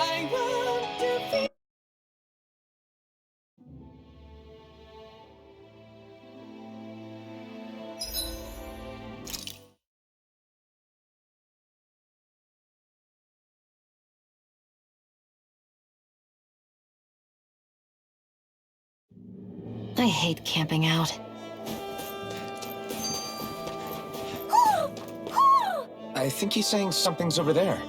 I want to feel. I hate camping out. I think he's saying something's over there.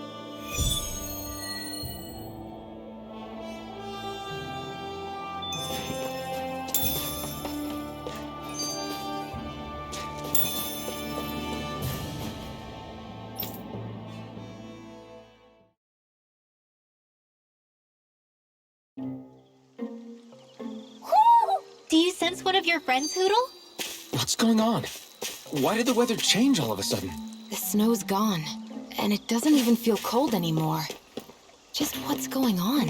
Do you sense one of your friends, Hootle? What's going on? Why did the weather change all of a sudden? The snow's gone, and it doesn't even feel cold anymore. Just what's going on?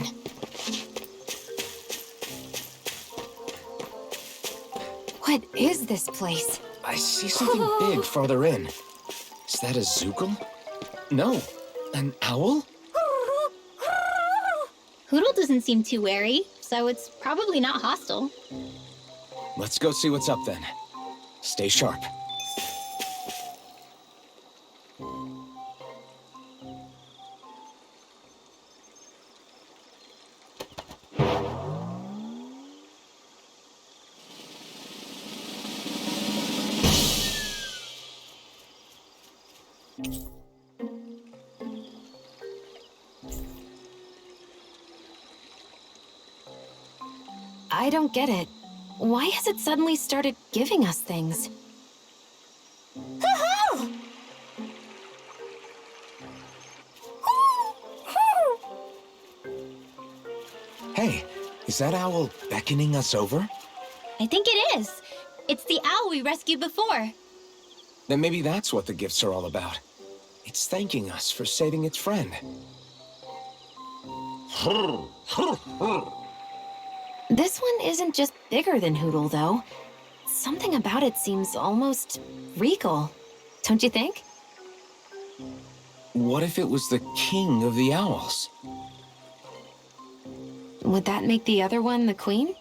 What is this place? I see something big farther in. Is that a Zookle? No, an owl? Hootle doesn't seem too wary, so it's probably not hostile. Let's go see what's up then. Stay sharp. I don't get it. Why has it suddenly started giving us things? Hey, is that owl beckoning us over? I think it is. It's the owl we rescued before. Then maybe that's what the gifts are all about. It's thanking us for saving its friend. This one isn't just bigger than Hootle, though. Something about it seems almost regal. Don't you think? What if it was the king of the owls? Would that make the other one the queen?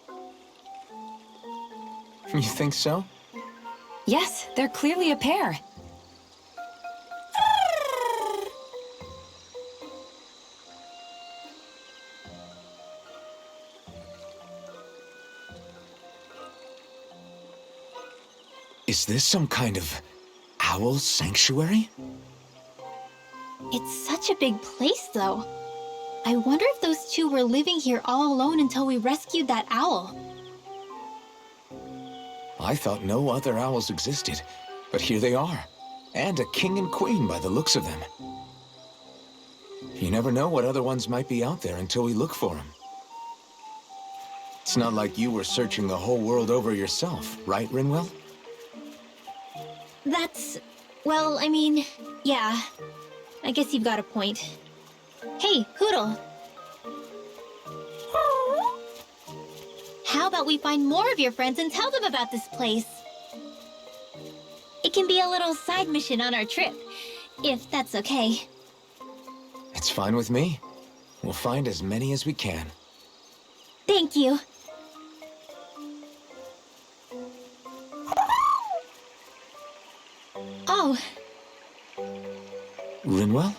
You think so? Yes, they're clearly a pair. Is this some kind of owl sanctuary? It's such a big place, though. I wonder if those two were living here all alone until we rescued that owl. I thought no other owls existed, but here they are. And a king and queen by the looks of them. You never know what other ones might be out there until we look for them. It's not like you were searching the whole world over yourself, right, Rinwell? Well, I mean, yeah. I guess you've got a point. Hey, Hootle. How about we find more of your friends and tell them about this place? It can be a little side mission on our trip, if that's okay. It's fine with me. We'll find as many as we can. Thank you. Oh, Rinwell?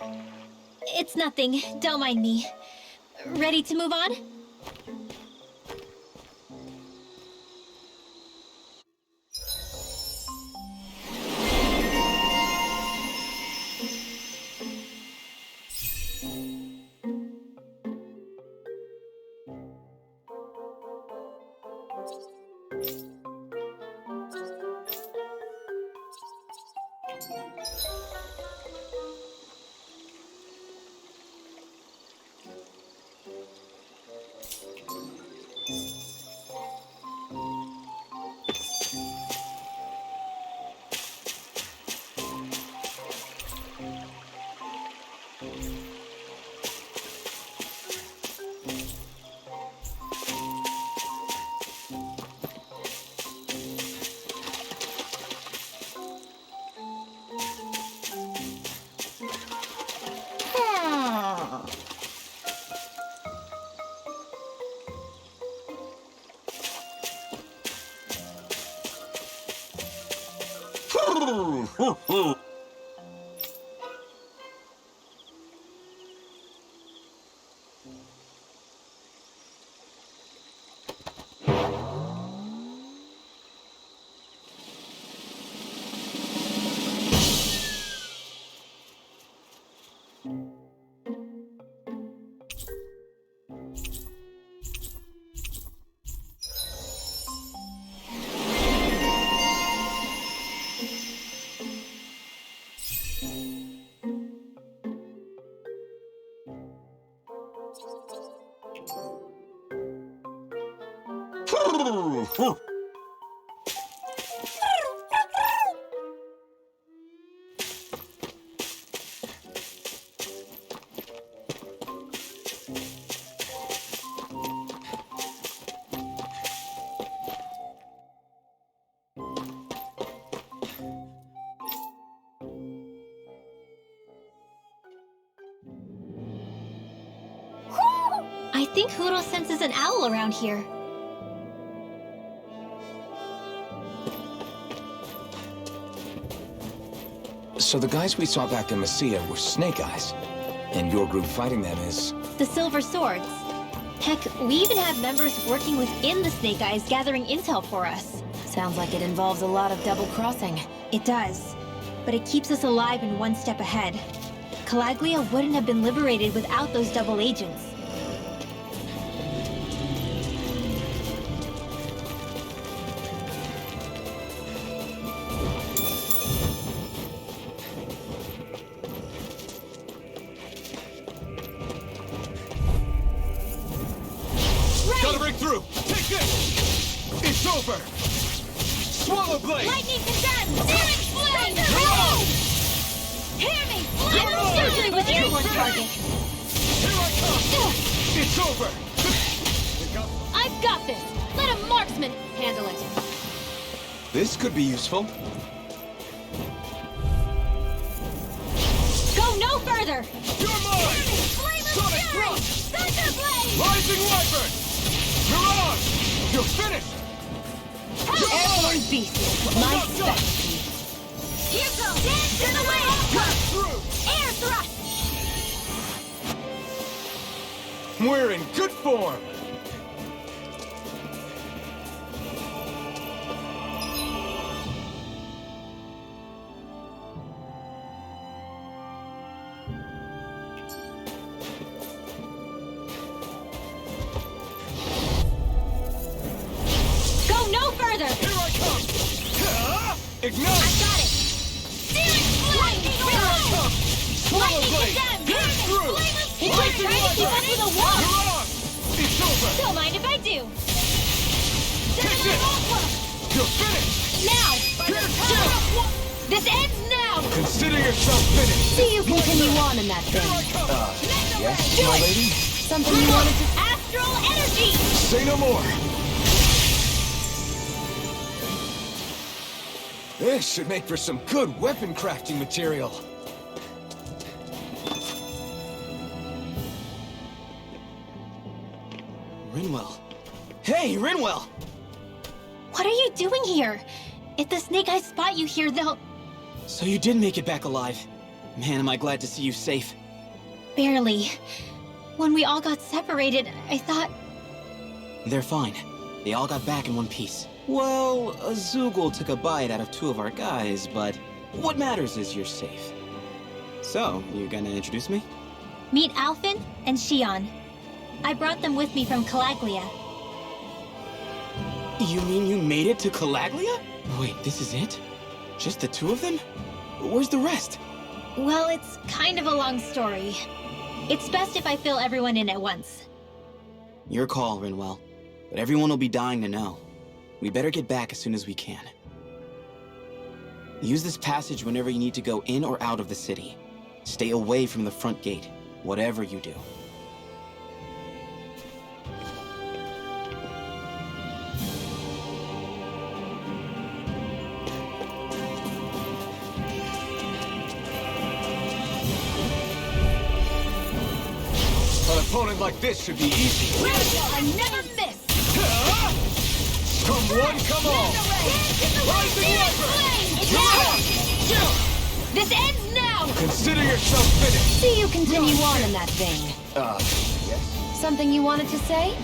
it's nothing. Don't mind me. Ready to move on? I think Hootle senses an owl around here. So the guys we saw back in Messia were Snake Eyes, and your group fighting them is... The Silver Swords. Heck, we even have members working within the Snake Eyes gathering intel for us. Sounds like it involves a lot of double crossing. It does, but it keeps us alive and one step ahead. Calaglia wouldn't have been liberated without those double agents. Gotta break through! Take this! It's over! Swallow Blade! Lightning condemned! Searing flame! No! Hear me! I'm surgery with airborne target! Here I come! It's over! I've got this! Let a marksman handle it! This could be useful. Go no further! You're mine! Sonic Thrust! Thunderblade! Rising Wyvern! Mirage! You're finished! Airborne beast! My specialty. Here goes! Dance in the wind! Through! Air thrust! We're in good form! Go no further! Here I come! Ignite! I got it! Searing flame! Here I come! Swallow Lightning Blade! condemned! Get through! He's trying to keep us with a wall! Mirage! It's over! Don't mind if I do! Take this! You're finished! Now! Here's This ends now! Consider yourself finished! See you continue on in that Here I thing. come! Yes, Do my it! lady? Something you wanted to... Astral energy! Say no more! This should make for some good weapon crafting material. Rinwell. Hey, Rinwell! What are you doing here? If the Snake Eyes spot you here, they'll... So you did make it back alive. Man, am I glad to see you safe. Barely. When we all got separated, I thought... They're fine. They all got back in one piece. Well, Azugul took a bite out of two of our guys, but what matters is you're safe. So, you gonna introduce me? Meet Alphen and Shion. I brought them with me from Calaglia. You mean you made it to Calaglia? Wait, this is it? Just the two of them? Where's the rest? Well, it's kind of a long story. It's best if I fill everyone in at once. Your call, Rinwell. But everyone will be dying to know. We better get back as soon as we can. Use this passage whenever you need to go in or out of the city. Stay away from the front gate, whatever you do. An opponent like this should be easy. I never miss! one, come on! Rising Viper! You're up! This ends now! Consider yourself finished! See you continue on in that vein. Yes? Something you wanted to say?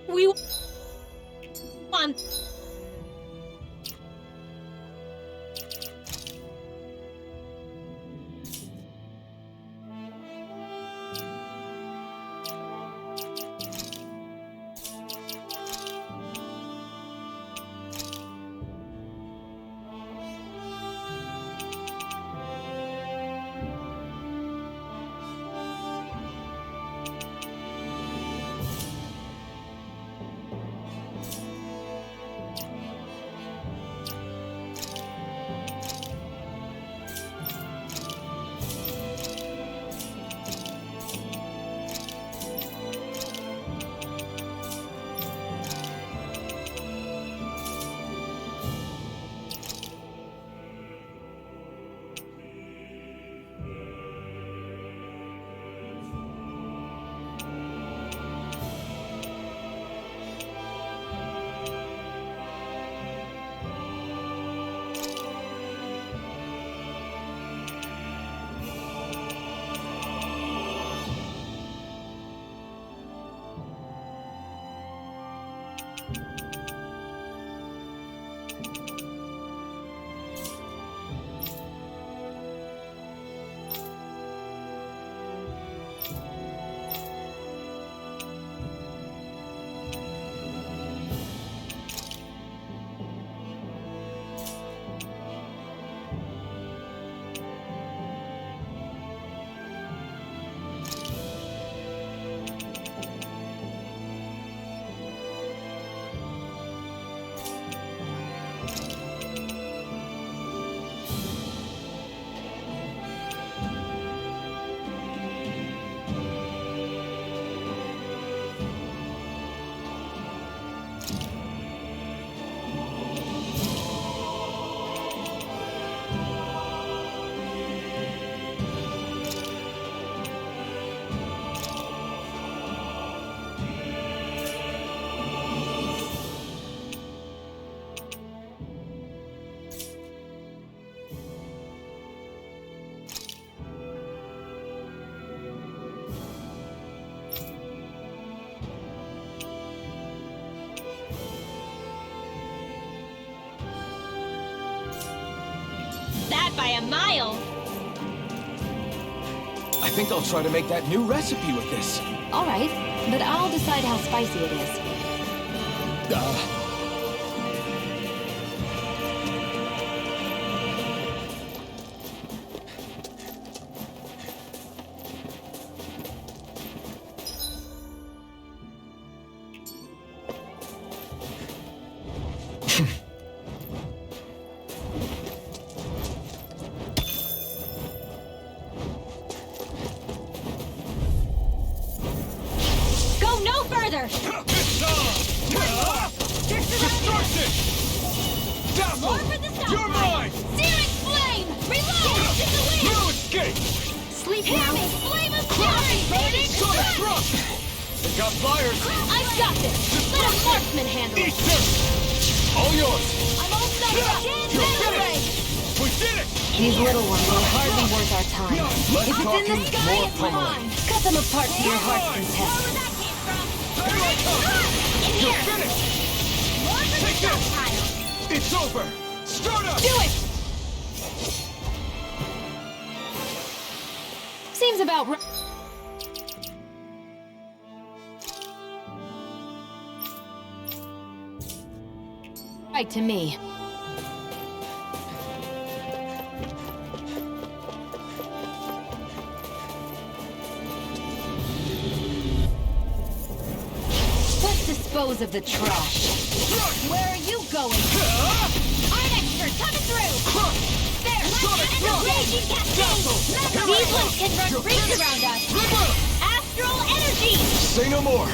We want. That by a mile. I think I'll try to make that new recipe with this. All right, but I'll decide how spicy it is. Go no further. Destruction! Dazzle! More for the south You're mine! Searing flame. Reload. To the wind. No escape! Sleep Hear now. me. Flame of fury. Burning. Sonic thrust! They got flyers! I've got this. Let a marksman handle it. East them! All yours! I'm all set up. You're finished! We did it! These little ones are hardly worth our time. Less If it's in the talking, sky, more it's pummeling. mine. Cut them apart to your heart's Where content. that came from? Here I come! In You're here. finished! More for the Take this. stockpile. It's over! Start up! Do it! Seems about right to me. Let's dispose of the trash. Where are you going? I'm expert coming through. There, and a raging cascade. These ones can run rings around us. Astral energy. Say no more!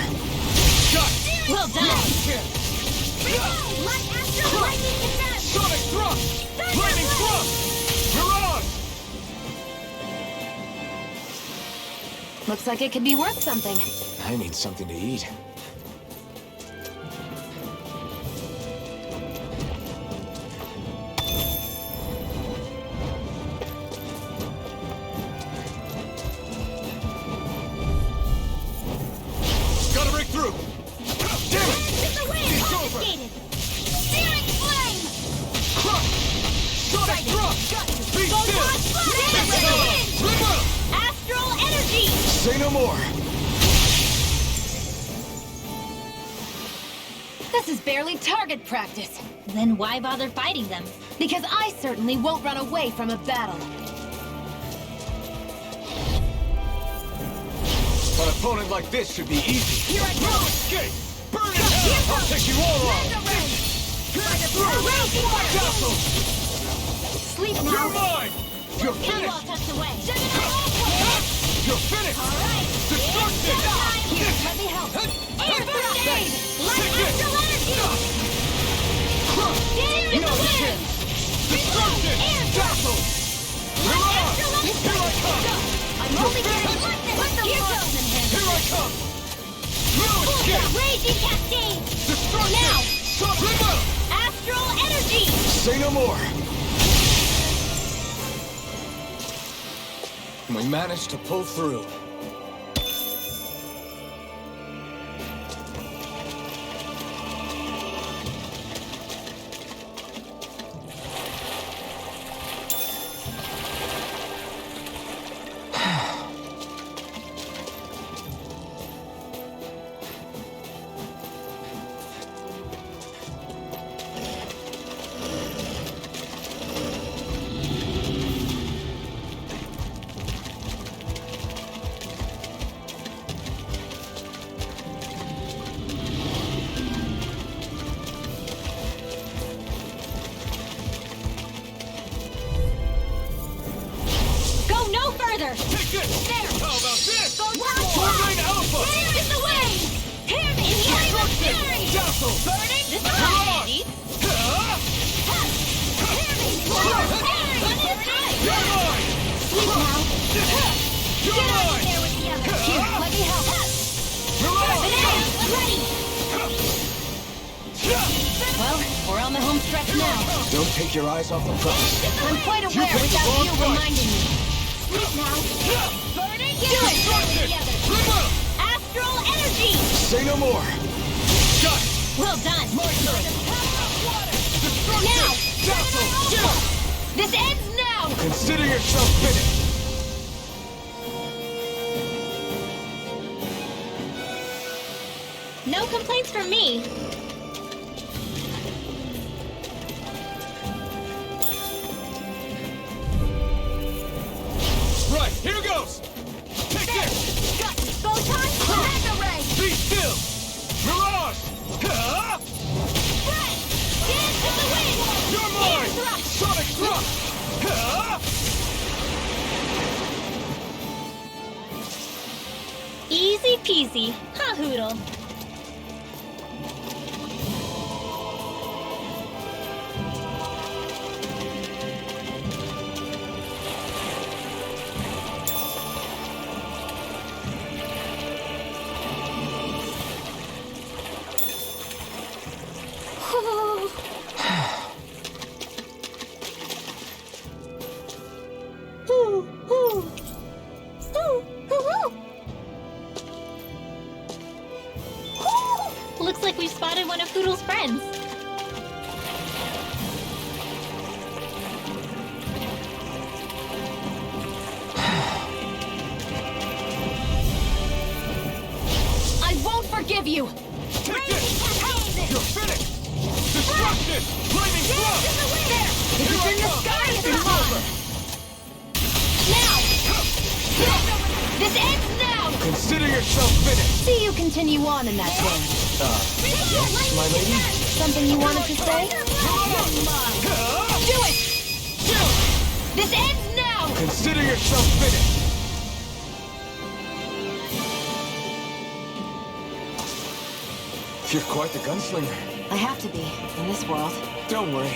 Shut! Well done. Chance. Light Astral Lightning Attack! Sonic Thrust! Flaming Thrust! Mirage! Looks like it could be worth something. I need something to eat. Gotta break through! Damn it! It's away! It's over! Confiscated! Searing Flame! Crush! Sonic Thrust! Be still! Flash! Ripple! Astral Energy! Say no more! This is barely target practice. Then why bother fighting them? Because I certainly won't run away from a battle. An opponent like this should be easy. Here I go! No escape! Burn in hell! I'll take you all on! Raging Fire! Castle! Sleep You're now. mine! You're Cannonball finished! tucked away! You're finished! Alright! Destruction! Here, let me help. Air First Aid! Light Take it! Astral Energy! Crush! Damage in No the wind! chance! Destruction! Air Castle! Light Astral Mirage! Energy! Here I come! I'm only getting one thing! Put the monsters in hand! Here I come! No escape! Raging Cascade! Destruction! Now! Sonic Ripple! Astral Energy! Say no more! We managed to pull through. Go no further! Take this! There! How about this? Go down! Turbine Alpha! There is the way! Hear me! Flame of Fury! Dazzle! Burning! This is Mirage! not Hear me! Flame of Fury! Run in tight! You're mine! Sleep now. You're Get out mine! there with the others! Here, let me help. Mirage! Bananas, ready! Well, we're on the home stretch now. Don't take your eyes off the prize. I'm quite aware picked the without wrong you fight. reminding me. Sleep now. Burning! Do it! Destruction! The others! Ripple! Astral Energy! Say no more! Got it! Well done! My turn! Destruction! Now! Dazzle! This ends now! Consider yourself finished! No complaints from me. Right, here goes! Take this! Got Photon Mega Ray! Be still! Mirage! Huh? Ray! Dance in the wind! You're Air mine! thrust! Sonic Thrust! Huh? Easy peasy. Ha Hoodle. Looks like we've spotted one of Hoodle's friends. I won't forgive you! Take this! You're finished! Destruction! Flaming Thrust! If it's in the sky, it's It's not. over! Now! This ends now! Consider yourself finished! See you continue on in that vein. Yes, my lady? Something you wanted to say? Huh? Do it! This ends now! Consider yourself finished! You're quite the gunslinger. I have to be, in this world. Don't worry.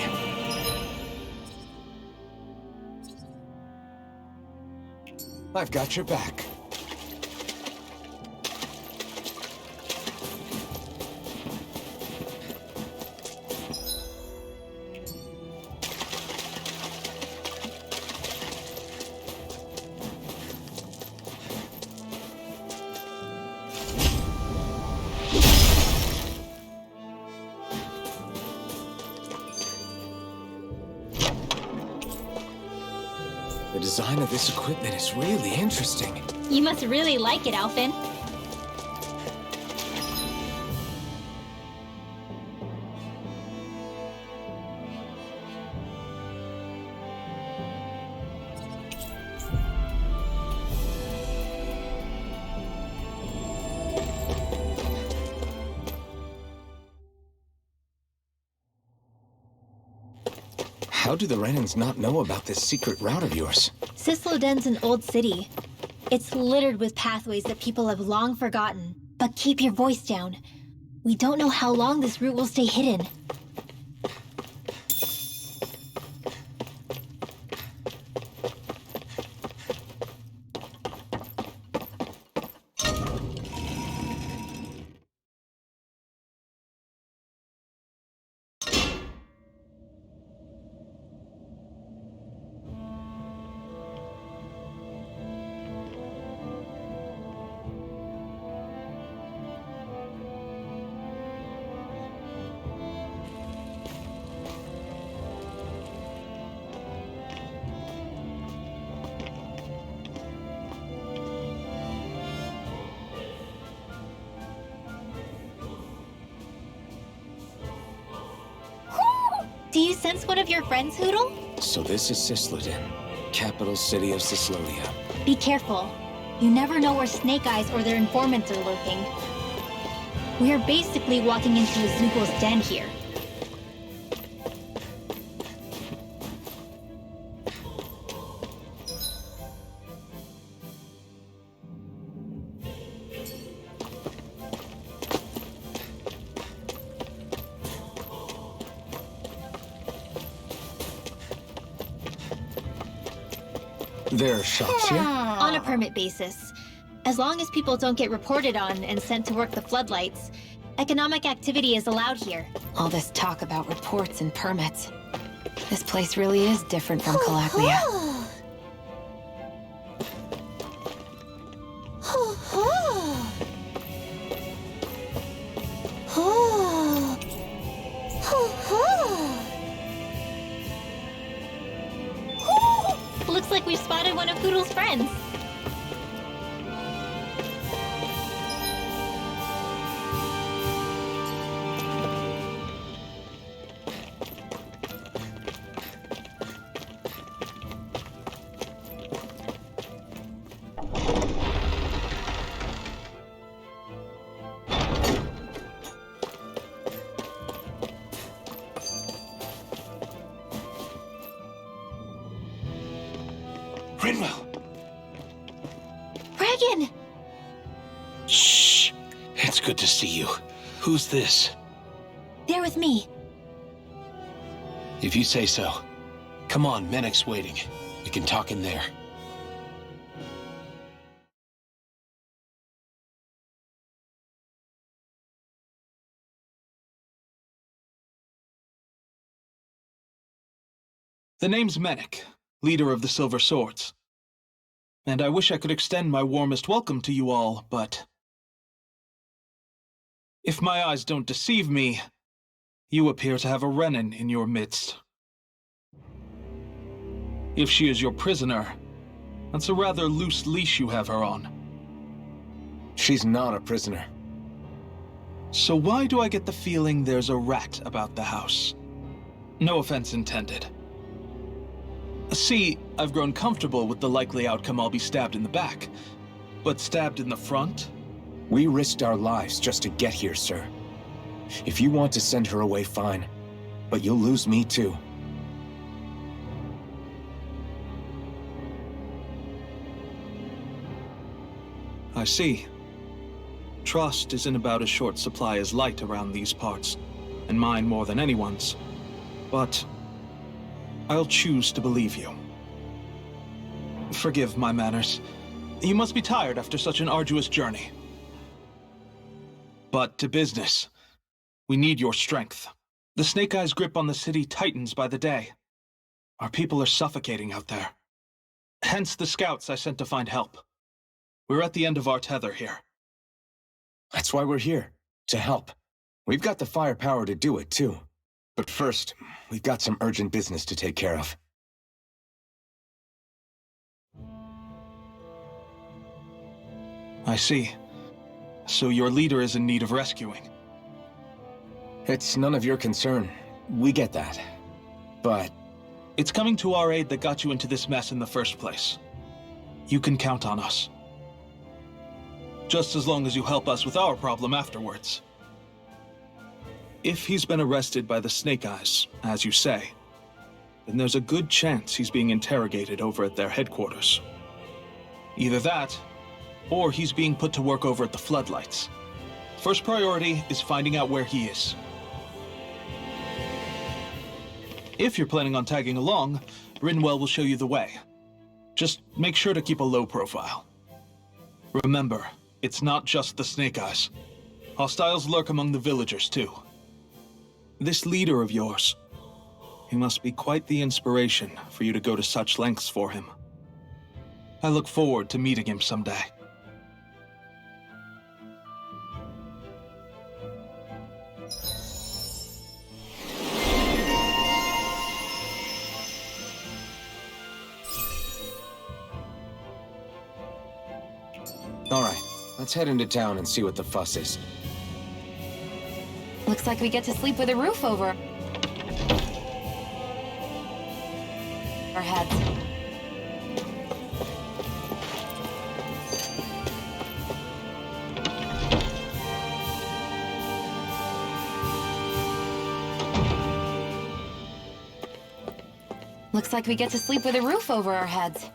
I've got your back. The design of this equipment is really interesting. You must really like it, Alphen. How do the Renans not know about this secret route of yours? Cisloden's an old city. It's littered with pathways that people have long forgotten. But keep your voice down. We don't know how long this route will stay hidden. Do you sense one of your friends, Hootle? So this is Cisloden, capital city of Cyslodia. Be careful. You never know where Snake Eyes or their informants are lurking. We're basically walking into a Zugul's den here. There are shops here? On a permit basis. As long as people don't get reported on and sent to work the floodlights, economic activity is allowed here. All this talk about reports and permits. This place really is different from Calaglia. Looks like we spotted one of Hootle's friends. Rinwell! Regan! Shh! It's good to see you. Who's this? They're with me. If you say so. Come on, Menek's waiting. We can talk in there. The name's Menek, leader of the Silver Swords. And I wish I could extend my warmest welcome to you all, but if my eyes don't deceive me, you appear to have a Renan in your midst. If she is your prisoner, that's a rather loose leash you have her on. She's not a prisoner. So why do I get the feeling there's a rat about the house? No offense intended. See, I've grown comfortable with the likely outcome I'll be stabbed in the back. But stabbed in the front? We risked our lives just to get here, sir. If you want to send her away, fine. But you'll lose me too. I see. trust is in about as short supply as light around these parts, and mine more than anyone's. But I'll choose to believe you. Forgive my manners. You must be tired after such an arduous journey. But to business. We need your strength. The Snake Eyes' grip on the city tightens by the day. Our people are suffocating out there. Hence the scouts I sent to find help. We're at the end of our tether here. That's why we're here, to help. We've got the firepower to do it, too. But first, we've got some urgent business to take care of. I see. So your leader is in need of rescuing. It's none of your concern. We get that. But it's coming to our aid that got you into this mess in the first place. You can count on us. Just as long as you help us with our problem afterwards. If he's been arrested by the Snake Eyes, as you say, then there's a good chance he's being interrogated over at their headquarters. Either that, or he's being put to work over at the Floodlights. First priority is finding out where he is. If you're planning on tagging along, Brinwell will show you the way. Just make sure to keep a low profile. Remember, it's not just the Snake Eyes. Hostiles lurk among the villagers, too. This leader of yours, he must be quite the inspiration for you to go to such lengths for him. I look forward to meeting him someday. all right, let's head into town and see what the fuss is. Looks like we get to sleep with a roof over our heads. Looks like we get to sleep with a roof over our heads.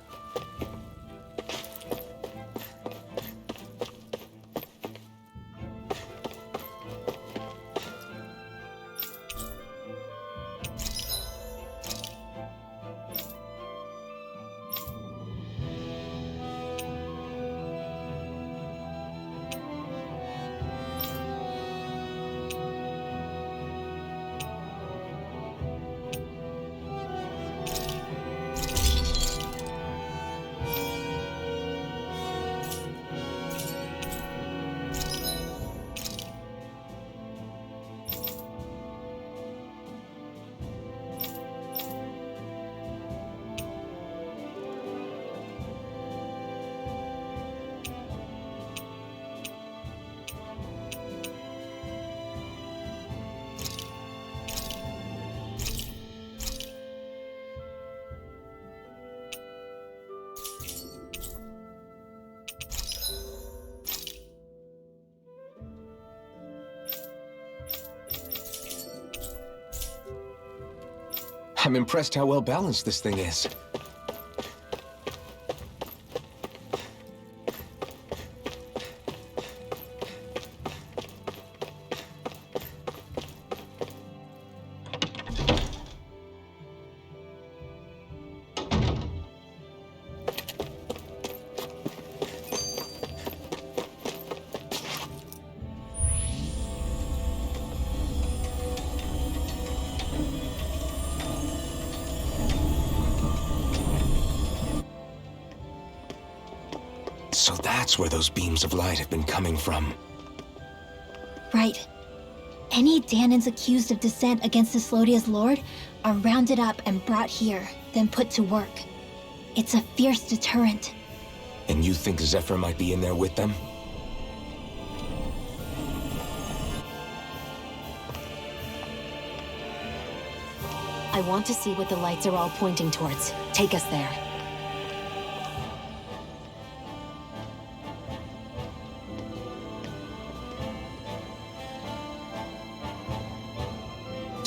I'm impressed how well balanced this thing is. So that's where those beams of light have been coming from. Right. Any Dahnans accused of dissent against Cyslodia's lord are rounded up and brought here, then put to work. It's a fierce deterrent. And you think Zephyr might be in there with them? I want to see what the lights are all pointing towards. Take us there.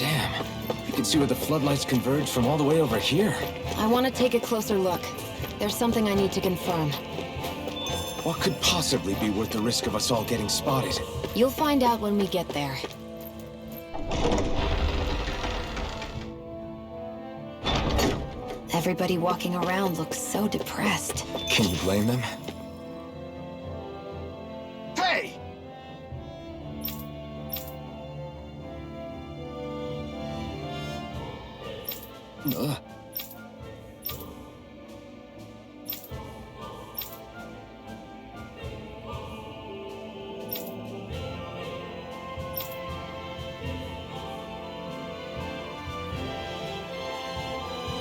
Damn, you can see where the floodlights converge from all the way over here. I want to take a closer look. There's something I need to confirm. What could possibly be worth the risk of us all getting spotted? You'll find out when we get there. Everybody walking around looks so depressed. Can you blame them? Hey! Ugh.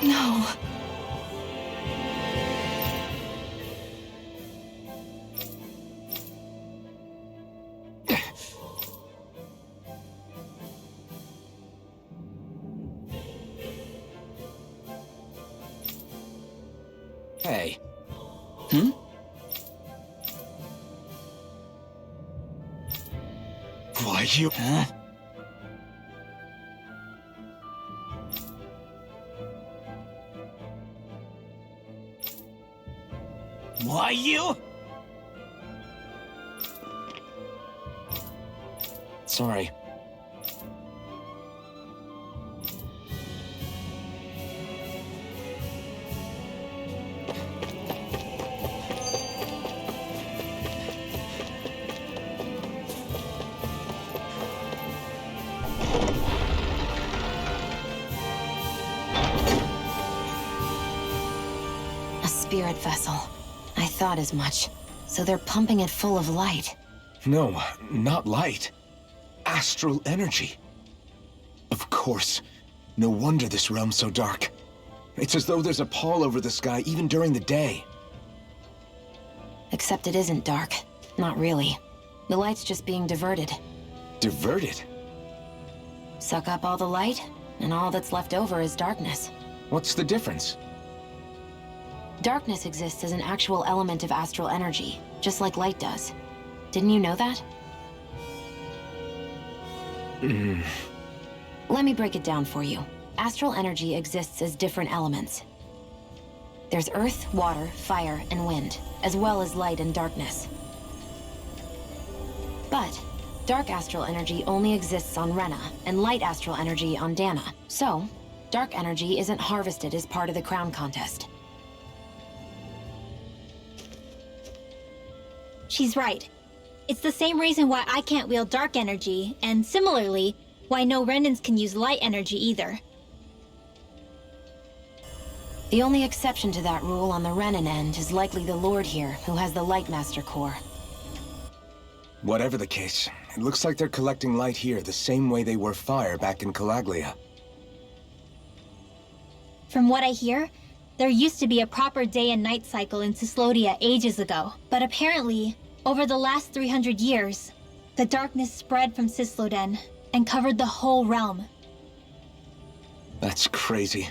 No. Hey. Why you... Huh? Why you? Sorry. A spirit vessel. I thought as much. So they're pumping it full of light. No, not light. Astral energy. Of course. No wonder this realm's so dark. It's as though there's a pall over the sky even during the day. Except it isn't dark. Not really. The light's just being diverted. Diverted? Suck up all the light, and all that's left over is darkness. What's the difference? Darkness exists as an actual element of astral energy, just like light does. Didn't you know that? Let me break it down for you. Astral energy exists as different elements. There's earth, water, fire, and wind, as well as light and darkness. But dark astral energy only exists on Rena, and light astral energy on Dana. So, dark energy isn't harvested as part of the crown contest. She's right. It's the same reason why I can't wield dark energy, and similarly, why no Renans can use light energy either. The only exception to that rule on the Renan end is likely the Lord here, who has the Lightmaster core. Whatever the case, it looks like they're collecting light here the same way they were fire back in Calaglia. From what I hear, there used to be a proper day and night cycle in Cyslodia ages ago, but apparently, over the last 300 years, the darkness spread from Cysloden and covered the whole realm. That's crazy.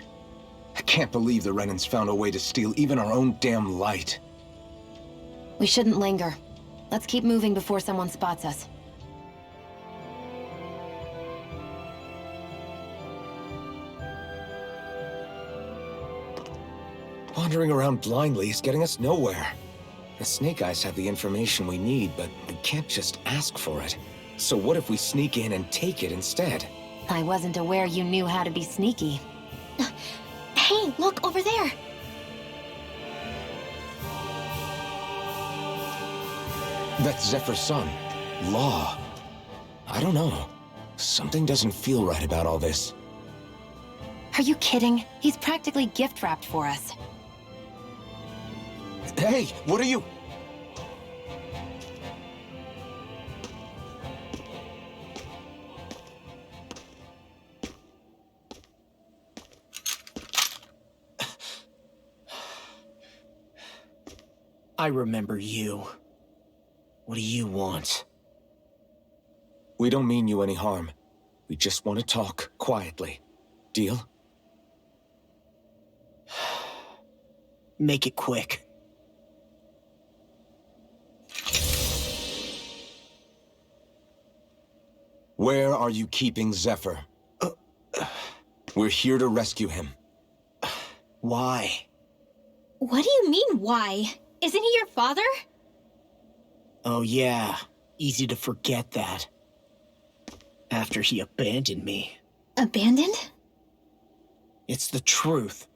I can't believe the Renans found a way to steal even our own damn light. We shouldn't linger. Let's keep moving before someone spots us. Wandering around blindly is getting us nowhere. The Snake Eyes have the information we need, but we can't just ask for it. So what if we sneak in and take it instead? I wasn't aware you knew how to be sneaky. Hey, look over there! That's Zephyr's son, Law. I don't know. Something doesn't feel right about all this. Are you kidding? He's practically gift-wrapped for us. Hey, what are you... I remember you. What do you want? We don't mean you any harm. We just want to talk quietly. Deal? Make it quick. Where are you keeping Zephyr? We're here to rescue him. Why? What do you mean, why? Isn't he your father? Oh yeah, easy to forget that. After he abandoned me. Abandoned? It's the truth.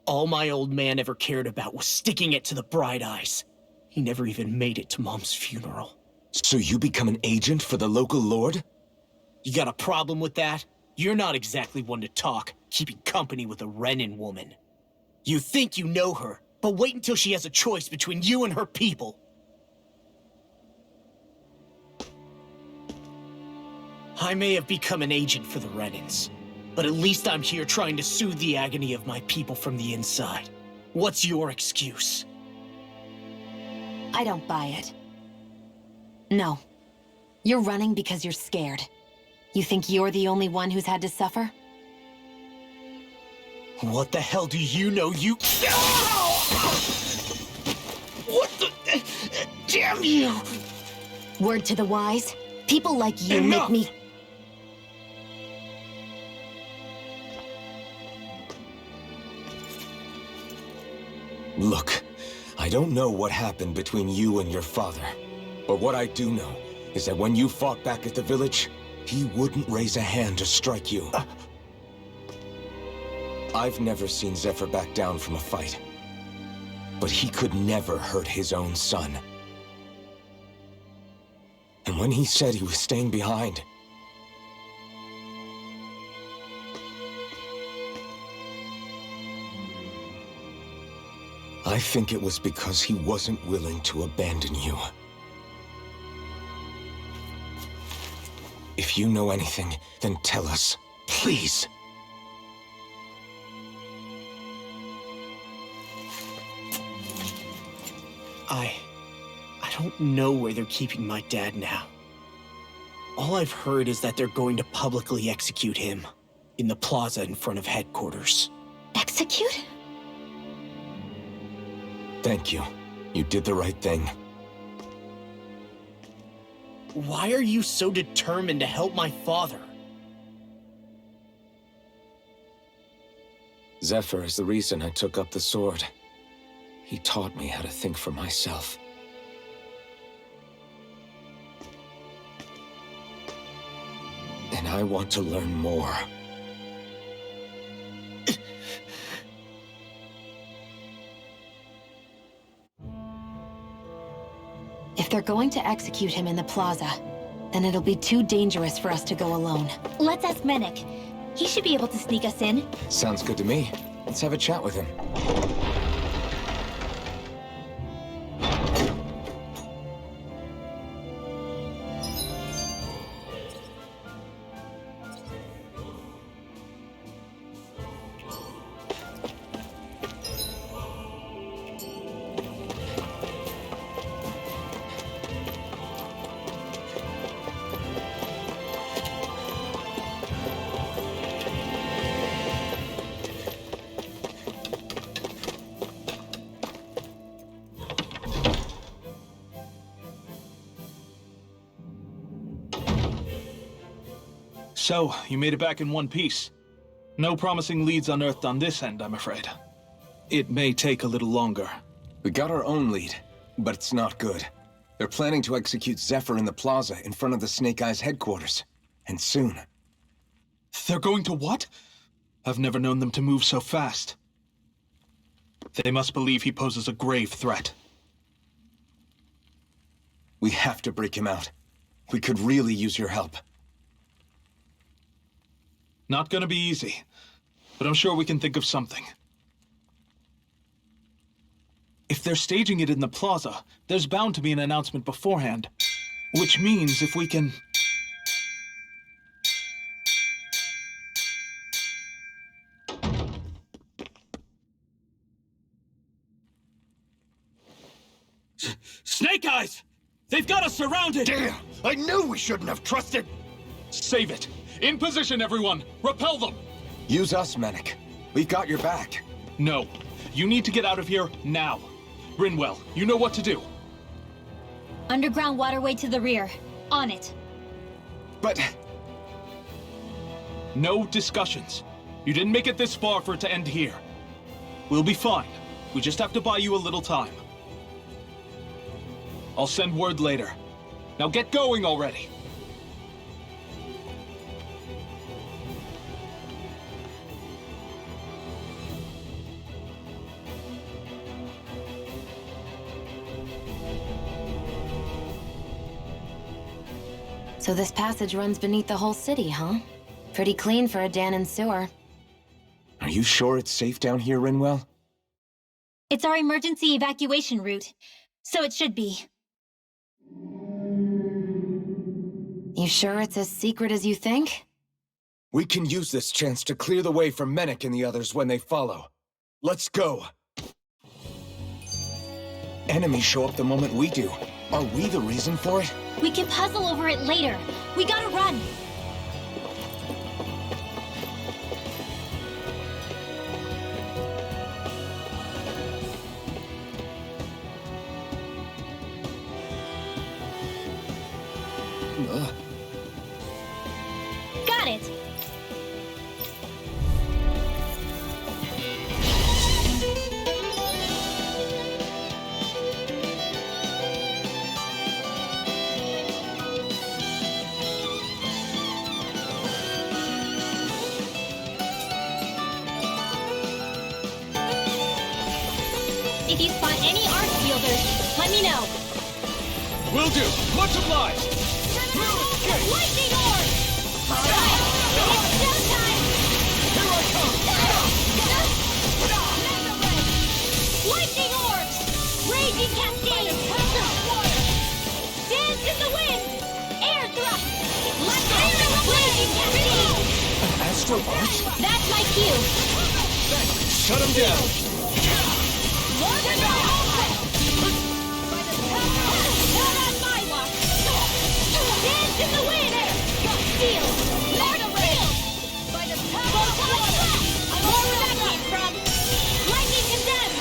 All my old man ever cared about was sticking it to the Bright Eyes. He never even made it to Mom's funeral. So you become an agent for the local lord? You got a problem with that? You're not exactly one to talk, keeping company with a Renan woman. You think you know her, but wait until she has a choice between you and her people. I may have become an agent for the Renans, but at least I'm here trying to soothe the agony of my people from the inside. What's your excuse? I don't buy it. No. You're running because you're scared. You think you're the only one who's had to suffer? What the hell do you know, you... What the... Damn you! Word to the wise, people like you Enough! make me... Look, I don't know what happened between you and your father. But what I do know is that when you fought back at the village, he wouldn't raise a hand to strike you. I've never seen Zephyr back down from a fight. But he could never hurt his own son. And when he said he was staying behind, I think it was because he wasn't willing to abandon you. If you know anything, then tell us, please. I don't know where they're keeping my dad now. All I've heard is that they're going to publicly execute him in the plaza in front of headquarters. Execute? Thank you. You did the right thing. Why are you so determined to help my father? Zephyr is the reason I took up the sword. He taught me how to think for myself. And I want to learn more. If they're going to execute him in the plaza, then it'll be too dangerous for us to go alone. Let's ask Menik. He should be able to sneak us in. Sounds good to me. Let's have a chat with him. So, you made it back in one piece. No promising leads unearthed on this end, I'm afraid. It may take a little longer. We got our own lead, but it's not good. They're planning to execute Zephyr in the plaza in front of the Snake Eyes headquarters. And soon. They're going to what? I've never known them to move so fast. They must believe he poses a grave threat. We have to break him out. We could really use your help. Not gonna be easy, but I'm sure we can think of something. If they're staging it in the plaza, there's bound to be an announcement beforehand. Which means if we can... Snake Eyes! They've got us surrounded! Damn! I knew we shouldn't have trusted... Save it! In position, everyone! Repel them! Use us, Menik. We've got your back. No. You need to get out of here now. Brinwell, you know what to do. Underground waterway to the rear. On it. But... No discussions. You didn't make it this far for it to end here. We'll be fine. We just have to buy you a little time. I'll send word later. Now get going already. So this passage runs beneath the whole city, huh? Pretty clean for a Danon sewer. Are you sure it's safe down here, Rinwell? It's our emergency evacuation route, so it should be. You sure it's as secret as you think? We can use this chance to clear the way for Mennek and the others when they follow. Let's go! Enemies show up the moment we do. Are we the reason for it? We can puzzle over it later. We gotta run. Got it. If you spot any arc fielders, let me know. Will do. Much obliged. Lightning orb! Alright, it's showtime! Here I come. Lightning orbs! Raging cascade! Dance in the wind! Air thrust! Raging cascade! Astral Arts? That's my cue! Shut him down. Not on my watch! Dance in the wind! Steel! Lord of Steel! By the power of water! More where that came from! Lightning condemned!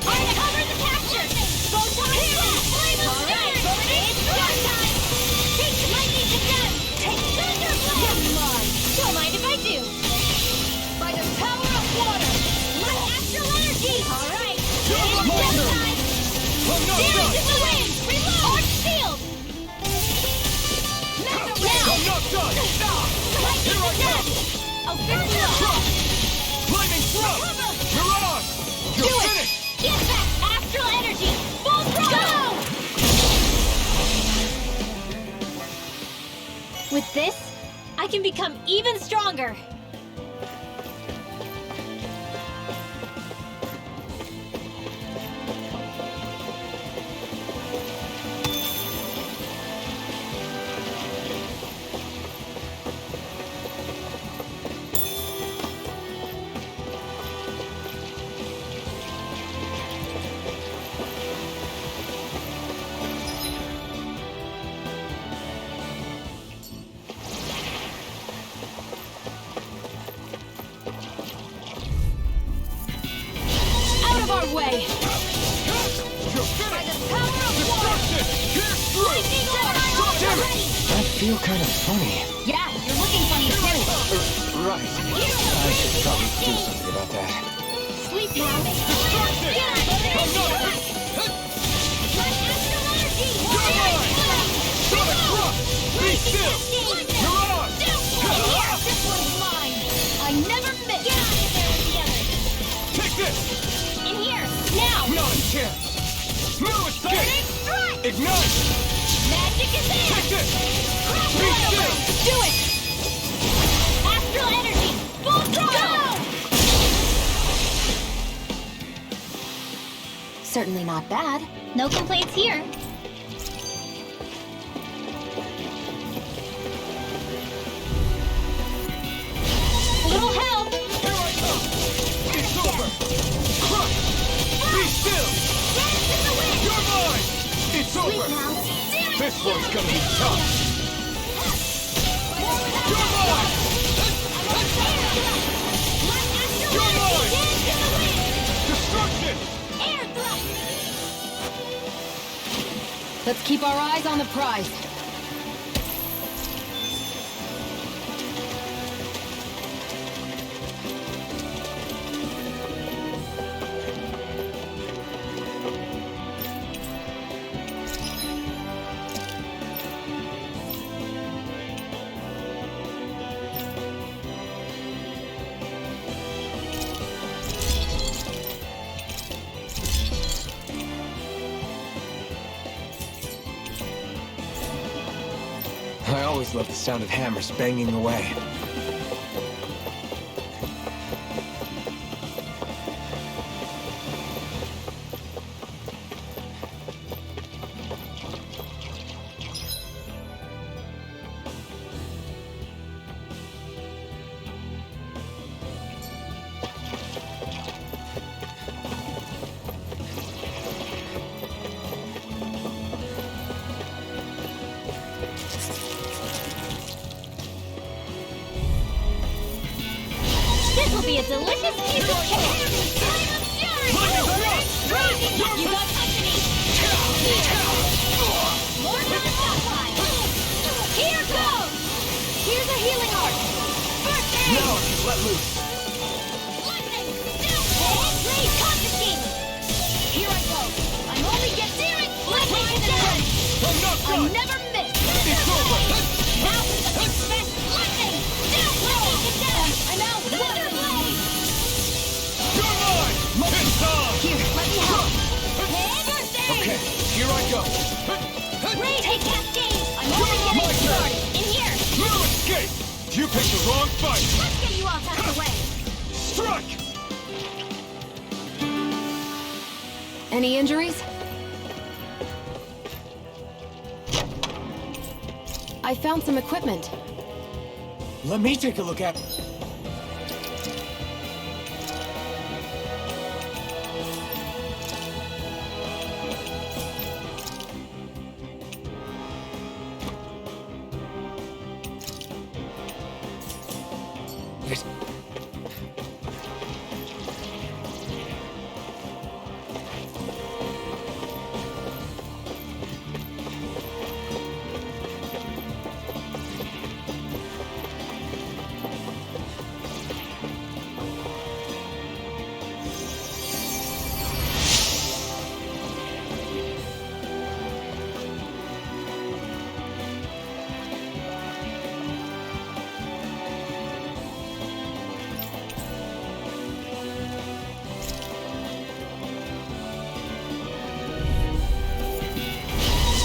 Alright, cover the capture! Photon flame of strike! It's shot time! Take lightning condemned! Take thunderblast! Don't mind if I do! By the power of water! Let astral energy! Alright! It's shot time! Dance in the wind! Reload! Arch field! Now! I'm not done. Lightning condemned! I'll fix it up! Flaming thrust. Mirage. Do You're it! finished. Get back! Astral energy! Full throttle! Go! With this, I can become even stronger. Out of our way! You're By finished. the power of water! Destruction. Pierce through. Lightning orb! Damn it. Ready! That feel kind of funny. Yeah, you're looking funny too! Right. I should probably do something about that. Sleep now! Destruction. Get out of there! I'm not. Let astral energy! Sonic thrust. Be still. Mirage. This one's mine! I never miss! Get out of there with the others! Take this. In here! Now! Not a chance. No escape. Burning strike! Ignite. Magic is there! Take this. Crash Be right still. away! Do it! Astral energy! Full throttle! Certainly not bad. No complaints here. Little help! Here I come. It's over. Crush. Be still. Dance in the wind! You're mine. It's over. This one's gonna be tough. You're mine. You're mine. Dance in the wind! Destruction. Air thrust! Let's keep our eyes on the prize. always loved the sound of hammers banging away. This will be a delicious piece of cake! You got company! More to the top line! Here goes! Here's a healing art! First aid! Now I can let loose. Lightning! And Blaze confiscated! Here I go! I'm only getting lightning to the head! I'm not I done! never miss! It's over! Now for the big smash! Lightning! Lightning to death! I'm out! Thunder Blade! You're mine! It's time! Here, let me help! First aid! Okay, here I go. Raid! Take Cascade! I'm only getting started! In here! No escape! You picked the wrong fight! Let's get you all tucked away! Strike! Any injuries? I found some equipment. Let me take a look at...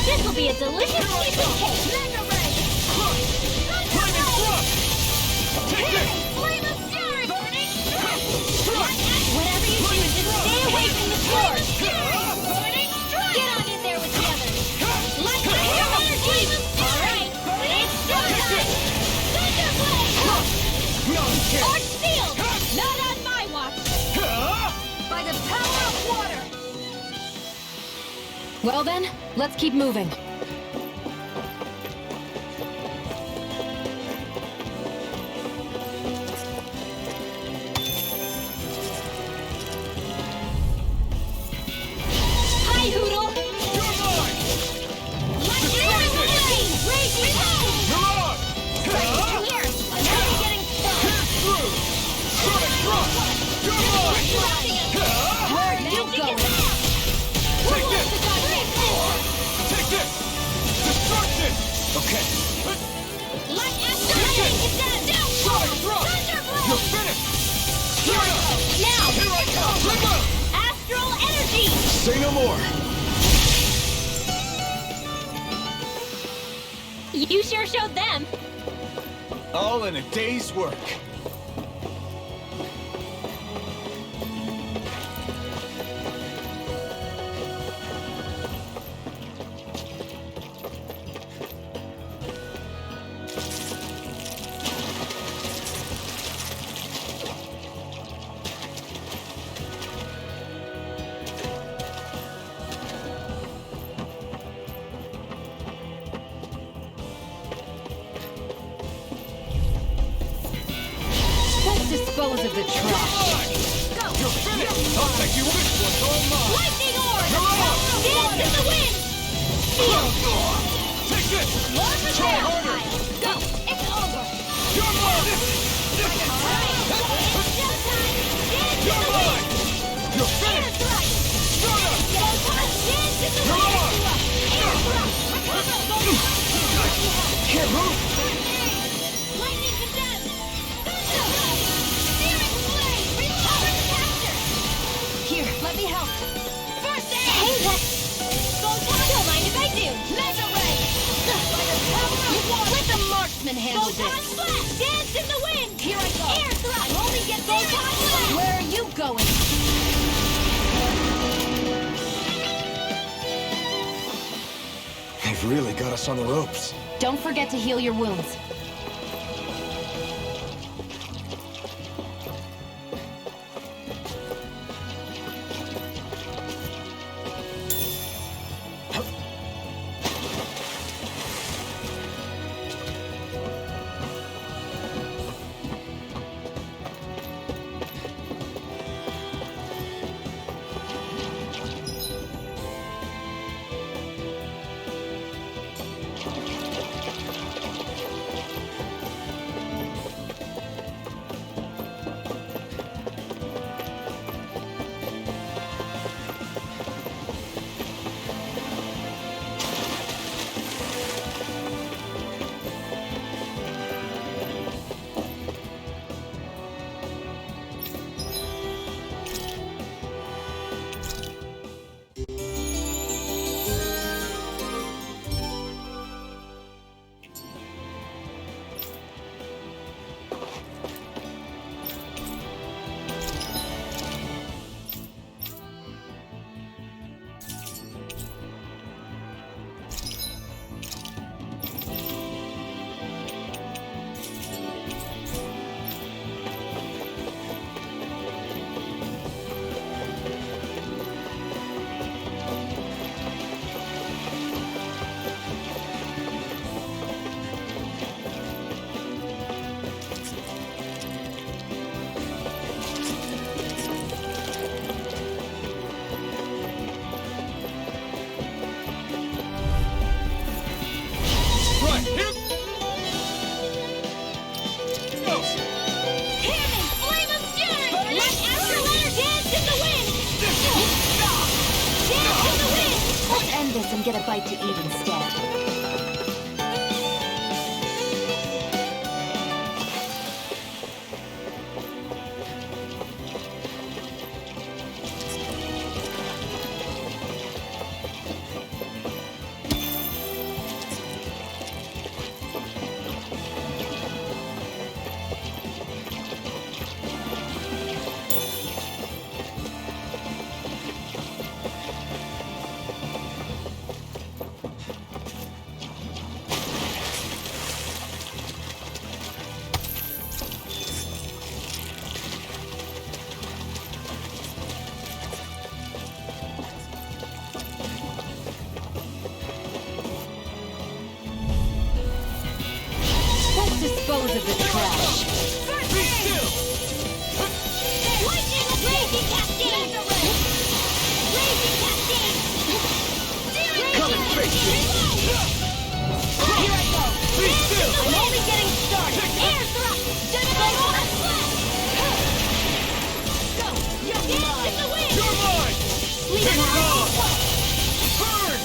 This will be a delicious piece of cake! Mega Ray! Flaming thrust! Take this! Flame of Fury! Burning Strike! Whatever you do, just stay away from the sword! Burning Strike! Get on in there with the others! Light my hair energy! Alright! It's showtime! Thunder Blade! No escape! Sword sealed! Not on my watch! By the power of water! Well then, let's keep moving. Hi, Hoodle! You're mine! Lightning Blade! Raging Home! You're on! Come here! I'm already getting stuck! Pierce through! Sonic thrust! You're mine! Where you going? Take this! Take this! Destruction! Okay, Light Lightning to death! Sonic thrust! You're Thunderblade! finished! Here I go! Now! Here I come! Bring up! Astral Energy! say no more. You sure showed them! All in a day's work. Let's dispose of the trash. You're finished! I'll take you this one's all mine! Lightning Orb! You're on! Dance in the wind! Feel! Take this! More for Try them! harder! Go! It's over! You're mine! Alright! It's showtime! Dance in You're the mine! wind! You're Air finished! thrust! Shut up! Showtime! Dance in the You're wind! on! Air thrust! Can't move. Lightning to death! Searing blade! Recover the capture! Here, let me help. First aid! Hey, that... Don't mind if I do! Mega Ray! By the power of water! With the Marksman handled Photon this. blast! Dance in the wind! Here I go. Air thrust! I'm only getting Photon blast! Where are you going? They've really got us on the ropes. Don't forget to heal your wounds. Right, here! Go! Hammond, flame of fury! Let Astral Energy dance in the wind! Dance in the wind! Let's end this and get a bite to eat instead. Let's dispose of this trash. Be still! Lightning Lazy Cascade! Lazy Cascade! Coming straight to me. Here I go. Be still! I'm only getting started. Air thrust! Gemini Photon blast! Go. You're Dance in mine. the wind! You're mine! Leave It's it on! on. Burn!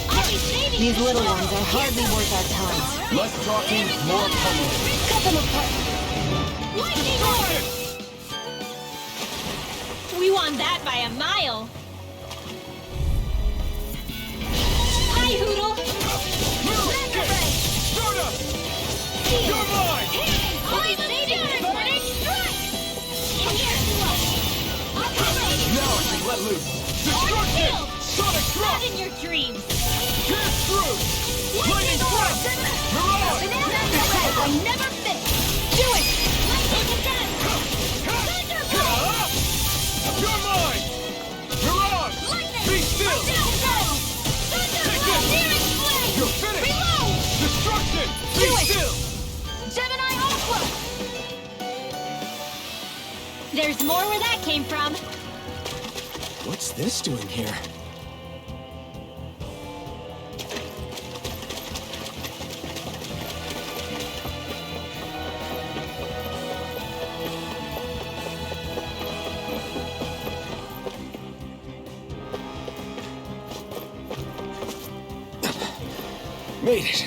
I'll be saving These you little tomorrow. ones are hardly worth our time. Less talking, more pummeling. Cut them apart. Lightning Burn Orb! it! We won that by a mile. Hi, Hoodle. Okay! Start up! You're mine! I'll be saving you, Burning Strike! In here. I'll cover you. Now I can let loose. Destruction! Kill. Sonic drop! Not in your dreams. Pierce through! Lightning thrust! Mirage! I never fit. Do it. Lightning Condemn. Thunder Blade. You're mine! Mirage! Lightning. Be still! Thunder Take Blade. this. Searing Flame. You're finished! Reload. Destruction! Do Be it. still! Gemini Aqua. There's more where that came from. What's this doing here? Made it.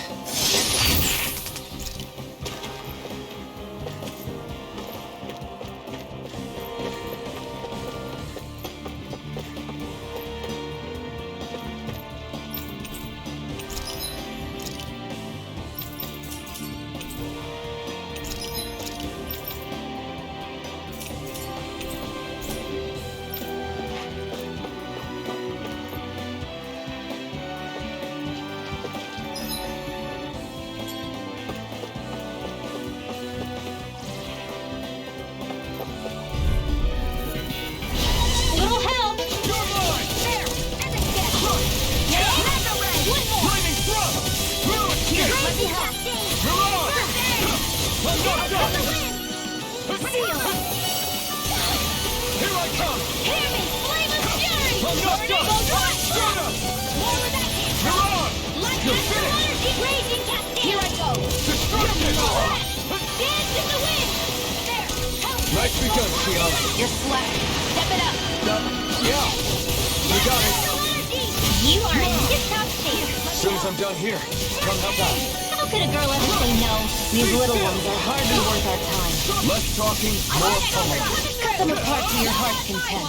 Seal! Here I come! Hear me! Flame of Fury! I'm not done! Straight up! More with that! Mirage! Light You're astral finished! energy! Raging cascade! Here I go! Destruction! Dance in the wind! There! Help! Nice begun, Shion. You're slack. Step it up. Yeah. You got it. Astral energy! You are in tip-top shape! As soon as I'm done here, come help out. How could a girl ever say no? These little ones are hardly worth our time. Less talking, more pulling. Cut them apart to your heart's content.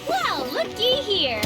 Well, looky here!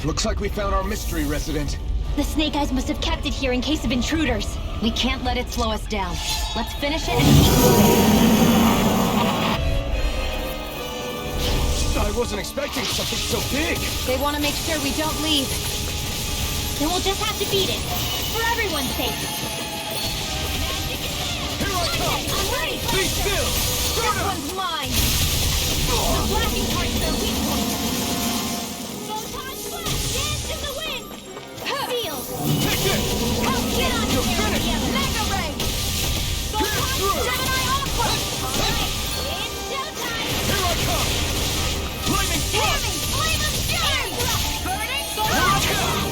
Looks like we found our mystery resident. The Snake Eyes must have kept it here in case of intruders. We can't let it slow us down. Let's finish it and keep moving. I wasn't expecting something so big. They want to make sure we don't leave. Then we'll just have to beat it. For everyone's sake. Here I come! I'm ready! Be still! This one's mine. The flashing part's their weak point! Photon flash! Dance in the wind! Seal! Take it! Help get on You're here finished! together! Mega Ray! Photon through! Gemini Aqua! Alright, it's showtime! Here I come! Lightning thrust! Jamming! Flame of Fury! Burning Here I come!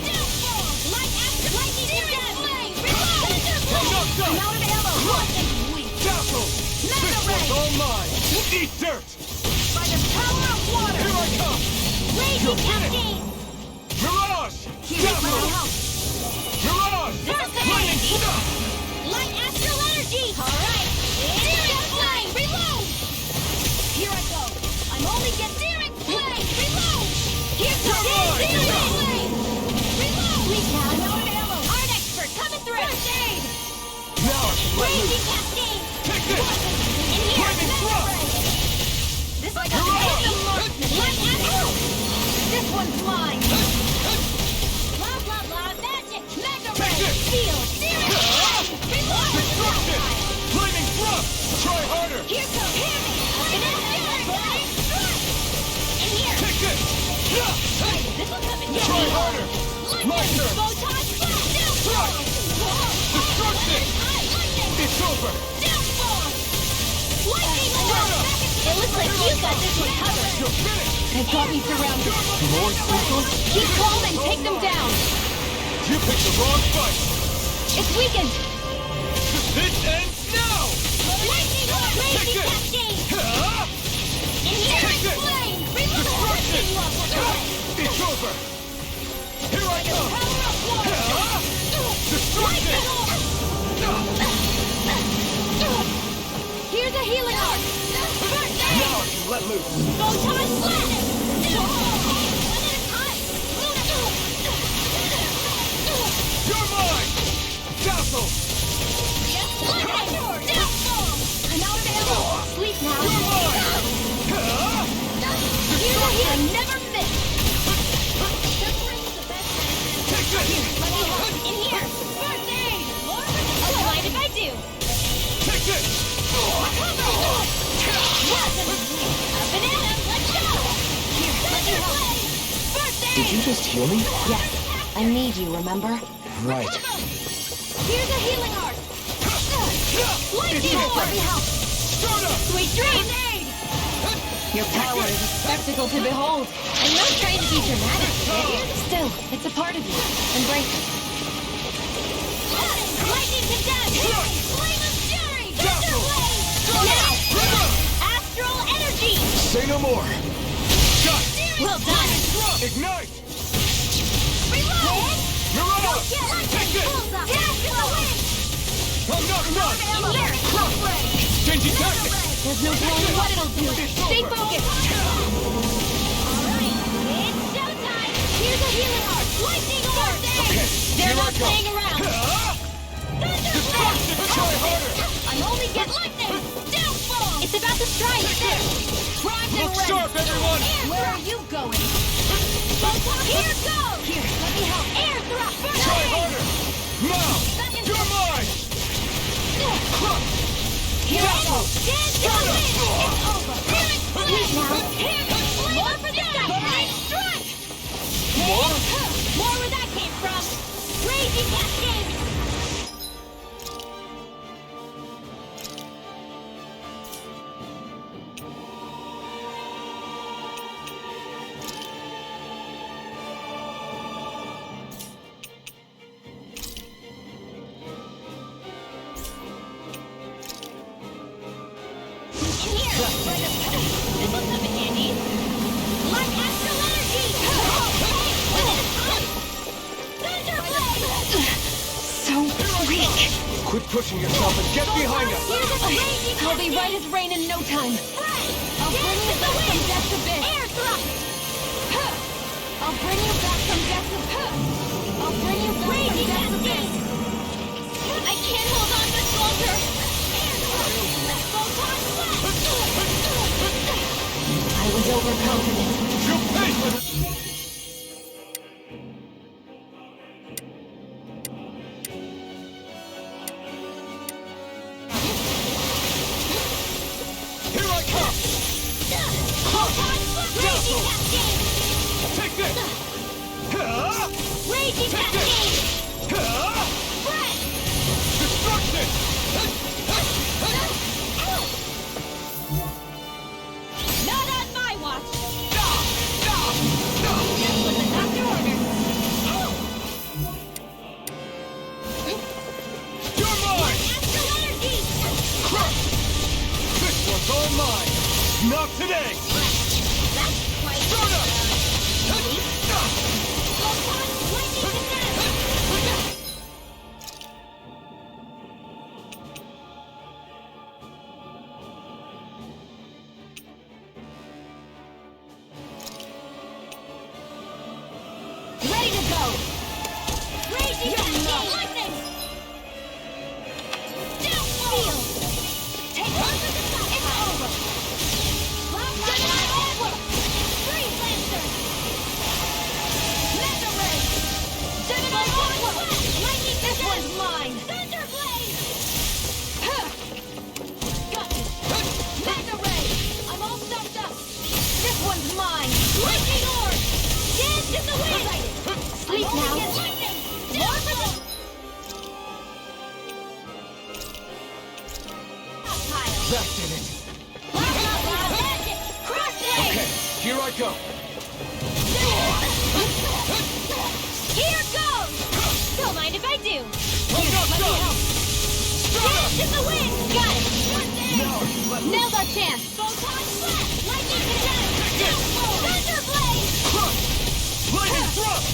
Downfall! Light after lightning flame! Reload! I'm not done! I'm out of ammo! Lightning weak! Dazzle! Mega This Ray! one's all mine! Eat dirt! By the power of water! Here I come! Raging cascade! Mirage! Here's my Dazzle! help! Mirage! Perfect! Lightning stuff! Light astral energy! Alright! Searing flame! Reload! Here I go! I'm only get searing flame! Reload! Here comes searing flame! Reload! Please now! I'm out of ammo! Art expert coming through! First aid! Now I can let Raging loose! cascade! Take this! In here! Lightning thrust! This like a random marksman! Light astral! This one's mine. Blah blah blah! Magic! Mega ray! Take it! Seal! Searing flame! Reload! Destruction! Lightning thrust! Try harder! Here comes Hear me! Lightning strike! In here! Take this! This will come in Try handy! harder! My turn! Photon flash! Downfall! Destruction! Lightning! It's over! Downfall! Lightning alert! It looks like you got this one covered! You're finished! They've got me surrounded. More circles? Keep calm and take them down. You picked the wrong fight! It's weakened. This ends now! Lightning alert! Take Raging it! cascade! Ah! In here! Take this! Flame! Destruction! Reload! It's over! Here I come! Power of water! Ah! Destruction! Here's a healing arc! First aid! Now I can let loose! Photon flash! One at a time! You're mine! Dazzle! Lightning! Downfall! I'm out of ammo! Sleep now! You're mine! Ah! Here's a healing! Never miss! Take this! Let me help! In here! First aid! Don't mind if I do! Take this! Up and at 'em! Let's go! Here, let me help! First aid! Did you just heal me? Yes. I need you, remember? Right. Here's a healing arc! Lightning It's over. Let me help! Start up! Sweet dreams! Your power is a spectacle to behold. I'm not trying to be dramatic. Still, it's a part of you. Embrace it. Lightning to death! Flame of fury! Dazzle! Now! Astral energy! Say no more. Shot! Well done! Ignite! Reload! Mirage! Take this! Dash in the wind! I'm not done! In here! Close ray! Changing tactics! There's no telling what it'll do. Stay focused. Alright, it's showtime. Here's a healing arc. Lightning orb. They're not playing around. Destruction! Try harder! I only get lightning. Downfall. It's about to strike. There. Prime Look and ready. sharp, everyone! Where are you going? Here goes. Here, let me help. Air thrust. Try harder! Now! You're mine! Here I go. Dance to the wind. It's over. Here it's flame. Here comes flame. More for the sky. Strike. More? More where that came from. Raging cascade. This will come in handy. Like astral energy! Thunderblade! So weak. Quit pushing yourself and get behind us! Here's a raging I'll be right as rain in no time. I'll bring you back from death's abyss. Air thrust! I'll bring you back from death's abyss. I'll bring you back from death's abyss. I can't hold on much longer. I was overconfident. You pace! Here I come! Raging cascade! Take this! Raging Take cascade! this! Breath! Destruction! Not on my watch! Just what the doctor ordered. You're mine! Astral energy! Crush! This one's all mine! Not today! That's quite Soda! lightning to death! Ready to go! Raging cascade! Lightning! Downfall! Take one for the top! It's over! Over! Freeze Lancer! Mega Ray! Gemini Aqua! Lightning! This one's mine! Thunderblade! Got it! Mega Ray! I'm all stuffed up! This one's mine! Lightning Orb! Dance in the wind! Sleep now! More for the... That did it! Magic! Crosshair! Okay, here I go! Here goes! Don't mind if I do! I'm not done! Dance in the wind! Got it! Now, Now's our chance! Photon blast! Lightning to death! Thunderblade! crush! Lightning thrust!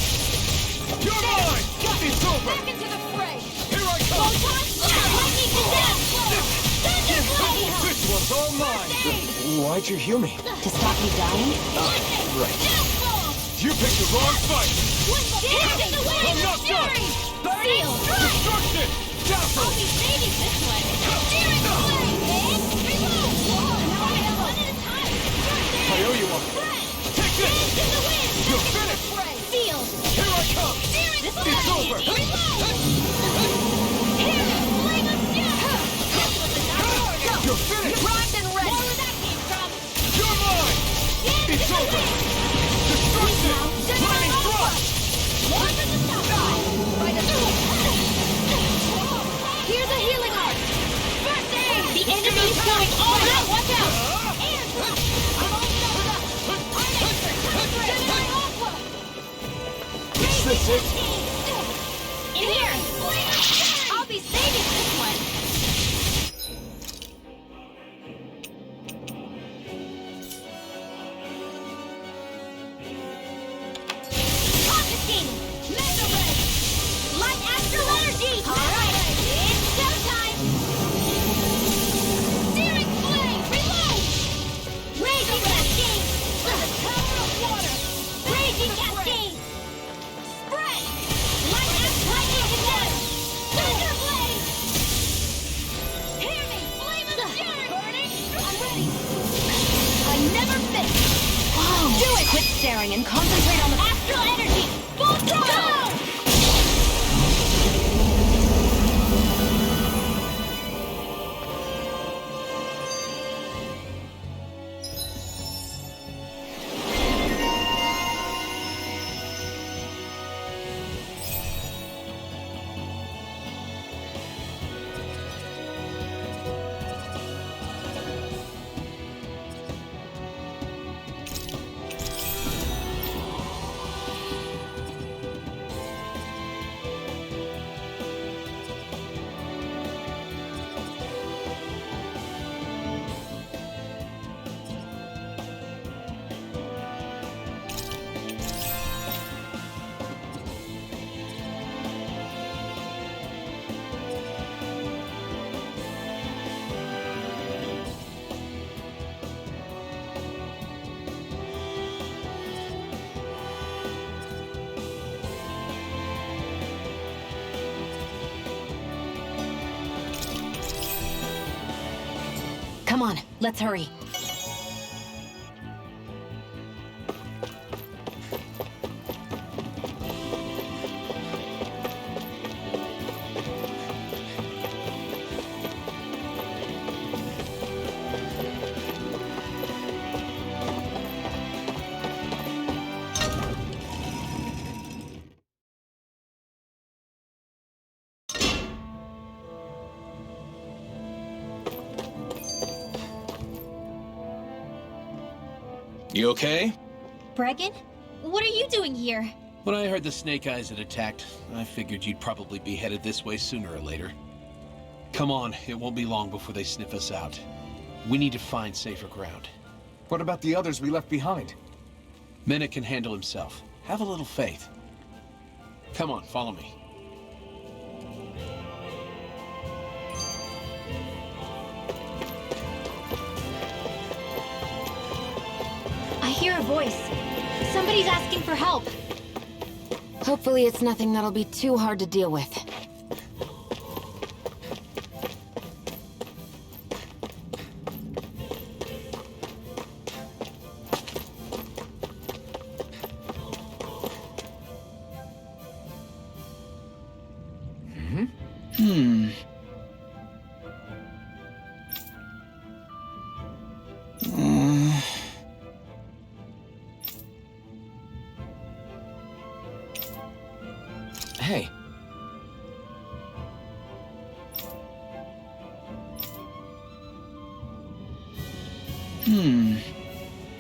You're mine! It's over! Back into the fray! Here I come! Photon blast! Lightning to death! Thunderblade! This one's all mine! Why'd you heal me? To stop me dying? Right. Downfall! You picked the wrong fight! Dance in the wind! I'm not done! Fury! Burning! Destruction! Dazzle! I'll be saving this one! Searing flame! And reload! Now I have one at a time! I owe you one! Take this! Dance in the wind! You're finished! Feel! Here I come! Searing It's flame! over! Reload! Here! Flame of death! That's what the doctor ordered! You're finished! Primed and ready! More where that came from! You're mine! Dance It's in the over! wind! Destruction! Lightning thrust! More for the top side! By the Here's a healing arc! First aid! The enemy's going all out! Watch out! Air thrust! I'm all stuffed up! Gemini Aqua! Is this it? In here! I'll be saving this one! Confiscating! Mega Ray! Light astral energy! Alright! It's showtime! Searing flame! Reload! staring and concentrate on the... Astral energy! Full throttle! Come on, let's hurry. You okay? Bregan? What are you doing here? When I heard the Snake Eyes had attacked, I figured you'd probably be headed this way sooner or later. Come on, it won't be long before they sniff us out. We need to find safer ground. What about the others we left behind? Menek can handle himself. Have a little faith. Come on, follow me. I hear a voice. Somebody's asking for help. Hopefully it's nothing that'll be too hard to deal with. Hey.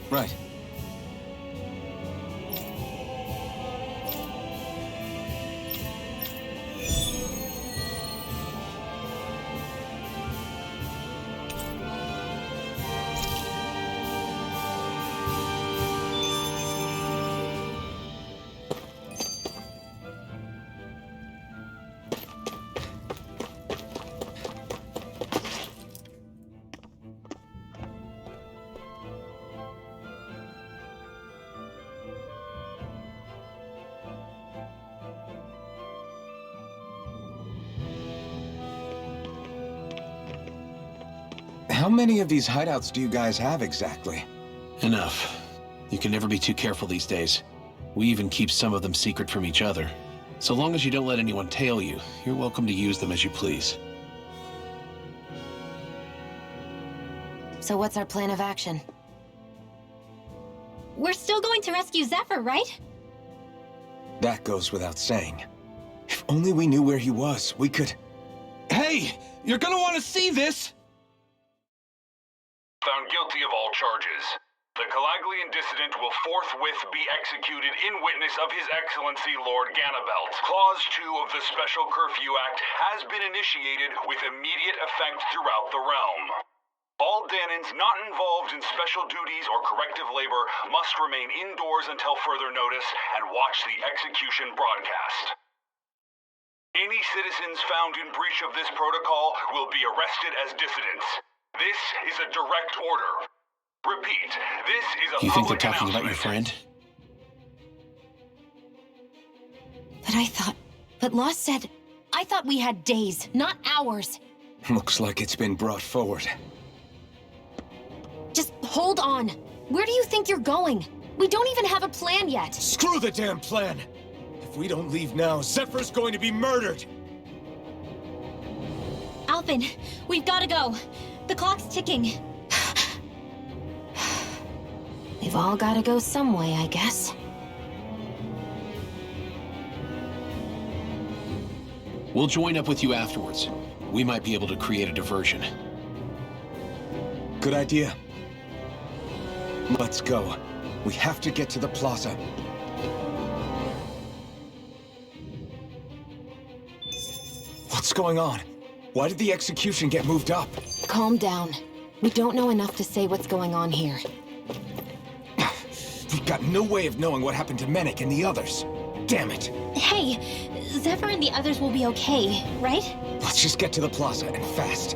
Right. How many of these hideouts do you guys have exactly? Enough. You can never be too careful these days. We even keep some of them secret from each other. So long as you don't let anyone tail you, you're welcome to use them as you please. So what's our plan of action? We're still going to rescue Zephyr, right? That goes without saying. If only we knew where he was, we could... Hey! You're gonna want to see this! Found guilty of all charges. The Calaglian dissident will forthwith be executed in witness of His Excellency Lord Ganabelt. Clause 2 of the Special Curfew Act has been initiated with immediate effect throughout the realm. All Dahnans not involved in special duties or corrective labor must remain indoors until further notice and watch the execution broadcast. Any citizens found in breach of this protocol will be arrested as dissidents. This is a direct order. Repeat, this is a Do you think they're public talking about your announcement. friend? But Lost said... I thought we had days, not hours. Looks like it's been brought forward. Just hold on. Where do you think you're going? We don't even have a plan yet. Screw the damn plan! If we don't leave now, Zephyr's going to be murdered! Alphen, we've got to go. The clock's ticking. We've all got to go some way, I guess. We'll join up with you afterwards. We might be able to create a diversion. Good idea. Let's go. We have to get to the plaza. What's going on? Why did the execution get moved up? Calm down. We don't know enough to say what's going on here. We've got no way of knowing what happened to Menik and the others. Damn it. Hey, Zephyr and the others will be okay, right? Let's just get to the plaza, and fast.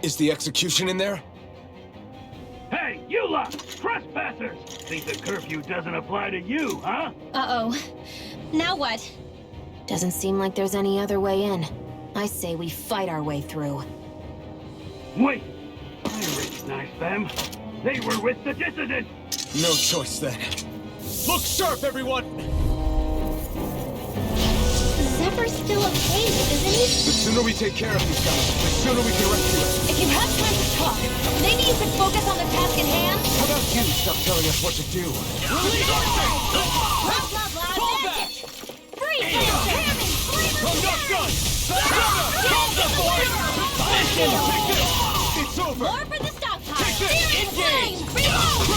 Is the execution in there? Hey, you lot! Trespassers! Think the curfew doesn't apply to you, huh? Uh-oh. Now what? Doesn't seem like there's any other way in. I say we fight our way through. Wait! I recognize them. They were with the dissident! No choice then. Look sharp, everyone! Zephyr's still okay, isn't he? The sooner we take care of these guys, the sooner we can rescue him. If you have time to talk, maybe you could focus on the task at hand? How about you stop telling us what to do? Blah, blah, blah, magic! Freeze! Hammy! Gun! Calm the boys! Mission! Take this! It's over! More for the stockpile! Take this! Searing flame! Reload!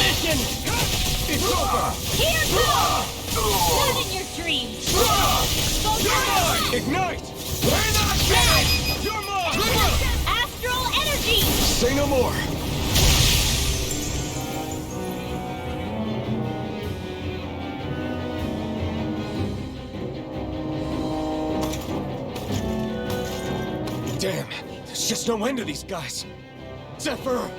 Mission! It's over! Here goes! Live in your dreams! Go down! Ignite! We're not dead! You're mine! Astral energy! Say no more! Damn, there's just no end to these guys. Zephyr!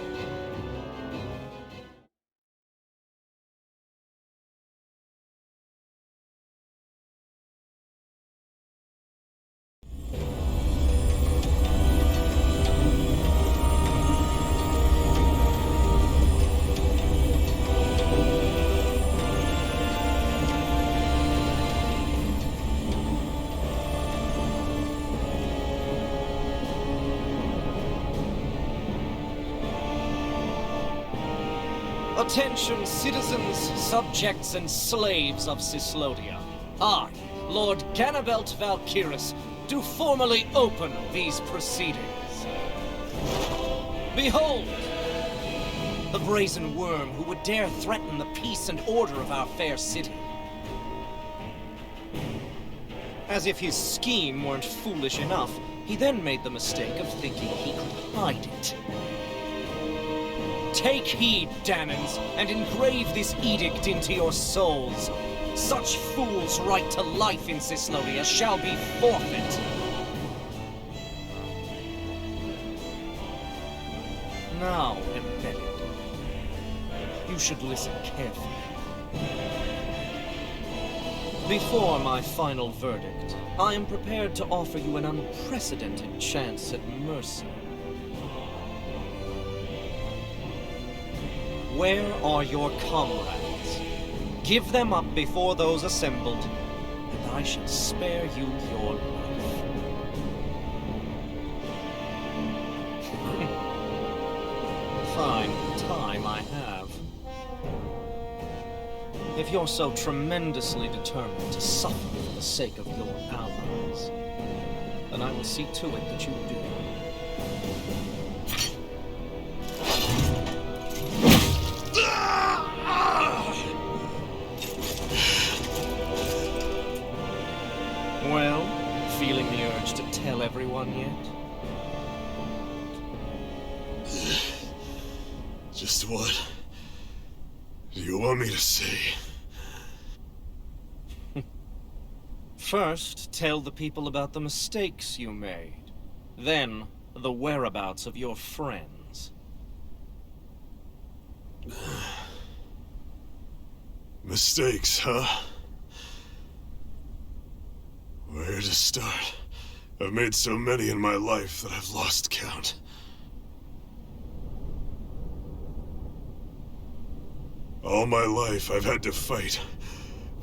Attention, citizens, subjects, and slaves of Cyslodia. I, Lord Ganabelt Valkyris, do formally open these proceedings. Behold! The brazen worm who would dare threaten the peace and order of our fair city. As if his scheme weren't foolish enough, he then made the mistake of thinking he could hide it. Take heed, Danans, and engrave this edict into your souls. Such fools' right to life in Cyslodia shall be forfeit. now embedded. You should listen carefully. Before my final verdict, I am prepared to offer you an unprecedented chance at mercy. Where are your comrades? Give them up before those assembled, and I shall spare you your life. Fine time I have. If you're so tremendously determined to suffer for the sake of your allies, then I will see to it that you do. Well, feeling the urge to tell everyone yet? Just what do you want me to say? First, tell the people about the mistakes you made. Then, the whereabouts of your friends. Mistakes, huh? Where to start? I've made so many in my life that I've lost count. All my life I've had to fight,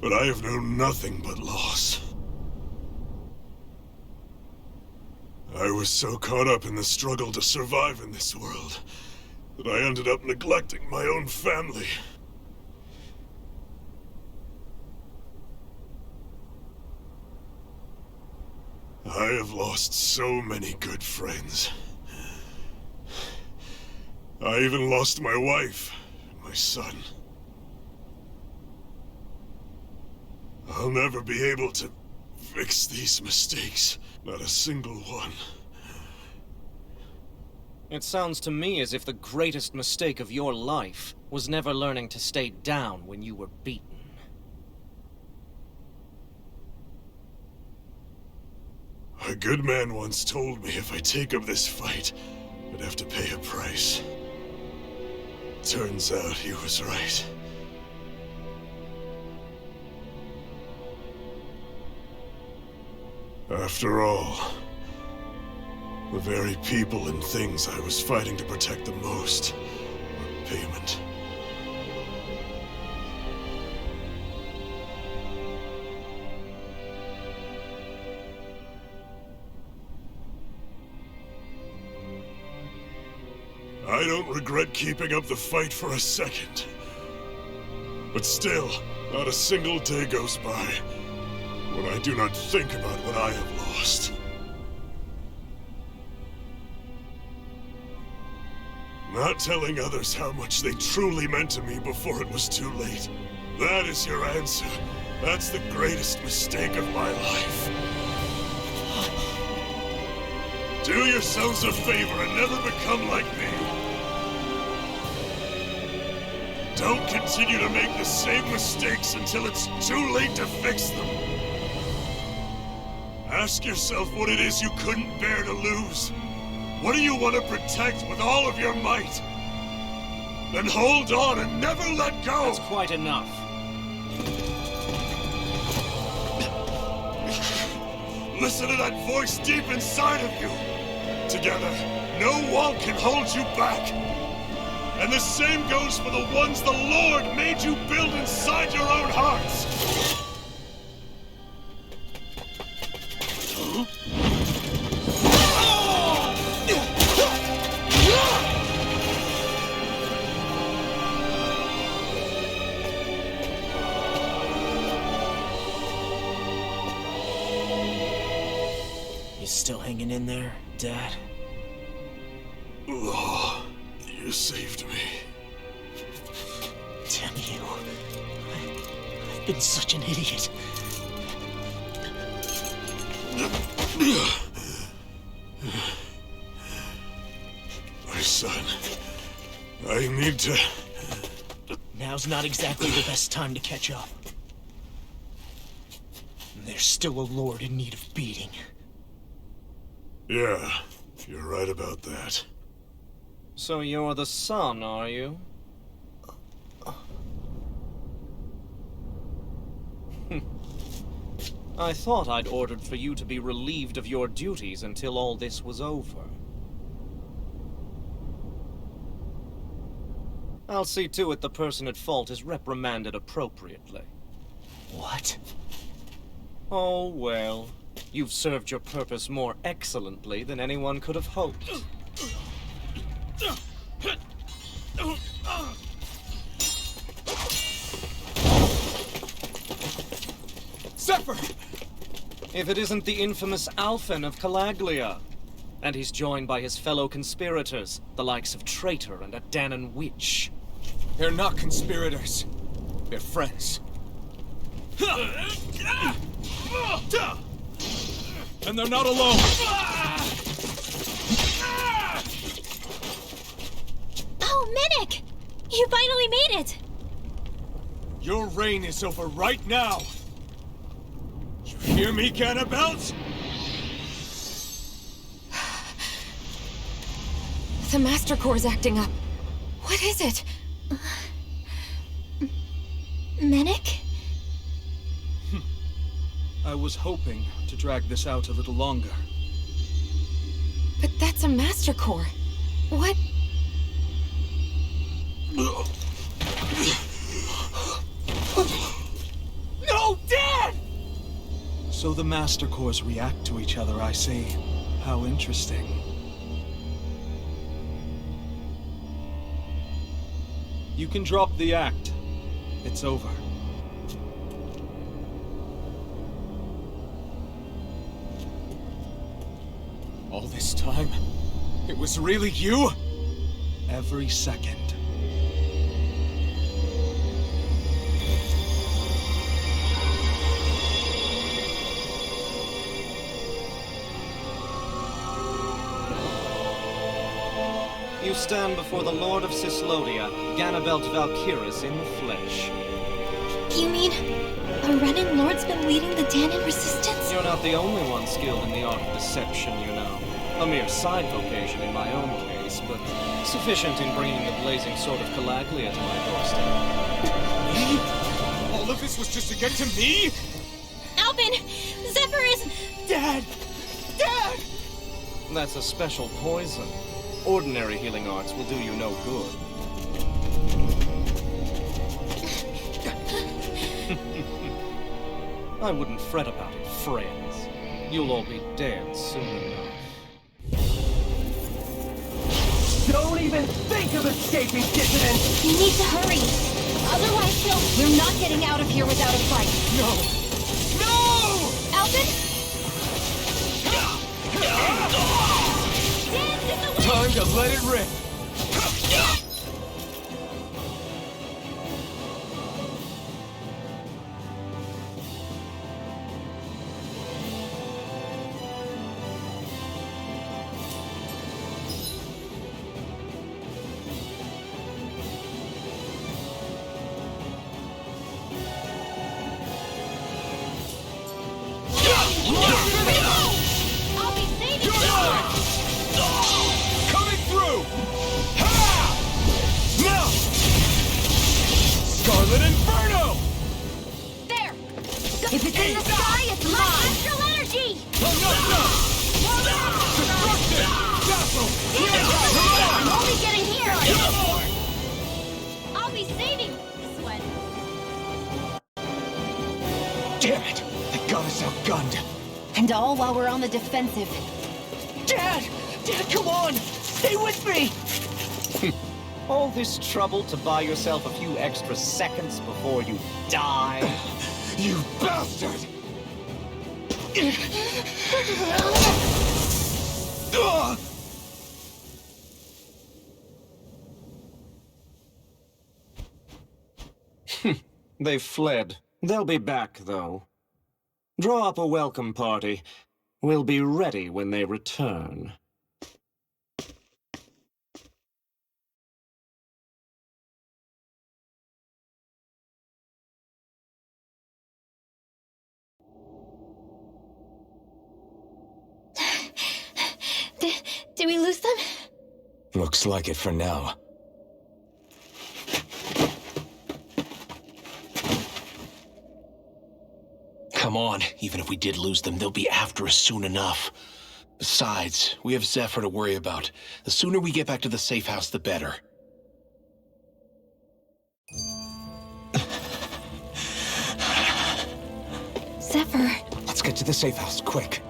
but I have known nothing but loss. I was so caught up in the struggle to survive in this world that I ended up neglecting my own family. I have lost so many good friends. I even lost my wife and my son. I'll never be able to fix these mistakes. Not a single one. It sounds to me as if the greatest mistake of your life was never learning to stay down when you were beaten. A good man once told me if I take up this fight, I'd have to pay a price. Turns out he was right. After all, the very people and things I was fighting to protect the most were payment. I don't regret keeping up the fight for a second. But still, not a single day goes by when I do not think about what I have lost. Not telling others how much they truly meant to me before it was too late. That is your answer. That's the greatest mistake of my life. Do yourselves a favor and never become like me. Don't continue to make the same mistakes until it's too late to fix them. Ask yourself what it is you couldn't bear to lose. What do you want to protect with all of your might? Then hold on and never let go! That's quite enough. Listen to that voice deep inside of you. Together, no wall can hold you back. And the same goes for the ones the Lord made you build inside your own hearts. You still hanging in there, Dad? Oh, you saved me. Damn you. I've been such an idiot. My son, I need to... Now's not exactly the best time to catch up. There's still a lord in need of beating. Yeah, you're right about that. So you're the son, are you? I thought I'd ordered for you to be relieved of your duties until all this was over. I'll see to it the person at fault is reprimanded appropriately. What? Oh, well. You've served your purpose more excellently than anyone could have hoped. Zephyr! If it isn't the infamous Alphen of Calaglia. And he's joined by his fellow conspirators, the likes of Traitor and a Danan witch. They're not conspirators. They're friends. And they're not alone! Oh, Minnick! You finally made it! Your reign is over right now! You hear me, Ganabelt? The Master Core's acting up. What is it? Minnick? I was hoping to drag this out a little longer. But that's a Master Core. What? No, Dad! So the Master Cores react to each other, I see. How interesting. You can drop the act. It's over. All this time, it was really you? Every second. You stand before the Lord of Cyslodia, Ganabelt Valkyris in the flesh. You mean a Renan Lord's been leading the Danan resistance? You're not the only one skilled in the art of deception, you know. A mere side vocation in my own case, but sufficient in bringing the blazing sword of Calaglia to my doorstep. Me? All of this was just to get to me? Alvin! Zephyr is... Dad! Dad! That's a special poison. Ordinary healing arts will do you no good. I wouldn't fret about it, friends. You'll all be dead soon enough. Don't even think of escaping, dissident! You need to hurry! Otherwise We're not getting out of here without a fight. No! No! Alvin? Time to let it rip! I'll be saving you! Coming through! Ha! Now! Scarlet Inferno! There! If it's in the sky, it's mine! Astral energy! Destruction! Dazzle! I'm only getting here! I'll be saving this one! Damn it! They got us outgunned! And all while we're on the defensive. Dad! Dad, come on! Stay with me! All this trouble to buy yourself a few extra seconds before you die? You bastard! Ugh! They've fled. They'll be back, though. Draw up a welcome party. We'll be ready when they return. Did we lose them? Looks like it for now. Come on, even if we did lose them, they'll be after us soon enough. Besides, we have Zephyr to worry about. The sooner we get back to the safe house, the better. Zephyr. Let's get to the safe house, quick.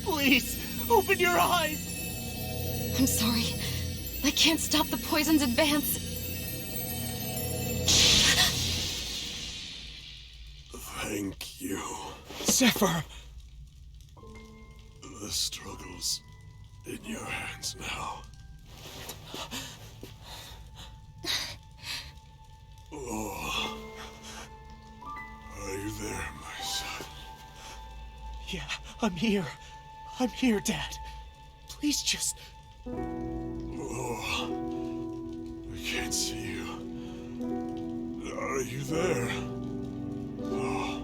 Please, open your eyes! I'm sorry. I can't stop the poison's advance. Thank you. Zephyr! The struggle's in your hands now. Oh. Are you there, my son? Yeah, I'm here. I'm here, Dad. Please just... Oh. I can't see you. Are you there? Oh.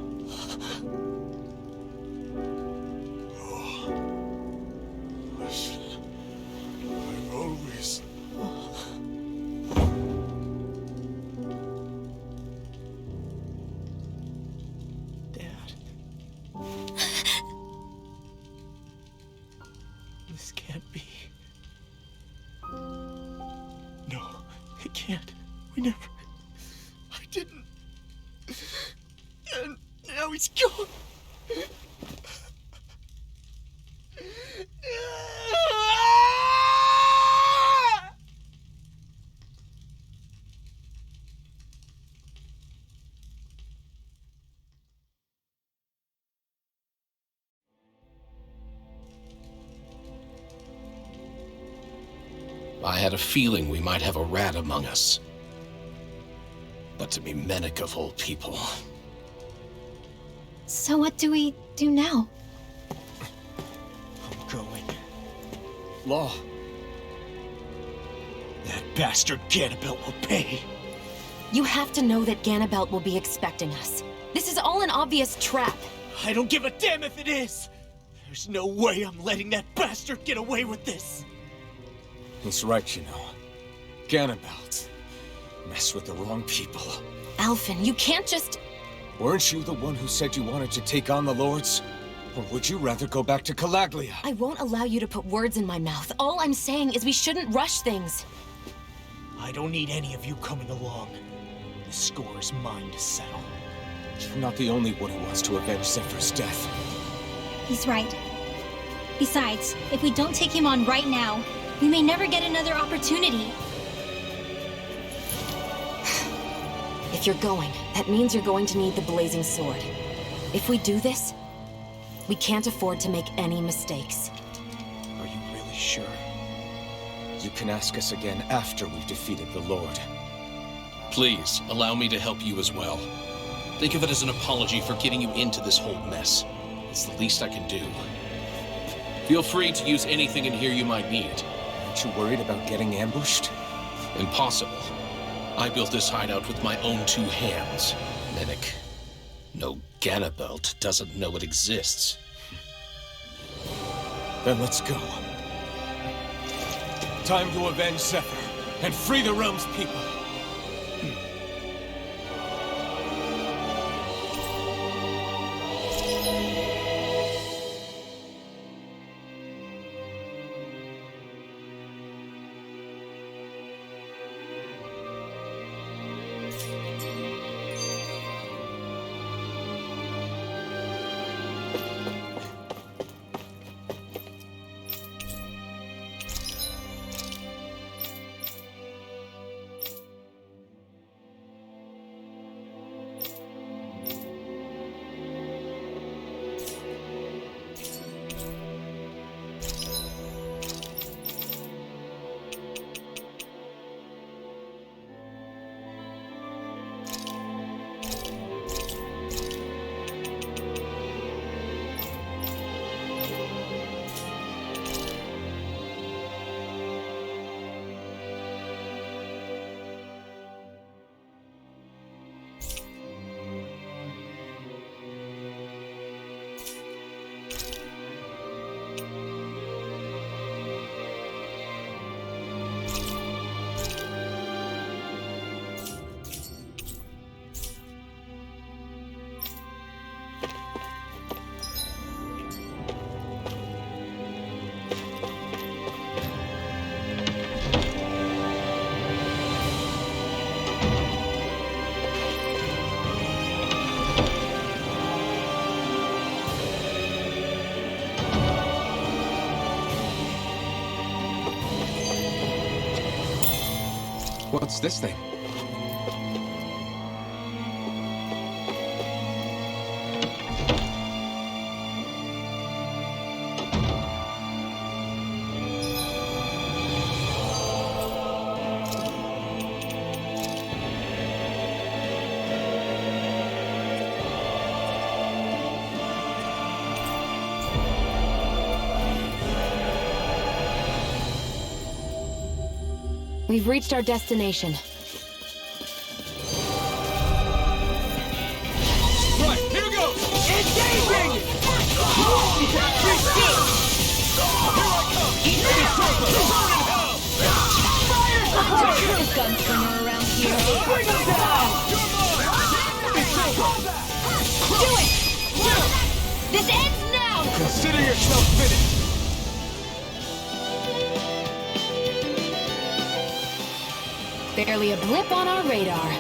Oh. Listen. I'm always... Dad. This can't be. No, it can't. We never... I didn't. And now he's gone. I had a feeling we might have a rat among us. But to be Mennick of all people. So what do we do now? I'm going. Law. That bastard Ganabelt will pay. You have to know that Ganabelt will be expecting us. This is all an obvious trap. I don't give a damn if it is. There's no way I'm letting that bastard get away with this. He's right, you know. Ganabelt. Mess with the wrong people. Alphen, you can't just... Weren't you the one who said you wanted to take on the Lords? Or would you rather go back to Calaglia? I won't allow you to put words in my mouth. All I'm saying is we shouldn't rush things. I don't need any of you coming along. The score is mine to settle. You're not the only one who wants to avenge Zephyr's death. He's right. Besides, if we don't take him on right now, we may never get another opportunity. If you're going, that means you're going to need the Blazing Sword. If we do this, we can't afford to make any mistakes. Are you really sure? You can ask us again after we've defeated the Lord. Please, allow me to help you as well. Think of it as an apology for getting you into this whole mess. It's the least I can do. Feel free to use anything in here you might need. Aren't you worried about getting ambushed? Impossible. I built this hideout with my own 2 hands. Mennick. No, Ganabelt doesn't know it exists. Then let's go. Time to avenge Zephyr and free the realm's people. What's this thing? We've reached our destination. Right, here goes! Engaging! Gunslinger around here. Bring him down! Do it! This ends now! Consider yourself finished! Barely a blip on our radar.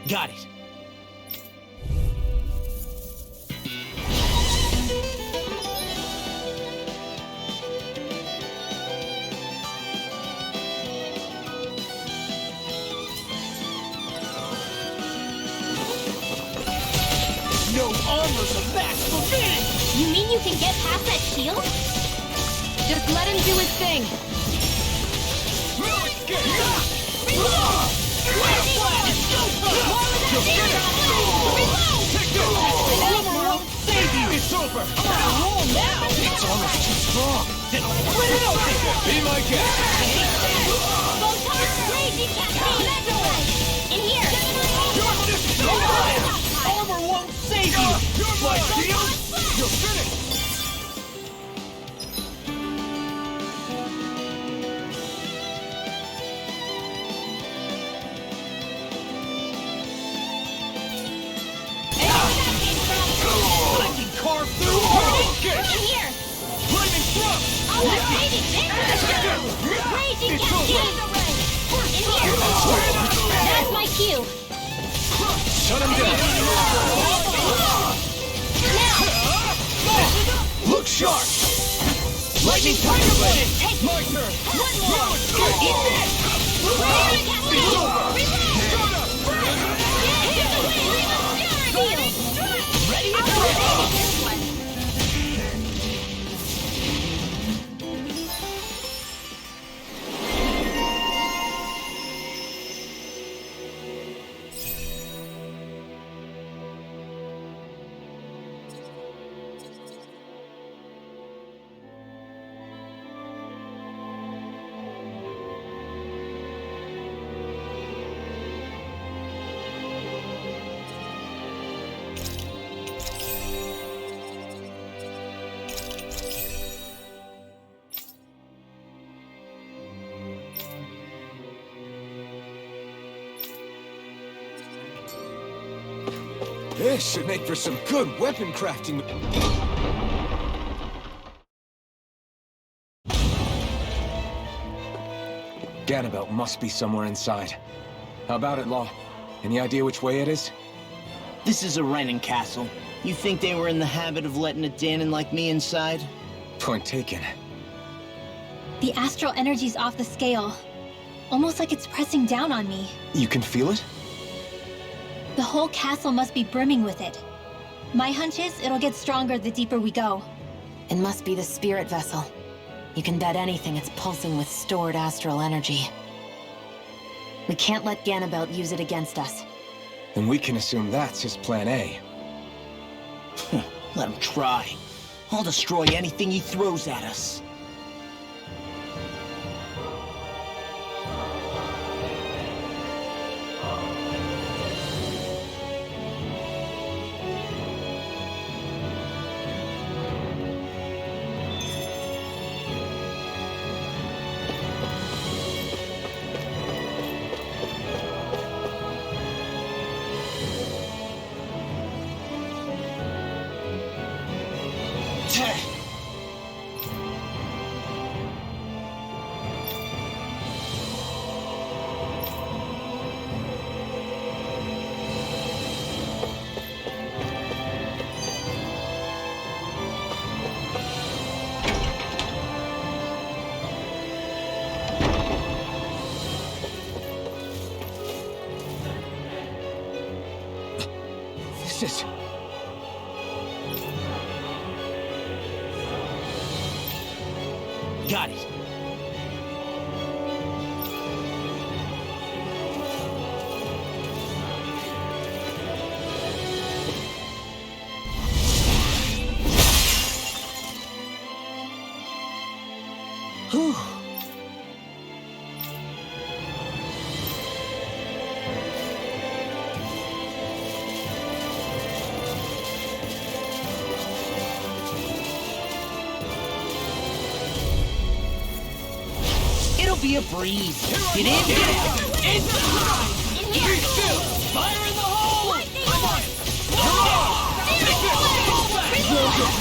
Got it. No armor's a match for me! You mean you can get past that shield? Just let him do his thing. It's over! Its armor's too strong! Then split it open! Be my guest! Photon crazy cascade! In here! Armor won't save you! You're my shield! You're finished! I can carve through all! In here! Lightning thrust! I'll let Baby fix Crazy cascade! In here! That's my cue! Shut him down! Look sharp! Lightning tiger blade! My turn! One more! Eat this! Crazy cascade! Ready? This should make for some good weapon crafting. Ganabelt must be somewhere inside. How about it, Law? Any idea which way it is? This is a Renin castle. You think they were in the habit of letting a Danon like me inside? Point taken. The astral energy's off the scale. Almost like it's pressing down on me. You can feel it? The whole castle must be brimming with it. My hunch is it'll get stronger the deeper we go. It must be the spirit vessel. You can bet anything it's pulsing with stored astral energy. We can't let Ganabelt use it against us. Then we can assume that's his plan A. Let him try. I'll destroy anything he throws at us. Got it. Whew. It'll be a breeze. Get in, get out. Inside. Keep still. Fire in the hole. I'm on it.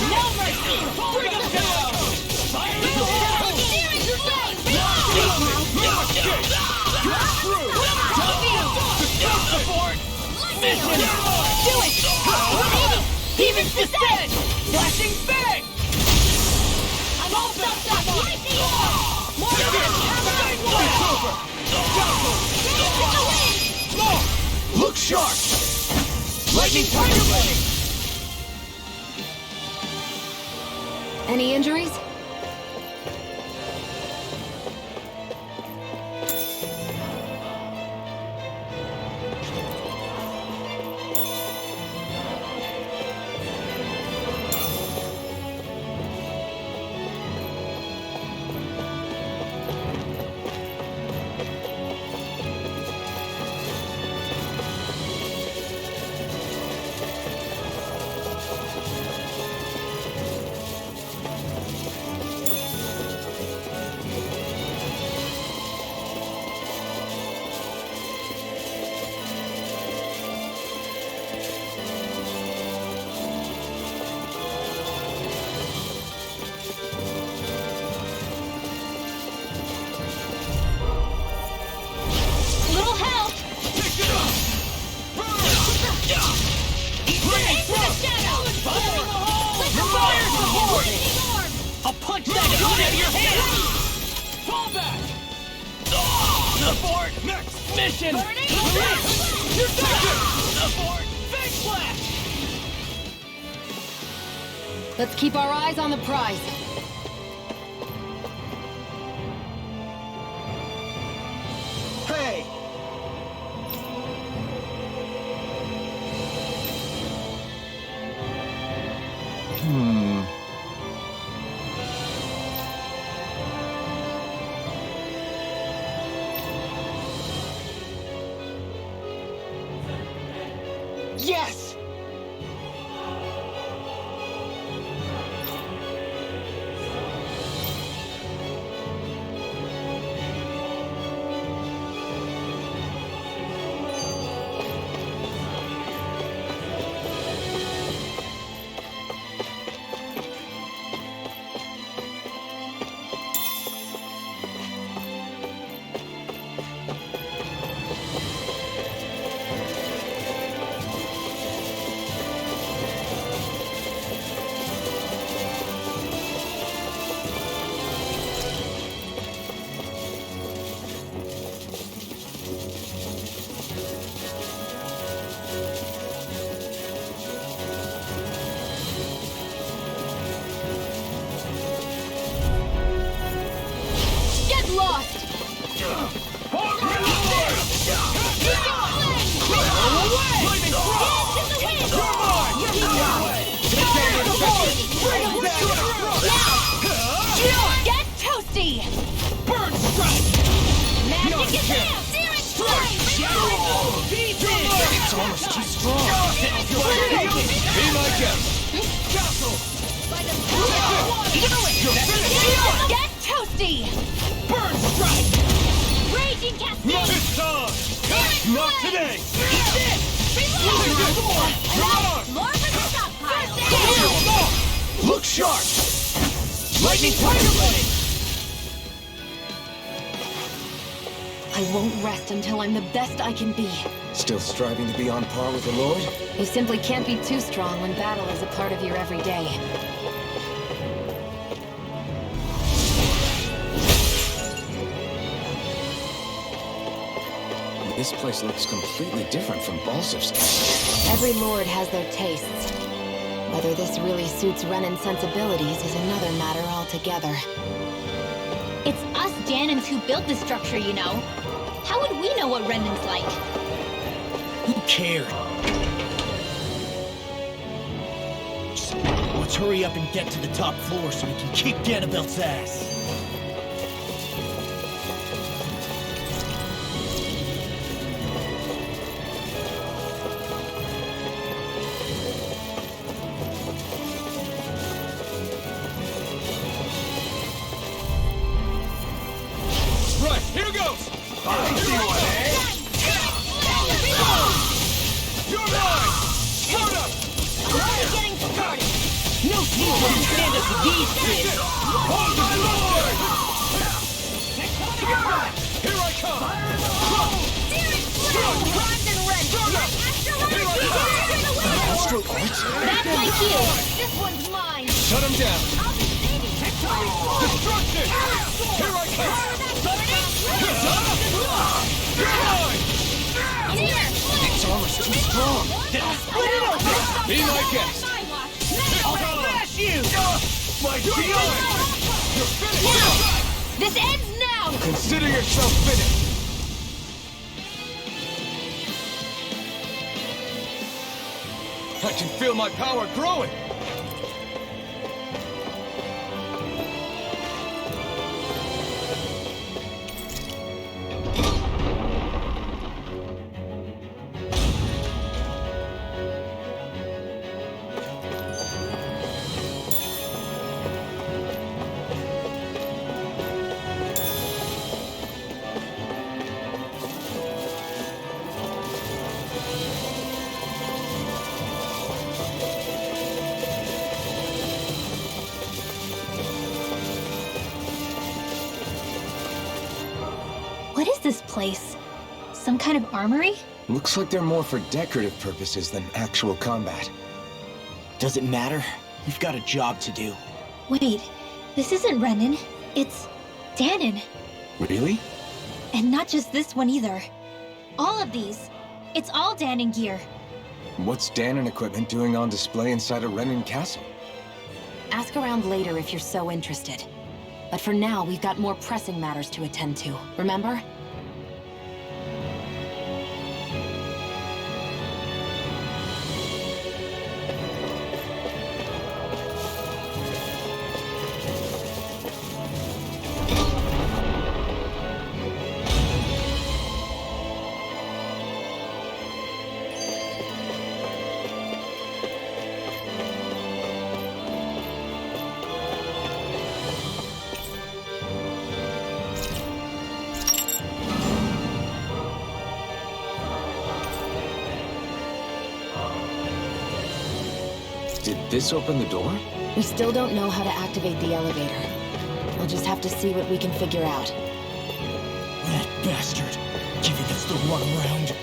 No mercy. Bring us down. Fire in the hole. Mission. Do it. Demons descend. Flashing bang. I'm all stuffed up. Lightning. Look sharp! Lightning Tiger Blade! Any injuries? Little help. Pick it up! Into the shadow. Fire in the hole! Let the fire support. I'll punch that gun out of your hand! Fall back! Abort! Next! Mission! You're done! Abort! Big flash! Let's keep our eyes on the prize. Hey! Yes! Get lost. Get toasty. Burn strike! Magic is down. Searing flame. It's almost too strong! Be my guest! Castle! Get toasty. Burn strike! Raging cascade. Not this time! Not today! More for the stockpile. Look sharp! Lightning Tiger Blade! I won't rest until I'm the best I can be. Still striving to be on par with the Lord? You simply can't be too strong when battle is a part of your everyday. This place looks completely different from Balsiv's. Every lord has their tastes. Whether this really suits Renin's sensibilities is another matter altogether. It's us Danans who built this structure, you know. How would we know what Renan's like? Who cared? Just, let's hurry up and get to the top floor so we can kick Ganabelt's ass. Right, here goes! You're mine! Start up! Already getting started. No team can stand us these kids! Hold my lord! Here I come! Primed and ready. Astral Arts? That's my cue. This one's mine. Shut him down! I'll be saving Destruction! Here I come! You're done! You're mine! Its armor's too strong. Split it open! Be my guest! I'll smash you! My shield! You're finished! This ends now. Consider yourself finished. I can feel my power growing! What is this place? Some kind of armory? Looks like they're more for decorative purposes than actual combat. Does it matter? We've got a job to do. Wait, this isn't Renan. It's Danon. Really? And not just this one either. All of these. It's all Danon gear. What's Danon equipment doing on display inside a Renan castle? Ask around later if you're so interested. But for now, we've got more pressing matters to attend to, remember? Did this open the door? We still don't know how to activate the elevator. We'll just have to see what we can figure out. That bastard! Giving us the runaround.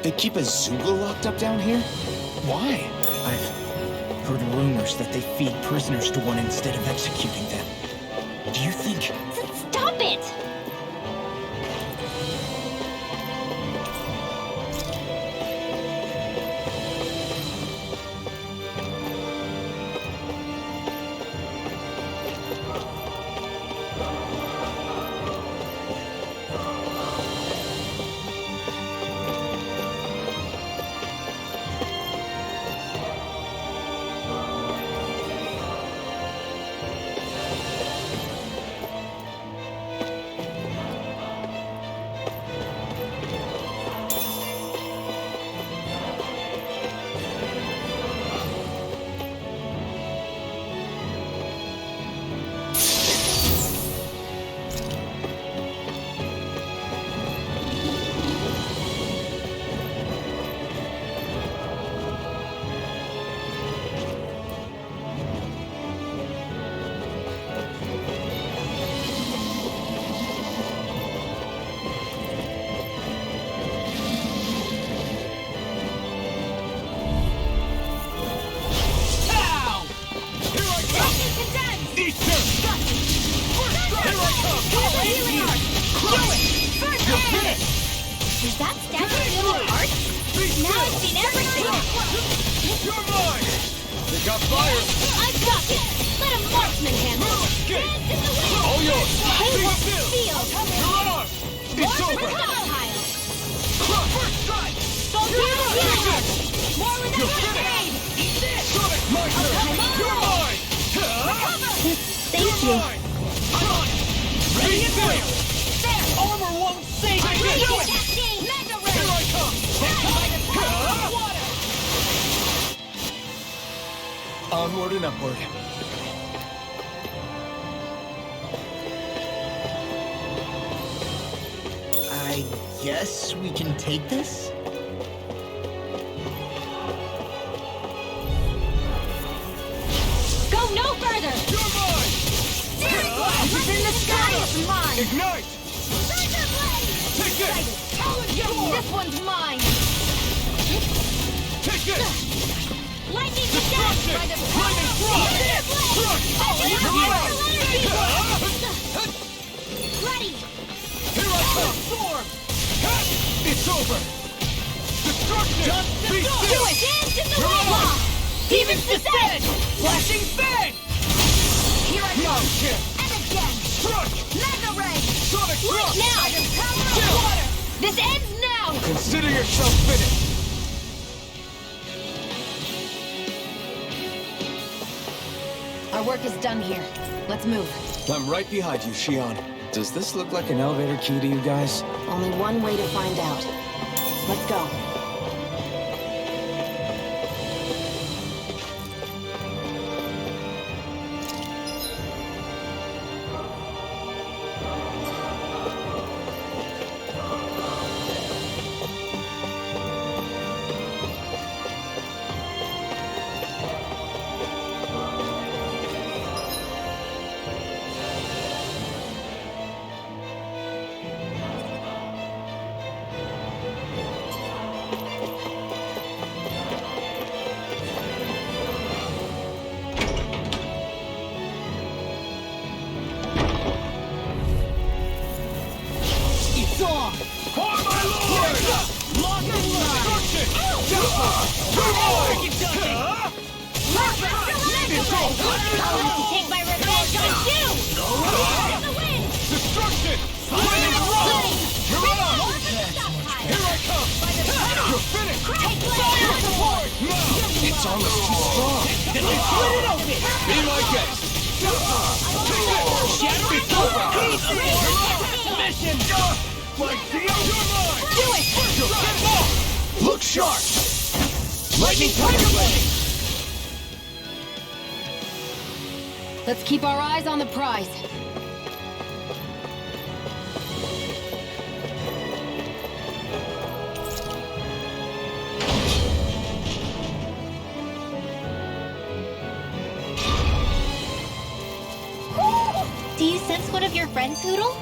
They keep a Zoogle locked up down here? Why? I've heard rumors that they feed prisoners to one instead of executing them. Do you think... Stop it! Got fire! I've got this! Let a marksman handle it! Dance in the wind! All yours! Hey, Be what's the still! field? You're on! It's over! Stockpile! First strike! Go down here! More with You're the finished! blade! Eat this! Sonic, my turn! You're mine! Thank you. I'm on it! Ready and fail! There! Armor won't save me! Do it! Mega ray! Here I come! Water! Onward and upward. I guess we can take this? Go no further! You're mine! What's in the sky is mine! Ignite! Thunder blade! Take this! This one's mine! Take this! Lightning to death! By the Lightning strike! Ready! Here I come! Storm! It's over! Destruction! Be Do still! it! Dance in the wind! Demon's descent! Flashing fang! Here I No go! chance! And again! Struck! Mega ray! Sonic Right thrust! now! By the power of water! This ends now! Consider yourself finished. Our work is done here. Let's move. I'm right behind you, Shion. Does this look like an elevator key to you guys? Only one way to find out. Let's go. For my lord! Lock and destruction! You're mine! I'll have to take my revenge on you! In the wind! Destruction! Lightning Flame! strike! You're on! Here I come! You're finished! Fire support! Now! It's almost too strong. Split it open! Be my guest! Take it! It's over! Mission! My deal! You're mine! Do it! Look sharp! Lightning Tiger Blade! Let's keep our eyes on the prize. Do you sense one of your friends, Hoodle?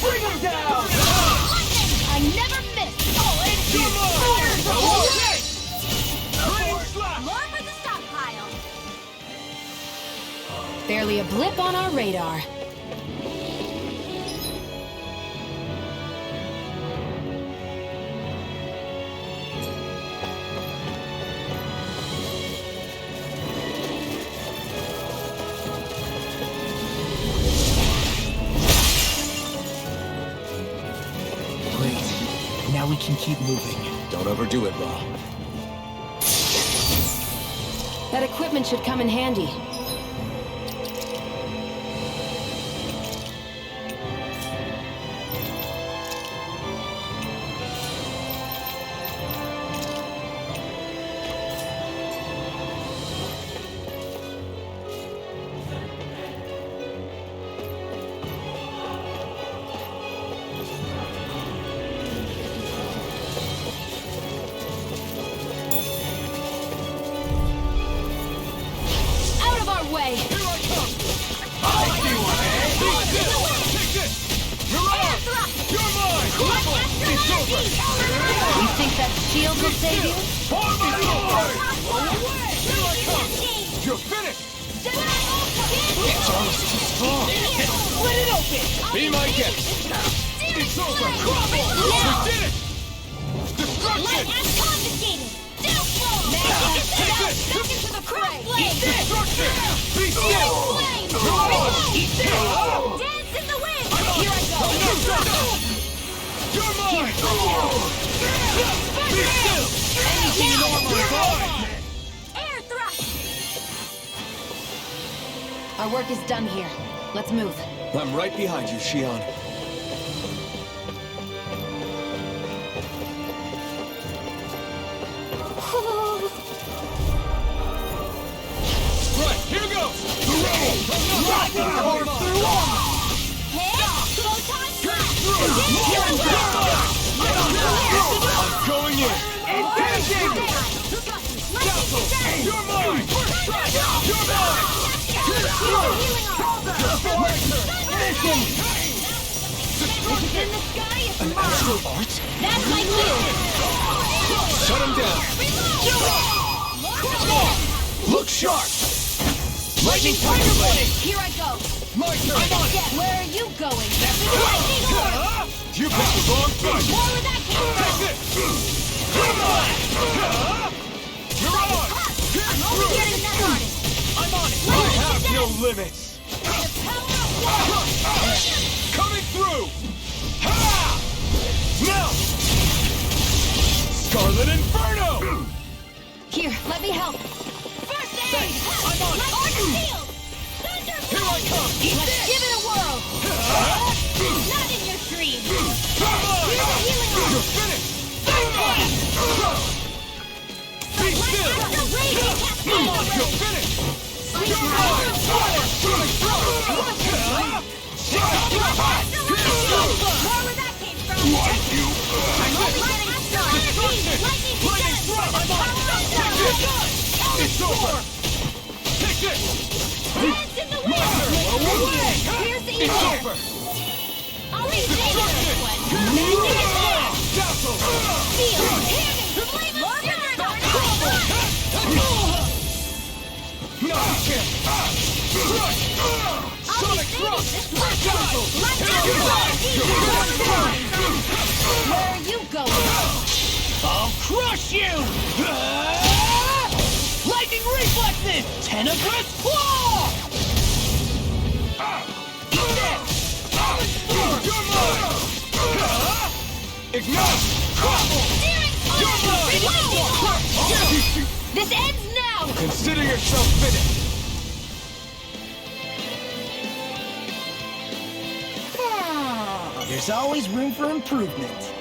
Bring him down! I never miss! Oh, and you're More for the stockpile! Barely a blip on our radar. Great. Now we can keep moving. Don't overdo it, Law. That equipment should come in handy. Out of our way! Here I come! I see one, eh? Take this! Mirage! You're mine! It's over! You think that shield will save you? For my lord! Here I come! You're finished! It's almost too strong. Split it open! Be my guest! It's over! Crumble! We did it! Destruction! Confiscated! Take this! Back into the fray! Destruction! Be still! Mirage! Eat this! Dance in the wind! Here I go! You're mine! Be still! Anything normal! Air thrust! Our work is done here. Let's move. I'm right behind you, Shion. Right, here goes! Rocking power through one! I'm going in! Engaging! You're mine! You're mine! Mission! In the sky is An mine! astral art? That's my cue! Shut him down! Look sharp! Lightning Tiger Blade! Here I go! My turn! I'm on it! Where are you going? Lightning orb! You picked the wrong fight! More where that came from! Take it! Come on! Mirage! I'm only getting started! I'm on it! I have no limits! The power of one! Coming through! Ha! Now! Scarlet Inferno! Here, let me help. First aid! I'm on it! Arc shield! Here I come! Let's give it a whirl. Not in your dreams! Come on! Here's a healing arm! You're finished! Be still! Come on, you're finished! You're mine! More where that came from! I'm only getting started! Lightning It's over! Take this! Dance in the wind! Here's the It's over! I'll be saving this one! Dazzle! Feel! Flame of Summer! Sonic Thrust! Dazzle! Where are you going? I'll crush you! Lightning reflexes! Tenebrous claw! Eat this! You're mine! Ignite! You're mine! This ends now! Consider yourself finished. There's always room for improvement.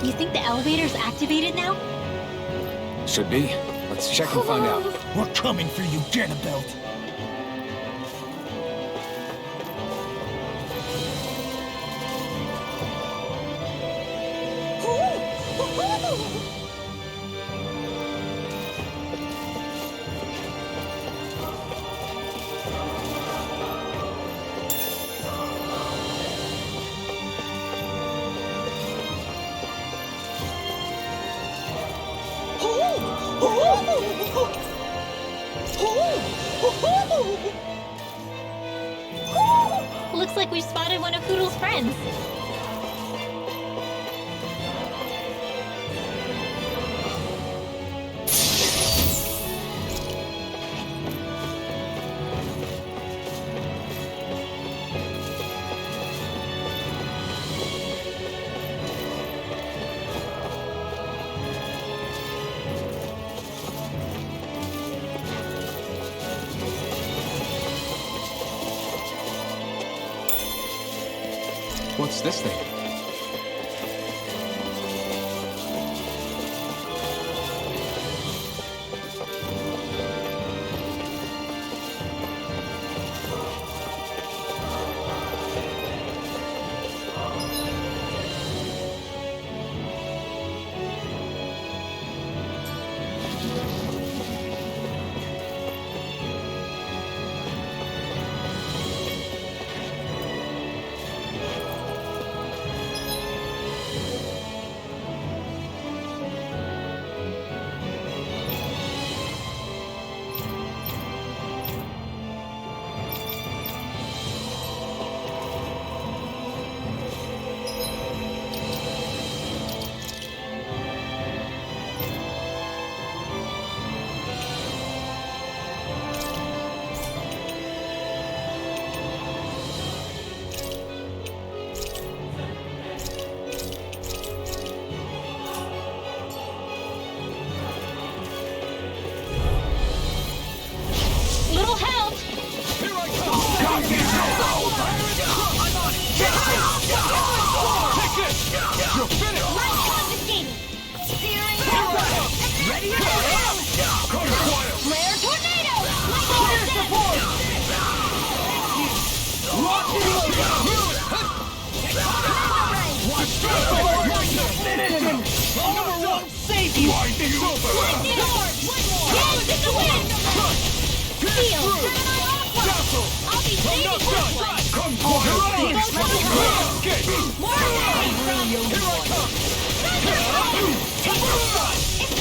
You think the elevator's activated now? Should be. Let's check and find out. We're coming for you, Ganabelt. Looks like we've spotted one of Poodle's friends. What's this thing? Little help! Light confiscated! Searing ready to Flare tornado! Lightning support! Armor won't save you! Lightning orb! Hands in the wind! Steel! Gemini Aqua! I'll be saving this one! Come More Here I come!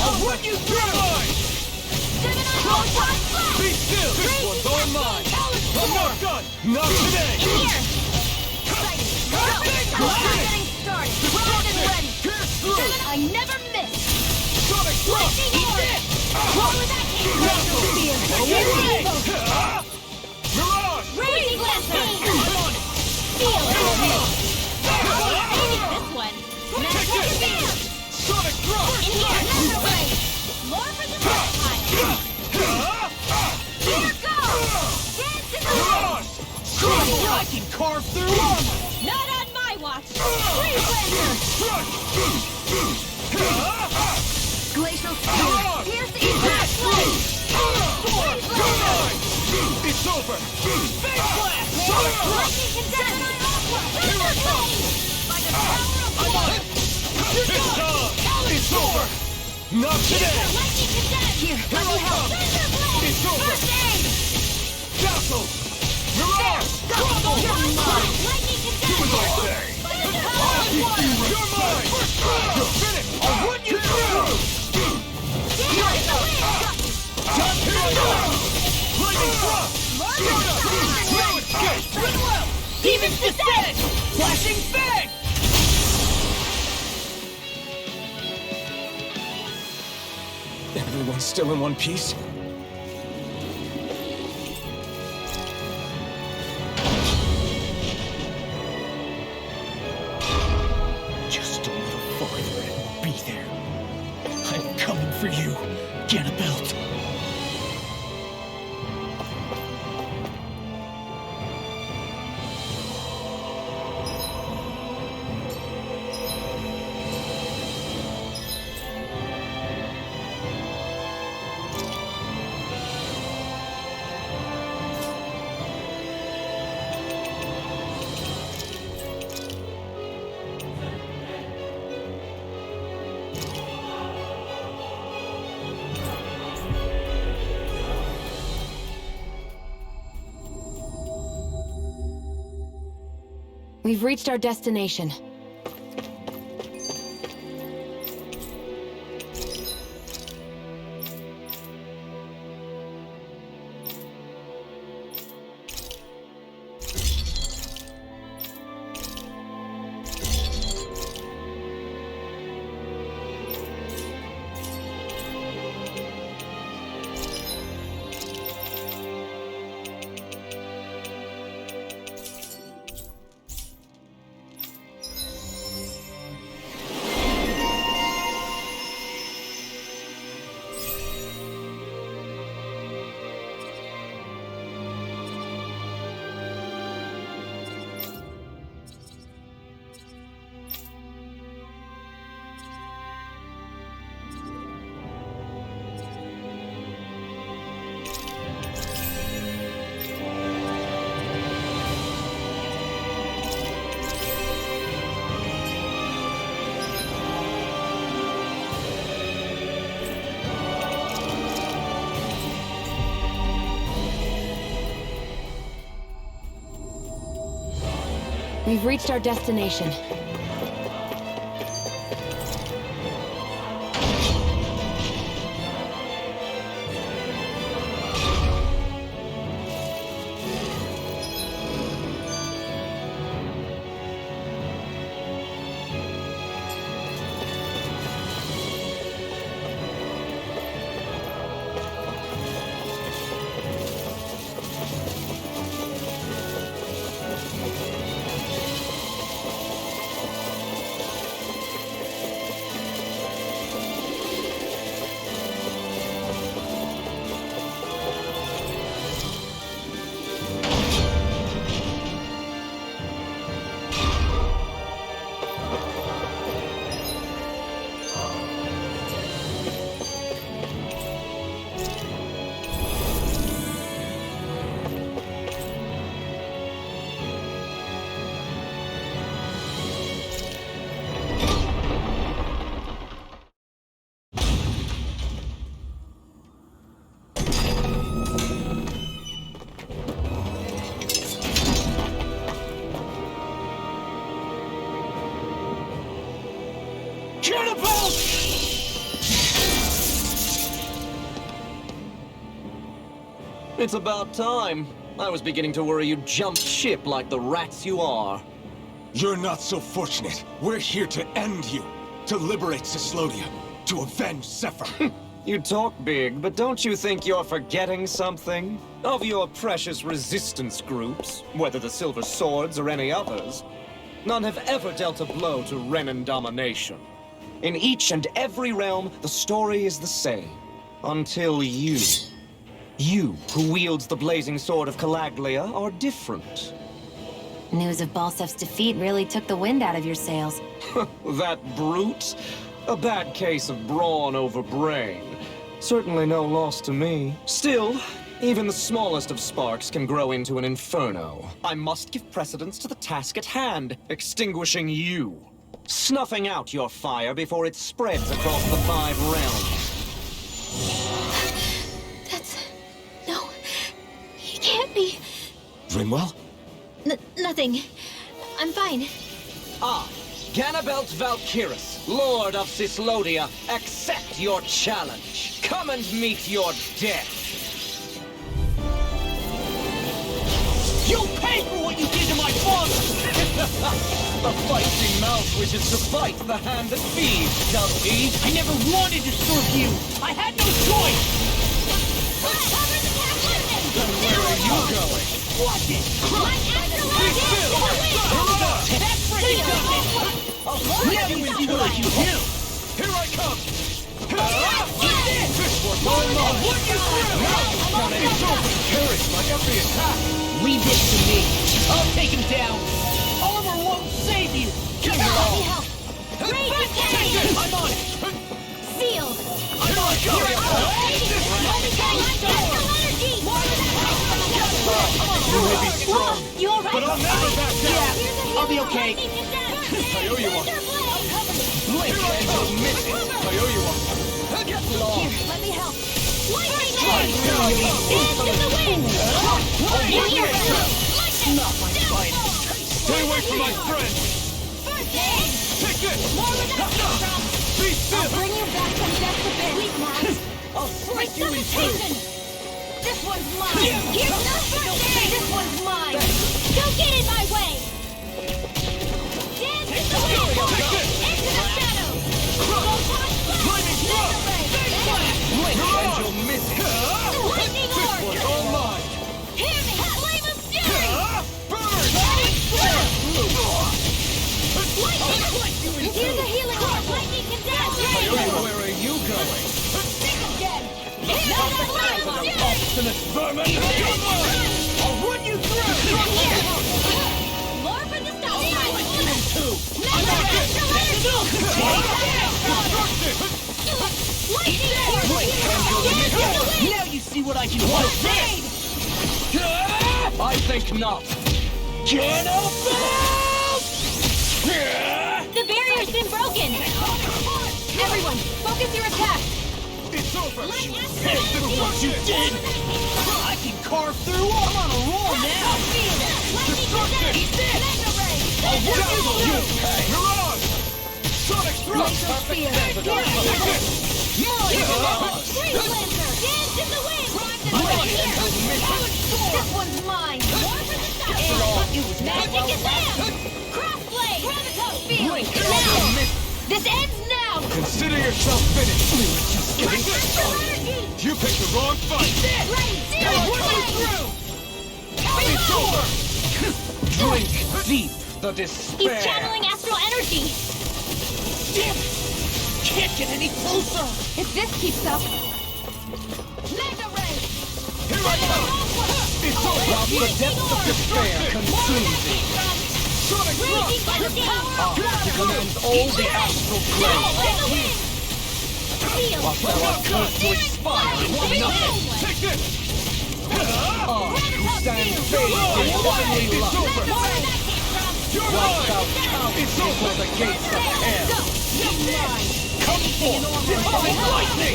I'll run you through! Gemini Aqua! Be still! This one's all mine! I'm not done! Not today! In here! Getting started! Primed and ready! I never miss! Sonic thrust! Lightning orb! What was that? Mirage! Raging Lancer! Steel! Saving this one! Magic Beam! Sonic thrust! In here! Another way! More for the reptile! Here goes! Dance in the wind! I can carve through armor! Not on my watch! Freeze Lancer! Glacial Spear! Pierce the impact blade! Freeze Lancer! It's over! Face blast! Sonic Lightning Condensed! Here I come! By the power of water! It's done! It's over! Not today! Lightning Condensed! Here, let me help! It's over! First aid! Castle! Mirage! Crumble! Lightning Condensed! Do as I say! By the power of water! You're mine! You're finished! I'll run you through! Dance in the wind! Here I go! Lightning thrust! No escape! Demon's Descent! Flashing Fang! Everyone's still in one piece? Just a little farther and we'll be there. I'm coming for you, Ganabelt. We've reached our destination. We've reached our destination. It's about time. I was beginning to worry you jumped ship like the rats you are. You're not so fortunate. We're here to end you. To liberate Cyslodia. To avenge Zephyr. You talk big, but don't you think you're forgetting something? Of your precious resistance groups, whether the Silver Swords or any others, none have ever dealt a blow to Renan domination. In each and every realm, the story is the same. Until you. You, who wields the blazing sword of Calaglia, are different. News of Balsef's defeat really took the wind out of your sails. That brute? A bad case of brawn over brain. Certainly no loss to me. Still, even the smallest of sparks can grow into an inferno. I must give precedence to the task at hand, extinguishing you. Snuffing out your fire before it spreads across the 5 realms. No, he can't be. Rinwell? Nothing. I'm fine. I, Ganabelt Valkyris, Lord of Cyslodia, accept your challenge. Come and meet your death. You'll pay for what you did to my father! The feisty mouth wishes to bite the hand that feeds, does he? I never wanted to serve you! I had no choice! Then where are you going? Watch it! That's for you! Now you see what I can do! Here I come! This was all mine! What you threw! Now it's over! Carries like every attack! Leave this to me. I'll take him down. Armor won't save you. Give it all. Take it! I'm on it. Sealed. I'm on it. You may be strong, You all right? but I'll never back down! Yeah, I'll be okay. I owe you one! Blink and you'll miss it. I owe you one! Get long. Here, let me help. Lightning Here I Dance to the wind. Not my fight. Stay away from my friend! Take this! Be still! I'll bring you back from death to bed. I'll slice you in two. This one's mine. Here's no first aid. This one's mine. Don't get in my way. Dance in the wind. Into the shadows. Lightning struck! Blink and you'll miss it. Lightning orb. This one's all mine! Hear me. Flame of fury. Burn! Here's a healing orb. Lightning can dash. Where are you going? Think again. Now the flame of fury. Obstinate vermin. I'll run you through. More for the stop. I'm not good. Now you see what I can do. I think not. The barrier's been broken. Everyone, focus your attack. It's over! This is what you did. I can carve through. I'm on a roll now. Lightning He's dead. Mirage! Sonic Thrust! Spear! Take this! Freeze Lancer! Dance in the wind! This one's mine! War for the South! Magic is them! Crossblade! Graviton Field! Now! This ends now! Consider yourself finished! Astral energy! You picked the wrong fight! Ready! Zero! Through! It's over! Drink deep the He's despair. channeling astral energy! Damn it! Can't get any closer. If this keeps up, Mega Ray! Here I come! It's over! While the depths of despair consume thee, Sonic Raging Thrust! by the power of I command all the astral planes. in the wind! Seal! Whilst thou art forced to expire in one nothing. Take this! Who stands bathed in heavenly It's light. over! You're Whilst mine! thou countest before the gates of hell. Come forth, divine lightning!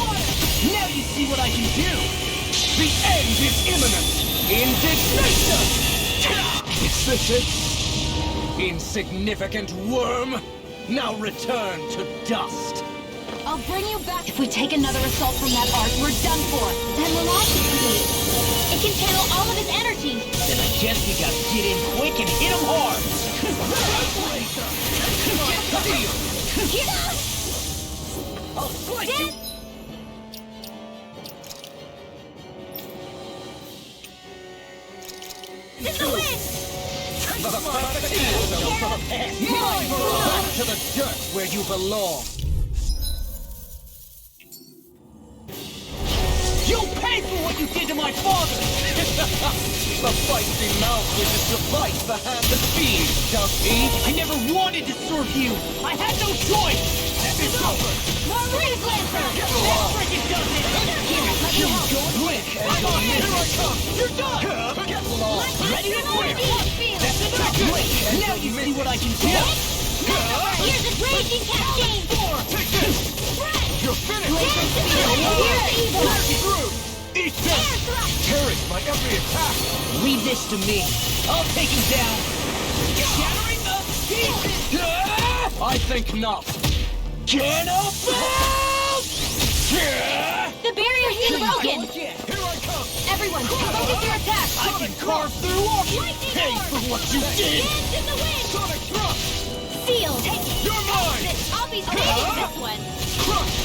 Now you see what I can do! The end is imminent! Indignation! Is this it? Insignificant worm! Now return to dust! I'll bring you back. If we take another assault from that arc, we're done for. Then Mirage is created. It can channel all of his energy! Then I guess we gotta get in quick and hit him hard! I'll slice you! In the wind! Back to the dirt where you belong! You'll pay for what you did to my father! The feisty mouth wishes to bite the hand that feeds, does he? I never wanted to serve you! I had no choice! It's over! Freeze Lancer! That freaking does it! Blink and you'll miss it! You're done! Get lost! Ready to quit! That's enough! Blink and now you see what I can do! Here's a raging cascade! Take this! You're finished! Here's evil! Through! Eat this! Tearing my every attack! Leave this to me. I'll take him down. Shattering the pieces. I think not. Cannonball! The barrier's been broken! Here I come! Everyone, focus your attack. I can carve through or pay for what you did. Dance in the wind! Sonic Thrust! Seal! You're mine! I'll be saving this one! Crush!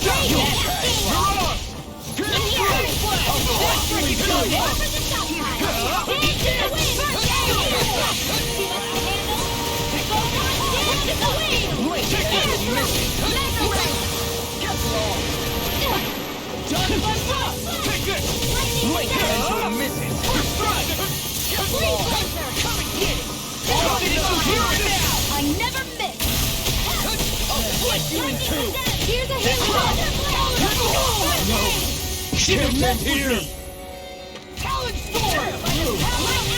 Raging cascade! Mirage! In here! That's pretty good! War for the South Side! Dance in the wind! See what I can handle? Dance in the wind! Mega Ray! Get lost. Done by us. Take this! Blink and you'll miss it. Get lost. Come and get it. All did you hear it now? I never miss. I'll split you in two. Here's a healing No. Should have meant here. me. Talon Storm.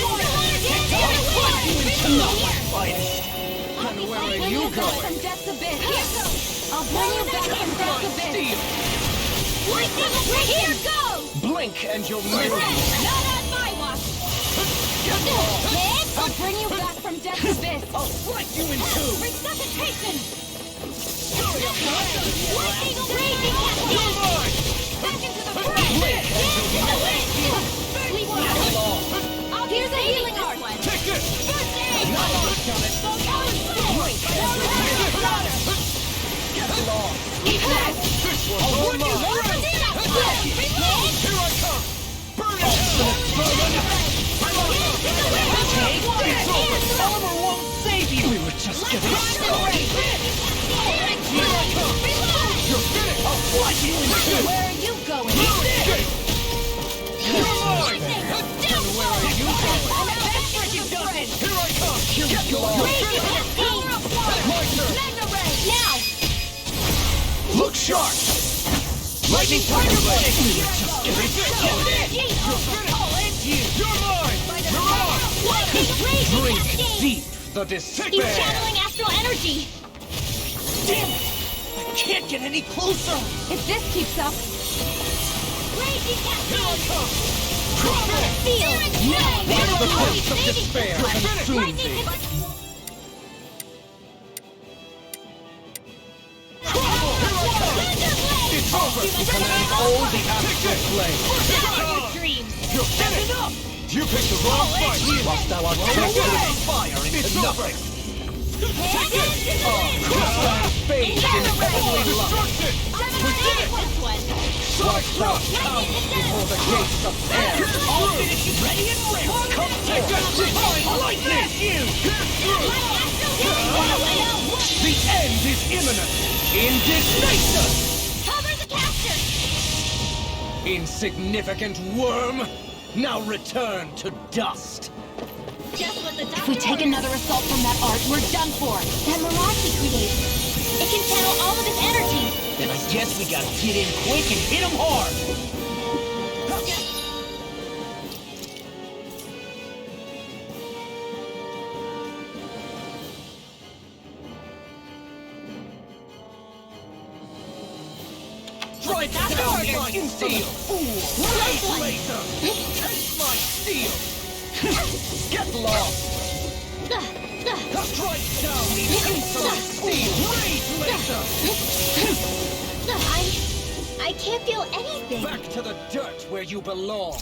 And where are you going? from Death's Abyss. I'll bring you back from Death's Abyss. Here goes! Blink and you'll miss it. Not on my watch! Get lost. I'll bring you back from Death's Abyss. I'll split you in two. Resuscitation! You're Raging cascade! mine! Back into the fray! Dance in the wind! Get lost. Here's a healing art. Take this! First aid! Not on, damn it. Blink and you'll miss it. Get lost. Eat that! This one's I'll all rip you mine! through. Here I come! Burn it! Take this. Armor won't save you. We were just getting started. You're finished! I'll slice you in two. Where are you going? You're mine! And where are you going? That freaking does it. Here I come! Get lost. My turn! Now! Look sharp. Lightning Tiger Blade. You're mine! Mirage! Drink deep the He's despair. channeling astral energy! Damn it. I can't get any closer. If this keeps up, Raging Here I cascade! come! Feel! Now let the depths of despair consume Lightning thee. is Never to command all the astral flame. Your dreams. You're stepping up! You picked the wrong fight! Whilst thou art tempted with fire into nothing! Crossland fades in heavenly light! Whilst thou counts before the gates of air! I'll finish you ready and ready! Come forth! Divine lightning! The end is imminent! Indignation! Cover the capture! Insignificant worm! Now return to dust! Just what the If we take another assault from that arch, we're done for. That mirage he created. It can channel all of his energy. Then I guess we gotta get in quick and hit him hard! Strike down my insolent fool! Rage Laser! Taste my steel! Get lost! Strike down the insolent steel! Rage Laser! I can't feel anything. Back to the dirt where you belong!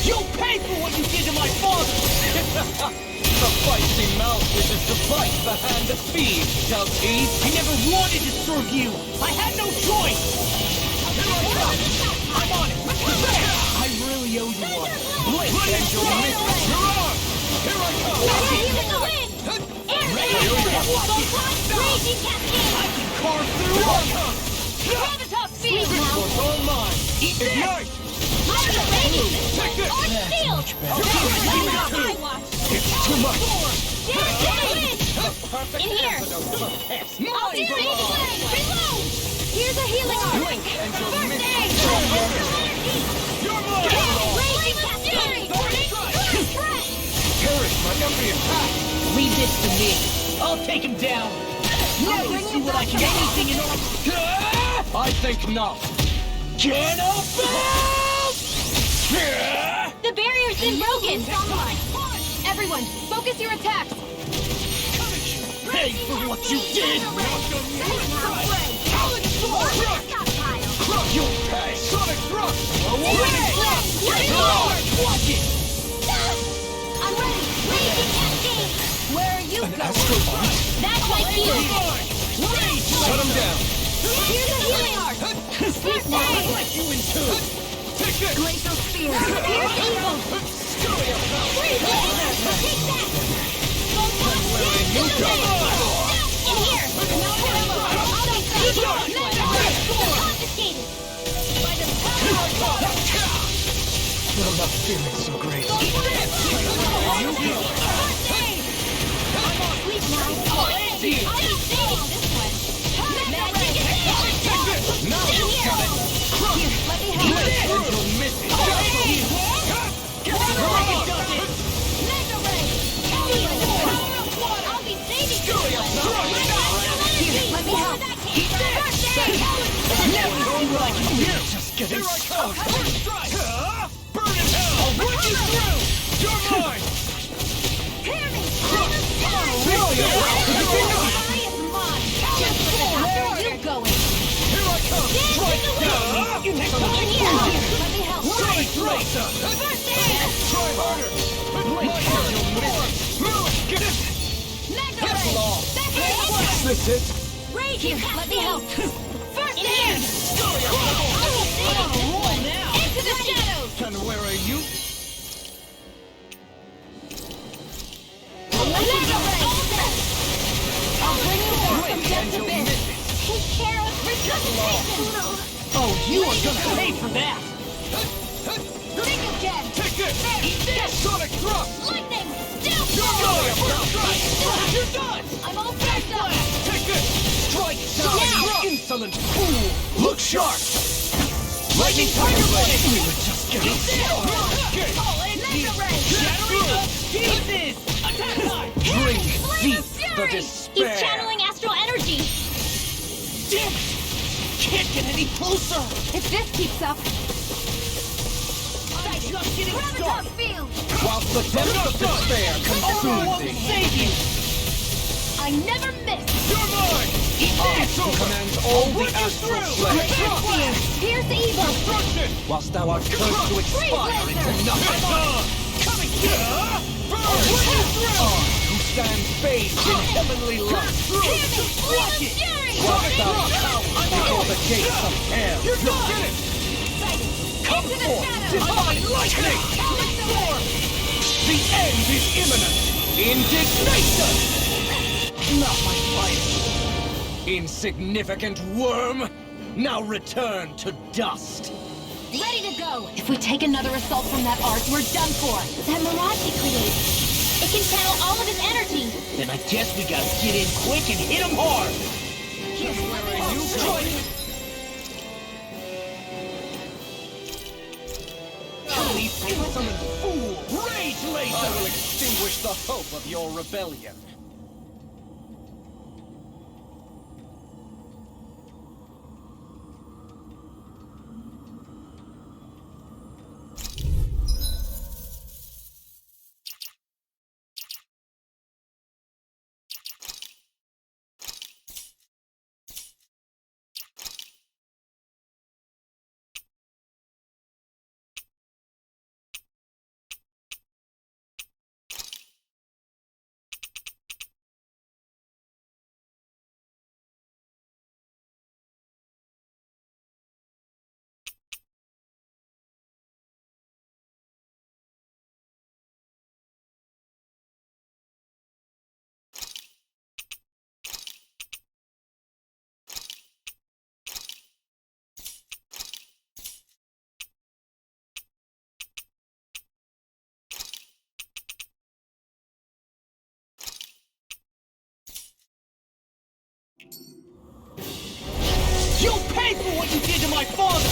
You'll pay for what you did to my father! The feisty mouth wishes to bite the hand that feeds, does he? I never wanted to serve you! I had no choice! Here I come! I'm on it! I really owe you one! Blink and you'll miss it! You're on! Here I come! Raging Cascade! I can carve through armor! Gravitas Field! This was all mine! Ignite! Take this! Arch Field! It's too much! In here! I'll do it! Reload! Here's a healing arc! Blink and you'll First miss aid! it! You're mine! Raging Cascade! Perish my every attack! Leave this to me. I'll take him down. Now we see what I can anything in order. I think not. The barrier's been broken! Everyone, focus your attacks! Pay for what you did! You'll pay! Sonic Thrust! Watch it! I'm ready! Raging Cascade! Where are you going? That's my field! Shut him down! Here's a healing arc! First aid! You in two! Take this! Glacial Spear! Here's evil! Freeze laser! Take that! In here! Confiscated! But I'm not feeling so great. Sleep now! I'll be saving this one! Magic is Now you got it! Here, let me help. And you'll miss it! Mega Ray! I'll be saving this one! Here, let me help. Now we see what I can do! Just getting started! Burn in hell! I'll rip you through! You're mine! Hear me! Brilliant! Where are you going? Here I come! Strike down! Let me help. Rage Racer! Try harder! You'll miss it! Move! Get it! Get lost! Is this it? Here, let me help. First aid! Into the shadows! And where are you? Mega Ray! I'll bring you back from And death to you'll bit. miss it! Take care of resuscitation! Oh, you are gonna pay for that. Think again! Take this! Eat this! Sonic Thrust! Lightning! Still You're going! You're done! I'm all fresh up! Take this! Strike down, you insolent fool! Look sharp! Lightning Tiger Blade! We were just getting started! Mega Ray! Shattering the Pieces! Attack time! Drink deep the Fury! despair! He's channeling astral energy! Damn it! Can't get any closer! If this keeps up, I'm just getting Gravitas started! Field! whilst the depths of despair consume won't thee. save you! I never miss! You're mine! Who commands all the astral plane, Here's the evil! Destruction! whilst thou art cursed to expire into nothing. Coming here! Who stands bathed in heavenly light. Watch it! Whilst thou cowers before the gates of hell. You're done! Come forth, divine lightning! The end is imminent! Indignation! Not my fight! Insignificant worm! Now return to dust! Ready to go! If we take another assault from that arch, we're done for. That mirage he creates. It can channel all of his energy. Then I guess we gotta get in quick and hit him hard! These insolent fools! Rage laser! I will extinguish the hope of your rebellion. You'll pay for what you did to my father!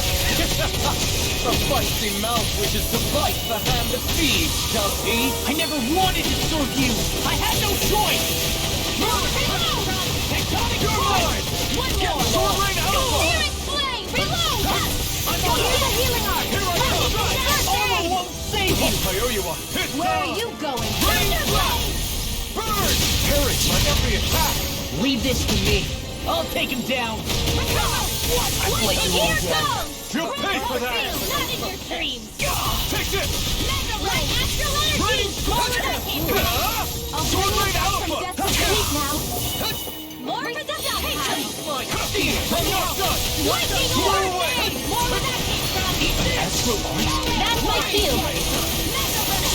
The feisty mouth wishes to bite the hand that feeds, does he? I never wanted to serve you! I had no choice! Tectonic strike! One more! Sword Rain Alpha! Searing flame! Reload! Here's a healing arc! Here I come! Armor won't save you! I owe you one! Hit Where are you going? Burn! Parry my every attack! Leave this to me. I'll take him down. What? I've let you all down. You'll pay for that! Not in your dreams! Take this! Mega Ray! Astral energy! Sword Rain Alpha! More resistance! I'm not done! Lightning Sword orb! away! More where that came from! Astral Light! That's my field!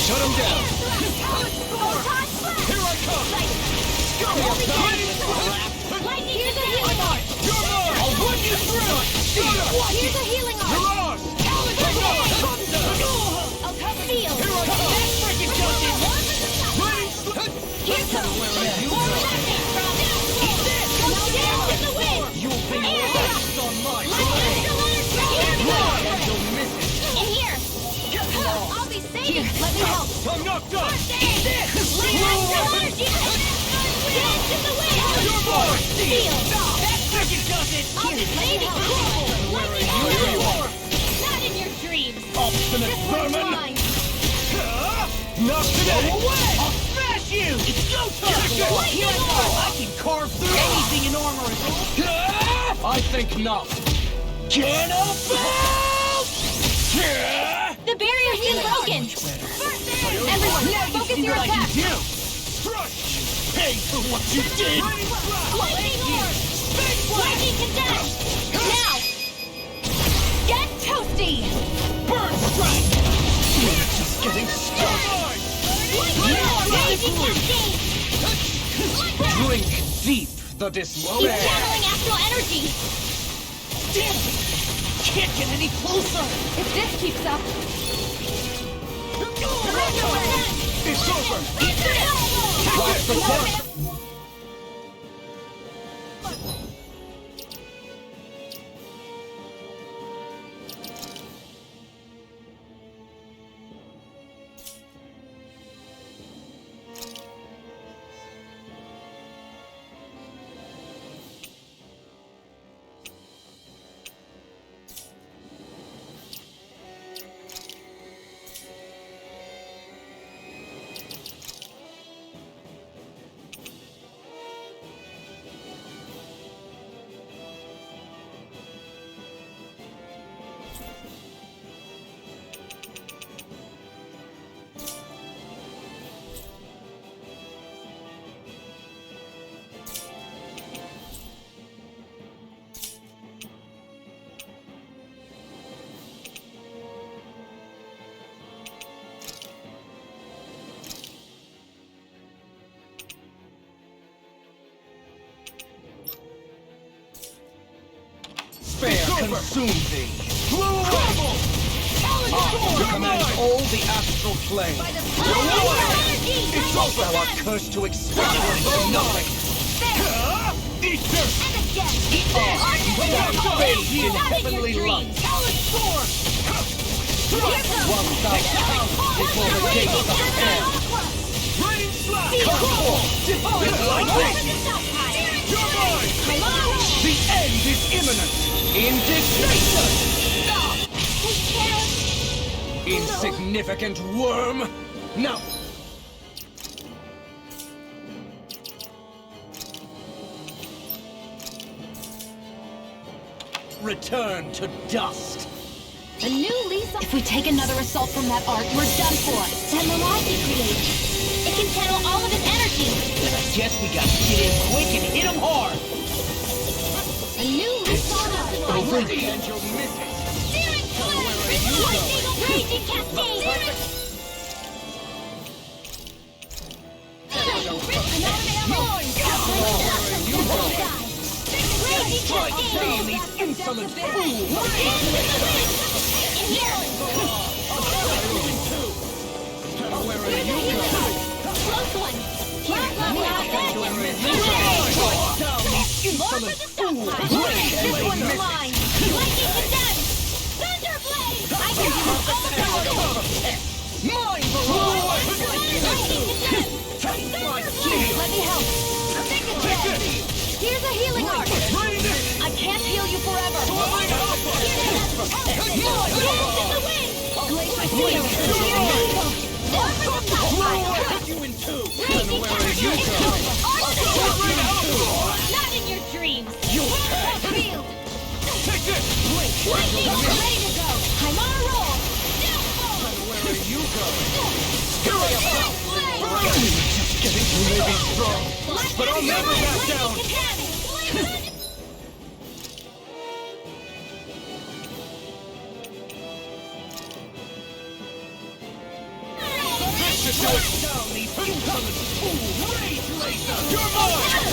Shut him down! Photon blast! Here I come! Lightning! Here's a healing arc! You're mine! I'll run you through. Here's a healing arc! Mirage! I'll cover field! Here I come! That freaking does it. Here comes! More where that came from! Go down in the wind! You'll be Air lost on my Astral energy! Here we go! You'll miss it. In here! I'll be safe! Here, let me help! I'm not done! Astral energy! Dance in the wind! You're mine! Field! That freaking does it. I'll be safe! Lightning orb! Not in your dreams! Obstinate This one's vermin! mine! Not today! I'll smash you. It's go time. Lightning orb! I can carve through anything in armor. I think not. The barrier's been broken! Everyone, focus your attack! Pay for what you did! Lightning orb! Lightning condensed! Now! Get toasty! Burn strike. We're just getting started! Lightning orb! Energy cascade! Drink deep the He's despair! channeling astral energy! Damn it. Can't get any closer. If this keeps up, It's over! Watch the work! despair consume thee. I command all the astral plane. Thou art cursed to expire for nothing. Eat dirt! Thou bathed in heavenly light. Whilst thou counts before the gates of hell. Raining slash! Come forth, divine lightning! You're mine! The end is imminent! Indignation! Insignificant worm! Now! Return to dust! A new lease. If we take another assault from that arc, we're done for. That mirage he created. It can channel all of his energy. I guess we gotta get in quick and hit him hard. A new lease on us. Over the end you'll miss it! Searing flame! Lightning raging cascade! Damn these insolent fools! Where are you going? Close one! Down these insolent fools! This one's mine! Lightning condemned! Thunderblade! I can do all of Mine below! Lightning condemned! Thunderblade! Let me help! Take it! Here's a healing arc! I can't heal you forever! Dance in the wind! Glacier Steel! You in two! Raging Cascade! Not in your dreams! Field! Take this! Lightning! Ready to go! I'm on a roll! Where are you going? Just kidding, you may be strong, but I'll never back down! This should do it! Down these insolent fools! Rage laser! You're mine!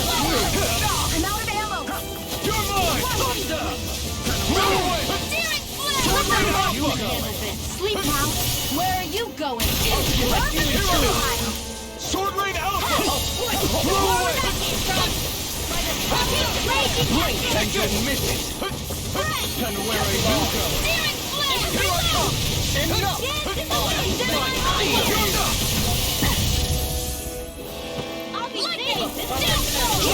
I'm out of ammo! You're mine! Thunder! Move away! Searing flame! You going? Sleep now. Where are you going? Sword Rain Alpha! Move away! Raging And you miss it! And where are you going? Searing flame! Here I come! Enough! I'll be safe!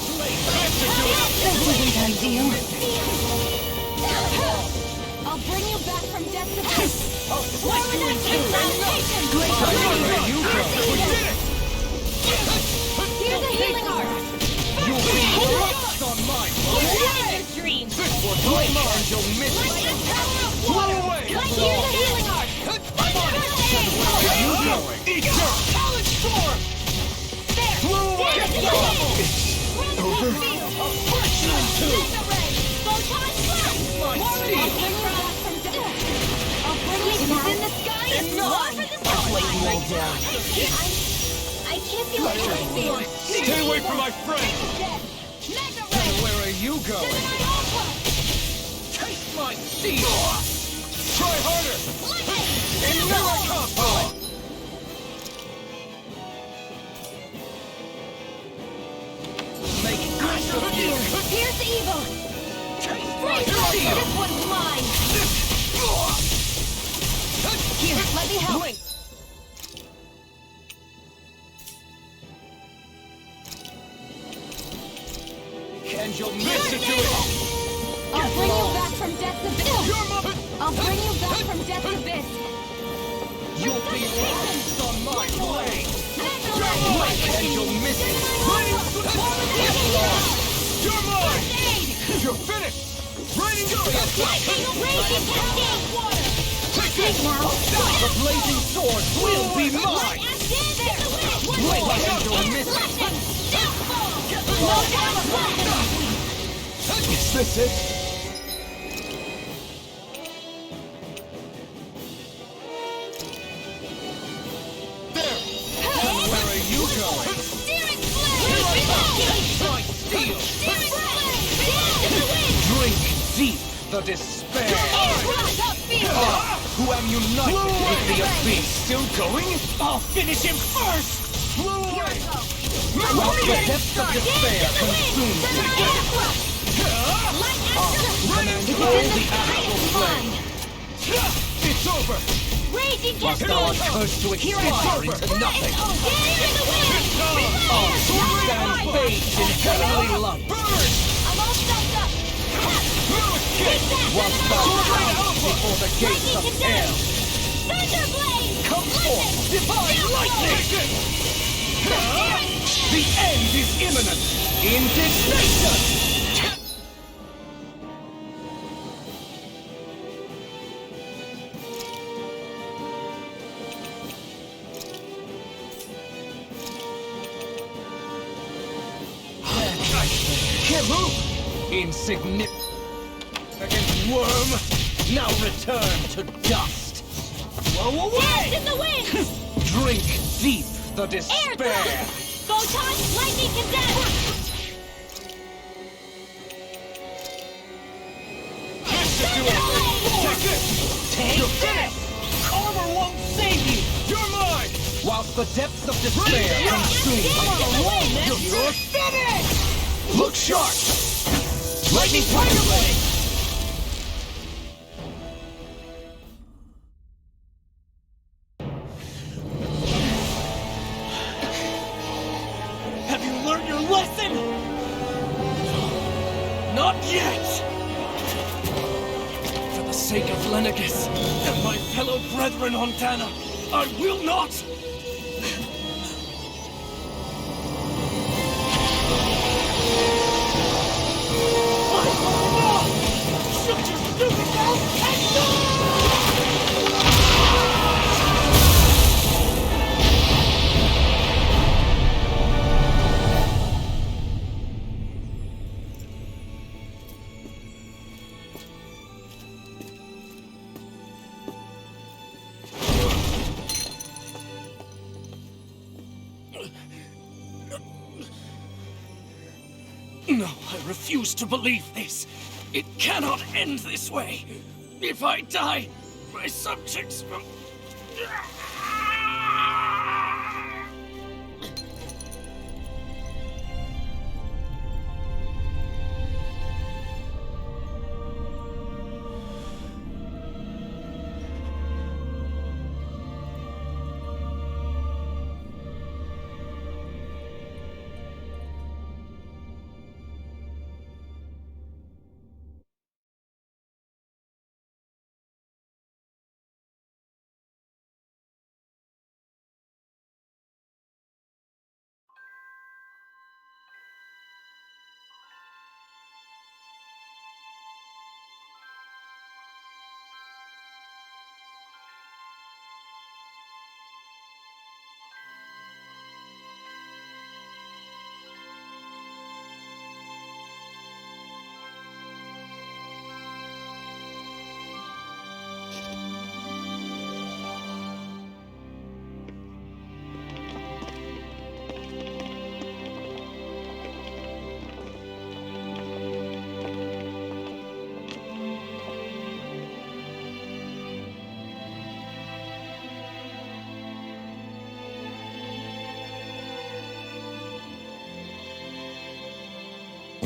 This isn't ideal. I'll bring you back from death to peace. Here's a healing arc! You'll be crushed on my blade! Your dreams! Blink and you'll miss it! Blow away! Here's a healing arc! Where are you going? Eat dirt! Challenge storm! Blow away! Over. Mega ray! Photon blast! My More steel! I'll bring you in the sky and Enough! for the I'll lay you all down. I can't feel what I feel. Stay away from my friend! Mega And ray! where are you going? Taste my steel! Try harder! And now I come! Make use of you! Here's evil! Taste my Freeze up! steel! This one's mine! Here, let me help! Blink! And you'll miss it to it! I'll bring you back from death's abyss. I'll bring you back from death's abyss. You'll be lost on my blade! Mega Blink and you'll miss it! You're mine! You're finished! Raining Lightning raging cascade water! Take now. The blazing sword will be mine! Blink and you'll miss it! Is this it? steel! Demon Blade! Dance in the wind! Drink deep the despair! Who am united with the abyss! Still going? I'll finish him first! While the depths of despair consume me, command all the astral flame! It's over! Raging Whilst thou art cursed to expire into nothing, I'll stand bathed in heavenly light! I'm all stuffed up! Whilst thou bows before the gates of hell! Thunderblade! Come forth, divine lightning! The end is imminent! Indignation! Can't move! Insignificant worm! Now return to dust! Blow away! Dance in the wind! Drink deep the Air despair! thrust! Photon lightning condense! Take this! Take this! Armor won't save you! You're mine! Whilst the depths of despair consume me, you're finished! Look sharp! Lightning Thunderblade! Have you learned your lesson? Not yet! For the sake of Lenegus and my fellow brethren on Dana, I will not! Shut your stupid mouth and go! No, I refuse to believe this. It cannot end this way. If I die, my subjects will...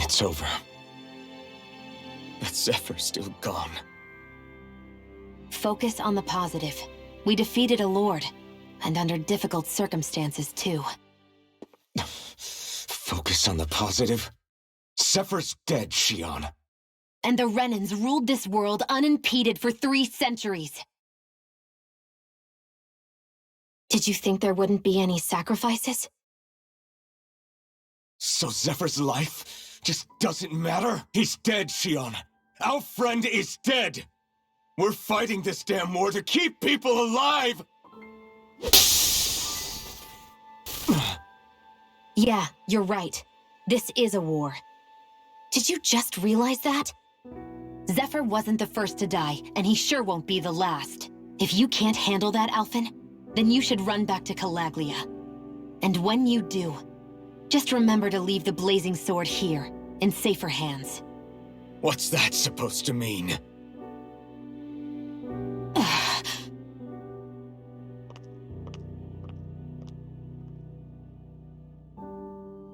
It's over. But Zephyr's still gone. Focus on the positive. We defeated a lord, and under difficult circumstances, too. Focus on the positive? Zephyr's dead, Xion. And the Renans ruled this world unimpeded for 3 centuries. Did you think there wouldn't be any sacrifices? So Zephyr's life just doesn't matter? He's dead, Xion. Our friend is dead. We're fighting this damn war to keep people alive! Yeah, you're right. This is a war. Did you just realize that? Zephyr wasn't the first to die, and he sure won't be the last. If you can't handle that, Alphen, then you should run back to Calaglia. And when you do, Just remember to leave the blazing sword here, in safer hands. What's that supposed to mean?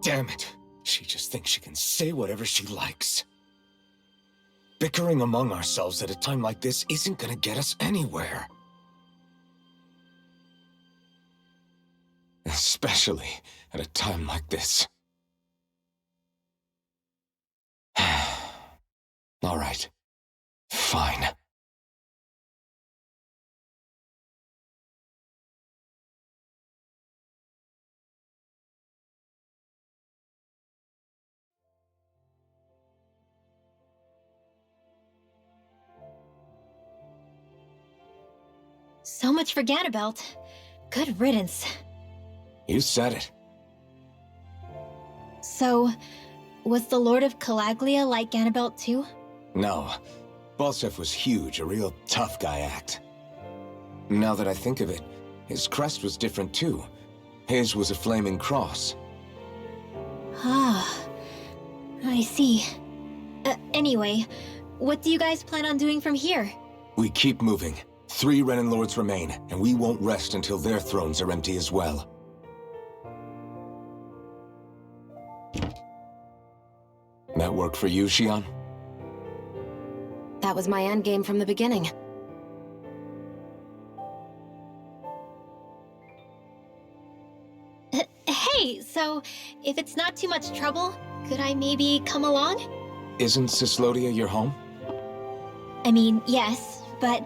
Damn it. She just thinks she can say whatever she likes. Bickering among ourselves at a time like this isn't gonna get us anywhere. Especially at a time like this. All right. Fine. So much for Ganabelt. Good riddance. You said it. So, was the Lord of Calaglia like Ganabelt too? No. Balseph was huge, a real tough guy act. Now that I think of it, his crest was different too. His was a flaming cross. Ah, I see. Anyway, what do you guys plan on doing from here? We keep moving. 3 Renan Lords remain, and we won't rest until their thrones are empty as well. That work for you, Xion? That was my endgame from the beginning. Hey, so if it's not too much trouble, could I maybe come along? Isn't Cyslodia your home? I mean, yes, but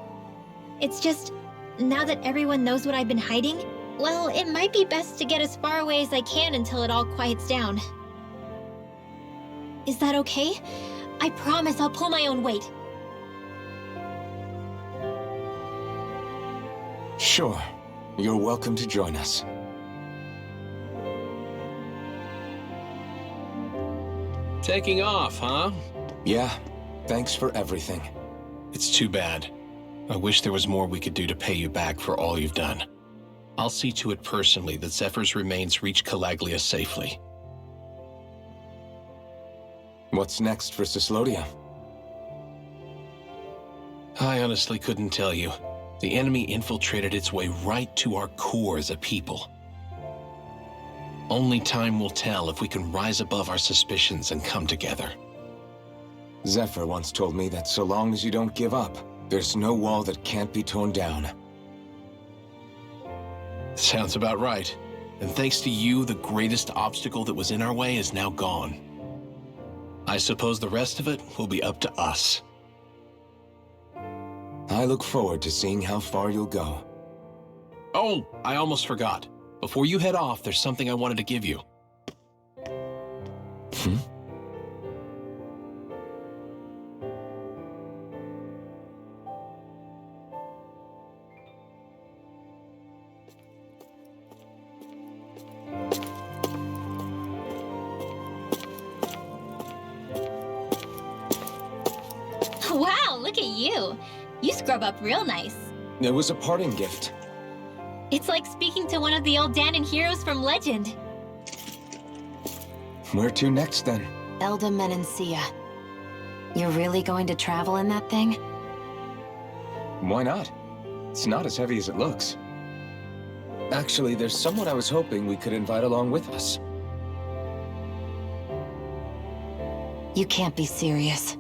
it's just, now that everyone knows what I've been hiding, well, it might be best to get as far away as I can until it all quiets down. Is that okay? I promise I'll pull my own weight. Sure. You're welcome to join us. Taking off, huh? Yeah. Thanks for everything. It's too bad. I wish there was more we could do to pay you back for all you've done. I'll see to it personally that Zephyr's remains reach Calaglia safely. What's next for Cyslodia? I honestly couldn't tell you. The enemy infiltrated its way right to our core as a people. Only time will tell if we can rise above our suspicions and come together. Zephyr once told me that so long as you don't give up, there's no wall that can't be torn down. Sounds about right. And thanks to you, the greatest obstacle that was in our way is now gone. I suppose the rest of it will be up to us. I look forward to seeing how far you'll go. Oh, I almost forgot. Before you head off, there's something I wanted to give you. Wow, look at you. You scrub up real nice. It was a parting gift. It's like speaking to one of the old Dahnan heroes from legend. Where to next, then? Elda Menancia. You're really going to travel in that thing? Why not? It's not as heavy as it looks. Actually, there's someone I was hoping we could invite along with us. You can't be serious.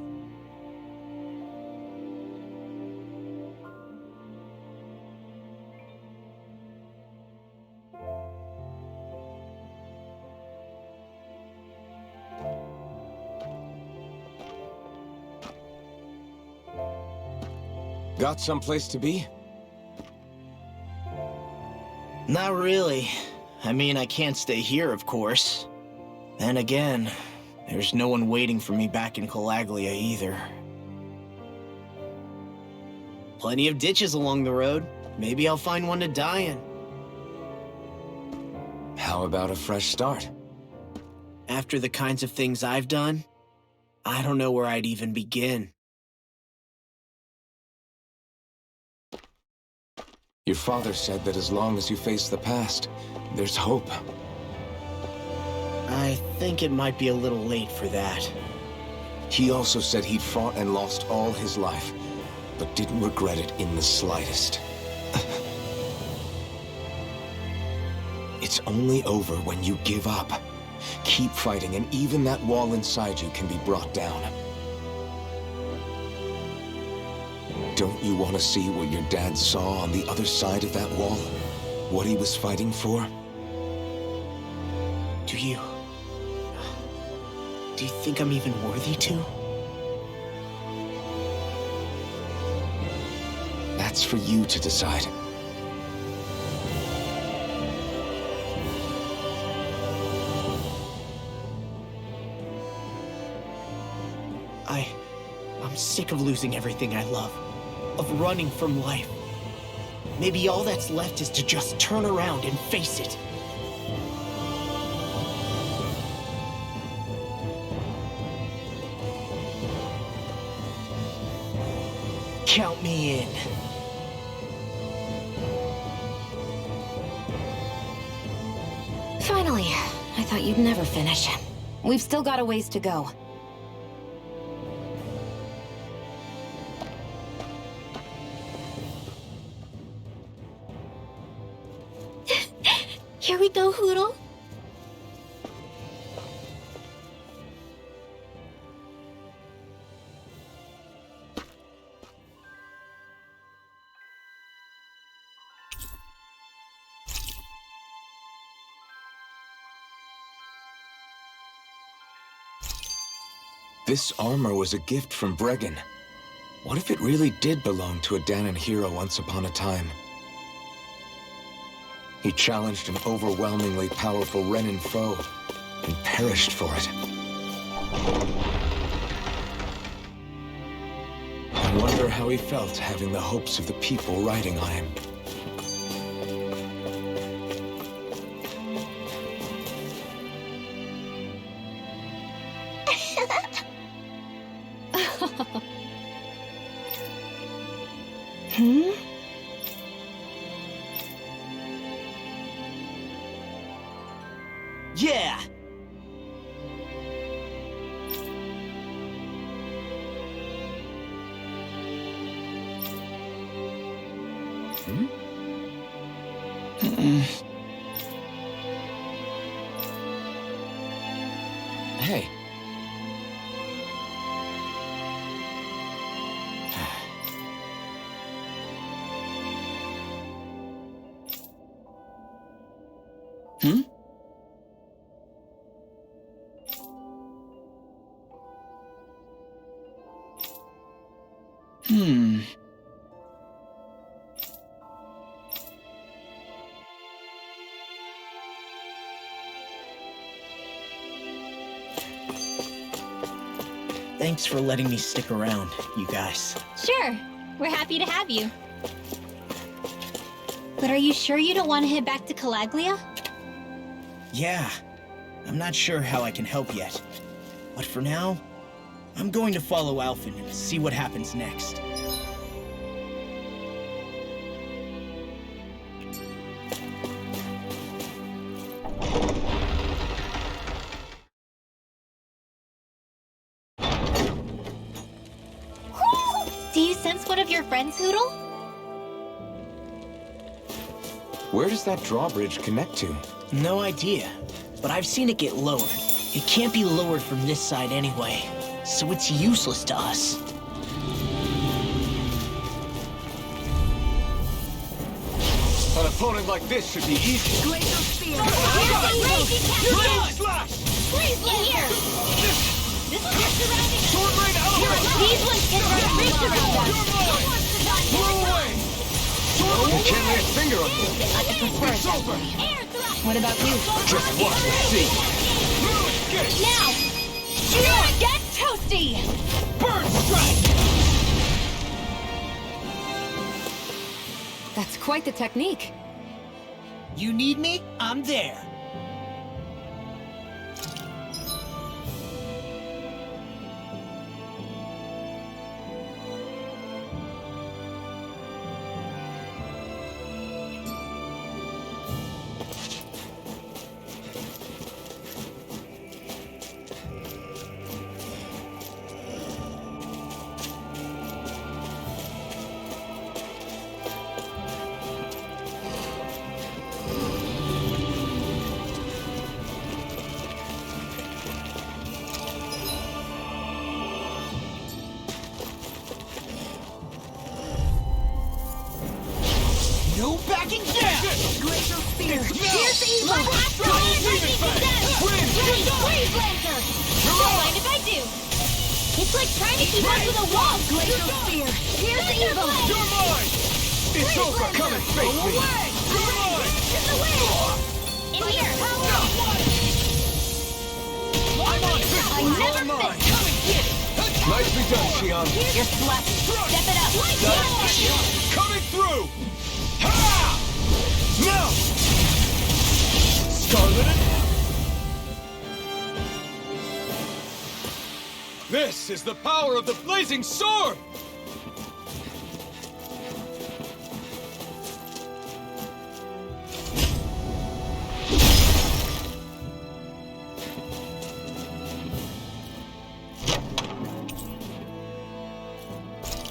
Got someplace to be? Not really. I mean, I can't stay here, of course. Then again, there's no one waiting for me back in Calaglia either. Plenty of ditches along the road. Maybe I'll find one to die in. How about a fresh start? After the kinds of things I've done, I don't know where I'd even begin. Your father said that as long as you face the past, there's hope. I think it might be a little late for that. He also said he'd fought and lost all his life, but didn't regret it in the slightest. It's only over when you give up. Keep fighting, and even that wall inside you can be brought down. Don't you want to see what your dad saw on the other side of that wall? What he was fighting for? Do you think I'm even worthy to? That's for you to decide. I'm sick of losing everything I love, of running from life. Maybe all that's left is to just turn around and face it. Count me in. Finally, I thought you'd never finish. We've still got a ways to go. Here we go, Hootle. This armor was a gift from Bregan. What if it really did belong to a Dahnan hero once upon a time? He challenged an overwhelmingly powerful Renan foe, and perished for it. I wonder how he felt having the hopes of the people riding on him. Yeah! Hey. Hmm? Thanks for letting me stick around, you guys. Sure, we're happy to have you. But are you sure you don't want to head back to Calaglia? Yeah, I'm not sure how I can help yet. But for now, I'm going to follow Alphen and see what happens next. Do you sense one of your friends, Hootle? Where does that drawbridge connect to? No idea, but I've seen it get lowered. It can't be lowered from this side anyway, so it's useless to us. An opponent like this should be easy. Glacial Spear! Slash! Freeze in here! This is surrounding us! Sword Rain Element! These ones can run a ridge around us! Who wants to die Blow away! You can't lay a finger on me. I prefer it that way. Air thrust! What about you? Just watch and see. Now! Get toasty! Bird strike! That's quite the technique. You need me? I'm there. Here's evil! Lightning condemned! Ready, freeze laser! Don't mind if I do! It's like trying to keep up with a wall! Glacial spear! Here's evil! You're mine! It's over! Come and face me! You're mine! In the way! In here! I'm on this I one! never All mine! miss! Come and get it! Nicely done, Shion. You're slapping. Step it up. Coming through! Ha! Now! Scarlet! This is the power of the blazing sword!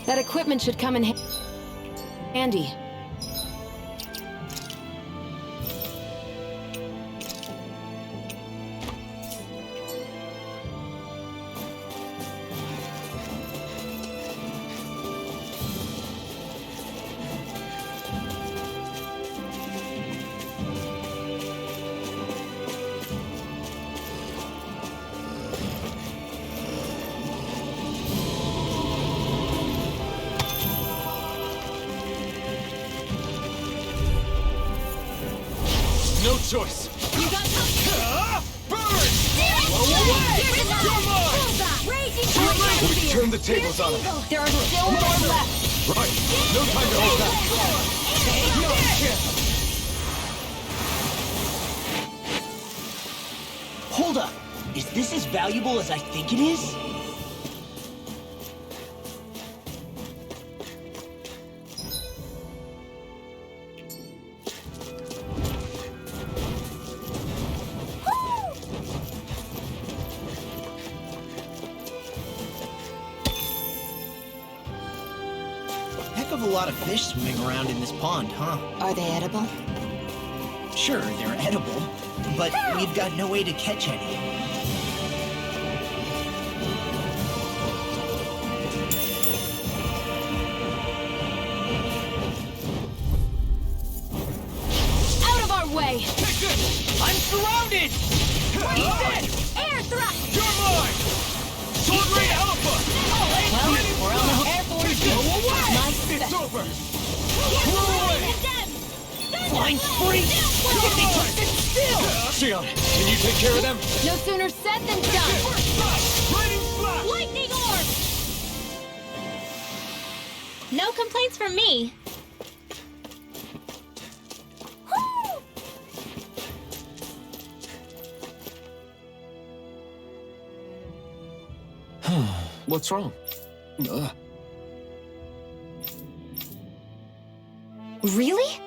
That equipment should come in handy. No choice! You got something! Burn! You're mine! We turn the tables on him. There are still more left. Right. No time to hold back. Hold up. Is this as valuable as I think it is? Heck of a lot of fish swimming around in this pond, huh? Are they edible? Sure, they're edible, but we've got no way to catch any. Out of our way! Take this! I'm surrounded! Air thrust! You're mine! Sword Ray Alpha! Well, we're on the Air Force. My It's over! Flying spree! Can they just sit still? Shion, can you take care of them? No sooner said than done. Lightning Slash! Lightning orb! No complaints from me. What's wrong? Really?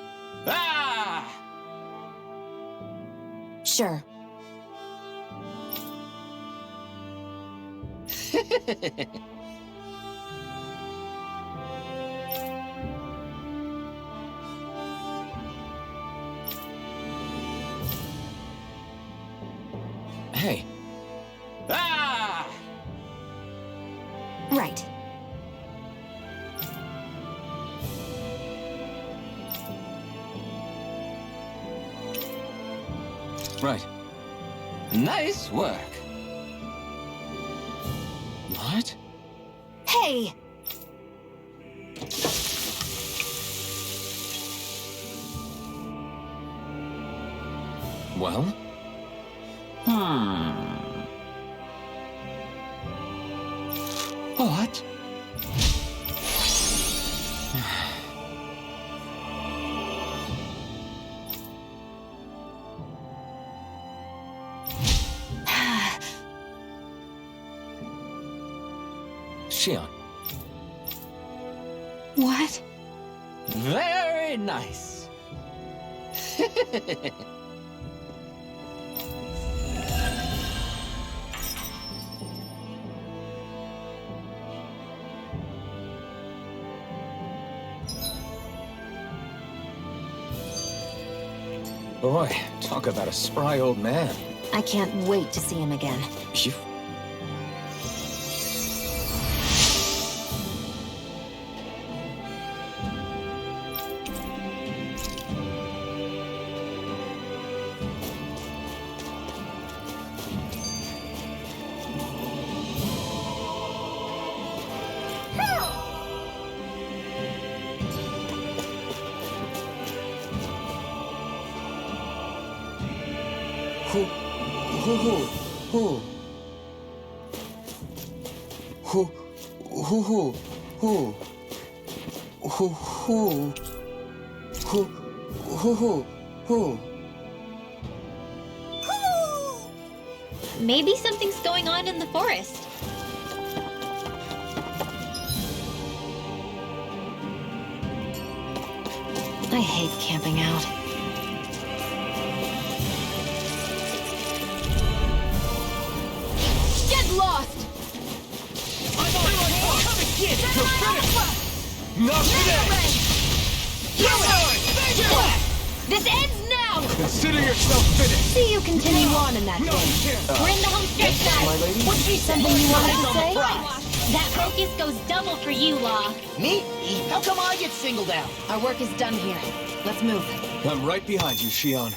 Ah! Sure. Hey. Ah! Right. Right. Nice work. What? Hey! Well? What? Shion. What? Very nice. Boy, talk about a spry old man. I can't wait to see him again. You... Who? Who? Maybe something's going on in the forest. I hate camping out. Get lost! I'm on my mark! Come and get it! You're finished! Not today! This ends now! Consider yourself finished! See you continue on in that No, way. you can't! We're in the home stretch, my guys. lady? What's she Something you wanted to say? That focus goes double for you, Law. Me? How come I get singled out? Our work is done here. Let's move. I'm right behind you, Shion.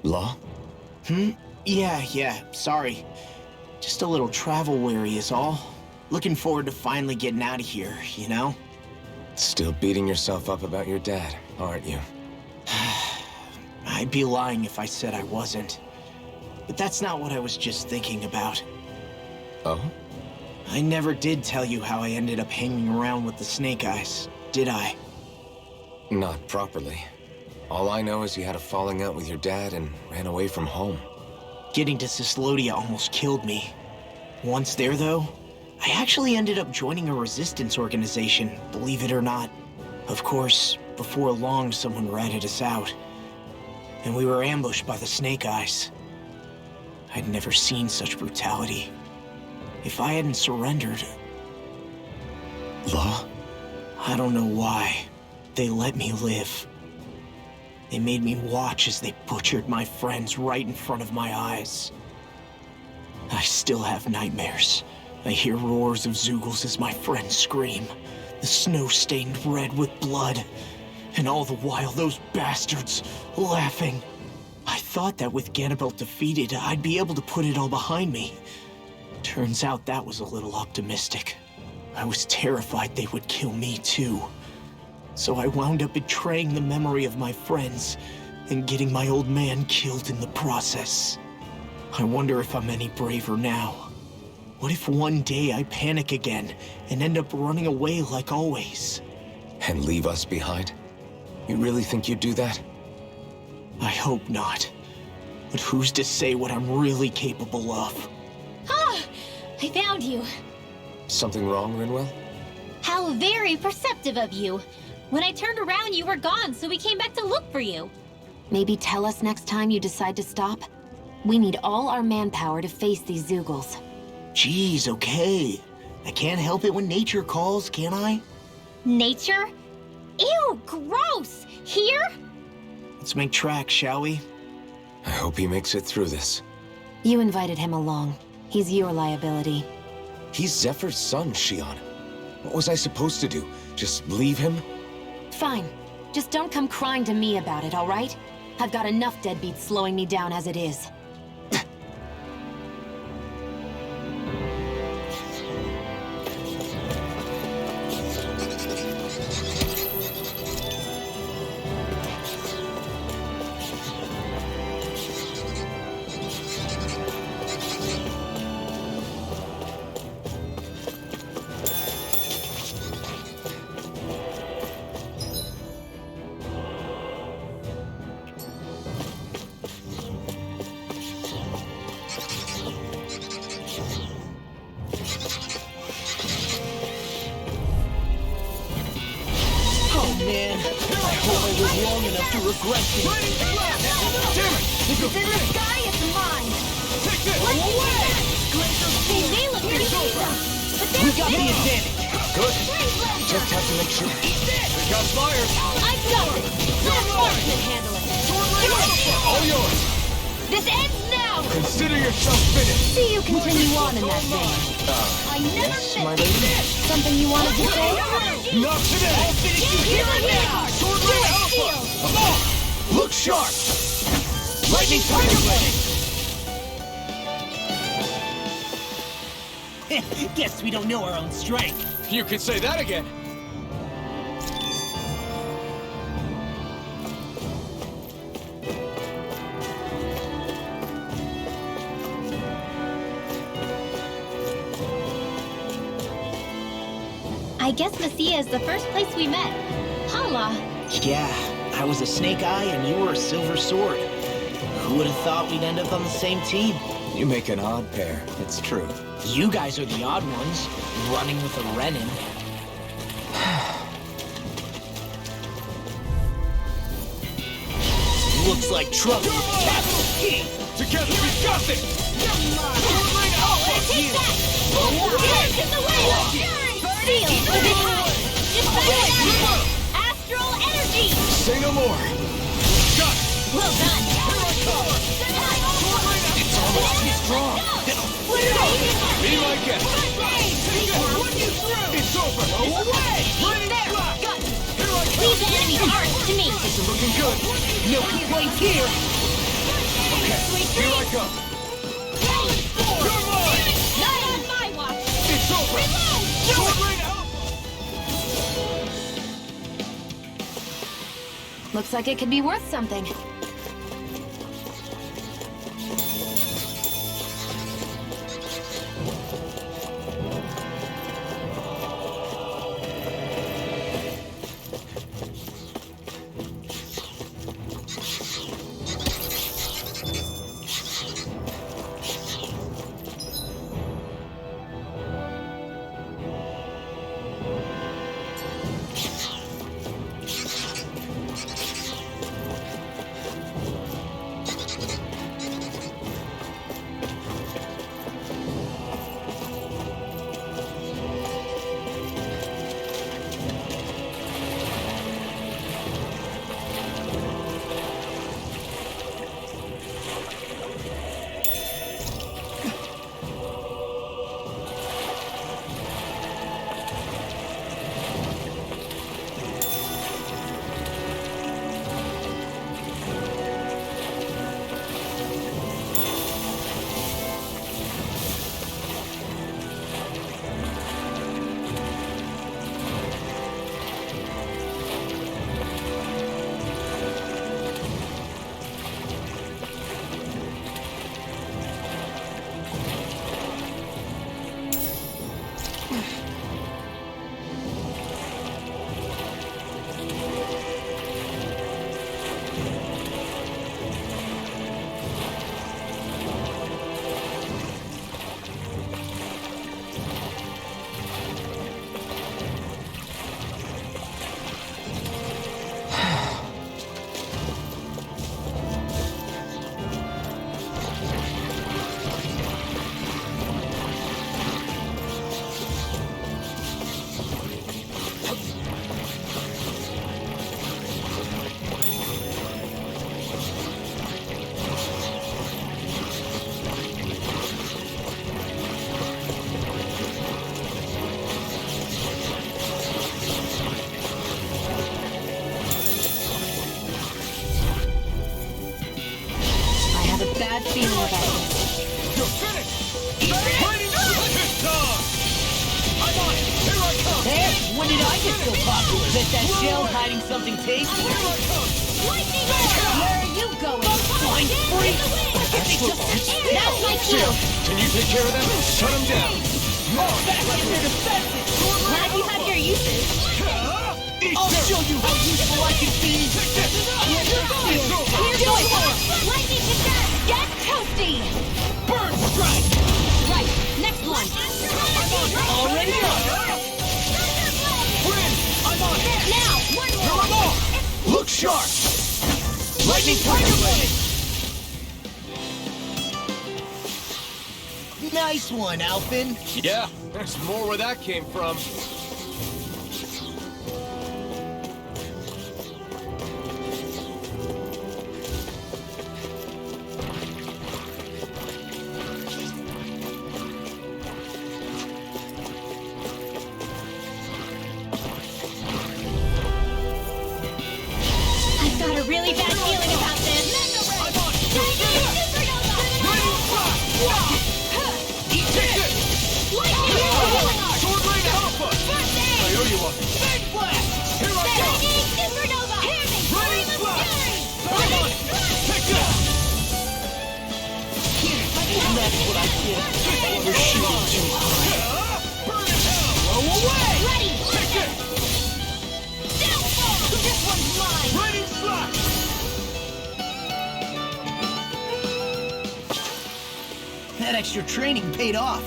Law? Yeah, sorry. Just a little travel weary is all. Looking forward to finally getting out of here, you know? Still beating yourself up about your dad, aren't you? I'd be lying if I said I wasn't. But that's not what I was just thinking about. Oh? I never did tell you how I ended up hanging around with the Snake Eyes, did I? Not properly. All I know is you had a falling out with your dad and ran away from home. Getting to Cyslodia almost killed me. Once there, though, I actually ended up joining a resistance organization, believe it or not. Of course, before long, someone ratted us out. And we were ambushed by the Snake Eyes. I'd never seen such brutality. If I hadn't surrendered... Law? I don't know why. They let me live. They made me watch as they butchered my friends right in front of my eyes. I still have nightmares. I hear roars of Zeugles as my friends scream. The snow stained red with blood. And all the while, those bastards laughing. I thought that with Ganabelt defeated, I'd be able to put it all behind me. Turns out that was a little optimistic. I was terrified they would kill me too. So I wound up betraying the memory of my friends and getting my old man killed in the process. I wonder if I'm any braver now. What if one day I panic again and end up running away like always? And leave us behind? You really think you'd do that? I hope not. But who's to say what I'm really capable of? Ah! I found you. Something wrong, Rinwell? How very perceptive of you. When I turned around, you were gone, so we came back to look for you. Maybe tell us next time you decide to stop? We need all our manpower to face these Zeugles. Jeez, okay. I can't help it when nature calls, can I? Nature? Ew, gross! Here? Let's make tracks, shall we? I hope he makes it through this. You invited him along. He's your liability. He's Zephyr's son, Shion. What was I supposed to do? Just leave him? Fine. Just don't come crying to me about it, all right? I've got enough deadbeats slowing me down as it is. man. I hope I live long enough to regret this. Damn it! If it's in the sky, it's mine. Take this! They may look pretty awesome, but they're We got the fickle. advantage. Good. Flame blaster. Just have to make sure. They got fire! I've got it. Let Mark can handle it. All yours! This ends now. Consider yourself finished. See you continue on in that vein. I never Yes, meant my to lady. do this. Something you wanted to say? Not today! I'll finish you here and now. Sword Rain Alpha! Come on! Look sharp. Lightning Tiger Blade. Guess we don't know our own strength. You could say that again! I guess Messia is the first place we met. Hala. Yeah, I was a Snake Eye and you were a Silver Sword. Who would have thought we'd end up on the same team? You make an odd pair. It's true. You guys are the odd ones, running with a Renin. Looks like trouble. Capital T! Together we got this! Sword Rain Alpha! Take that. Get in the way. Seal for this time. Defend Astral energy. Say no more. Got it! Well done. It's almost too strong! Be my guest! It's over! Lightning Blast! Here I come! Leave the enemy's arts to me. This is looking good! No complaints here! Okay, here I come! You're mine! Not on my watch. It's over! Sword Rain Alpha! Looks like it could be worth something. Bad feeling about this. You're finished! Lightning Blast! It's time! I'm on it! Here I come! Hey, when did I get so popular? Bet that shell hiding something tasty? Here I come! Lightning arrow. Where are you going? Blind freak! That's my cue. Can you take care of them? Shut them down! Back in their defenses! Glad you have your uses. I'll show you how useful I can be! Here's your lightning attack. Get toasty. Burn strike! Right. Next one. Already up! Win! I'm on it! Now, one more. charge! Lightning Tiger Blade! Nice one, Alpin. Yeah, there's more where that came from. I've got a really bad feeling about this. Sword Rain Alpha! I owe you one. Big Blast! Here I go! Rain Blast! Come on! Take this! That's what I get for shooting too high. Burn in hell! Blow away! Take it! This one's mine. Raining Slash! That extra training paid off.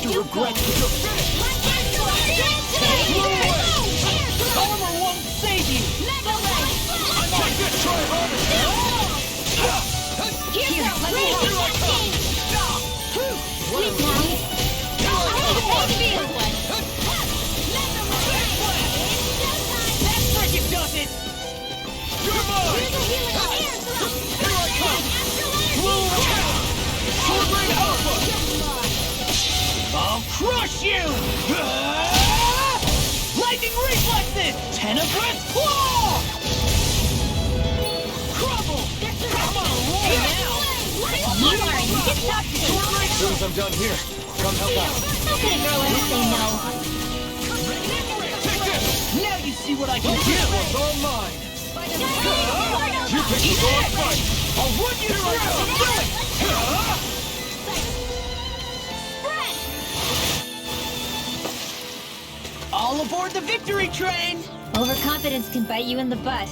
Regret Armor won't save you! Take it, try harder! Here, let me help. Sweet now. That frickin' does it! You're mine! Here I come! Blue Sword Rain Alpha! I'll crush you! Lightning reflexes! Tenebrous claw! Crumble! Come on, roll now! You are in destruction. As soon as I'm done here, come help out. How could a girl ever say no? Take this! Now you see what I can This do! one's all mine! You picked the wrong fight! I'll run you through! Do it! All aboard the victory train! Overconfidence can bite you in the butt.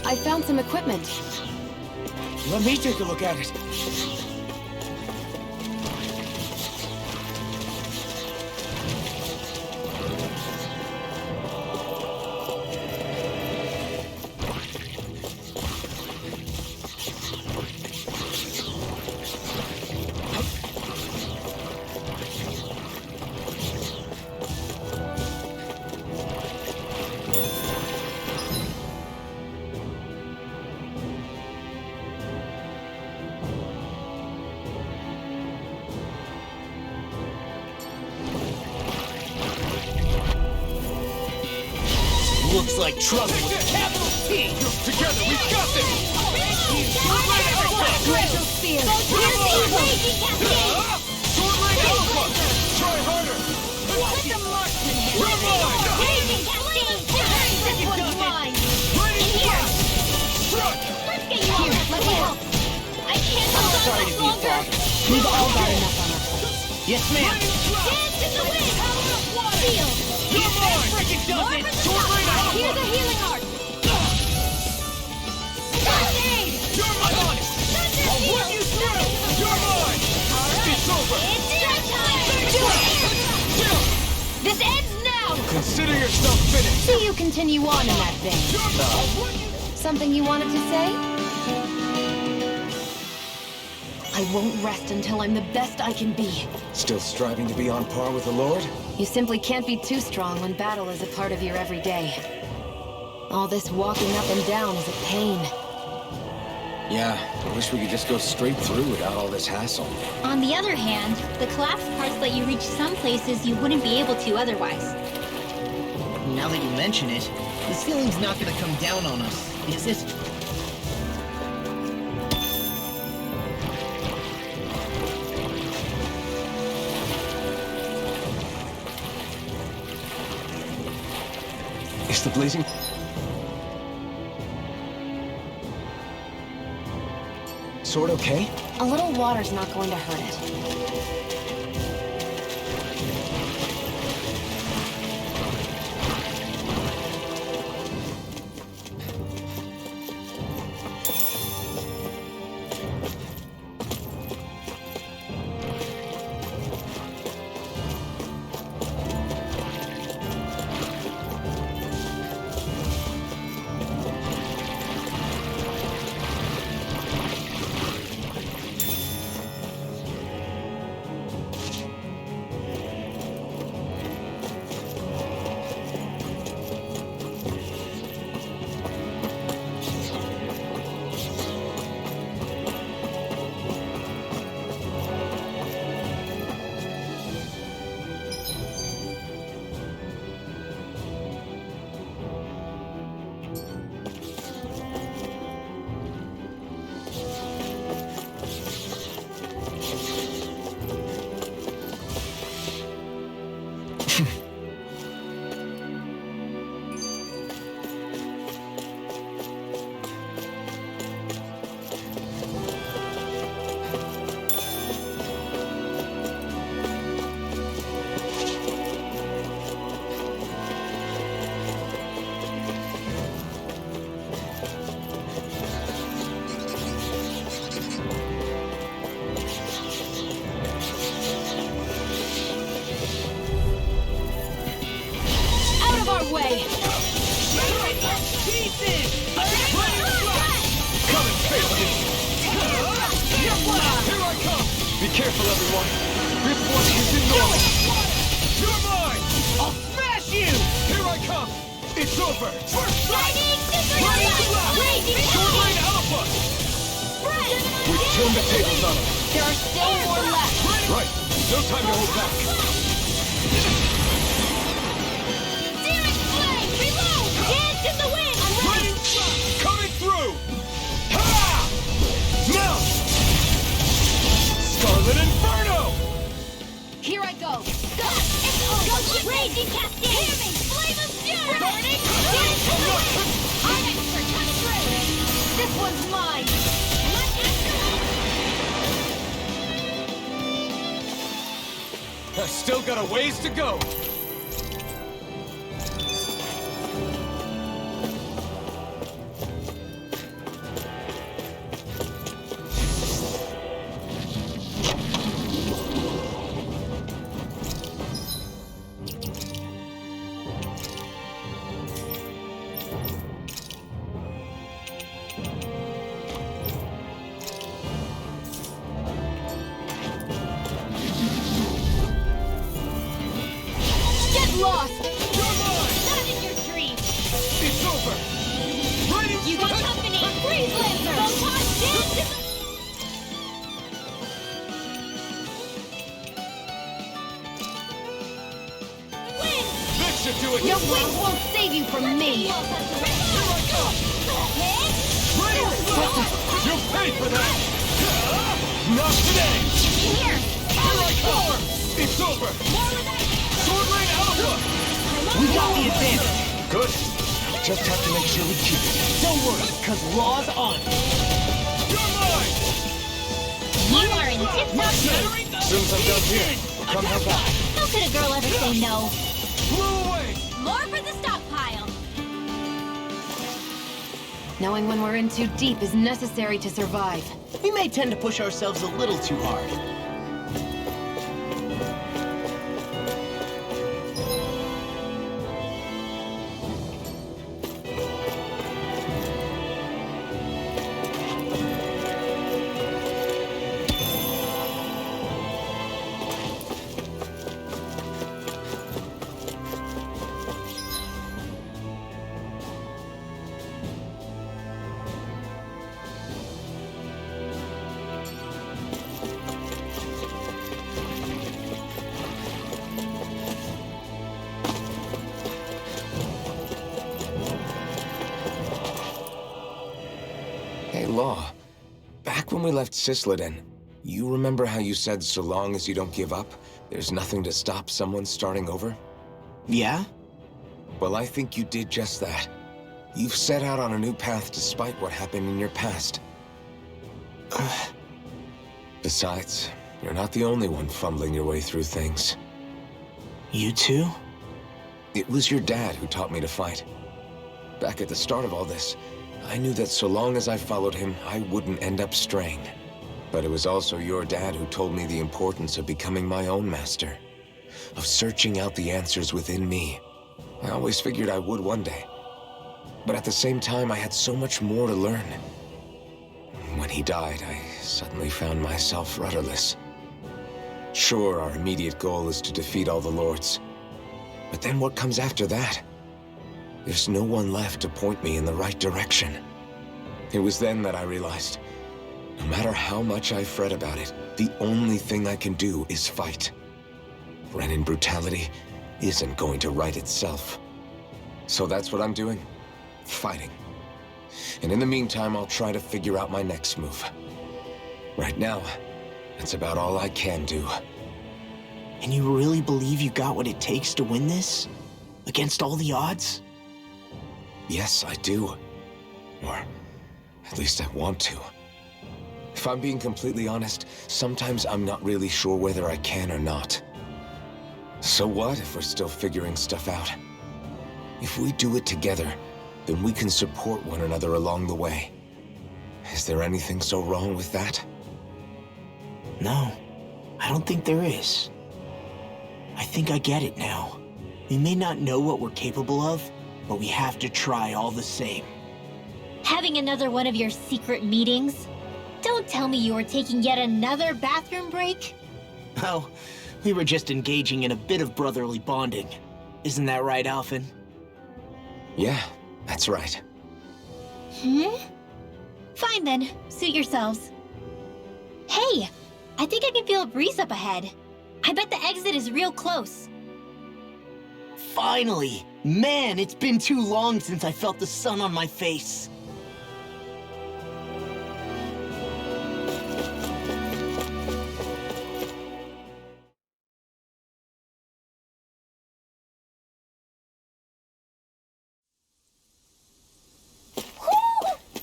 I found some equipment. Let me take a look at it. Looks like trouble with a capital T! Together, we've got this! Glacial Spear! Sword Rain Alpha! Try harder! You're mine! This one's mine. Raining Blast! Struck! Here, let me help. I can't hold on Sorry to much be longer. thought. We've all got enough on our plates. Yes, ma'am. Dance in the wind. Field. You're mine! Frickin' does it! Sword Rain Alpha! Here's a healing art. You're mine! I'll run you through! You're mine! It's over! It's your time. Do it. You continue on in that vein. Something you wanted to say? I won't rest until I'm the best I can be. Still striving to be on par with the Lord? You simply can't be too strong when battle is a part of your everyday. All this walking up and down is a pain. Yeah, I wish we could just go straight through without all this hassle. On the other hand, the collapsed parts let you reach some places you wouldn't be able to otherwise. Now that you mention it, the ceiling's not gonna come down on us, is it? Is the blazing... sword okay? A little water's not going to hurt it. Way. Be careful, everyone. This one isn't normal. You're mine! I'll smash you! Here I come! It's over! First strike! Shoreline Alpha! We've turned the tables on them. There are still more left. Right. No time to hold back. Dance in the wind! I'm ready! Coming through! Ha! Now! Scarlet Inferno! Here I go! Go! It's Raging Cascade! Hear me! Flame of Fury! Burning! I'm expert! Come through! This one's mine! I've still got a ways to go! Lost! You're mine! Not in your dreams! It's over! Right in You got company! Freeze Lancer! Photon dance! Win! This should do it! Your wings won't save you from me! You'll pay for that! Not today! Here! Here I come! It's over! Swordline Alpha! We got the advantage. Good. Just have to make sure we keep it. Don't worry, because Law's on. You're mine! You are in tip-top shape! As soon as I'm done here, come help out. How could a girl ever say no? Blow away! More for the stockpile! Knowing when we're in too deep is necessary to survive. We may tend to push ourselves a little too hard. Law, back when we left Cisleden, you remember how you said so long as you don't give up, there's nothing to stop someone starting over? Yeah? Well, I think you did just that. You've set out on a new path despite what happened in your past. Besides, you're not the only one fumbling your way through things. You too? It was your dad who taught me to fight. Back at the start of all this, I knew that so long as I followed him, I wouldn't end up straying. But it was also your dad who told me the importance of becoming my own master, of searching out the answers within me. I always figured I would one day. But at the same time, I had so much more to learn. When he died, I suddenly found myself rudderless. Sure, our immediate goal is to defeat all the lords. But then what comes after that? There's no one left to point me in the right direction. It was then that I realized, no matter how much I fret about it, the only thing I can do is fight. Renin brutality isn't going to right itself. So that's what I'm doing. Fighting. And in the meantime, I'll try to figure out my next move. Right now, that's about all I can do. And you really believe you got what it takes to win this? Against all the odds? Yes, I do. Or at least I want to. If I'm being completely honest, sometimes I'm not really sure whether I can or not. So what if we're still figuring stuff out? If we do it together, then we can support one another along the way. Is there anything so wrong with that? No, I don't think there is. I think I get it now. We may not know what we're capable of, but we have to try all the same. Having another one of your secret meetings? Don't tell me you were taking yet another bathroom break? Oh, we were just engaging in a bit of brotherly bonding. Isn't that right, Alphen? Yeah, that's right. Fine then, suit yourselves. Hey, I think I can feel a breeze up ahead. I bet the exit is real close. Finally! Man, it's been too long since I felt the sun on my face.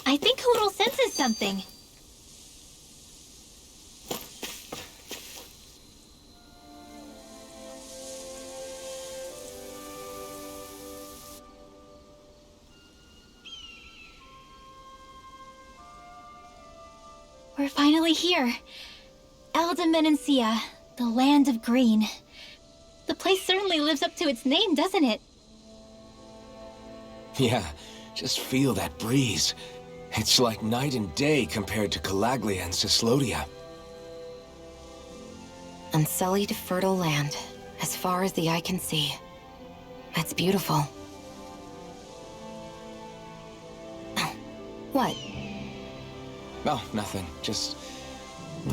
I think Hootle senses something. We're finally here. Elde Menancia, the land of green. The place certainly lives up to its name, doesn't it? Yeah, just feel that breeze. It's like night and day compared to Calaglia and Cyslodia. Unsullied, fertile land, as far as the eye can see. That's beautiful. What? Oh, nothing. Just...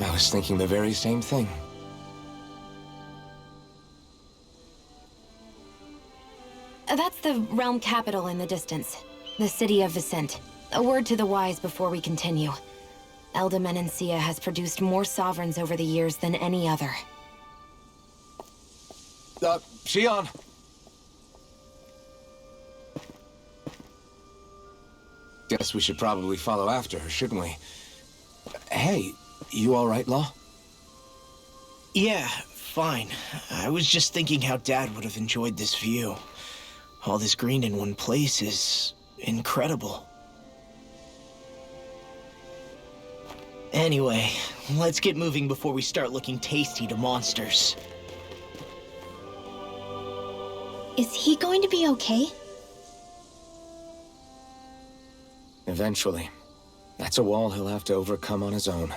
I was thinking the very same thing. That's the realm capital in the distance. The city of Vicent. A word to the wise before we continue. Elde Menancia has produced more sovereigns over the years than any other. Shionne! Guess we should probably follow after her, shouldn't we? Hey, you all right, Law? Yeah, fine. I was just thinking how Dad would have enjoyed this view. All this green in one place is incredible. Anyway, let's get moving before we start looking tasty to monsters. Is he going to be okay? Eventually. That's a wall he'll have to overcome on his own.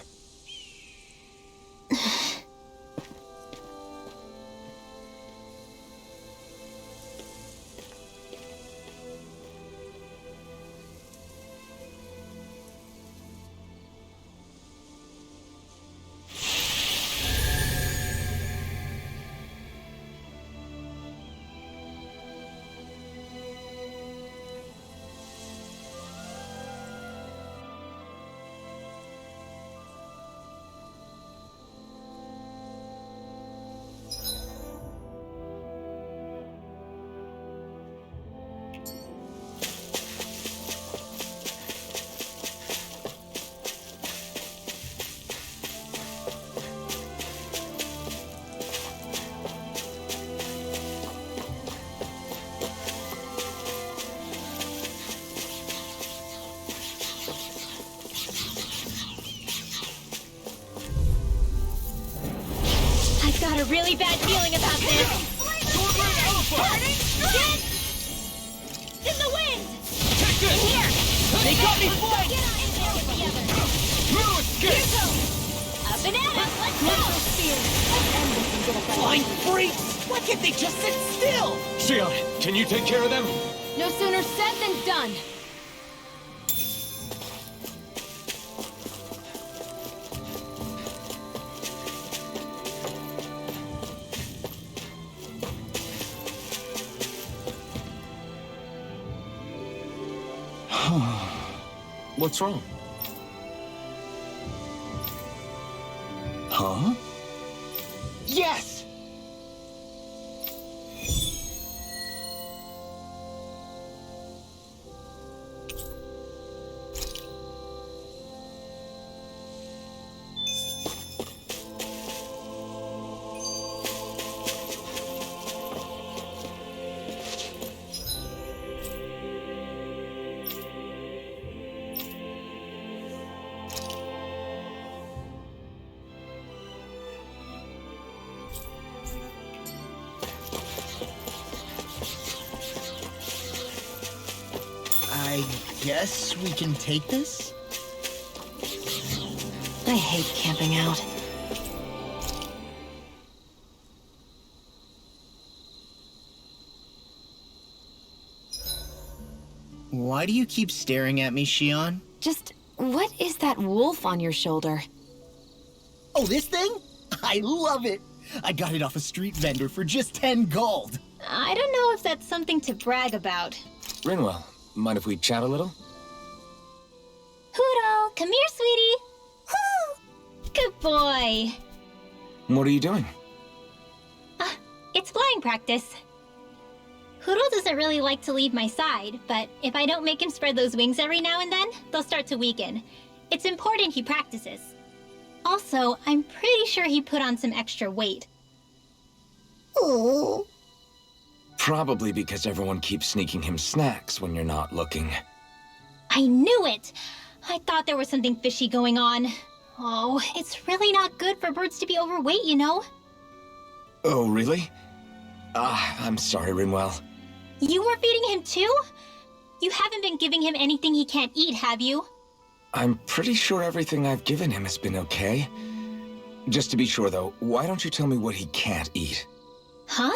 got a really bad feeling about this. Get in the wind! In here! They got me flanked! Get on in there with the others! No escape! Up and at 'em! Let's go! Flying freaks! Why can't they just sit still? Shion, can you take care of them? No sooner said than done. What's wrong? Huh? Yes! I guess we can take this? I hate camping out. Why do you keep staring at me, Shion? Just, what is that wolf on your shoulder? Oh, this thing? I love it! I got it off a street vendor for just 10 gold. I don't know if that's something to brag about. Rinwell, mind if we chat a little? Hootle, come here, sweetie. Woo! Good boy. What are you doing? It's flying practice. Hootle doesn't really like to leave my side, but if I don't make him spread those wings every now and then, they'll start to weaken. It's important he practices. Also, I'm pretty sure he put on some extra weight. Oh. Probably because everyone keeps sneaking him snacks when you're not looking. I knew it! I thought there was something fishy going on. Oh, it's really not good for birds to be overweight, you know? Oh, really? I'm sorry, Rinwell. You were feeding him too? You haven't been giving him anything he can't eat, have you? I'm pretty sure everything I've given him has been okay. Just to be sure, though, why don't you tell me what he can't eat? Huh?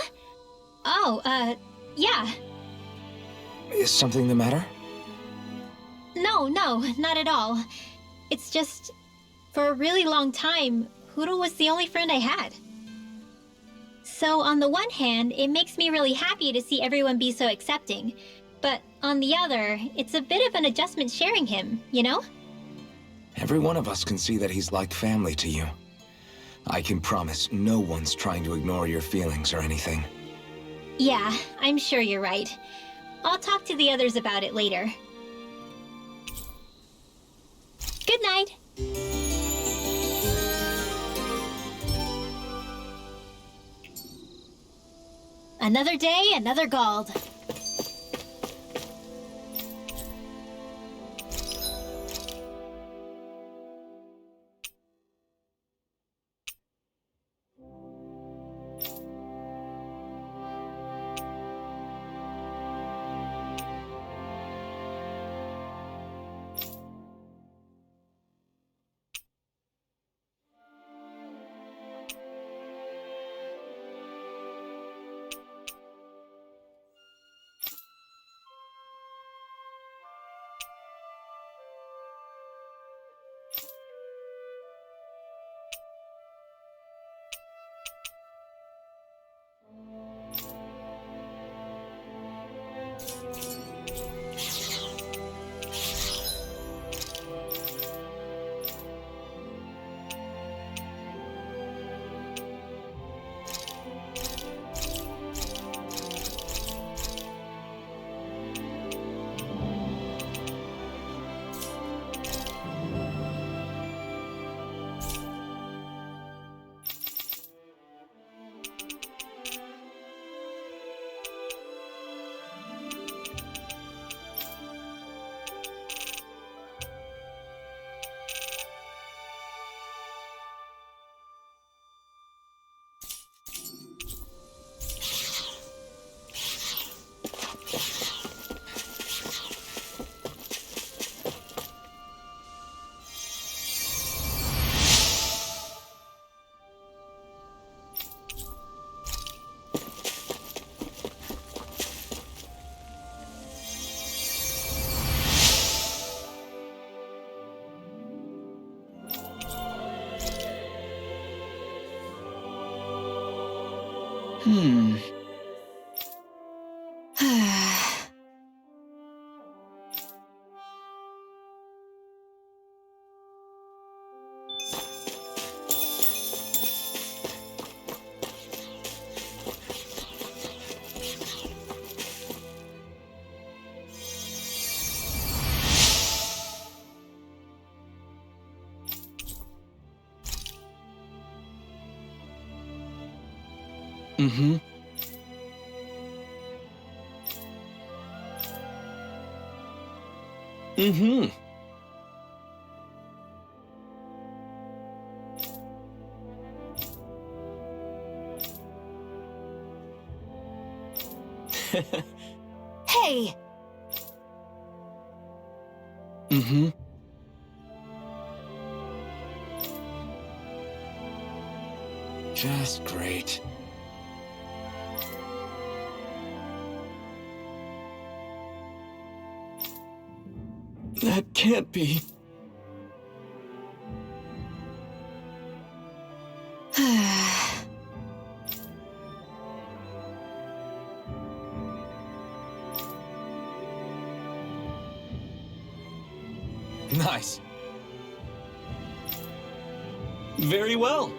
Oh, yeah. Is something the matter? No, not at all. It's just, for a really long time, Hootle was the only friend I had. So on the one hand, it makes me really happy to see everyone be so accepting. But on the other, it's a bit of an adjustment sharing him, you know? Every one of us can see that he's like family to you. I can promise no one's trying to ignore your feelings or anything. Yeah, I'm sure you're right. I'll talk to the others about it later. Good night. Another day, another Gald. Mm-hmm. Mm-hmm. Hey! Mm-hmm. Just great. That can't be. Nice. Very well.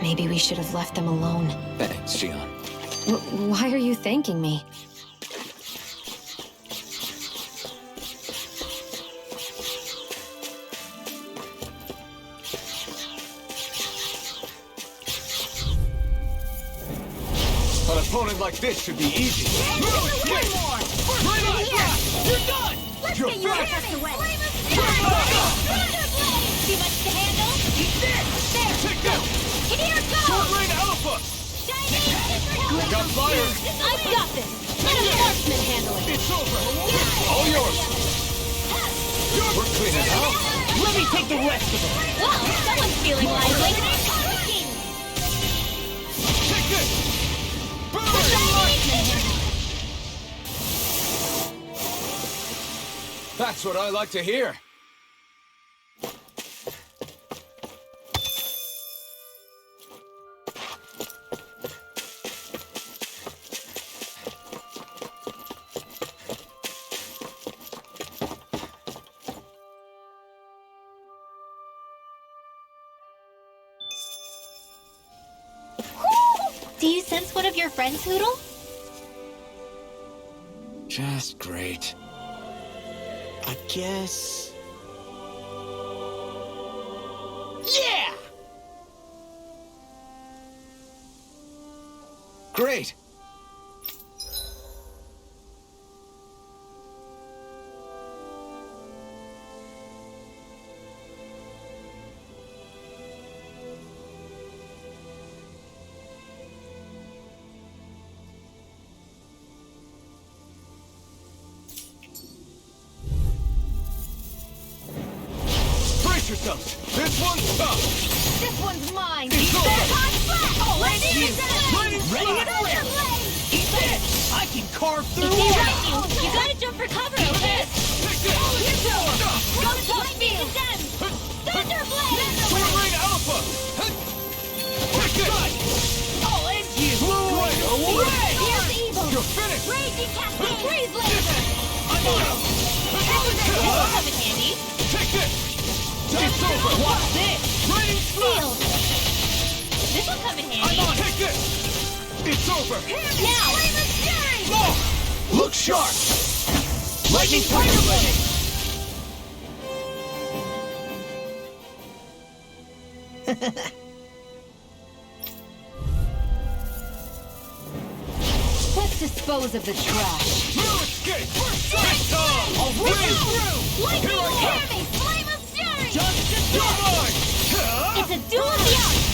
Maybe we should have left them alone. Thanks, Xion. Why are you thanking me? An opponent like this should be easy. One more! You're done! Let's get your ass away! Too much to handle? There! Take that! Here goes! Short range alpha! Got fire! I've got this! Let a marksman handle it! It's over! Yeah. All yours! We're cleaning out. Let me take the rest of them! Well, someone's feeling lively! Take this! That's what I like to hear. Do you sense one of your friends, Hootle? Just great. I guess... Yeah! Great! Brace yourselves! This one's tough! This one's mine! It's over! Oh, let's do it! Ready to flip! Eat this! I can carve through If they rush you, you gotta jump for cover, okay? Take this! Go to top speed! Thunderblade! Sword Rain Alpha! Take this! I'll end you! Right away! Here's evil! You're finished! Raging Cascade! Freeze laser! I'm on him! This will come in handy. Take this! It's over! Watch this! Raining Shield! This will come in handy. I'm on! Take this! It's over! Now! Oh! Look sharp! Lightning Thunderblade! Let's dispose of the trash. No escape! This time! I'll bring through! Lightning Here I will come! hear me! Flame of fury! You're mine! It's a duel of the arts!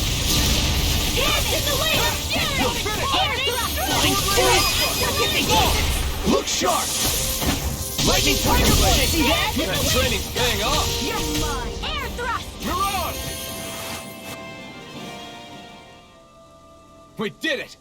Here's the way of fury! You're finished! Air Look sharp! Lightning Thunderblade! See that? That training's paying off! You're mine! Air thrust! Mirage! We did it!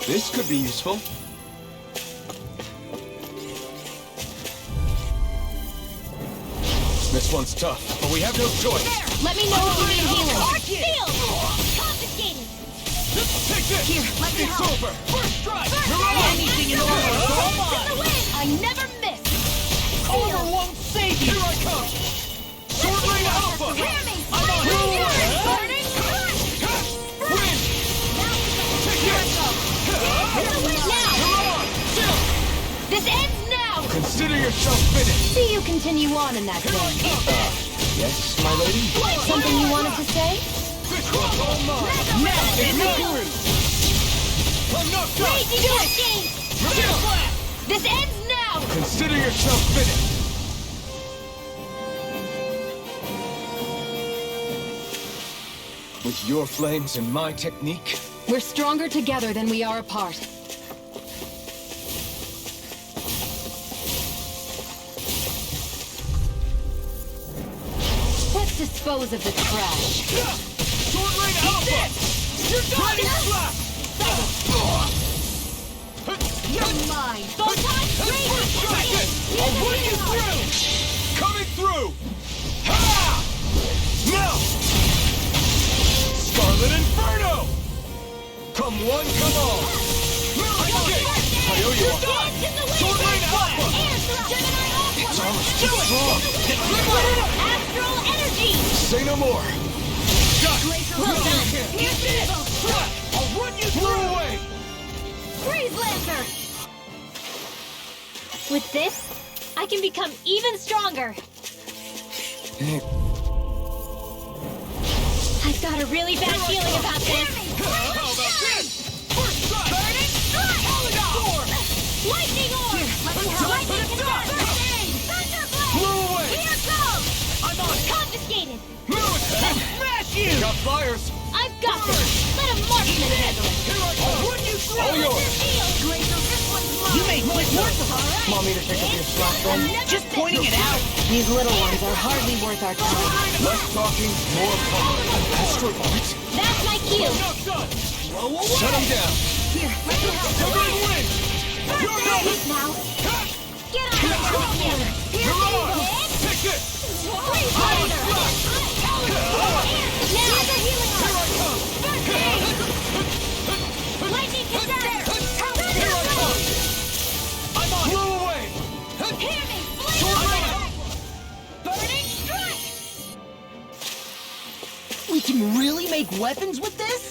This could be useful. This one's tough, but we have no choice. Let me know if you need healing. Shield! Confiscated! Take this! Here, let me It's help. over! First strike! Anything in order is all mine! I never miss! Order won't save you! Here I come! Sword Rain Alpha! Hear me! I'm on your way! Burning crush! Win! Take this! Now! This ends now! Consider yourself finished! See you continue on in that vein. Yes, my lady? Something you wanted to say? This one's all mine! Now it's yours! I'm not done! Raging Cascade! This ends now! Consider yourself finished! With your flames and my technique, We're stronger together than we are apart. Let's dispose of the trash. Sword Rain Alpha! You're done! You're mine! Photon First strike! Raging! I'll run you through! Coming through! Ha! Now! Scarlet Inferno! Come one, come all! I owe you one! Sword Rain Alpha! It's almost too strong! Astral energy! say no more! Got it! Well done! Get this! I'll run you through away! Freeze Lancer! With this, I can become even stronger. I've got a really bad feeling about this. How about this? First strike! Burning strike! Sword! Lightning orb! Lightning strike! Thunderblade! Blow away! Here goes! I'm on it! Confiscated! Smash you! Got fires! I've got this! Let a marksman handle it! Here I come! I'll run you through! All yours! Shield! You made life worth Want me to pick up your slack then? Just pointing it out. These little ones are hardly worth our time. Less talking, more fun. Astral art? That's my cue. Shut him down. Here, let me help. Divine wind! You're not Now. Get on the track here. Here's Eagle. Take it! Freeze Laser. Now. Here's a healing arm. First aid. Lightning Condemn. I'm on! Blow away! Hear me. Flame. Burning Strike. We can really make weapons with this?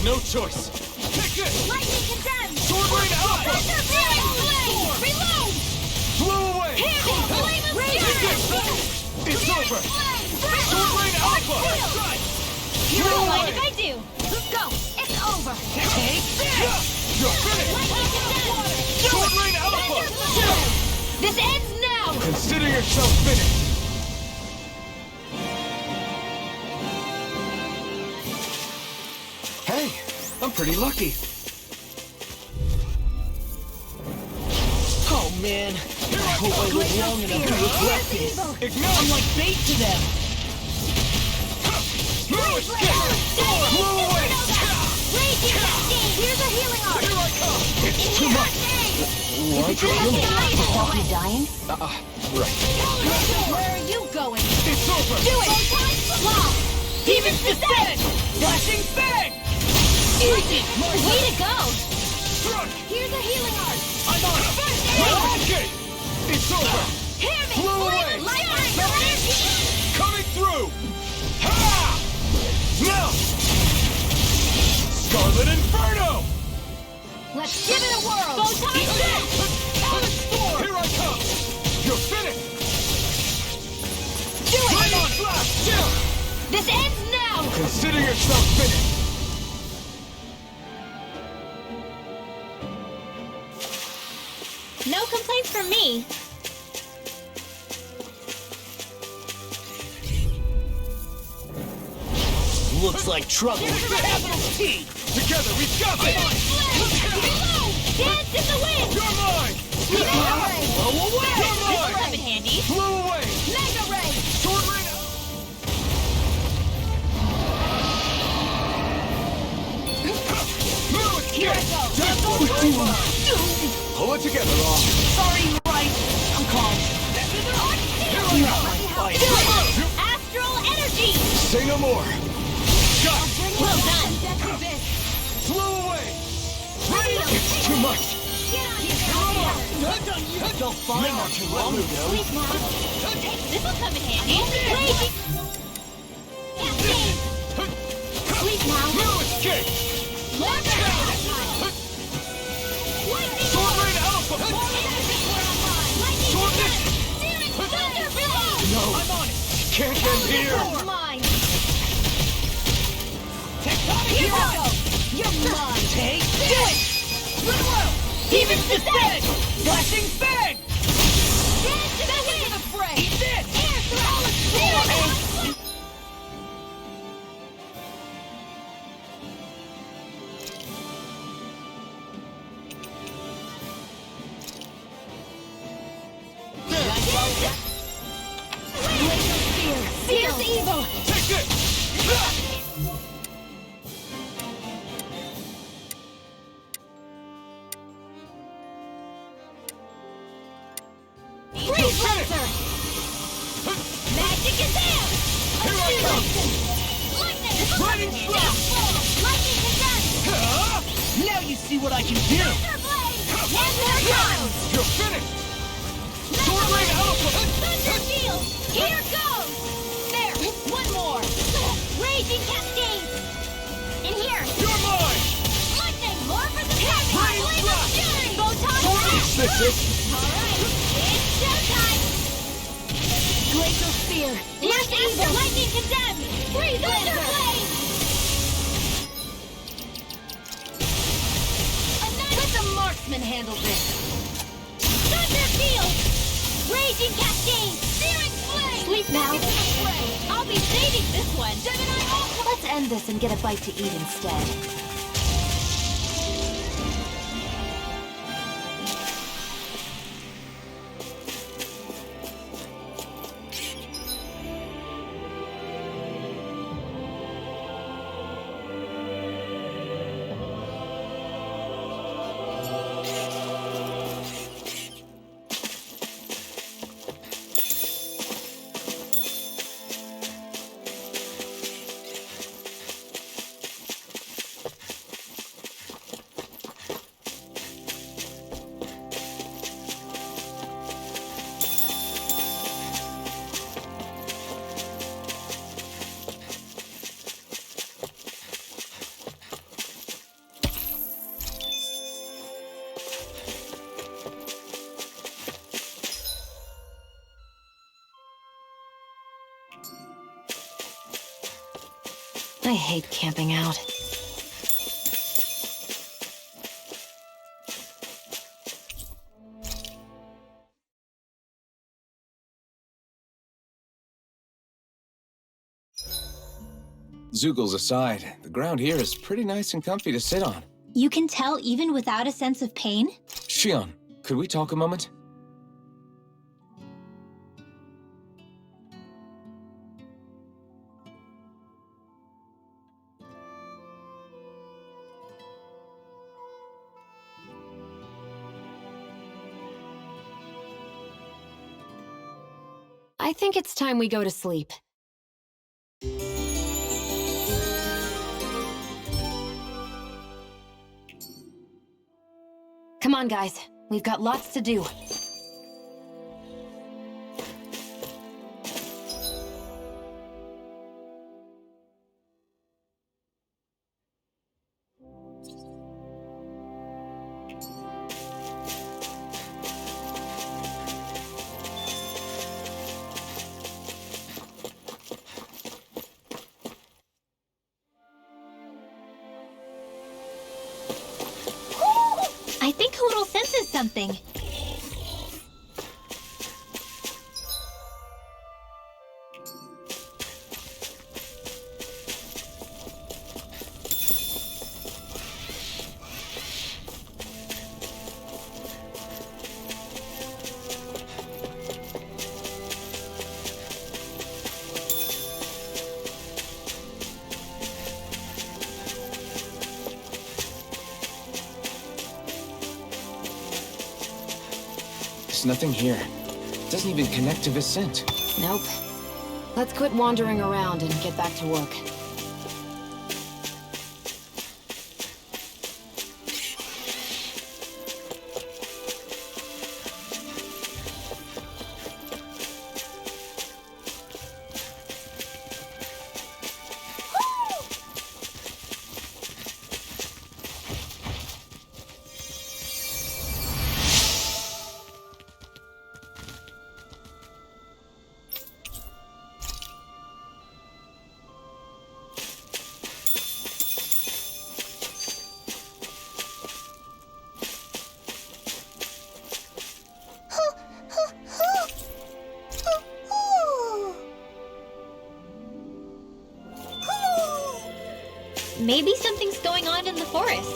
No choice. Take it! Lightning Condemn. Sword Rain Alpha! Searing Flame. Reload. Blow away! Hear me. Flame of Fury. It's over! Sword Rain Alpha! You don't mind if I do. Go. It's over. Take this! You're finished! Sword Rain Alpha! This ends now. Consider yourself finished! Hey, I'm pretty lucky. Oh man, I hope I live long enough to regret this. I'm like bait to them. Blow away! Here's a healing arm. Here I come! It's too much! Is it really stop me dying? Right. Where are you going? It's over! Do it! Wow! Demon's Descent! Flashing Fang! Easy! Way to go! Struck! Here's a healing arm. I'm on it! Okay! It's over! Hear me! Blow away! Coming through! Ha! Now! Scarlet Inferno! Let's give it a whirl! Photon Blast! Here I come! You're finished! Do it! Lightning Blast! Down! This ends now! Consider yourself finished! No complaints from me. Looks like trouble. Capital T! Together, we've got this! Dance in the wind! You're mine! Mega Ray! Blow away! You're This will mine! come in handy. Blow away! Mega Ray! Sword Rain! Here I go! Pull it together, all. Sorry, right. I'm calm. Astral Energy! Say no more! Got it! Well done! Blow away! It's too much! Don't find not too long ago. Sleep now. This will come in handy. Raging! Sleep now. No escape! Lightning! Sword Rain Alpha! Sword Searing Thunder! Reload! No! I'm on it! Can't end here! Mine! Tectonic Here Hero! we go! You're mine! Take this! Demon's Descent! Flashing Fang! Back into the fray! Eat this! Air throw! Fierce evil! Take it! Freeze laser! Magic is in! Here I come! Lightning! Lightning strike! Lightning condemned! Now you see what I can do. Thunderblade! Thunder comes! You're finished! Sword Rain Alpha! Thunder field! Here goes! There! One more! Raging Cascade! In here! You're mine! Lightning! More for the timing! Rain Flame of blast! Fury! Photon blast! This is... Alright! It's showtime! Glacial Spear! Here's evil! Lightning condemned! Freeze laser! Let the marksman handle this! Thunder field! Raging Cascade! Searing flame! Sleep now! I'll be saving this one! Gemini Ultra! Let's end this and get a bite to eat instead. I hate camping out. Zeugles aside, the ground here is pretty nice and comfy to sit on. You can tell even without a sense of pain? Shion, could we talk a moment? I think it's time we go to sleep. Come on, guys. We've got lots to do. I think Hoodle senses something. There's nothing here. It doesn't even connect to Vicent. Nope. Let's quit wandering around and get back to work. Maybe something's going on in the forest.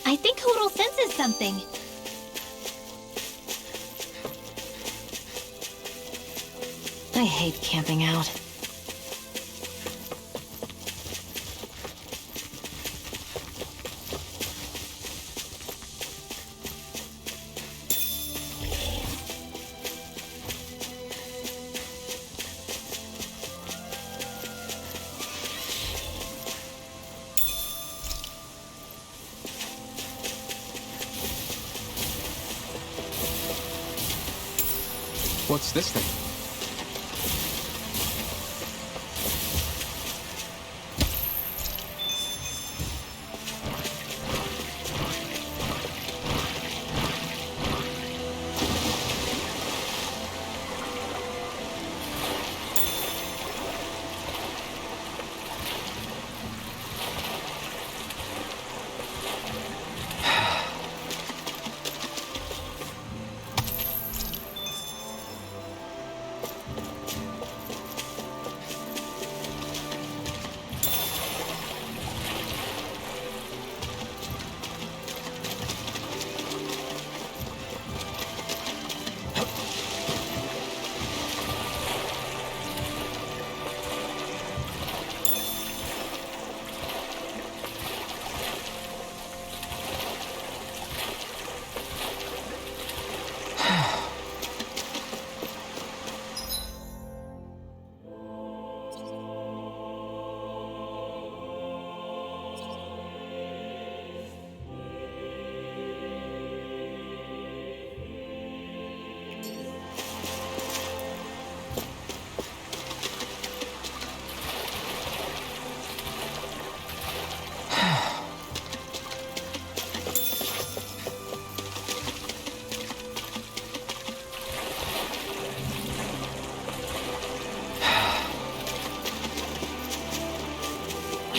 I think Hoodle senses something. I hate camping out. What's this thing?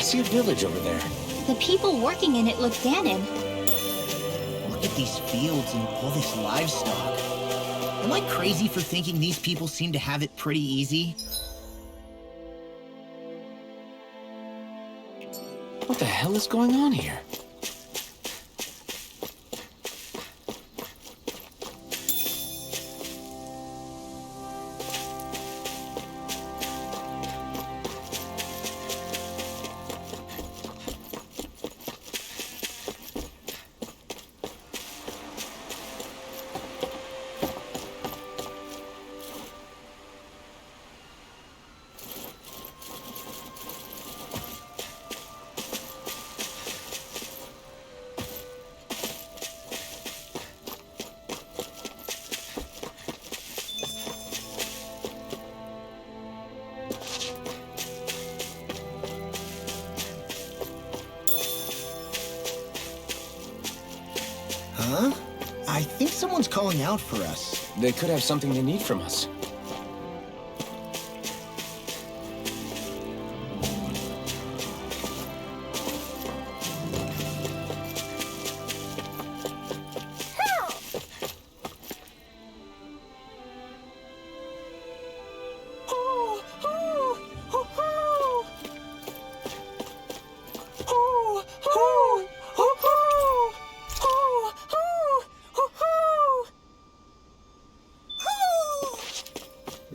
see a village over there. The people working in it look Danon. Look at these fields and all this livestock. Am I crazy for thinking these people seem to have it pretty easy? What the hell is going on here? Huh? I think someone's calling out for us. They could have something they need from us.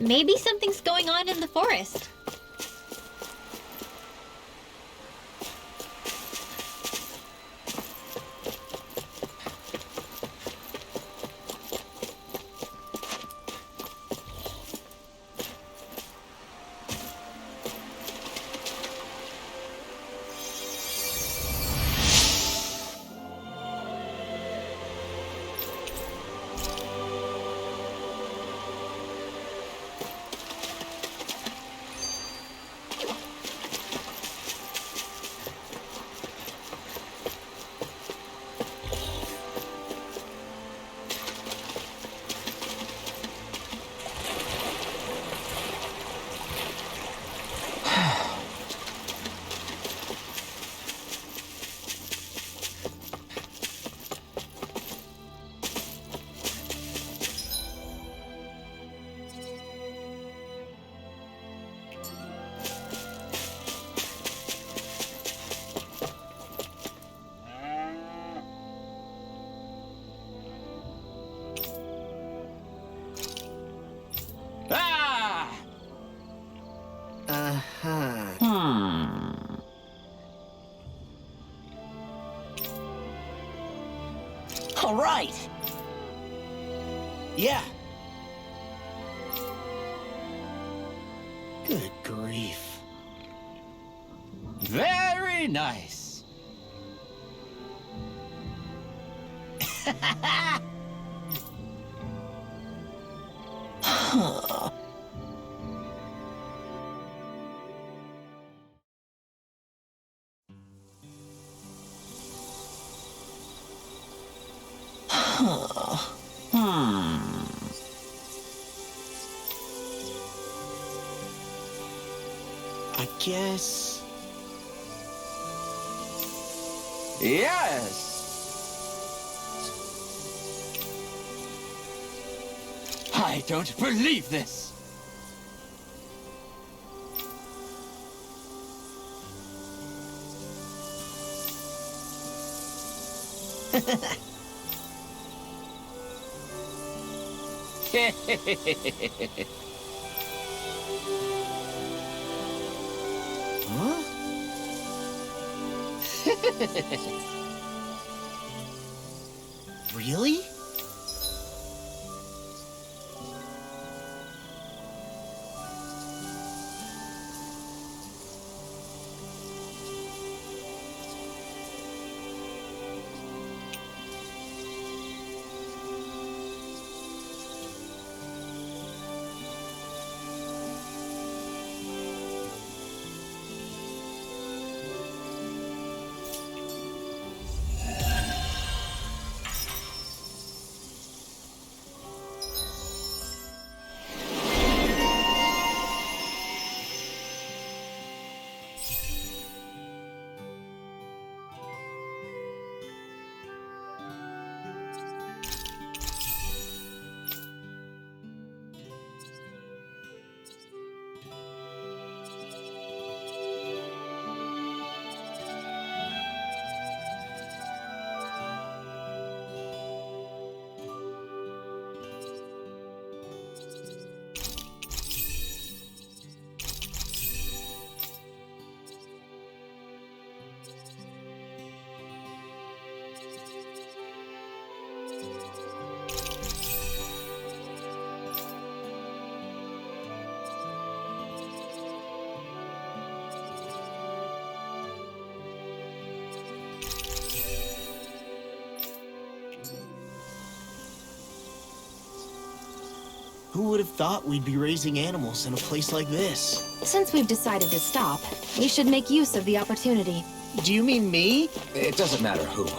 Maybe something's going on in the forest. All right. Yeah. Good grief. Very nice. Huh. I guess... Yes. I don't believe this. Huh? Really? Who would have thought we'd be raising animals in a place like this? Since we've decided to stop, we should make use of the opportunity. Do you mean me? It doesn't matter who.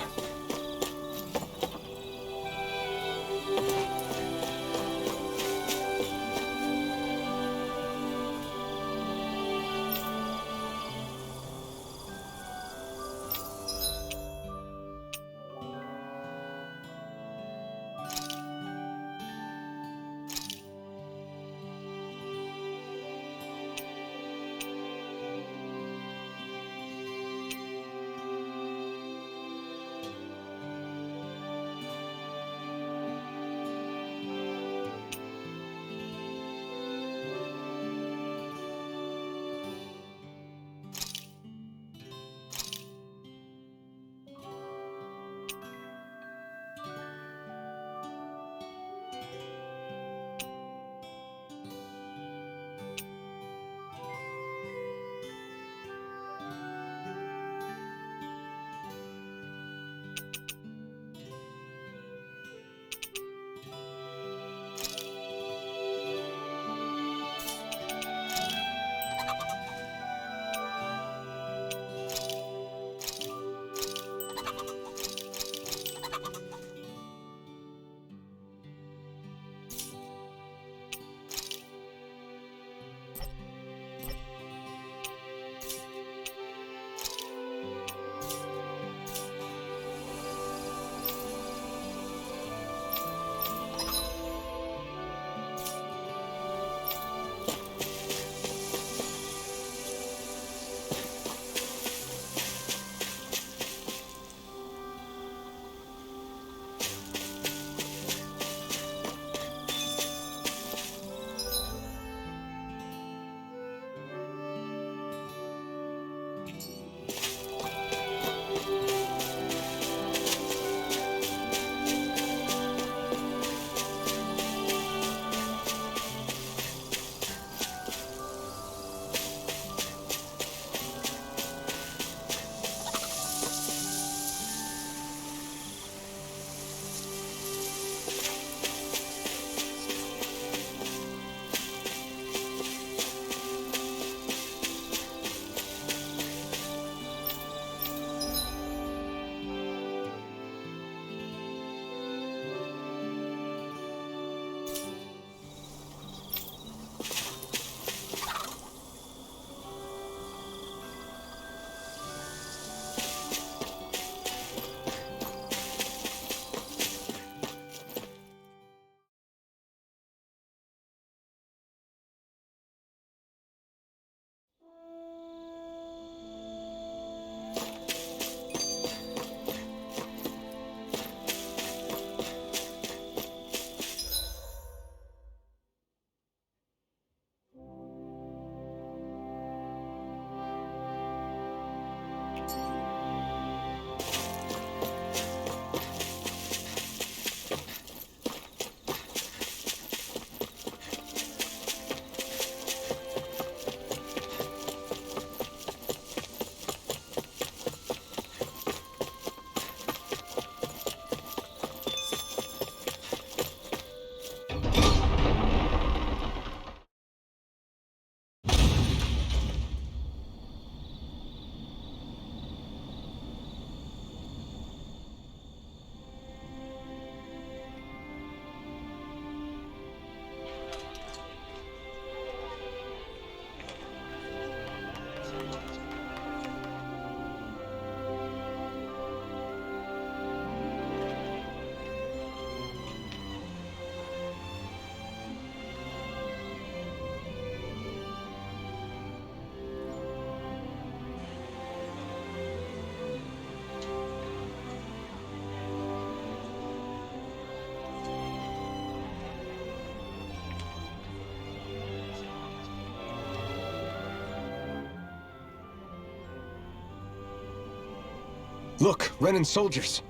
Look, Renan soldiers.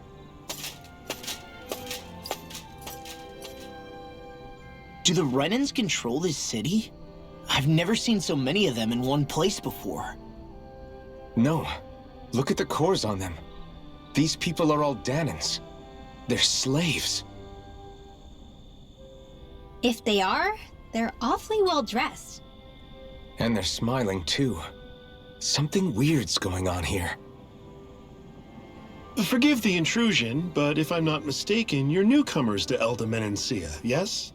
Do the Renans control this city? I've never seen so many of them in one place before. No. Look at the cores on them. These people are all Dahnans. They're slaves. If they are, they're awfully well dressed. And they're smiling, too. Something weird's going on here. Forgive the intrusion, but if I'm not mistaken, you're newcomers to Elda Menancia, yes?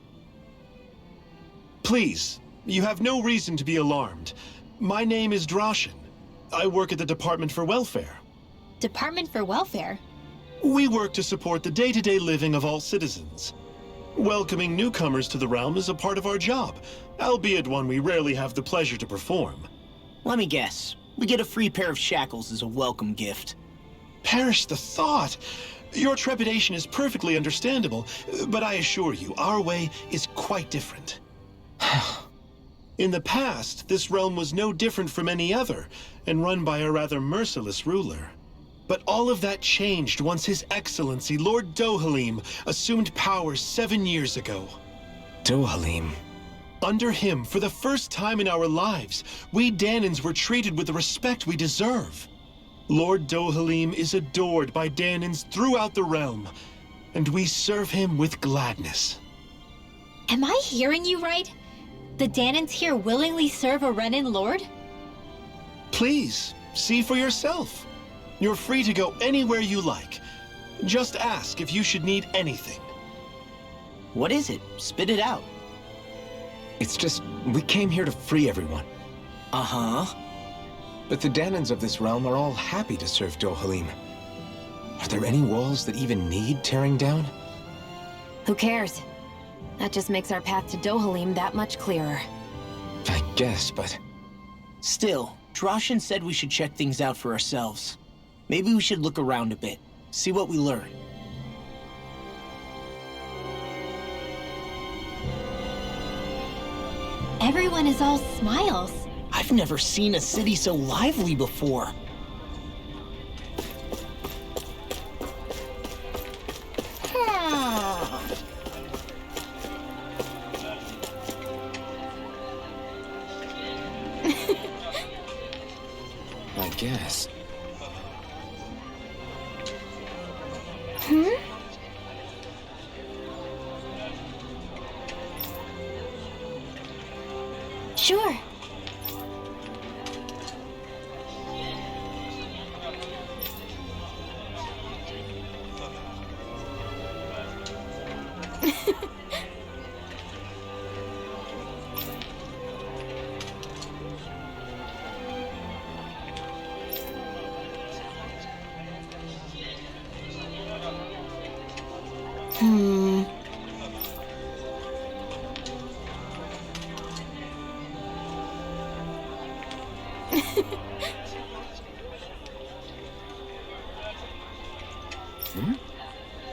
Please, you have no reason to be alarmed. My name is Droshin. I work at the Department for Welfare. Department for Welfare? We work to support the day-to-day living of all citizens. Welcoming newcomers to the realm is a part of our job, albeit one we rarely have the pleasure to perform. Let me guess. We get a free pair of shackles as a welcome gift. Perish the thought! Your trepidation is perfectly understandable, but I assure you, our way is quite different. In the past, this realm was no different from any other, and run by a rather merciless ruler. But all of that changed once His Excellency, Lord Dohalim, assumed power 7 years ago. Dohalim? Under him, for the first time in our lives, we Danans were treated with the respect we deserve. Lord Dohalim is adored by Danans throughout the realm, and we serve him with gladness. Am I hearing you right? The Danans here willingly serve a Renan lord? Please, see for yourself. You're free to go anywhere you like. Just ask if you should need anything. What is it? Spit it out. It's just, we came here to free everyone. Uh-huh. But the Danans of this realm are all happy to serve Dohalim. Are there any walls that even need tearing down? Who cares? That just makes our path to Dohalim that much clearer. I guess, but... Still, Droshin said we should check things out for ourselves. Maybe we should look around a bit, see what we learn. Everyone is all smiles. I've never seen a city so lively before. I guess. Sure.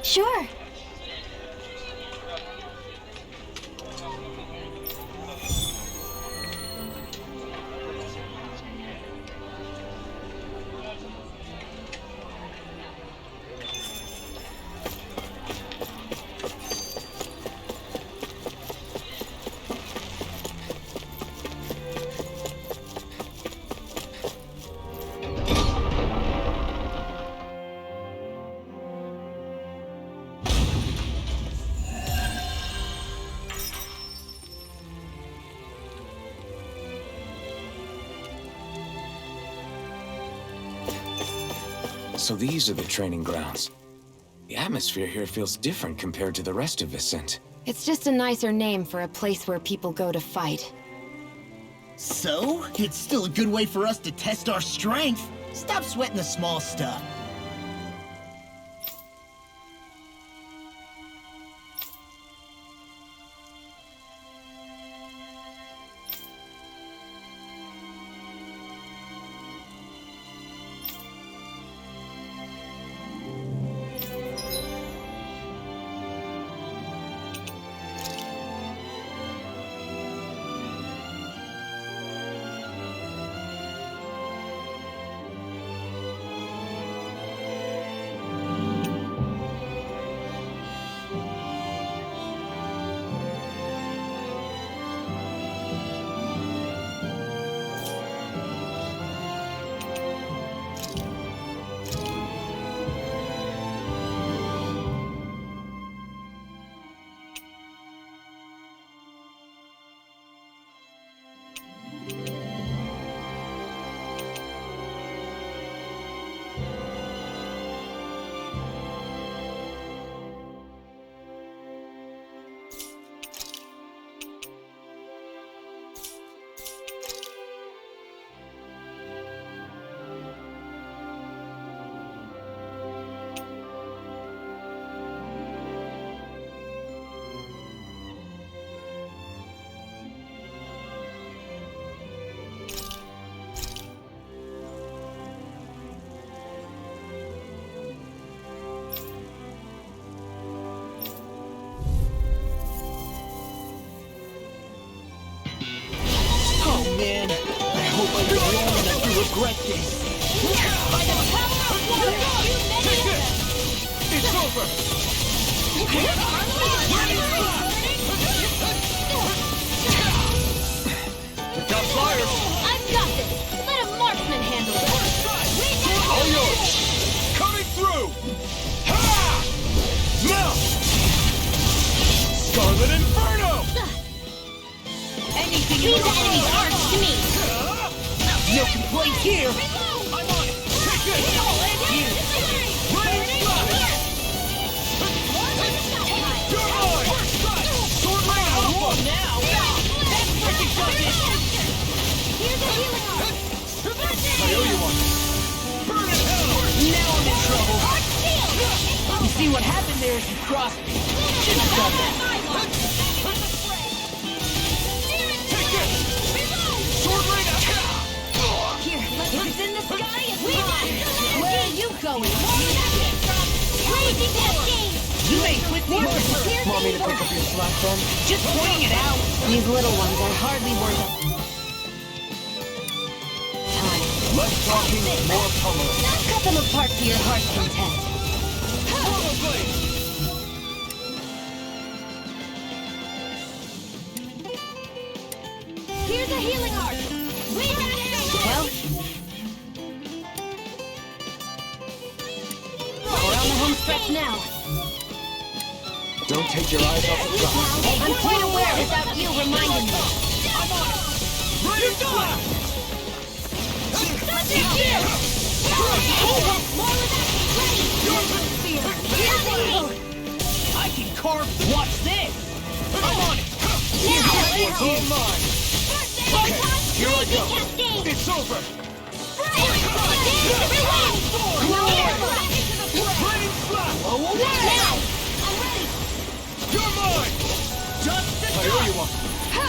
Sure. So these are the training grounds. The atmosphere here feels different compared to the rest of Vicent. It's just a nicer name for a place where people go to fight. So, it's still a good way for us to test our strength. Stop sweating the small stuff. hope I live long enough to regret this. By the power of water, humiliate them! It's over! Got fire! I've got this! Let a marksman handle it! All yours! Coming through! Ha! Now! Scarlet Inferno! Anything in the enemy's arts to me! No complaint here! I'm on it! Take this! Here! Raining Flash! You're mine! First strike! Sword Lane Alpha! Now! That freaking does it! Here's a healing arm! I owe you one! Burn in hell! Now I'm in trouble! Arch shield! You see what happened there as you crossed me? Shouldn't have done that. Take this! Sword Lane Alpha! Here, if it's in the sky, it's mine. Where are you going? Crazy cascade! You ain't with me. Want me to pick up your slack then? Just pointing it out. These little ones are hardly worth it. Time. Less talking, more pummeling. Cut them apart to your heart's content. Portal Blade! Here's a healing arm! Well, we're on the home stretch now. Don't take your eyes off the prize. I'm quite aware without you reminding me. Ready to die! I can carve. Watch this. I'm on it! It's all mine! Here I go! It's over! Raining Slap! You're mine! I owe you one!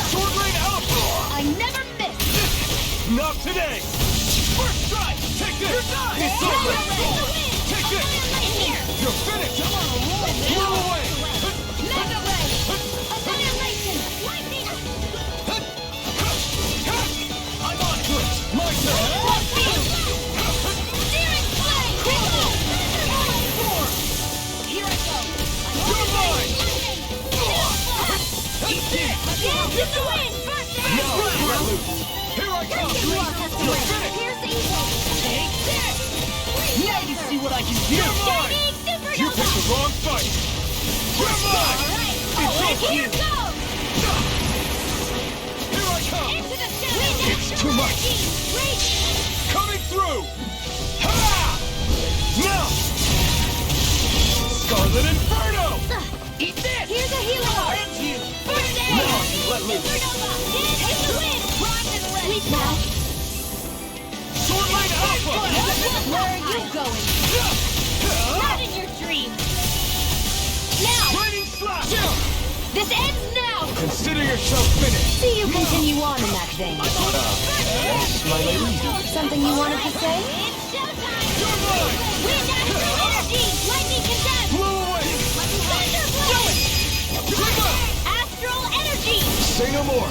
Sword Lane Alpha! I never miss! Not today! First strike! Take this! It's over! Take this! You're finished! Blow away! Mega Ray! Annihilation! Lightning! I'm on it! My turn! Searing flame! Here I go! You're mine! Eat this! Dance in the wind! Now, Prelude! Here I come! You're finished! Here's evil! Take this. Now you see what I can do. You're mine! You picked the wrong fight! You're mine! It's over! Here goes! Here I come! Into the shadows! It's too much! Coming through! Ha! Now! Scarlet Inferno! Eat this! Here's a healing arm! First aid! Now you let loose! Supernova! Dance in the wind! Prime and ready! Sweet now! Sword Lane Alpha! Where are you going? Not in your dreams! Now! Raining Slap! This ends now! Consider yourself finished. See you continue on in that vein. Yes, my lady. Something you wanted to say? It's showtime! You're mine! Wind astral energy! Lightning condemned! Blow away! Thunder blade! Trigger! Astral energy! Say no more.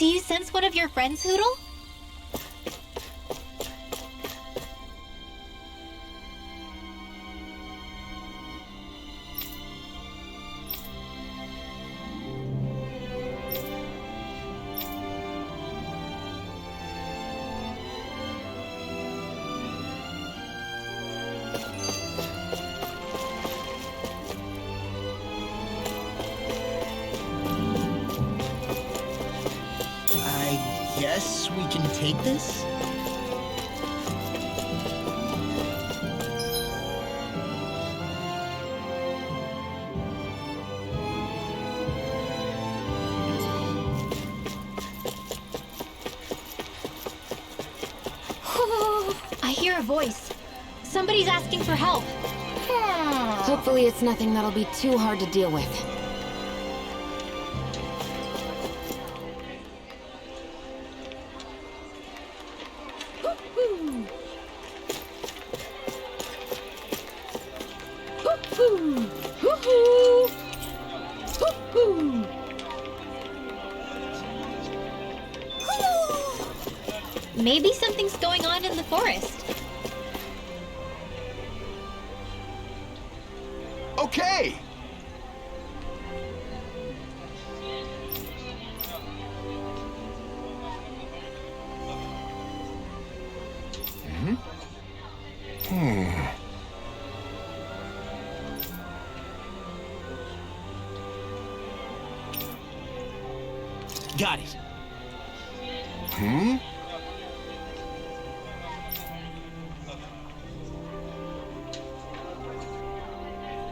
Do you sense one of your friends, Hootle? I guess we can take this? I hear a voice. Somebody's asking for help. Hopefully it's nothing that'll be too hard to deal with. Maybe something's going on in the forest. Okay! Got it.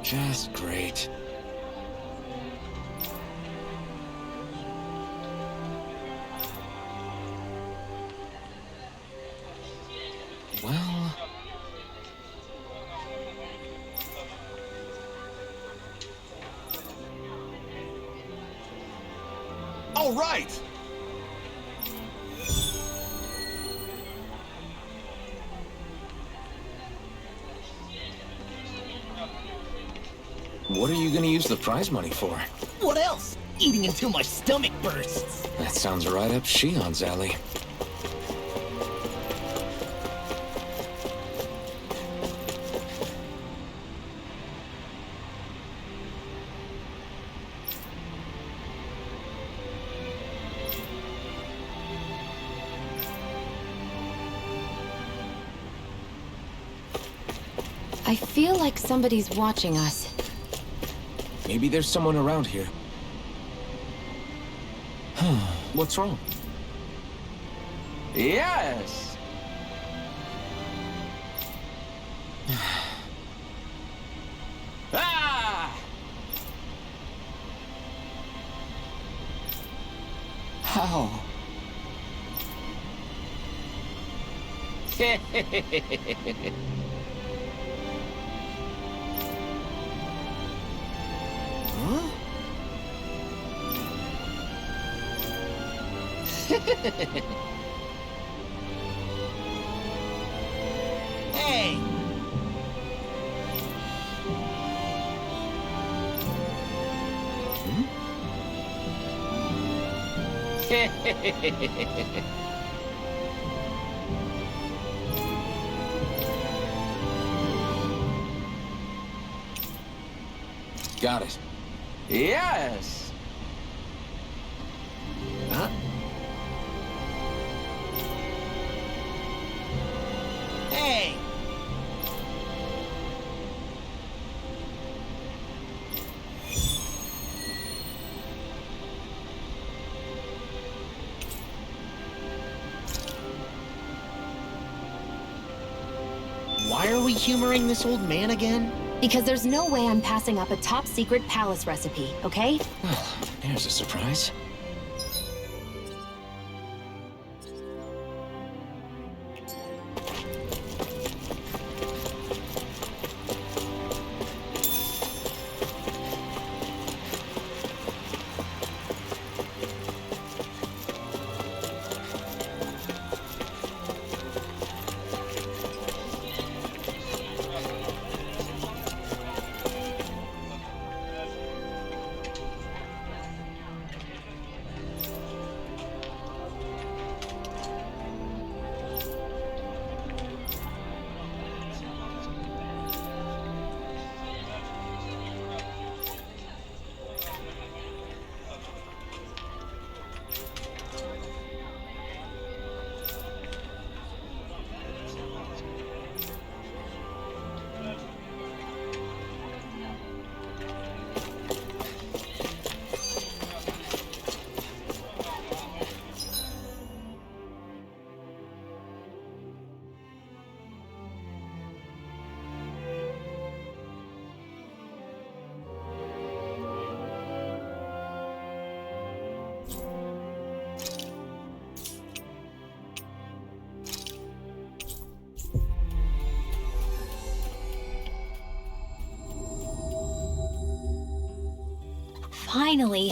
Just great. Well... All right! What are you gonna use the prize money for? What else? Eating until my stomach bursts. That sounds right up Shion's alley. I feel like somebody's watching us. Maybe there's someone around here. What's wrong? Yes! Ah! How? Huh? Hey! Got it. Yes! Huh? Hey! Why are we humoring this old man again? Because there's no way I'm passing up a top-secret palace recipe, okay? Well, there's a surprise. Finally.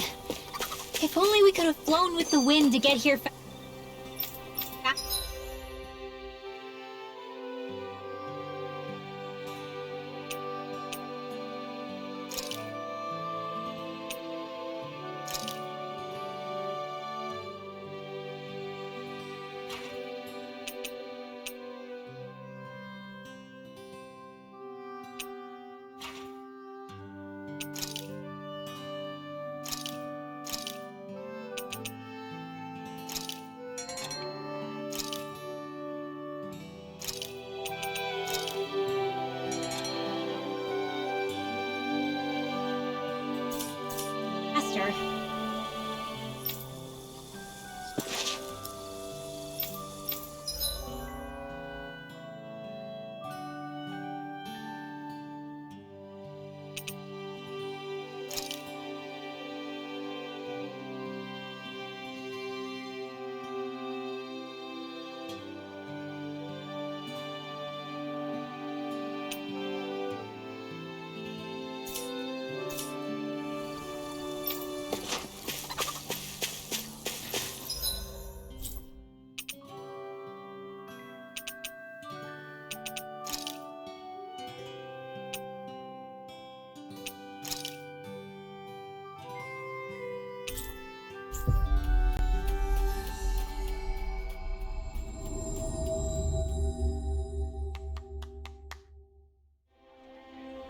If only we could have flown with the wind to get here faster.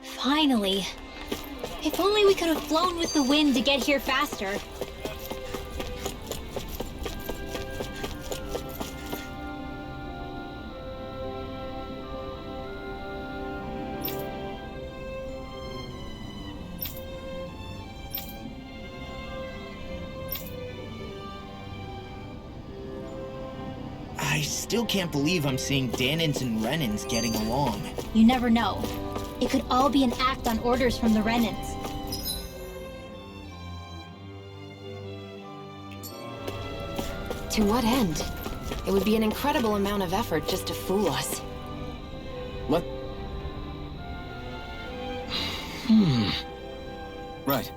Finally. If only we could have flown with the wind to get here faster. I still can't believe I'm seeing Dahnans and Renans getting along. You never know. It could all be an act on orders from the Renans. To what end? It would be an incredible amount of effort just to fool us. What? Right.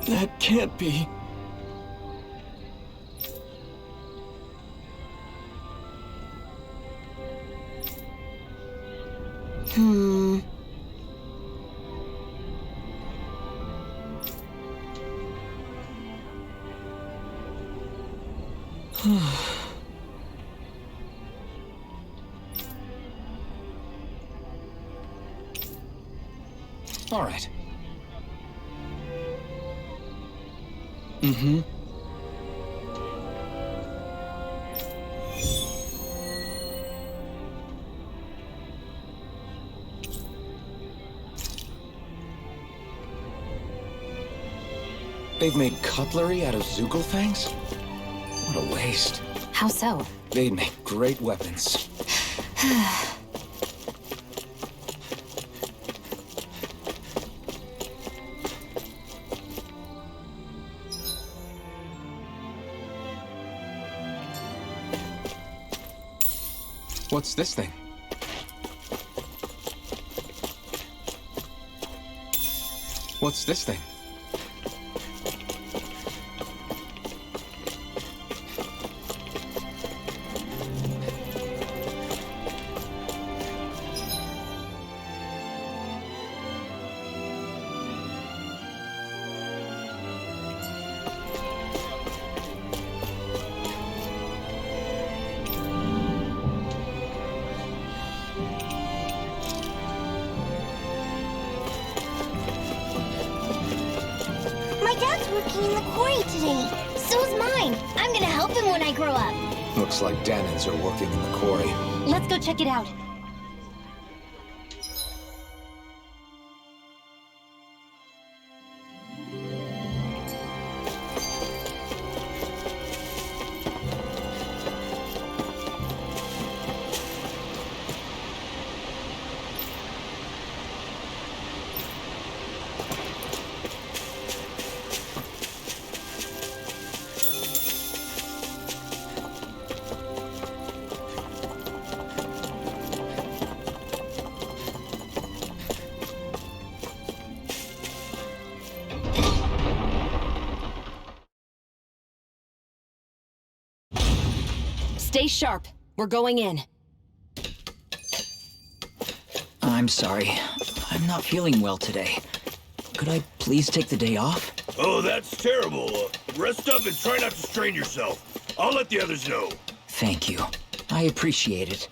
That can't be. All right. Mm-hmm. They've made cutlery out of Zeugl fangs? What a waste. How so? They'd make great weapons. What's this thing? What's this thing? Working in the quarry today. So is mine. I'm gonna help him when I grow up. Looks like Dahnans are working in the quarry. Let's go check it out. Stay sharp. We're going in. I'm sorry. I'm not feeling well today. Could I please take the day off? Oh, that's terrible. Rest up and try not to strain yourself. I'll let the others know. Thank you. I appreciate it.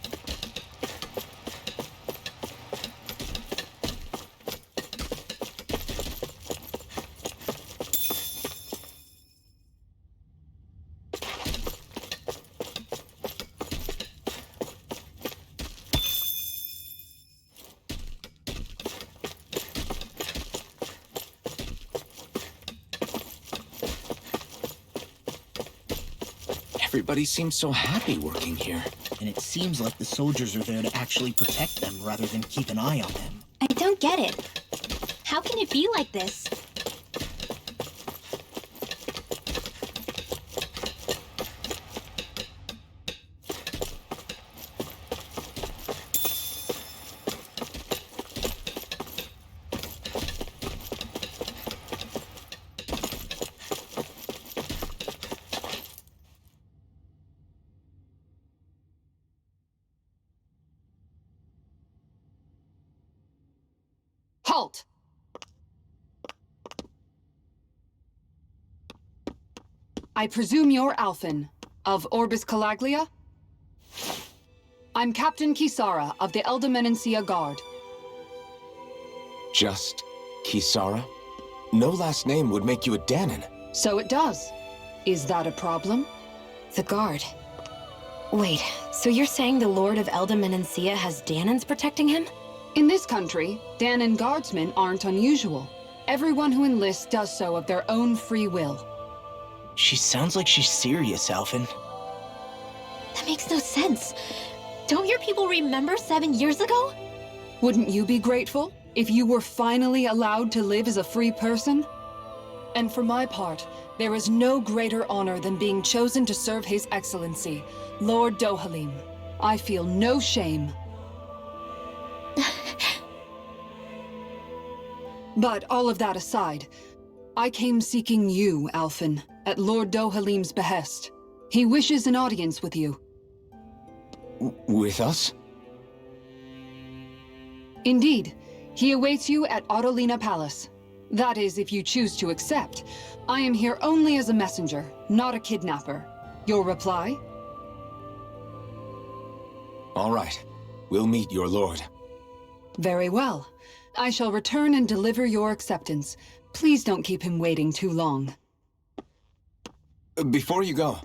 Everybody seems so happy working here. And it seems like the soldiers are there to actually protect them rather than keep an eye on them. I don't get it. How can it be like this? Halt! I presume you're Alphen, of Orbis Calaglia? I'm Captain Kisara of the Eldermenencia Guard. Just Kisara? No last name would make you a Danon. So it does. Is that a problem? The Guard. Wait, so you're saying the Lord of Eldermenencia has Danons protecting him? In this country, Danon guardsmen aren't unusual. Everyone who enlists does so of their own free will. She sounds like she's serious, Alphen. That makes no sense. Don't your people remember 7 years ago? Wouldn't you be grateful if you were finally allowed to live as a free person? And for my part, there is no greater honor than being chosen to serve His Excellency, Lord Dohalim. I feel no shame. But all of that aside, I came seeking you, Alphen, at Lord Dohalim's behest. He wishes an audience with you. With us? Indeed. He awaits you at Autolina Palace. That is, if you choose to accept. I am here only as a messenger, not a kidnapper. Your reply? All right. We'll meet your lord. Very well. I shall return and deliver your acceptance. Please don't keep him waiting too long. Before you go,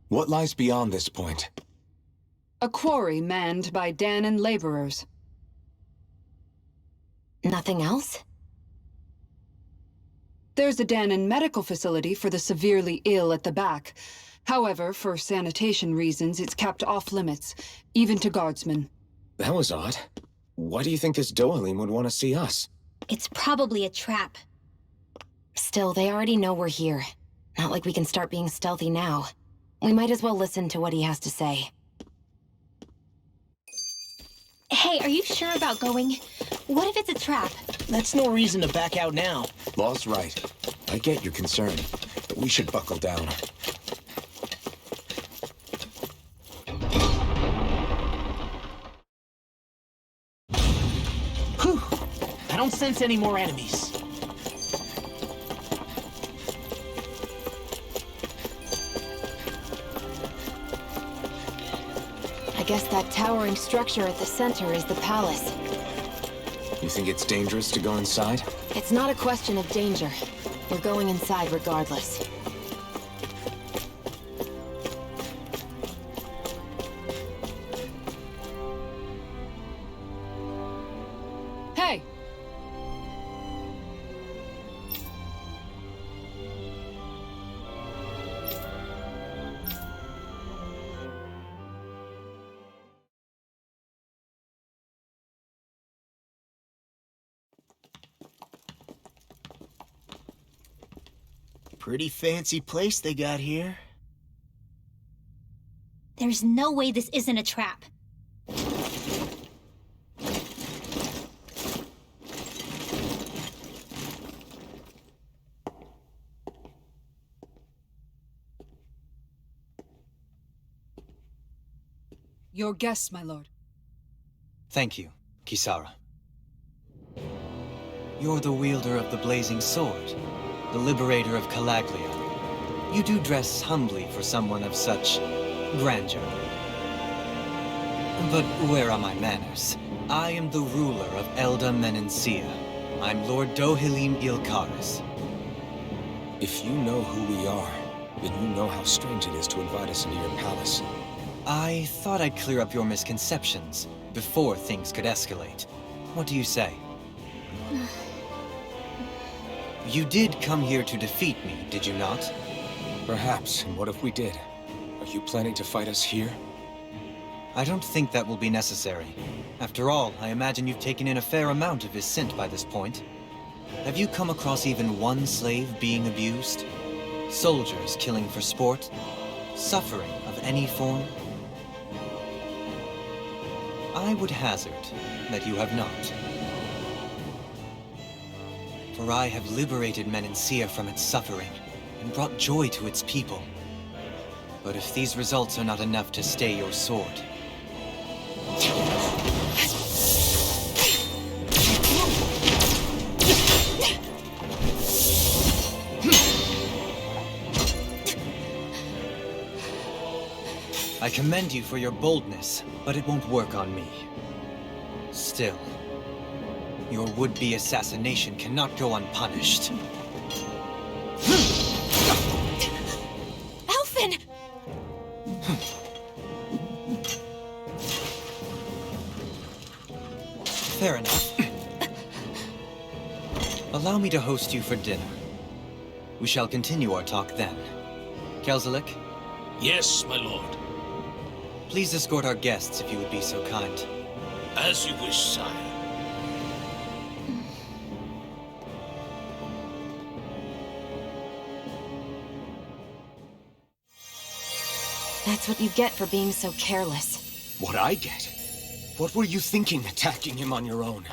what lies beyond this point? A quarry manned by Danon laborers. Nothing else? There's a Danon medical facility for the severely ill at the back. However, for sanitation reasons, it's kept off limits, even to guardsmen. That was odd. Why do you think this Dohalim would want to see us? It's probably a trap. Still, they already know we're here. Not like we can start being stealthy now. We might as well listen to what he has to say. Hey, are you sure about going? What if it's a trap? That's no reason to back out now. Law's right. I get your concern, but we should buckle down. Whew! I don't sense any more enemies. I guess that towering structure at the center is the palace. You think it's dangerous to go inside? It's not a question of danger. We're going inside regardless. Hey! Pretty fancy place they got here. There's no way this isn't a trap. Your guests, my lord. Thank you, Kisara. You're the wielder of the blazing sword, the liberator of Calaglia. You do dress humbly for someone of such grandeur. But where are my manners? I am the ruler of Elda Menencia. I'm Lord Dohalim Ilkaris. If you know who we are, then you know how strange it is to invite us into your palace. I thought I'd clear up your misconceptions before things could escalate. What do you say? You did come here to defeat me, did you not? Perhaps, and what if we did? Are you planning to fight us here? I don't think that will be necessary. After all, I imagine you've taken in a fair amount of his scent by this point. Have you come across even one slave being abused? Soldiers killing for sport? Suffering of any form? I would hazard that you have not. For I have liberated Menencia from its suffering and brought joy to its people. But if these results are not enough to stay your sword... I commend you for your boldness, but it won't work on me. Still, your would-be assassination cannot go unpunished. Alphen! Fair enough. Allow me to host you for dinner. We shall continue our talk then. Kelzelik? Yes, my lord. Please escort our guests if you would be so kind. As you wish, sire. That's what you get for being so careless. What I get? What were you thinking, attacking him on your own?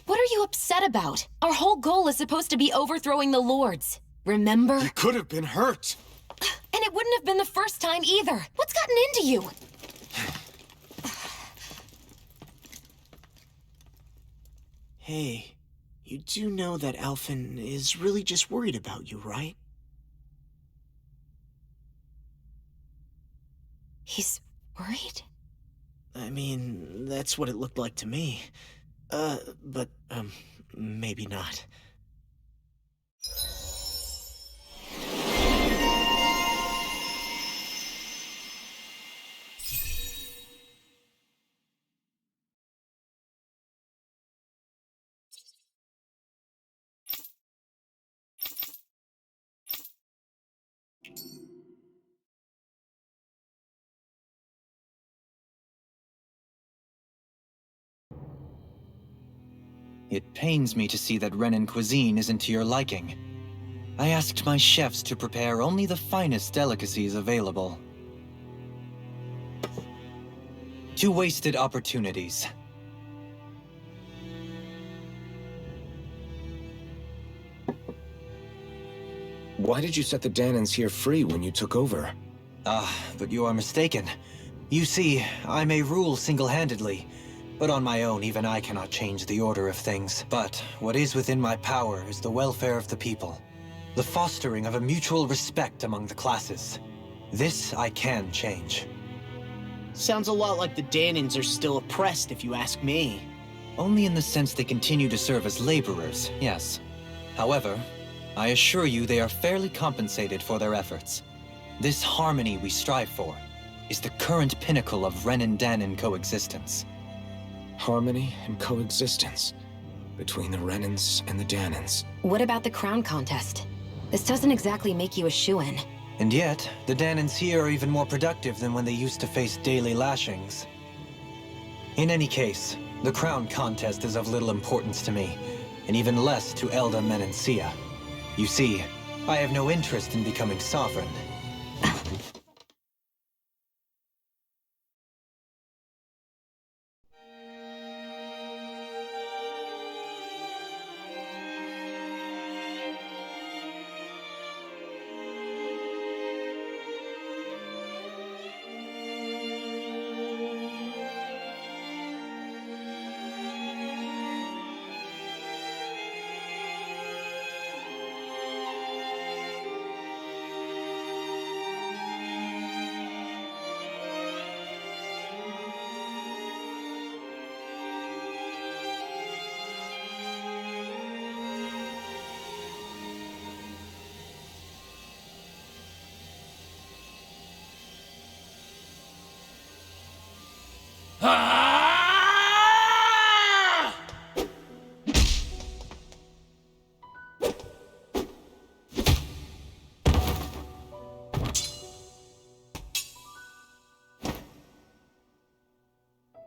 What are you upset about? Our whole goal is supposed to be overthrowing the Lords. Remember? You could have been hurt. And it wouldn't have been the first time either. What's gotten into you? Hey, you do know that Alphen is really just worried about you, right? He's worried? I mean, that's what it looked like to me. But maybe not. It pains me to see that Renan cuisine isn't to your liking. I asked my chefs to prepare only the finest delicacies available. 2 wasted opportunities. Why did you set the Danans here free when you took over? But you are mistaken. You see, I may rule single-handedly, but on my own, even I cannot change the order of things. But what is within my power is the welfare of the people. The fostering of a mutual respect among the classes. This I can change. Sounds a lot like the Danans are still oppressed, if you ask me. Only in the sense they continue to serve as laborers, yes. However, I assure you they are fairly compensated for their efforts. This harmony we strive for is the current pinnacle of Renan-Danan coexistence. Harmony and coexistence between the Renans and the Danans. What about the crown contest? This doesn't exactly make you a shoo-in. And yet, the Danans here are even more productive than when they used to face daily lashings. In any case, the crown contest is of little importance to me, and even less to Elda Menencia. You see, I have no interest in becoming sovereign.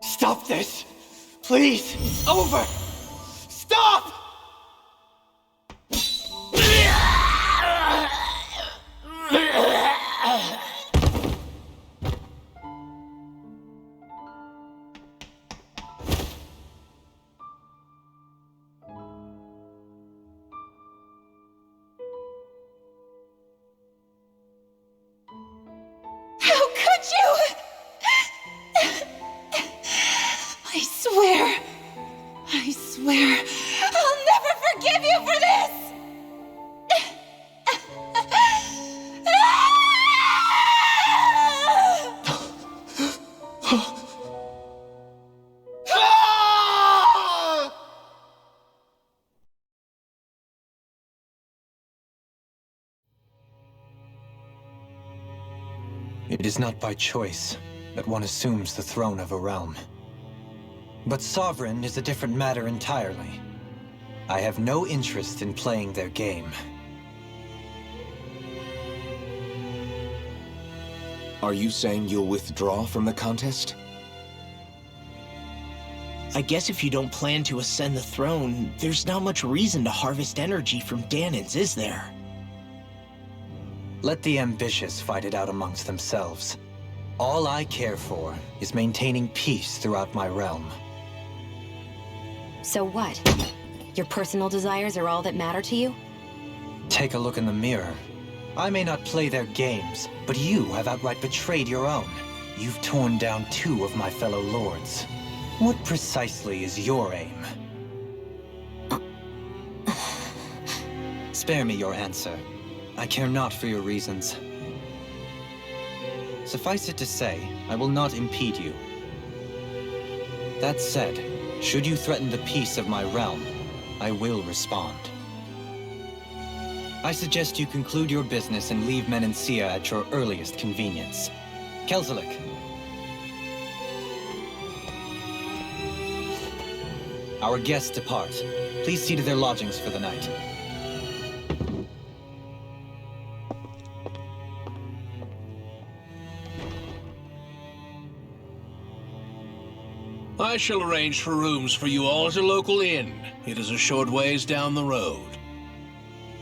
Stop this! Please! Over! Stop! How could you? I swear, I'll never forgive you for this! It is not by choice that one assumes the throne of a realm. But Sovereign is a different matter entirely. I have no interest in playing their game. Are you saying you'll withdraw from the contest? I guess if you don't plan to ascend the throne, there's not much reason to harvest energy from Dahnans, is there? Let the ambitious fight it out amongst themselves. All I care for is maintaining peace throughout my realm. So what? Your personal desires are all that matter to you? Take a look in the mirror. I may not play their games, but you have outright betrayed your own. You've torn down 2 of my fellow lords. What precisely is your aim? Spare me your answer. I care not for your reasons. Suffice it to say, I will not impede you. That said, should you threaten the peace of my realm, I will respond. I suggest you conclude your business and leave Menancia at your earliest convenience. Kelzelik. Our guests depart. Please see to their lodgings for the night. I shall arrange for rooms for you all at a local inn. It is a short ways down the road.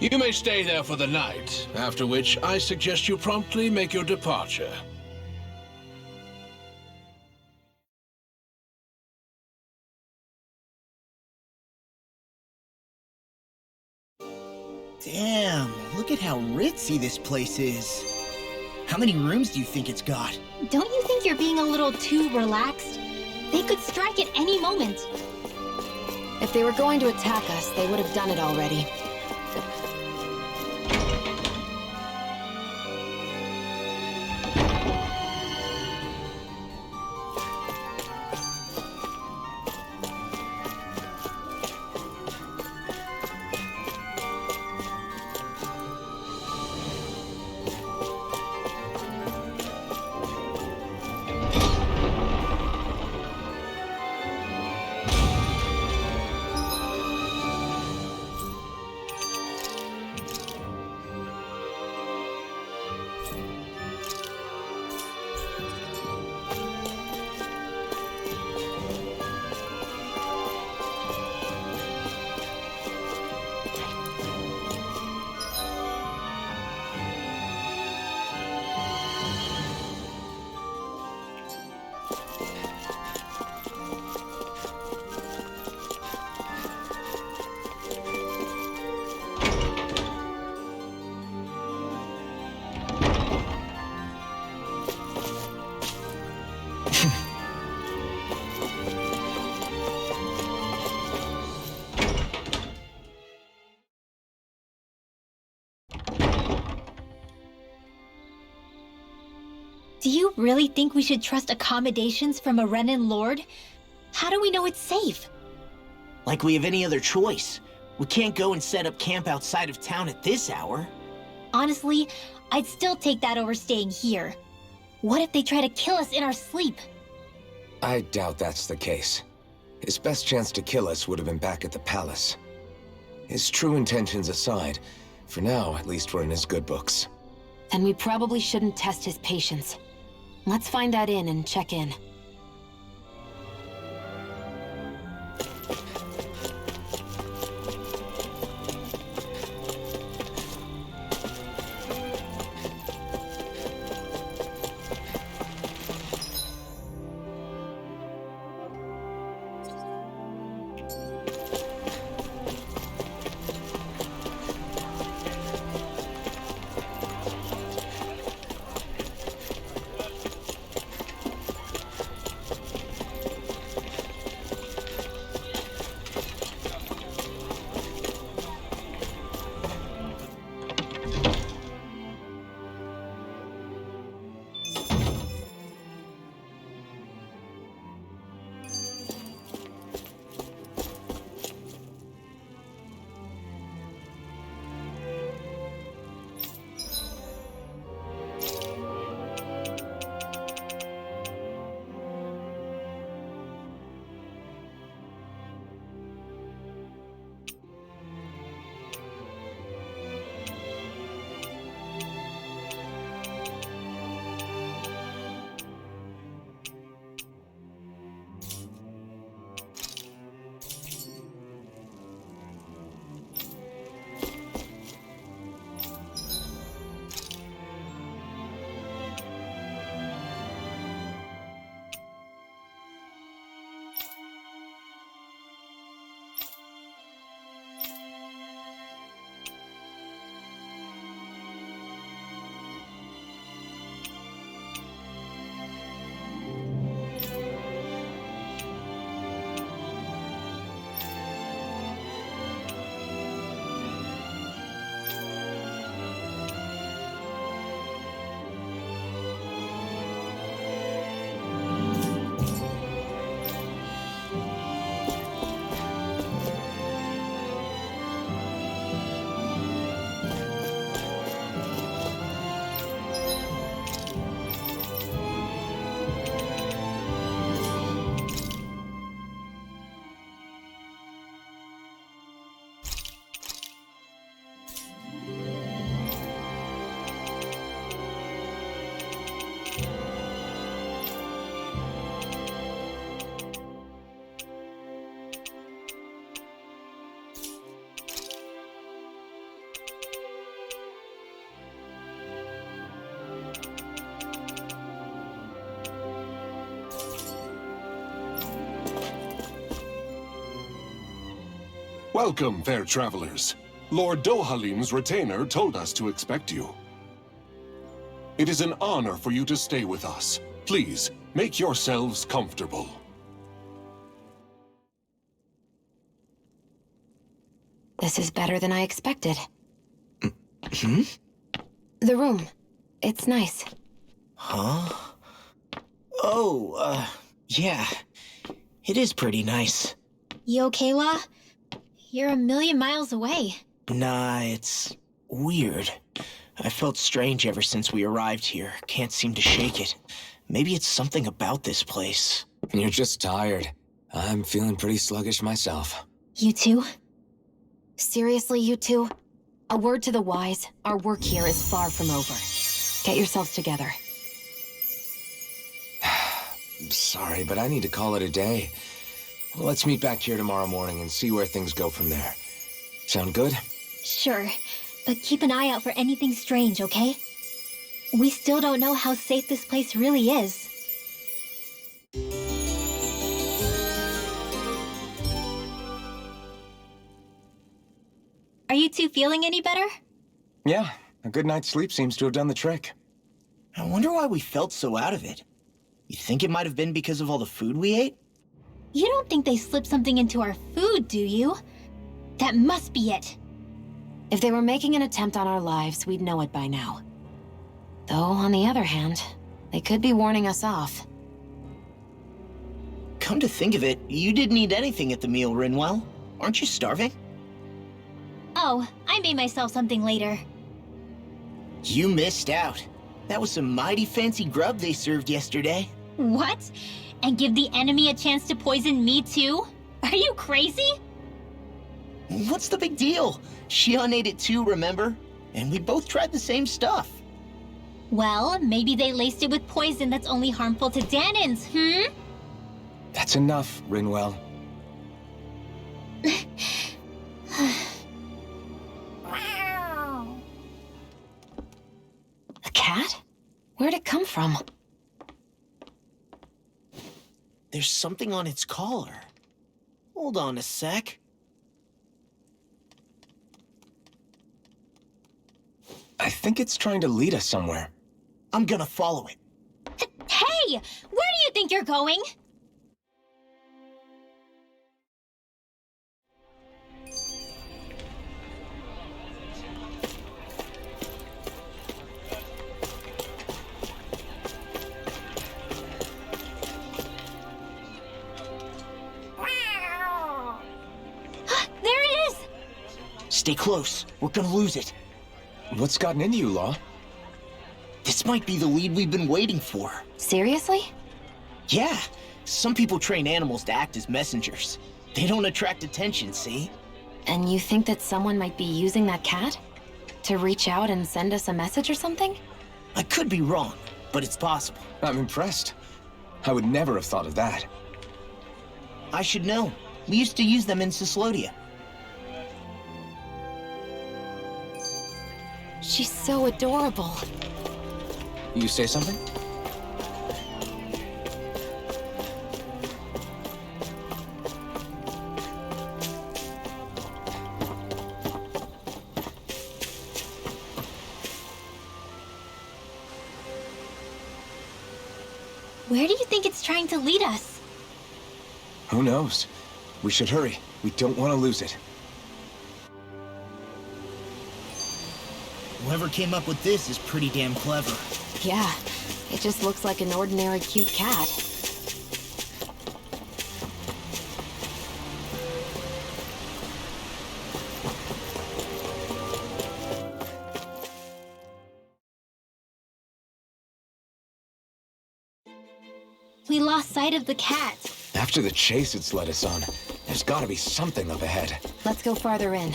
You may stay there for the night, after which I suggest you promptly make your departure. Damn, look at how ritzy this place is. How many rooms do you think it's got? Don't you think you're being a little too relaxed? They could strike at any moment. If they were going to attack us, they would have done it already. Do you really think we should trust accommodations from a Renan Lord? How do we know it's safe? Like we have any other choice. We can't go and set up camp outside of town at this hour. Honestly, I'd still take that over staying here. What if they try to kill us in our sleep? I doubt that's the case. His best chance to kill us would have been back at the palace. His true intentions aside, for now, at least we're in his good books. Then we probably shouldn't test his patience. Let's find that inn and check in. Welcome, fair travelers. Lord Dohalim's retainer told us to expect you. It is an honor for you to stay with us. Please, make yourselves comfortable. This is better than I expected. Hmm? The room. It's nice. Huh? Oh, yeah. It is pretty nice. You okay, La? You're a million miles away. Nah, it's weird. I felt strange ever since we arrived here. Can't seem to shake it. Maybe it's something about this place. You're just tired. I'm feeling pretty sluggish myself. You too? Seriously, you two? A word to the wise, our work here is far from over. Get yourselves together. Sorry, but I need to call it a day. Let's meet back here tomorrow morning and see where things go from there. Sound good? Sure, but keep an eye out for anything strange, okay? We still don't know how safe this place really is. Are you two feeling any better? Yeah, a good night's sleep seems to have done the trick. I wonder why we felt so out of it. You think it might have been because of all the food we ate? You don't think they slipped something into our food, do you? That must be it. If they were making an attempt on our lives, we'd know it by now. Though, on the other hand, they could be warning us off. Come to think of it, you didn't eat anything at the meal, Rinwell. Aren't you starving? Oh, I made myself something later. You missed out. That was some mighty fancy grub they served yesterday. What? And give the enemy a chance to poison me too? Are you crazy? What's the big deal? Shion ate it too, remember? And we both tried the same stuff. Well, maybe they laced it with poison that's only harmful to Danins, That's enough, Rinwell. A cat? Where'd it come from? There's something on its collar. Hold on a sec. I think it's trying to lead us somewhere. I'm gonna follow it. Hey! Where do you think you're going? There it is! Stay close. We're gonna lose it. What's gotten into you, Law? This might be the lead we've been waiting for. Seriously? Yeah. Some people train animals to act as messengers. They don't attract attention, see? And you think that someone might be using that cat? To reach out and send us a message or something? I could be wrong, but it's possible. I'm impressed. I would never have thought of that. I should know. We used to use them in Cyslodia. She's so adorable. You say something? Where do you think it's trying to lead us? Who knows? We should hurry. We don't want to lose it. Whoever came up with this is pretty damn clever. Yeah, it just looks like an ordinary cute cat. We lost sight of the cat. After the chase it's led us on, there's gotta be something up ahead. Let's go farther in.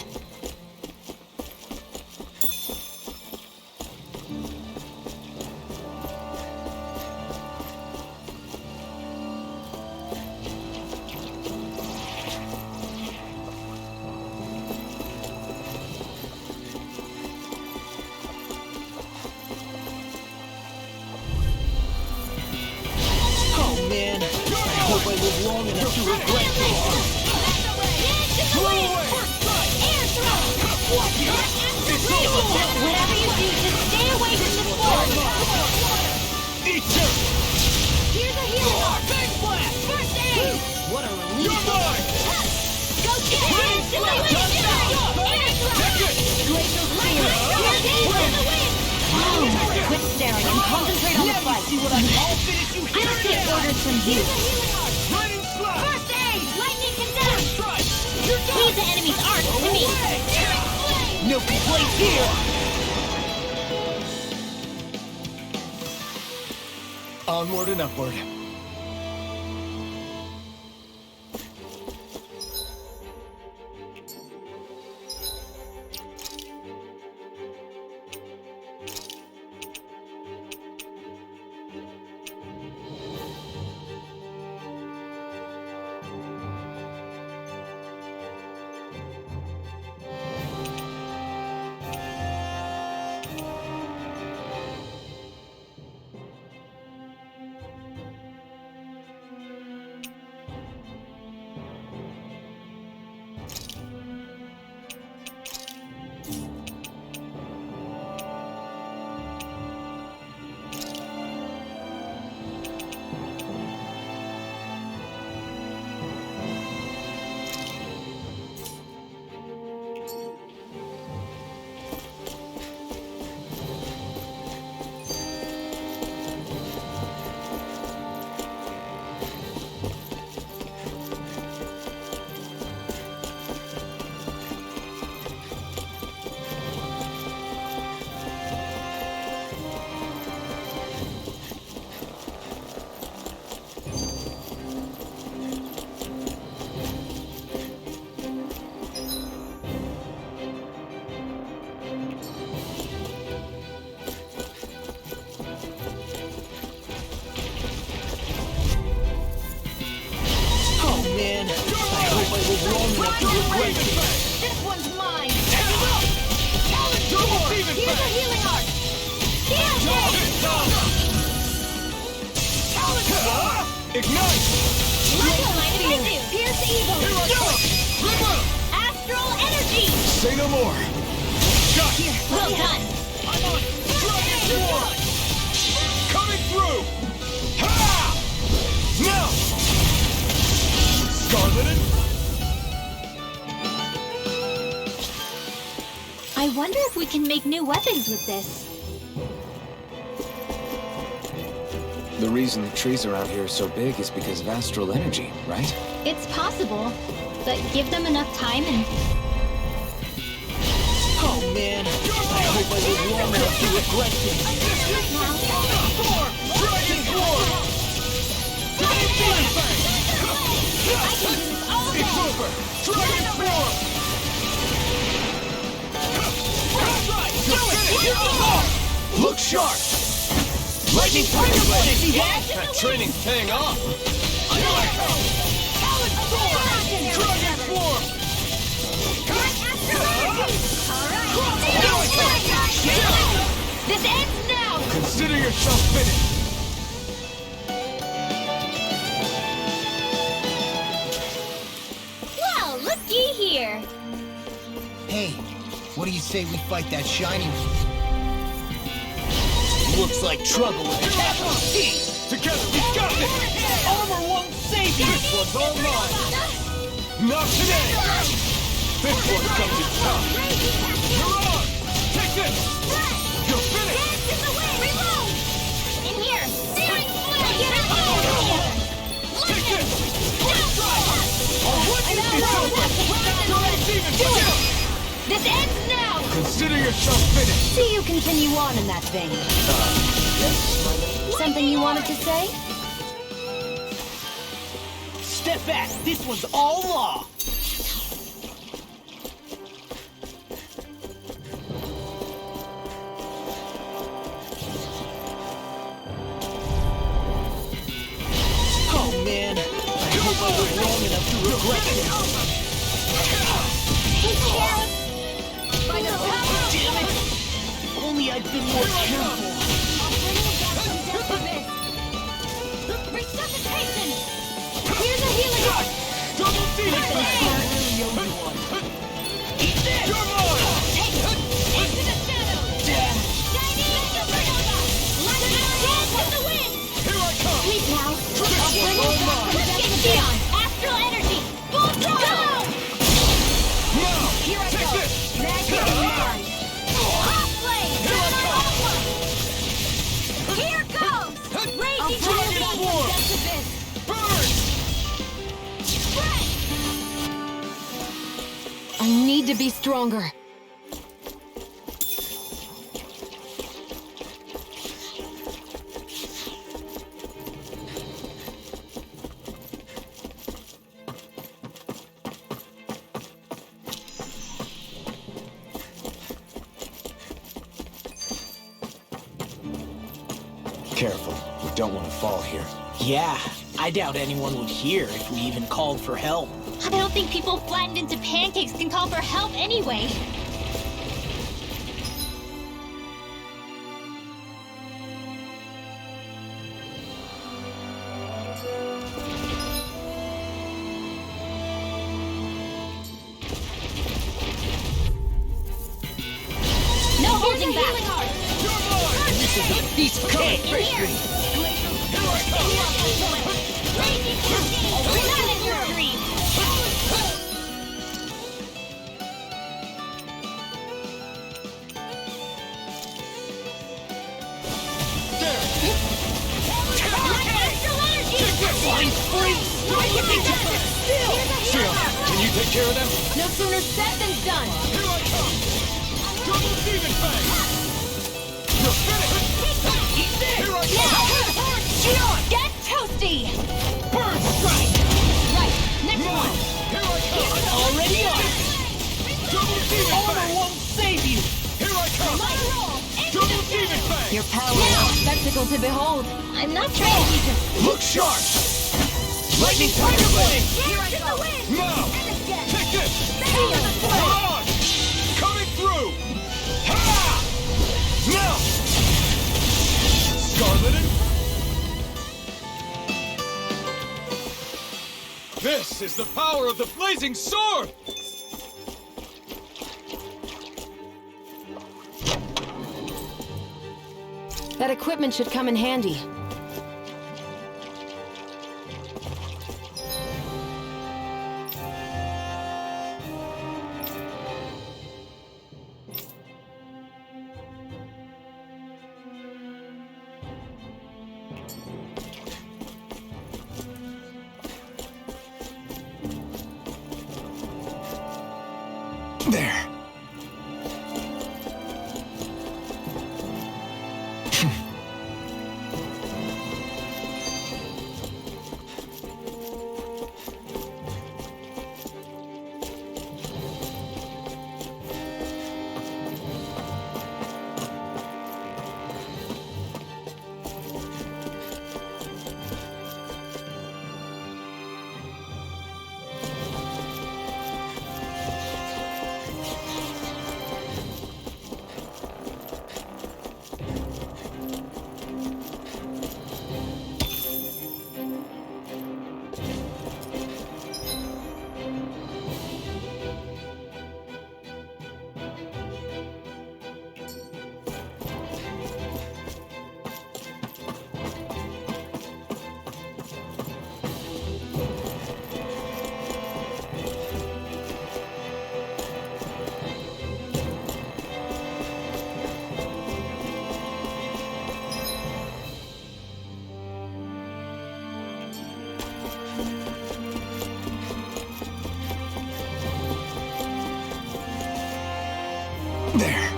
Oh man, I hope I live long enough to regret this. Whatever you do, just stay away from the floor. Here's a healer. Big blast. First aid. What a relief. You're mine. Go get it. Glacial Spear. Here's the wind. Quit staring and concentrate on the fight. I don't take orders from you. First aid. Lightning condemned. Leave the enemy's arc to me. No complaints here. Onward and upward. This one's mine! Here's a healing art! Steel Blade! Ignite! Pierce evil! Astral energy! Say no more. Here, well done! Coming through! Ha! Now! Scarlet and... I wonder if we can make new weapons with this. The reason the trees around here are so big is because of astral energy, right? It's possible, but give them enough time and... Oh man, I hope I live long enough to regret this. Dragon Form! It's over! Dragon Form! Look sharp! Lightning Tiger Blade! That training's paying off! Dragon Form! This ends now! Consider yourself finished! Well, looky here! Hey, what do you say we fight that shiny one? Looks like trouble with a capital T. Together we got this! Armor won't save you. This one's all mine! Not today! This one's gonna be tough! You're on! Take this! You're finished! Reload! In here! Searing flare! Take this! First strike! It's over! Don't even kill! This ends now! Consider yourself finished. See you continue on in that vein. Yes? Something you wanted to say? Step back. This one's all law. Oh man, I hope I live long enough to regret this. Damn it! Only I'd been more careful. Resuscitation! Here's a healing art! Double demon blade! Eat this! You're mine! Into the shadows! Shining supernova! Dance with the wind! Here I come! Sleep now! This one's all mine! Let's get Xeon! Astral energy! Full throttle! Now! Here I Take go! this! Dragon Form! Hot blade! Here I come! Here goes! Raging Dragon Form! Burn! I need to be stronger. Careful. We don't want to fall here. Yeah, I doubt anyone would hear if we even called for help. I don't think people flattened into pancakes can call for help anyway. No holding back! This is a piece of cake. Raging not in your dream! Flying freeze! Shield, can you take care of them? No sooner said than done. Here I come! Double demon fang! You're finished! Eat this! Here I come! Shion, get toasty! Burn strike! Right, next Now! one. Here I come! Already on! Double demon Armor fang! won't save you! Here I come! Double demon fang! Your power is a spectacle to behold. I'm not trying to be just... Look sharp! Lightning Tiger Blade! Here I go! Now! Take this! This is the power of the blazing sword! That equipment should come in handy. There. There.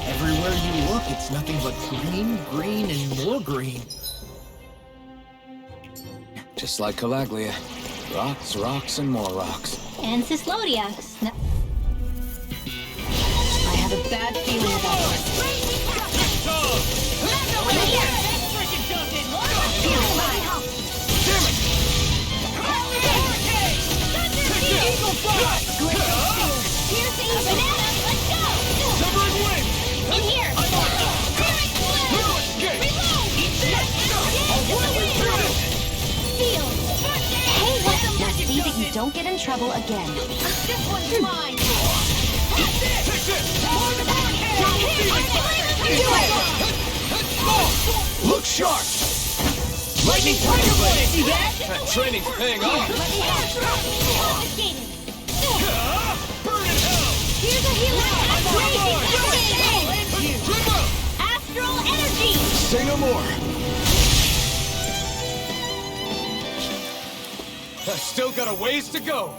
Everywhere you look, it's nothing but green, green, and more green. Just like Calaglia. Rocks, rocks, and more rocks. And Cyslodia. I have a bad feeling about this. Now see that you don't get in trouble again. This one's mine! Look sharp! Lightning Tiger Blade! See that? That training's paying off! Confiscated! Burn in hell! Here's a healer! Astral Energy! Say no more! I've still got a ways to go!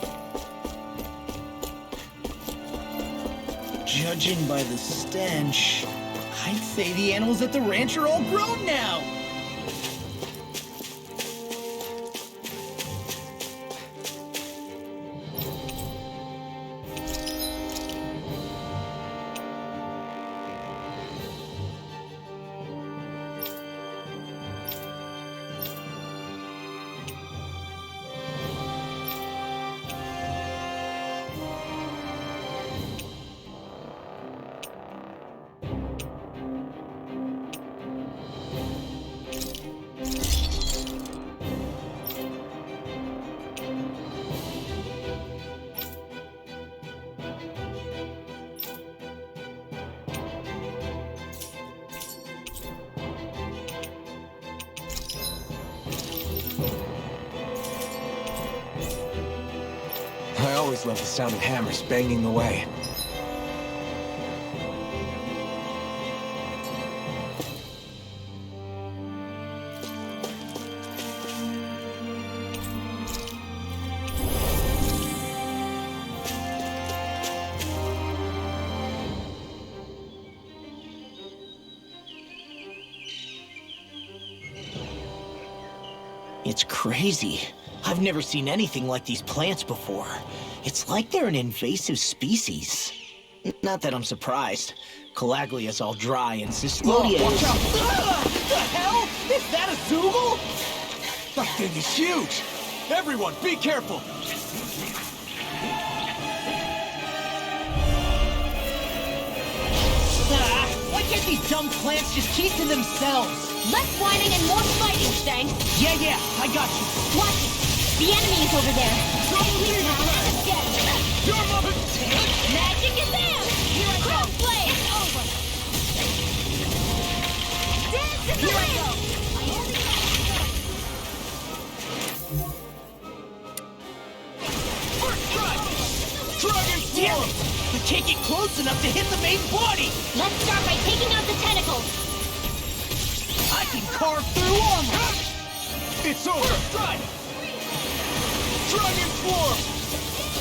Judging by the stench, I'd say the animals at the ranch are all grown now. always loved the sound of hammers banging away. It's crazy. I've never seen anything like these plants before. It's like they're an invasive species. Not that I'm surprised. Calaglia's all dry and Cyslodia Watch is... out! The hell? Is that a Zoogle? That thing is huge! Everyone, be careful! Why can't these dumb plants just keep to themselves? Less whining and more fighting, Shanks. Yeah, I got you. Watch it. The enemy is over there. Your mother! Magic is there. Crossblade. It's over. Dance in the wind. Dragon Damn it! We can't get close enough to hit the main body! Let's start by taking out the tentacles. I can carve through armor! It's over! Strike! Dragon Swarm!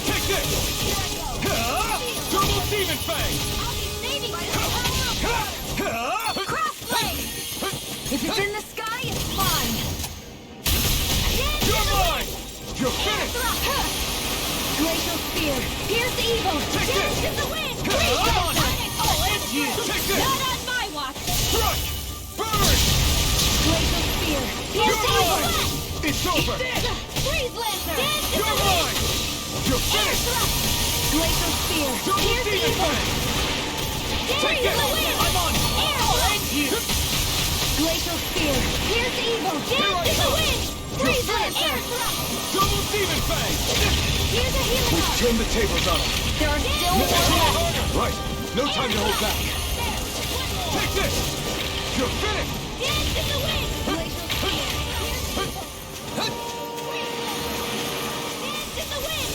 Take this! Double Demon Fang! Crossblade! If it's in the sky, it's mine. You're mine! You're finished! Glacial Spear! Pierce evil! Take Dance this! in the wind! Come on! I'll end you! Take this! Not on my watch! Strike! Burn! Glacial Spear! Pierce You're evil! mine! It's over! Freeze Lancer! Dance in You're the wind! mine! You're finished! Glacial Spear! Double Pierce Demon evil! Fang! Dance Take in this! the wind! I'm on! I'll end you! Glacial Spear! Pierce evil! Dance in the wind! Freeze Lancer! Double Demon Fang! Here's a healing We've arm! turned the tables on them. There are still more left! Right. No time to hold back. Take this! You're finished! Dance in the wind! Glacial Spear! Dance in the wind!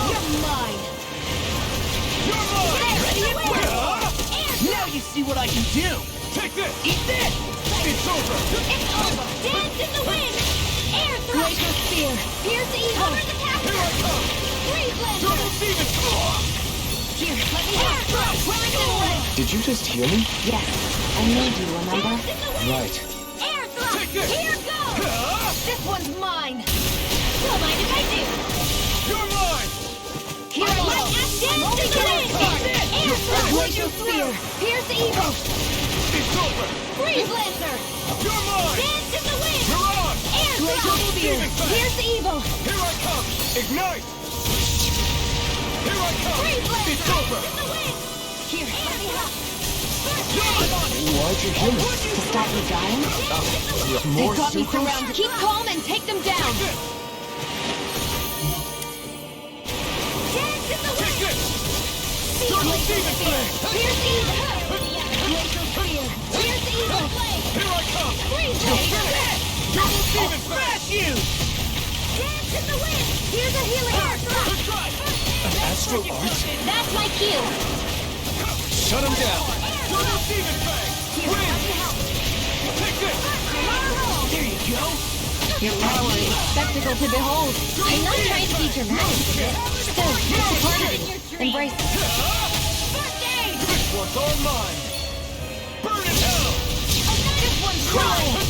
You're mine! You're mine! Ready and well! Now you see what I can do! Take this! Eat this! It's over! It's over! Dance in the wind! Air thrust! Glacial Spear! Pierce evil! Cover the capture! Here I come! Freeze Lancer! Double Demon! Here, let me air thrust! Grind and red! Did you just hear me? Yes, I made you, remember? Dance in the wind! Right. Air thrust! Take this! Here goes! This one's mine! Don't mind if I do! You're mine! Here I go! Dance in the wind! Air thrust! Glacial Spear! Pierce evil! It's over! Freeze Lancer! You're mine! Dance in the wind! You're on! Air Glacial Spear! Demon Fang! Pierce evil! Here I come! Ignite! Here I come! Freeze Lancer! It's over! In the wind! Here, let me help! Why'd you hear me? To stop you dying? More They've got me sucrose? surrounded. Keep calm and take them down! Dance in the Take wind! this! Double Demon Spear! Pierce evil! Glacial Spear! Pierce evil! Here I come! Freeze You're Lancer! finished! Double Demon Fist! Fang! You! Dance in the wind! Here's a healing arm! An astral art? That's my cue! Shut him down! Double Demon Fang! Here, let me help! Take this! I'm on a roll! There you go! Your power is a spectacle to behold. I'm not trying to be dramatic. Still, it's a part of it. Embrace it. First aid! This one's all mine! Burn in hell! This one's mine!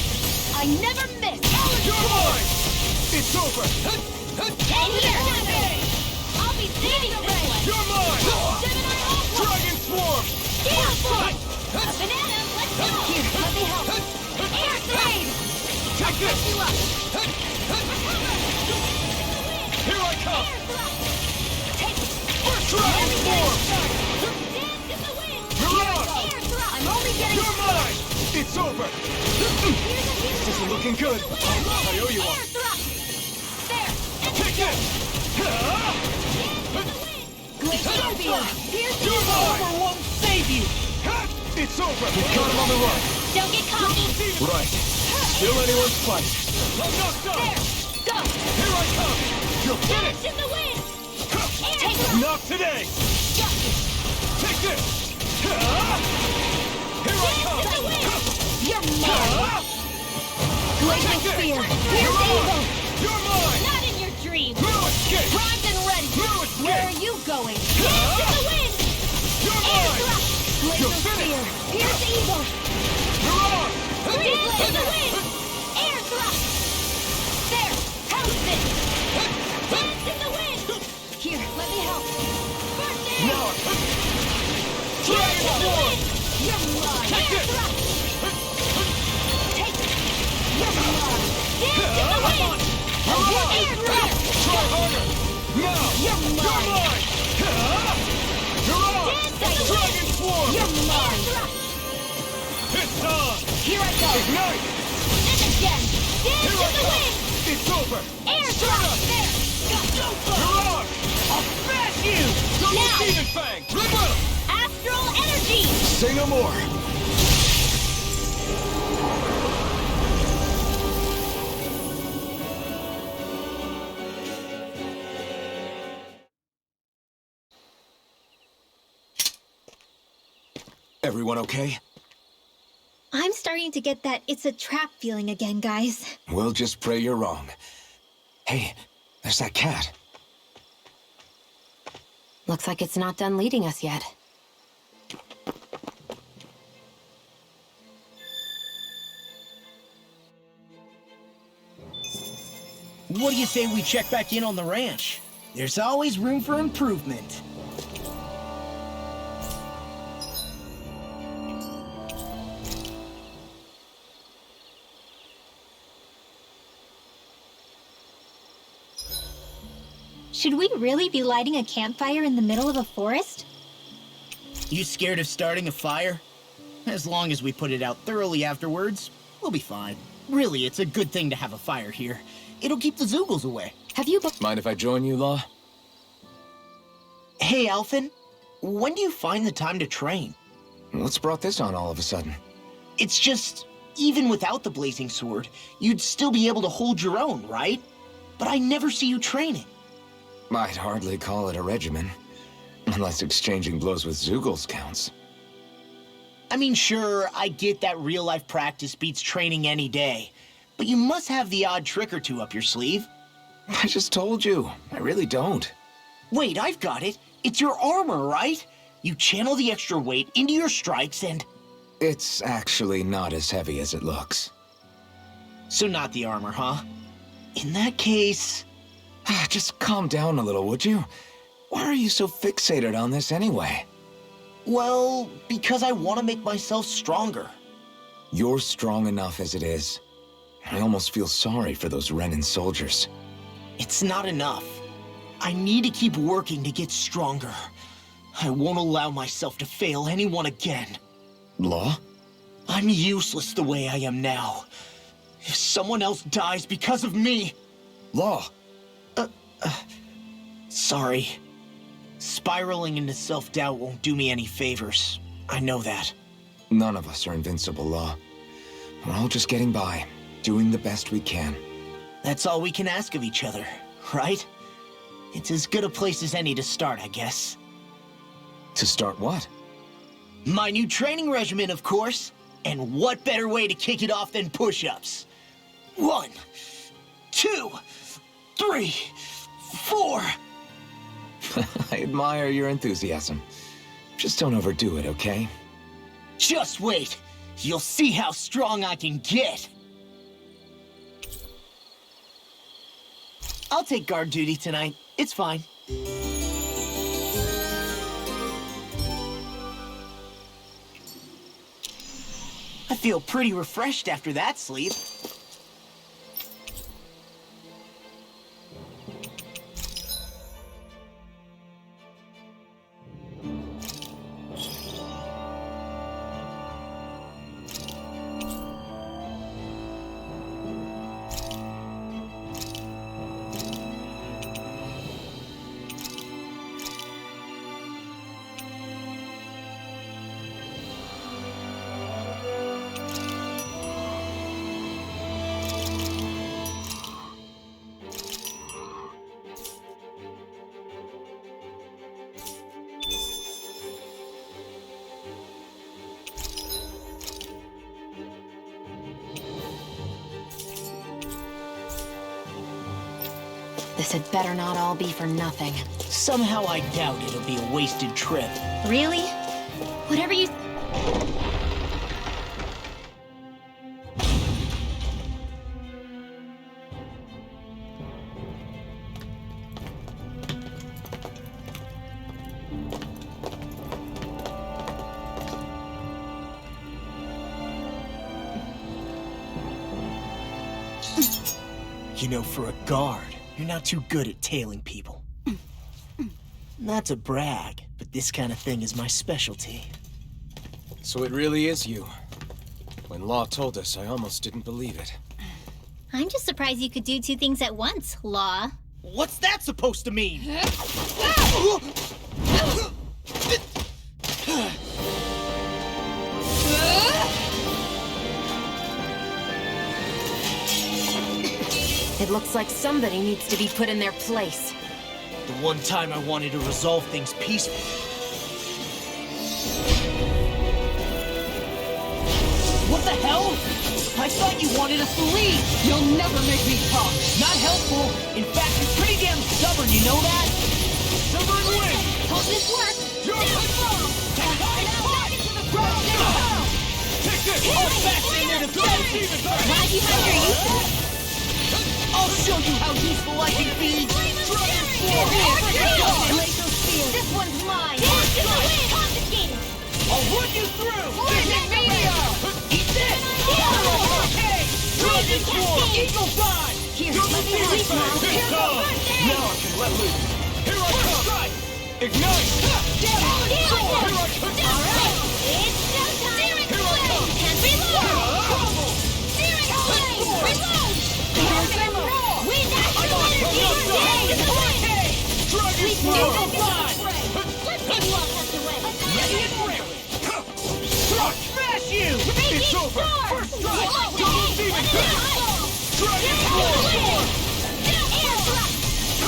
I never miss! You're mine! It's over! Get here! I'll be saving this one! You're mine! Gemini Ultra! Dragon Swarm! Steel Foot! A banana, let's go! Here, let me help! Air Trade! Take this! You up! Here I come! Take it! Dragon Swarm! Dance in the wind! You're on! Air thrust! I'm only getting You're mine! It's over! This isn't looking good. I owe you one. Air thrust! There! Take this! Glacial Spear! Pierce You're evil! mine! Won't save you! It's over! We got him on the run! Don't get cocky! Right. Still anyone's fight. I'm knocked up! There! Go! Here I come! You'll get Dance it! in the wind! Take it! Not today! Take this! Here I come! Dance in the wind! You're mine! Blazing Spear! Here's evil! You're mine! Not in your dreams! No escape! Primed and ready! No escape! Where are you going? Dance in the wind! You're Air mine! thrust! You're Blazer Spear! finished! Here's evil! You're on! Dance in the wind! Air thrust! There! Pounce it! Dance in the wind! Here, let me help. First aid! Now! Dance in the wind! You're mine! Take Air this! thrust! Take it! You're mine! Dance in the wind! Air thrust! Try harder! Now! You're mine! mine! You're on! Dance in the Dragon wind! Swarm! You're Air mine! thrust! It's on! Here I go! Ignite! And again! Dance Here I in the come! wind! It's over! Air Start thrust! up! There! You're on! I'll smash you! Double Now! Demon Fang! Rebel! Astral energy! Say no more. Everyone okay? I'm starting to get that it's a trap feeling again, guys. We'll just pray you're wrong. Hey, there's that cat. Looks like it's not done leading us yet. What do you say we check back in on the ranch? There's always room for improvement. Should we really be lighting a campfire in the middle of a forest? You scared of starting a fire? As long as we put it out thoroughly afterwards, we'll be fine. Really, it's a good thing to have a fire here. It'll keep the Zoogles away. Have you Mind if I join you, Law? Hey, Alphen. When do you find the time to train? What's brought this on all of a sudden? It's just, even without the Blazing Sword, you'd still be able to hold your own, right? But I never see you training. I'd hardly call it a regimen. Unless exchanging blows with Zoogles counts. I mean, sure, I get that real-life practice beats training any day. But you must have the odd trick or two up your sleeve. I just told you. I really don't. Wait, I've got it. It's your armor, right? You channel the extra weight into your strikes and... It's actually not as heavy as it looks. So not the armor, huh? In that case... Just calm down a little, would you? Why are you so fixated on this anyway? Well, because I want to make myself stronger. You're strong enough as it is. I almost feel sorry for those Renan soldiers. It's not enough. I need to keep working to get stronger. I won't allow myself to fail anyone again. Law? I'm useless the way I am now. If someone else dies because of me... Law! Sorry. Spiraling into self-doubt won't do me any favors. I know that. None of us are invincible, Law. We're all just getting by, doing the best we can. That's all we can ask of each other, right? It's as good a place as any to start, I guess. To start what? My new training regimen, of course. And what better way to kick it off than push-ups? 1, 2, 3, 4. I admire your enthusiasm. Just don't overdo it, okay? Just wait. You'll see how strong I can get. I'll take guard duty tonight. It's fine. I feel pretty refreshed after that sleep. This had better not all be for nothing. Somehow I doubt it'll be a wasted trip. Really? Whatever you... You know, for a guard, you're not too good at tailing people. Not to brag, but this kind of thing is my specialty. So it really is you. When Law told us, I almost didn't believe it. I'm just surprised you could do two things at once, Law. What's that supposed to mean? It looks like somebody needs to be put in their place. The one time I wanted to resolve things peacefully. What the hell? I thought you wanted us to leave! You'll never make me talk! Not helpful! In fact, you're pretty damn stubborn, you know that? Silver win! Hope this works! You're Take this! All back in there to Right behind her, you said? I'll show you how useful I can be! Laser spear! This one's mine! Confiscated! I'll run you through! Eat this! Dragon Form! Eagle Fly! Here, let me help. Now I can let loose! Here I come! Ignite! Here I come! Alright! It's showtime! Here I come! Reload! Steering flame! Reload! Wind actual energy! Dragon Eagle Fly! Let's get you all tucked away! Ready and ready! Smash you! It's over! First strike! Double demon fang! Dragon Form! Air thrust! Go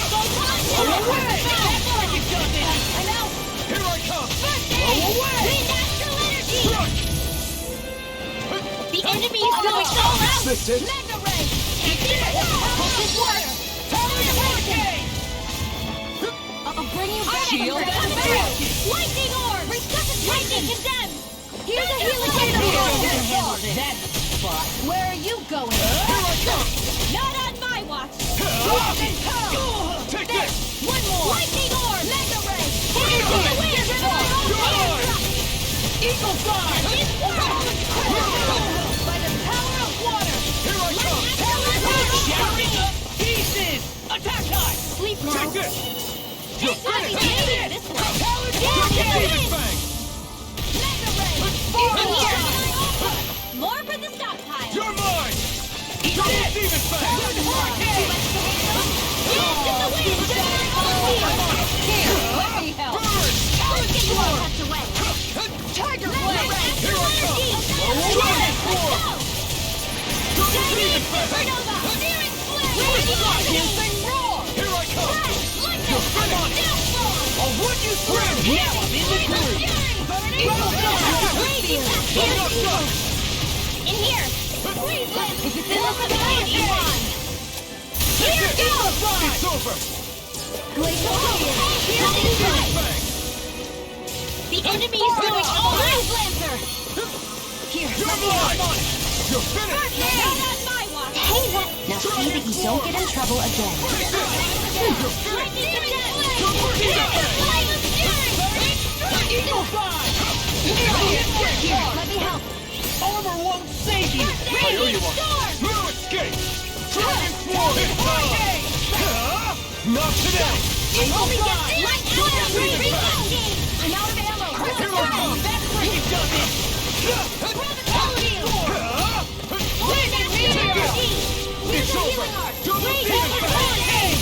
Blow away! That's like it does it! I'm out! Here I come! First Blow aid! away! Wind actual energy! Strike! The enemy is going all out! This it? Mega ray! Take this! Hope this works! Power Hurricane! I'll bring you back! Shield and Lightning orb! Lightning condemned! Here's a healing That's the spot! Where are you going? Here I come! Not on my watch! Take this! One more! Lightning orb! Mega ray! Eagle Fly! It works! By the power of water! Here I come! Shattering up pieces! Attack time! Sleep now! Take this! You're Happy finished! day! This way! Double Yeah, demon fang! Mega ray! In here! More for the stockpile! You're mine! Double demon fang! Hurricane! Dance in the wind! Here, let me help. Let's get you all tucked away! Tiger Blade! Blade! Here I come! Dragon Form! Double demon fang! Supernova! Steering flame! Dancing roar! Here I come! You're finished! I'll run you through! Now I'm in the groove! In here! Please, if it's in the supply you want! Here goes! It's over! Glacial Fang! The enemy is going all out! Lancer! Here, You're mine! You're finished! not on my watch! Hey, now see that you don't get in trouble again. Lightning Eagle Fly! Here, let me help! Armor won't save you! I owe you one! No escape! Dragon Swarm! It's time! Not today! Only get light reloading! I'm out of ammo! Here I come! That's like it does it! It's over! Double demon fang!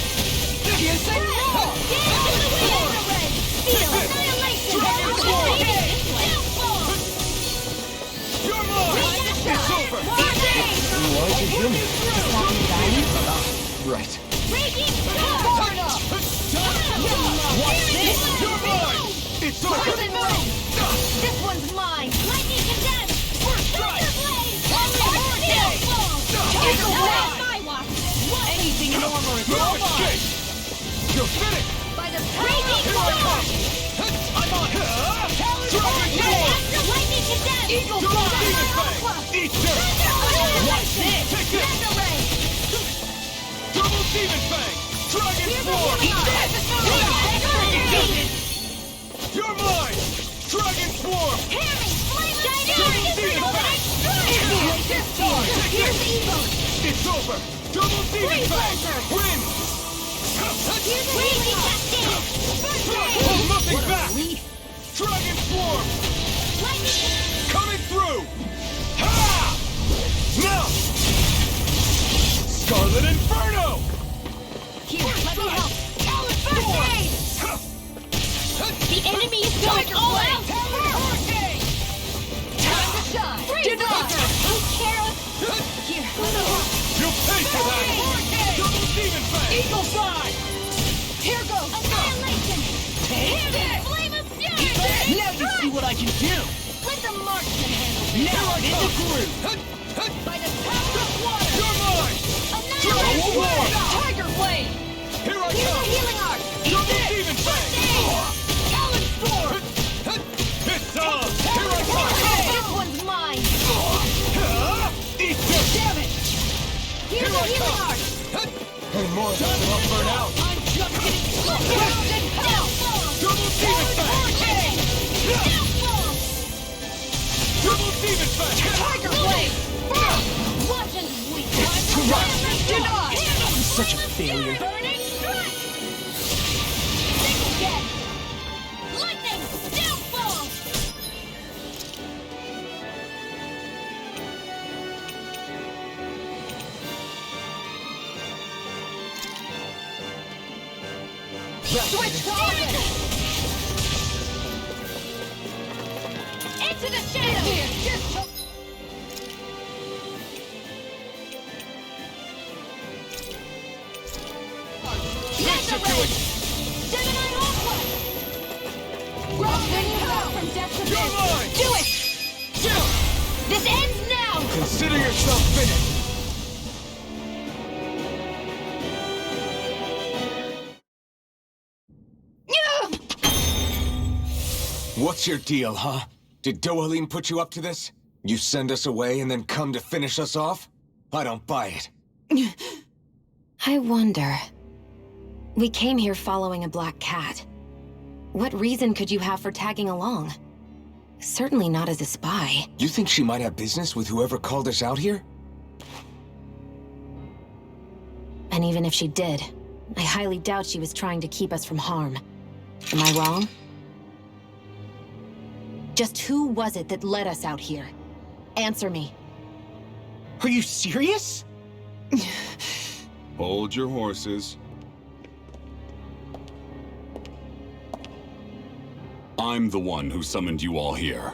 Dancing roar! You're mine! It's over! Why'd you heal me? Right. Watch this! You're mine! It's over! This one's mine! Lightning condemned! First strike! Hurricane! Anything in armor is No all mine! escape! Raging storm! I'm on it! Dragon Storm! Lightning condemned! Eagle Fly! Eat dirt! Watch this! Take this! Double Demon Fang! Dragon Swarm! Eat this! You're mine! Dragon Swarm! Harry! Flame of Double Demon Fang! Here's Eagle! It's over! Double Demon Fang! Win! Here's Cascade! Hold nothing back! Dragon Swarm! Coming through! Ha! Now! Scarlet Inferno! Here, let me help! The enemy is going all out! Time to shine! Take care of... Here, let me help! You'll pay for that! Double Demon Fang! Eagle Fly! Here goes! Annihilation! Take this! Flame of Fury! Now you see what I can do! Let the marksman handle this! Now I'm in the groove! By the power of water! You're mine! Annihilation! War! Tiger Blade! Here I Here's come! a healing art! Double Demon Fang! Talon Sword! It's on! Here I come! This one's mine! Eat this! Damn it! Here's a healing art! Any more of this and I'll burn out. I'm just getting started! Double Demon Fang! Double Demon Fang! Tiger Blade! Watch and weep! It's too much! Denied! I'm such a failure. Burning strike! Think again! Lightning! Downfall! Switch target! Into the shadow! Execute! Gemini Aqua! Rocket power from depths of You're mine! Do it! This ends now! Consider yourself finished. What's your deal, huh? Did Dohalim put you up to this? You send us away and then come to finish us off? I don't buy it. I wonder. We came here following a black cat. What reason could you have for tagging along? Certainly not as a spy. You think she might have business with whoever called us out here? And even if she did, I highly doubt she was trying to keep us from harm. Am I wrong? Just who was it that led us out here? Answer me. Are you serious? Hold your horses. I'm the one who summoned you all here.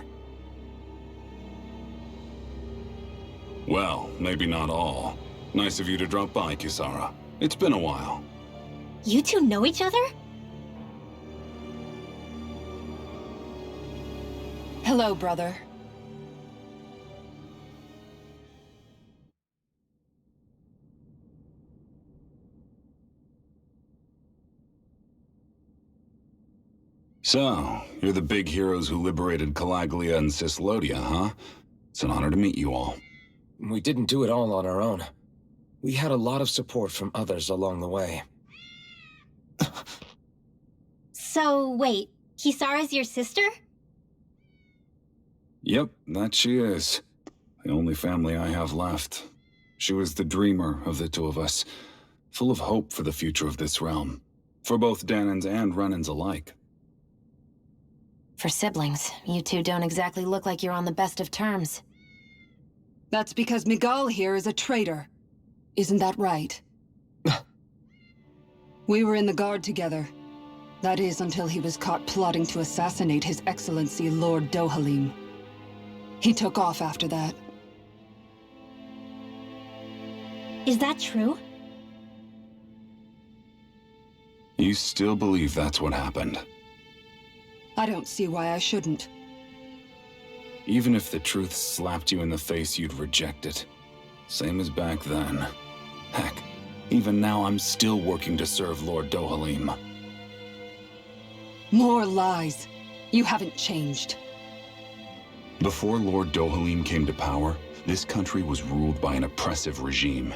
Well, maybe not all. Nice of you to drop by, Kisara. It's been a while. You two know each other? Hello, brother. So, you're the big heroes who liberated Calaglia and Cislodia, huh? It's an honor to meet you all. We didn't do it all on our own. We had a lot of support from others along the way. So, wait, Kisara's your sister? Yep, that she is. The only family I have left. She was the dreamer of the two of us, full of hope for the future of this realm. For both Danans and Renans alike. For siblings, you two don't exactly look like you're on the best of terms. That's because Miguel here is a traitor. Isn't that right? We were in the Guard together. That is, until he was caught plotting to assassinate His Excellency Lord Dohalim. He took off after that. Is that true? You still believe that's what happened? I don't see why I shouldn't. Even if the truth slapped you in the face, you'd reject it. Same as back then. Heck, even now I'm still working to serve Lord Dohalim. More lies. You haven't changed. Before Lord Dohalim came to power, this country was ruled by an oppressive regime.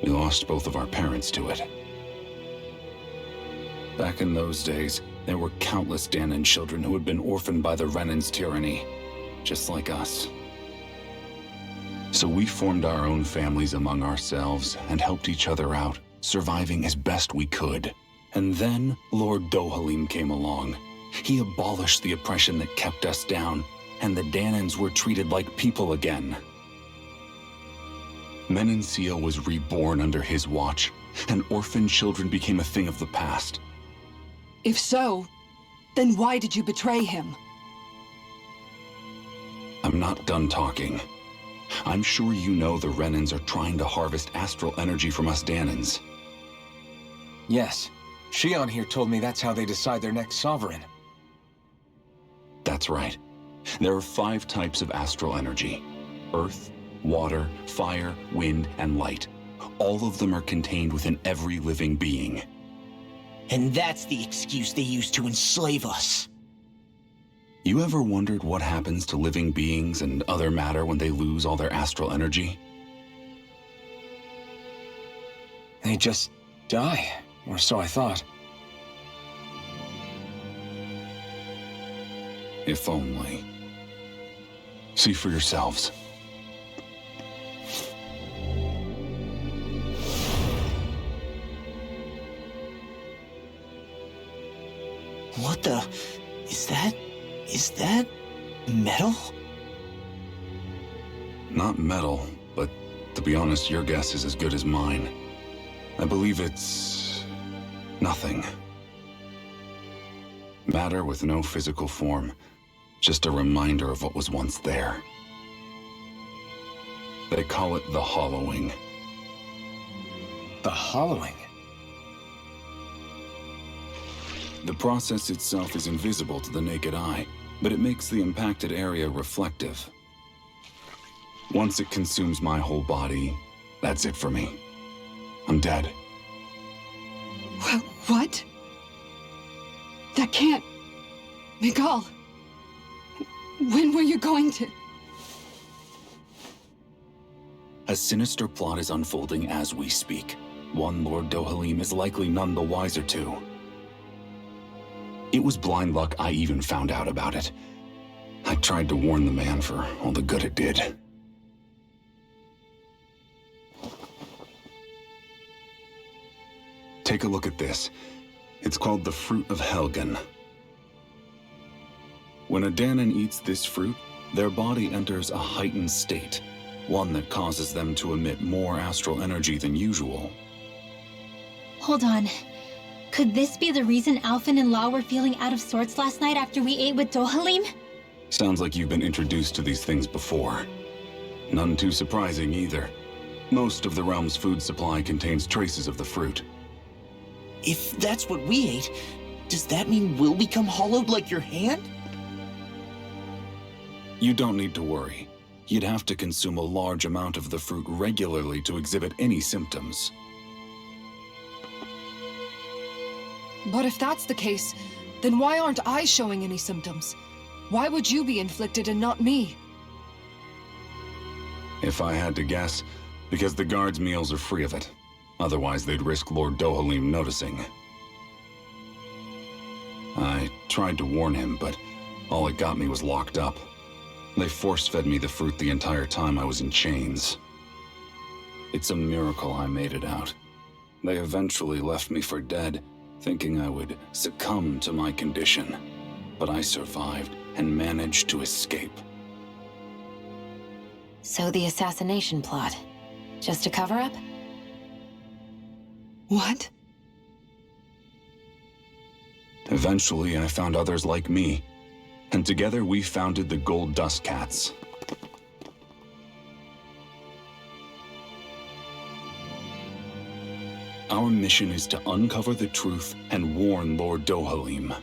We lost both of our parents to it. Back in those days, there were countless Dahnan children who had been orphaned by the Renan's tyranny, just like us. So we formed our own families among ourselves and helped each other out, surviving as best we could. And then Lord Dohalim came along. He abolished the oppression that kept us down, and the Dahnans were treated like people again. Menancia was reborn under his watch, and orphan children became a thing of the past. If so, then why did you betray him? I'm not done talking. I'm sure you know the Renans are trying to harvest astral energy from us Dahnans. Yes. Shion here told me that's how they decide their next sovereign. That's right. There are 5 types of astral energy: earth, water, fire, wind, and light. All of them are contained within every living being. And that's the excuse they use to enslave us. You ever wondered what happens to living beings and other matter when they lose all their astral energy? They just die, or so I thought. If only. See for yourselves. What the... Is that... metal? Not metal, but to be honest, your guess is as good as mine. I believe it's... nothing. Matter with no physical form. Just a reminder of what was once there. They call it the hollowing. The hollowing? The process itself is invisible to the naked eye, but it makes the impacted area reflective. Once it consumes my whole body, that's it for me. I'm dead. What? That can't... Miguel... When were you going to... A sinister plot is unfolding as we speak. One Lord Dohalim is likely none the wiser to. It was blind luck I even found out about it. I tried to warn the man for all the good it did. Take a look at this. It's called the Fruit of Helgen. When a Dahnan eats this fruit, their body enters a heightened state, one that causes them to emit more astral energy than usual. Hold on. Could this be the reason Alphen and Law were feeling out of sorts last night after we ate with Dohalim? Sounds like you've been introduced to these things before. None too surprising either. Most of the realm's food supply contains traces of the fruit. If that's what we ate, does that mean we'll become hollowed like your hand? You don't need to worry. You'd have to consume a large amount of the fruit regularly to exhibit any symptoms. But if that's the case, then why aren't I showing any symptoms? Why would you be inflicted and not me? If I had to guess, because the guards' meals are free of it. Otherwise, they'd risk Lord Dohalim noticing. I tried to warn him, but all it got me was locked up. They force-fed me the fruit the entire time I was in chains. It's a miracle I made it out. They eventually left me for dead, thinking I would succumb to my condition. But I survived and managed to escape. So the assassination plot, just a cover-up? What? Eventually, I found others like me, and together we founded the Gold Dust Cats. Our mission is to uncover the truth and warn Lord Dohalim.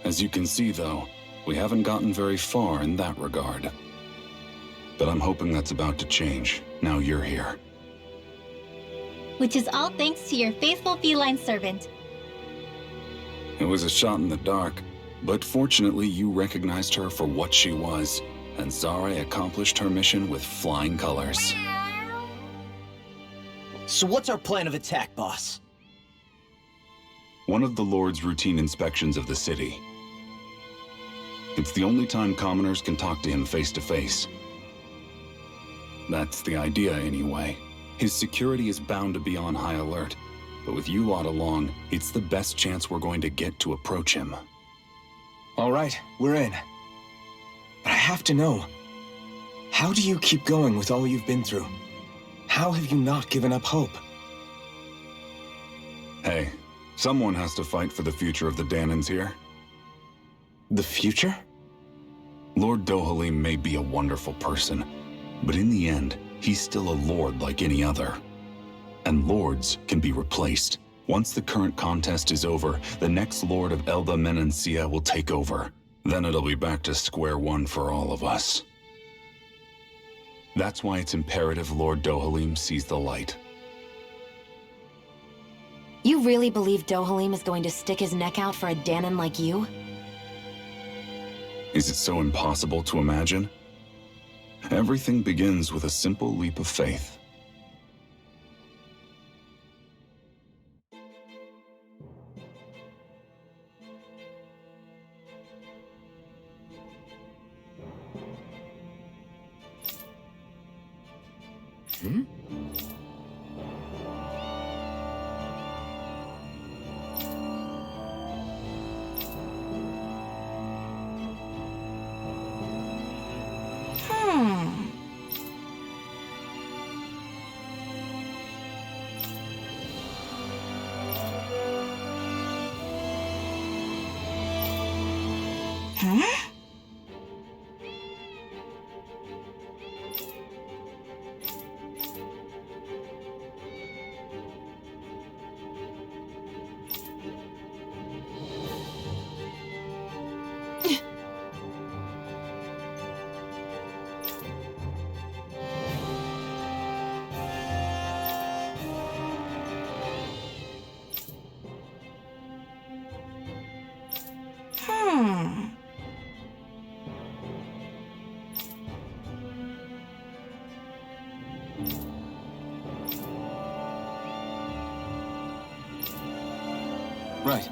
As you can see, though, we haven't gotten very far in that regard. But I'm hoping that's about to change, now you're here. Which is all thanks to your faithful feline servant. It was a shot in the dark, but fortunately you recognized her for what she was, and Zare accomplished her mission with flying colors. So what's our plan of attack, boss? One of the Lord's routine inspections of the city. It's the only time commoners can talk to him face to face. That's the idea, anyway. His security is bound to be on high alert, but with you lot along, it's the best chance we're going to get to approach him. All right, we're in. But I have to know, how do you keep going with all you've been through? How have you not given up hope? Hey, someone has to fight for the future of the Dahnans here. The future? Lord Dohalim may be a wonderful person, but in the end, he's still a lord like any other. And lords can be replaced. Once the current contest is over, the next lord of Elda Menancia will take over. Then it'll be back to square one for all of us. That's why it's imperative Lord Dohalim sees the light. You really believe Dohalim is going to stick his neck out for a Dahnan like you? Is it so impossible to imagine? Everything begins with a simple leap of faith. Hmm? Huh? Right.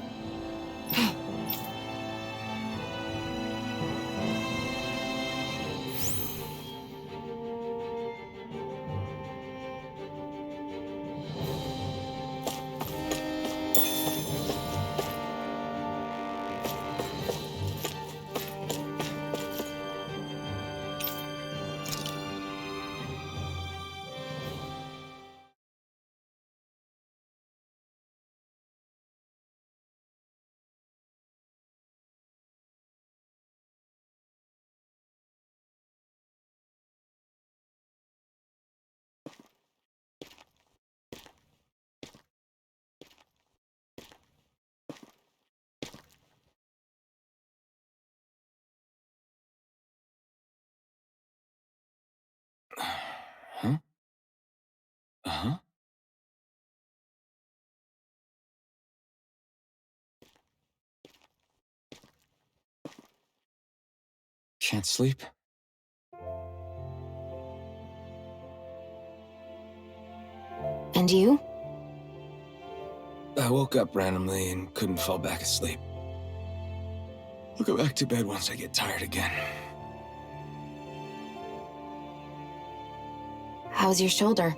Huh? Uh-huh. Can't sleep. And you? I woke up randomly and couldn't fall back asleep. I'll go back to bed once I get tired again. How's your shoulder?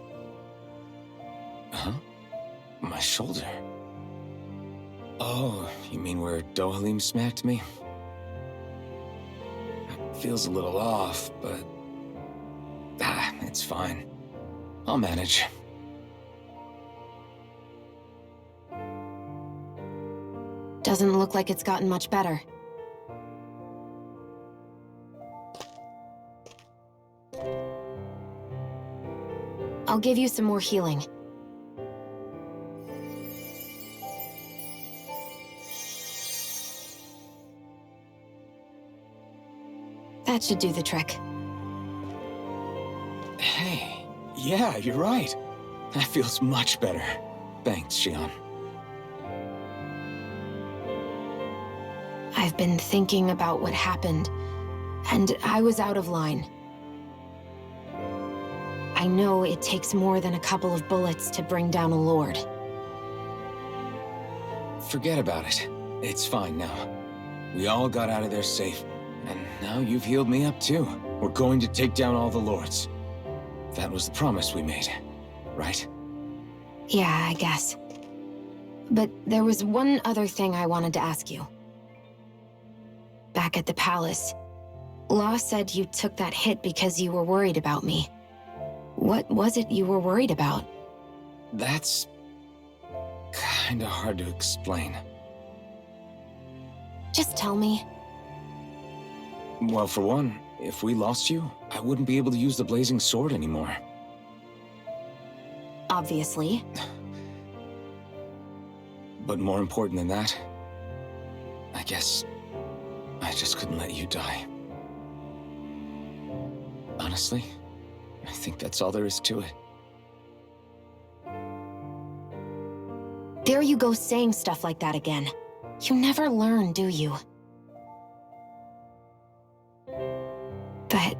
Huh? My shoulder? Oh, you mean where Dohalim smacked me? It feels a little off, but... it's fine. I'll manage. Doesn't look like it's gotten much better. I'll give you some more healing. That should do the trick. Hey, yeah, you're right. That feels much better. Thanks, Xion. I've been thinking about what happened, and I was out of line. I know it takes more than a couple of bullets to bring down a lord. Forget about it. It's fine now. We all got out of there safe, and now you've healed me up too. We're going to take down all the lords. That was the promise we made, right? Yeah, I guess. But there was one other thing I wanted to ask you. Back at the palace, Law said you took that hit because you were worried about me. What was it you were worried about? That's kinda hard to explain. Just tell me. Well, for one, if we lost you, I wouldn't be able to use the blazing sword anymore. Obviously. But more important than that, I guess I just couldn't let you die. Honestly, I think that's all there is to it. There you go saying stuff like that again. You never learn, do you? But...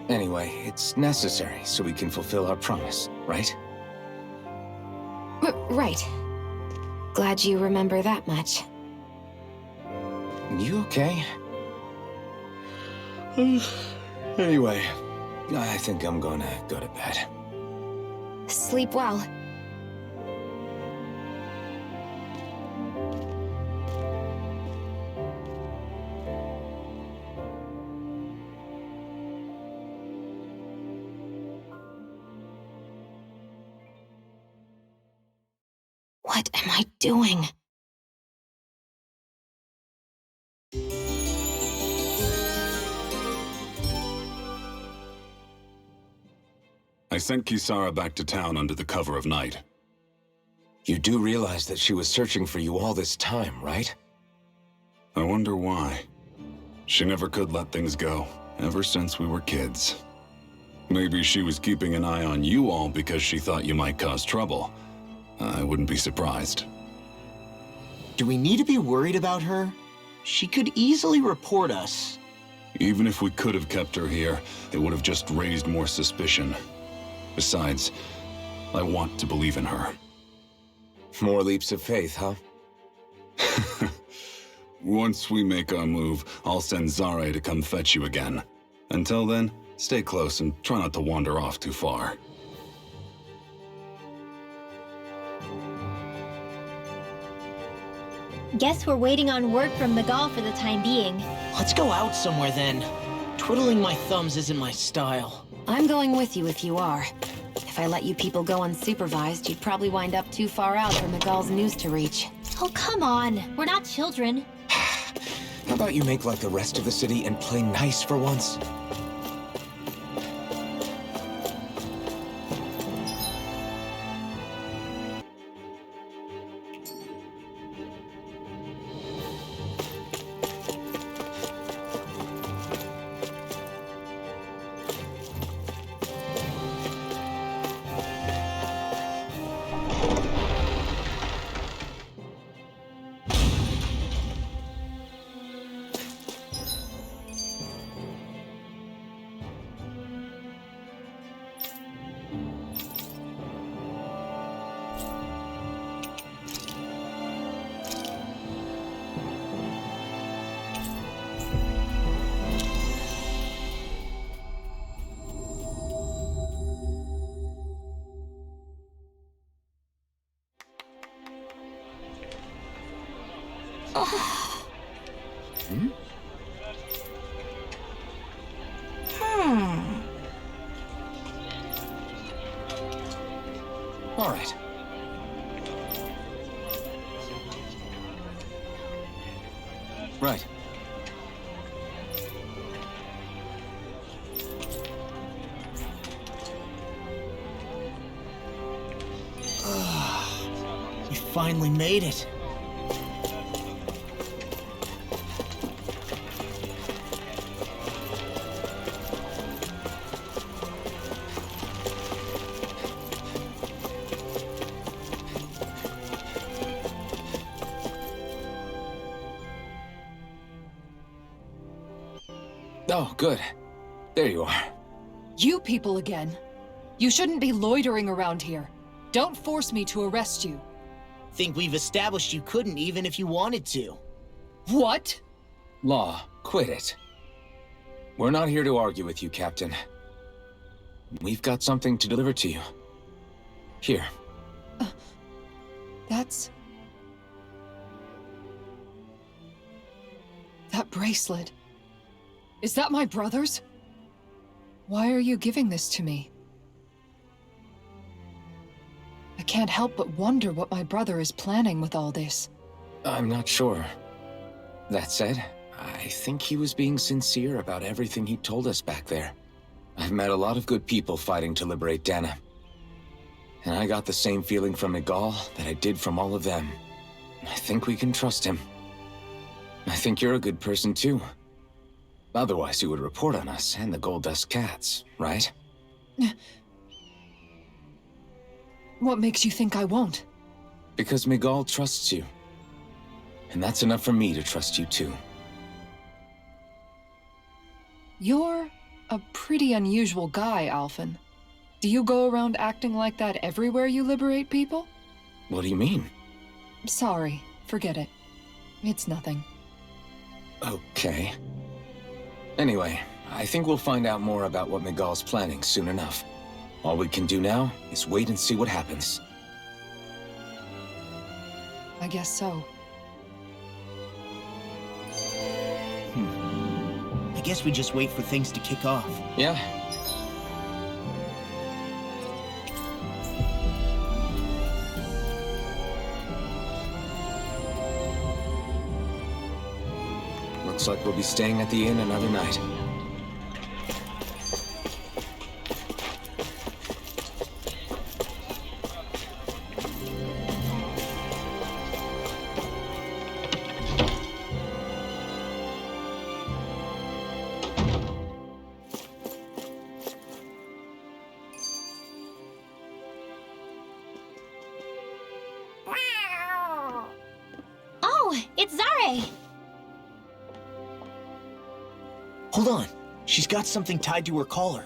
Anyway, it's necessary so we can fulfill our promise, right? Right. Glad you remember that much. You okay? Anyway, I think I'm gonna go to bed. Sleep well. What am I doing? I sent Kisara back to town under the cover of night. You do realize that she was searching for you all this time, right? I wonder why. She never could let things go, ever since we were kids. Maybe she was keeping an eye on you all because she thought you might cause trouble. I wouldn't be surprised. Do we need to be worried about her? She could easily report us. Even if we could have kept her here, it would have just raised more suspicion. Besides, I want to believe in her. More leaps of faith, huh? Once we make our move, I'll send Zare to come fetch you again. Until then, stay close and try not to wander off too far. Guess we're waiting on word from Miguel for the time being. Let's go out somewhere then. Twiddling my thumbs isn't my style. I'm going with you if you are. If I let you people go unsupervised, you'd probably wind up too far out for Miguel's news to reach. Oh, come on. We're not children. How about you make like the rest of the city and play nice for once? All right. Right. You finally made it. Oh, good. There you are. You people again. You shouldn't be loitering around here. Don't force me to arrest you. Think we've established you couldn't even if you wanted to. What? Law, quit it. We're not here to argue with you, Captain. We've got something to deliver to you. Here. That's... That bracelet. Is that my brother's? Why are you giving this to me? I can't help but wonder what my brother is planning with all this. I'm not sure. That said, I think he was being sincere about everything he told us back there. I've met a lot of good people fighting to liberate Dana. And I got the same feeling from Miguel that I did from all of them. I think we can trust him. I think you're a good person too. Otherwise you would report on us and the Gold Dust Cats, right? What makes you think I won't? Because Miguel trusts you. And that's enough for me to trust you too. You're a pretty unusual guy, Alphen. Do you go around acting like that everywhere you liberate people? What do you mean? Sorry, forget it. It's nothing. Okay. Anyway, I think we'll find out more about what Miguel's planning soon enough. All we can do now is wait and see what happens. I guess so. I guess we just wait for things to kick off. Yeah. Looks like we'll be staying at the inn another night. Oh, it's Zare! Hold on. She's got something tied to her collar.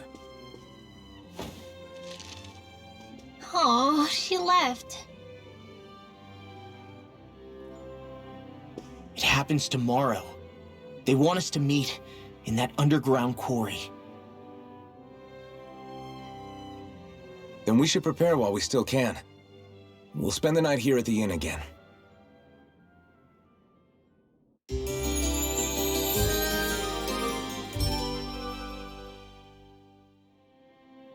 Oh, she left. It happens tomorrow. They want us to meet in that underground quarry. Then we should prepare while we still can. We'll spend the night here at the inn again.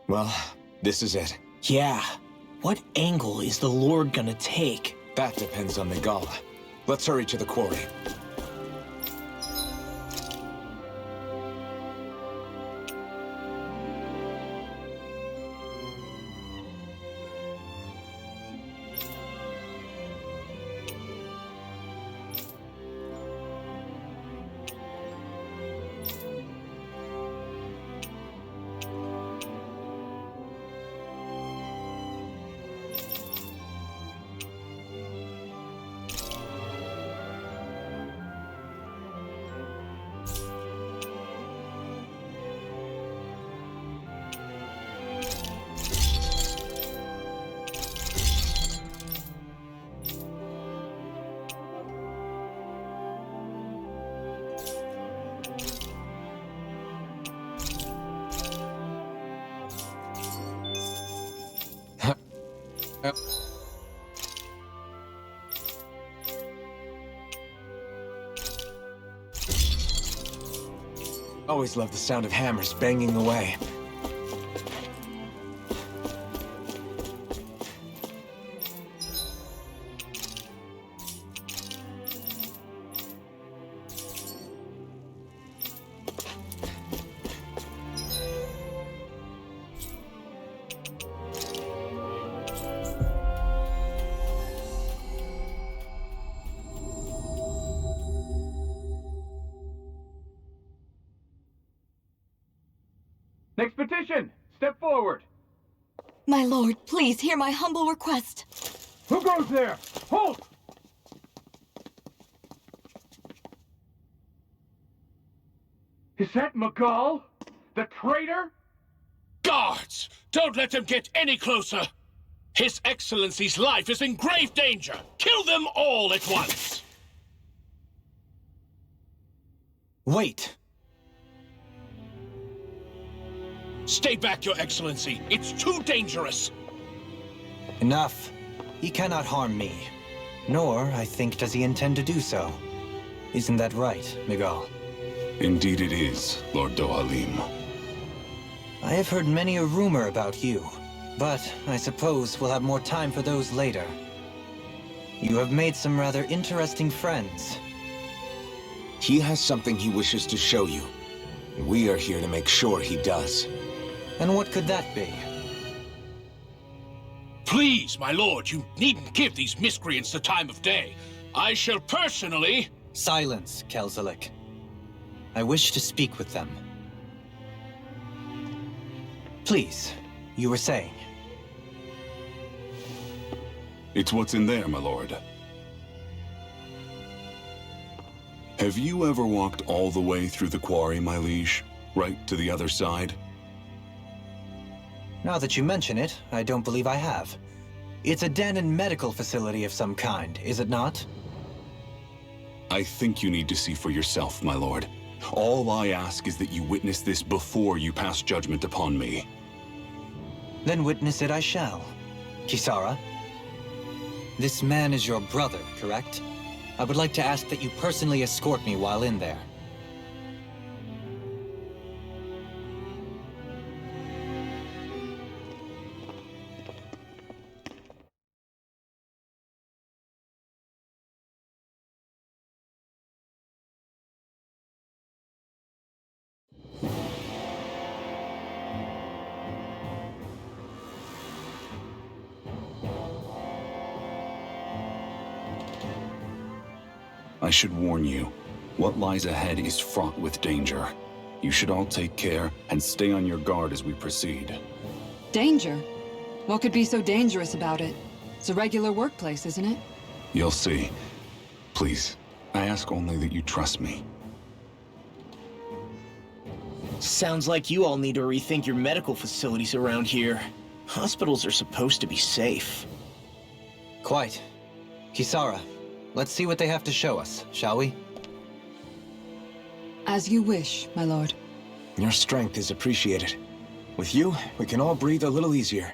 Well, this is it. Yeah. What angle is the Lord gonna take? That depends on Miguel. Let's hurry to the quarry. Always love the sound of hammers banging away. Next petition! Step forward! My lord, please hear my humble request. Who goes there? Halt! Is that Magal? The traitor? Guards! Don't let them get any closer! His Excellency's life is in grave danger! Kill them all at once! Wait! Stay back, Your Excellency! It's too dangerous! Enough. He cannot harm me. Nor, I think, does he intend to do so. Isn't that right, Miguel? Indeed it is, Lord Dohalim. I have heard many a rumor about you, but I suppose we'll have more time for those later. You have made some rather interesting friends. He has something he wishes to show you. We are here to make sure he does. And what could that be? Please, my lord, you needn't give these miscreants the time of day. I shall personally... Silence, Kelzelik. I wish to speak with them. Please, you were saying. It's what's in there, my lord. Have you ever walked all the way through the quarry, my liege? Right to the other side? Now that you mention it, I don't believe I have. It's a Dahnan medical facility of some kind, is it not? I think you need to see for yourself, my lord. All I ask is that you witness this before you pass judgment upon me. Then witness it I shall. Kisara, this man is your brother, correct? I would like to ask that you personally escort me while in there. I should warn you, what lies ahead is fraught with danger. You should all take care and stay on your guard as we proceed. Danger? What could be so dangerous about it? It's a regular workplace, isn't it? You'll see. Please, I ask only that you trust me. Sounds like you all need to rethink your medical facilities around here. Hospitals are supposed to be safe. Quite. Kisara, let's see what they have to show us, shall we? As you wish, my lord. Your strength is appreciated. With you, we can all breathe a little easier.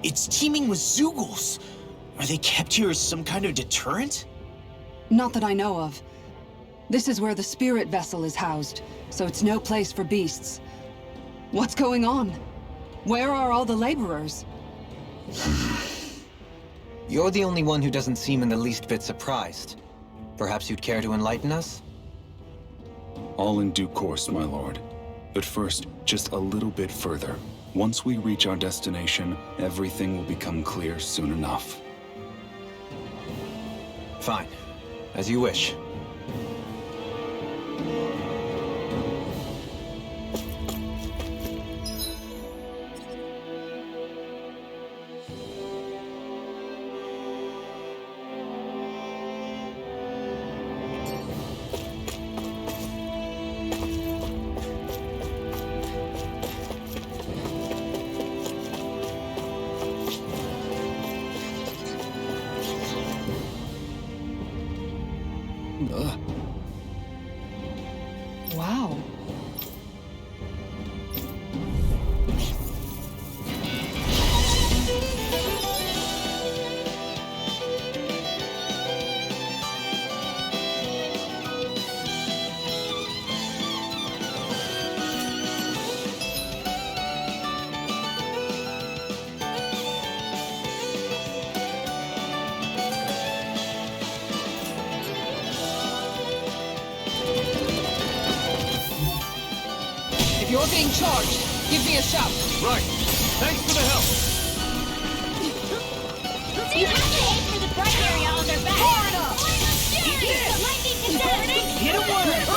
It's teeming with Zeugles. Are they kept here as some kind of deterrent? Not that I know of. This is where the spirit vessel is housed, so it's no place for beasts. What's going on? Where are all the laborers? You're the only one who doesn't seem in the least bit surprised. Perhaps you'd care to enlighten us? All in due course, my lord. But first, just a little bit further. Once we reach our destination, everything will become clear soon enough. Fine. As you wish. You're being charged. Give me a shout. Right. Thanks for the help. You have to aim for the bright area on their back. Hard enough! Eat this! Lightning descending! Hit it once!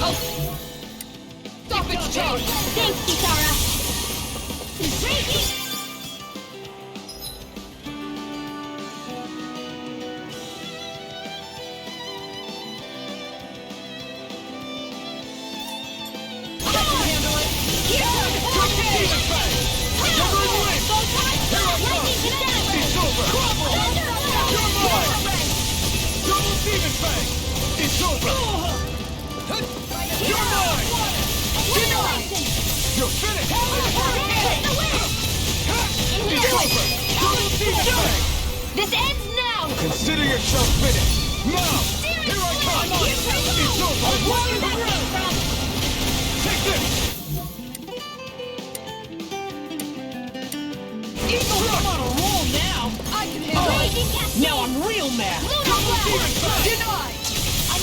Oh. Stop its charge! Thanks, Kisara! Raging! It's over! You're mine! You're finished! It's over! Double demon fang! This ends now! Consider yourself finished! Now! Here I come! It's over! Take this! Eagle, I'm on a roll now! I can handle it! Now I'm real mad! Denied! I'm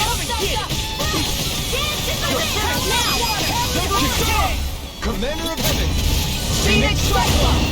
Commander of Heaven! Phoenix Cyclone!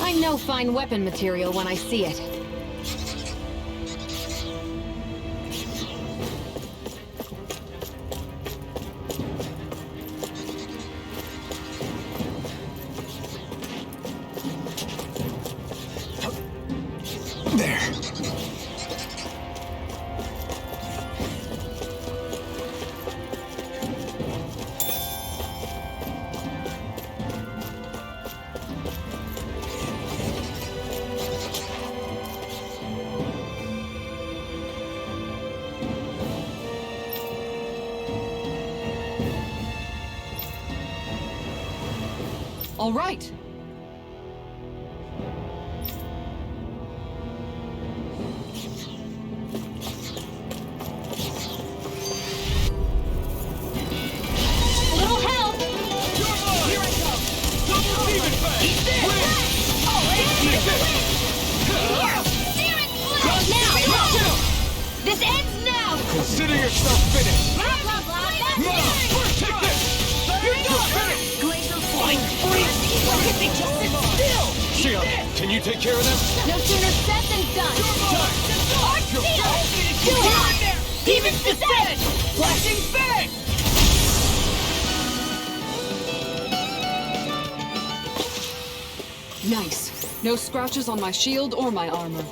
I know fine weapon material when I see it. There. All right. Little help! Here I come! Double demon fang! This ends now! Consider yourself finished! Blah, blah, blah, that's Now! Take this! You're finished! Glacial Flying Freeze! Why can't they just sit still? Xion, can you take care of them? No sooner said than done! Arceo! Do it! Demon's Descent! Flashing Fang! Nice. No scratches on my shield or my armor.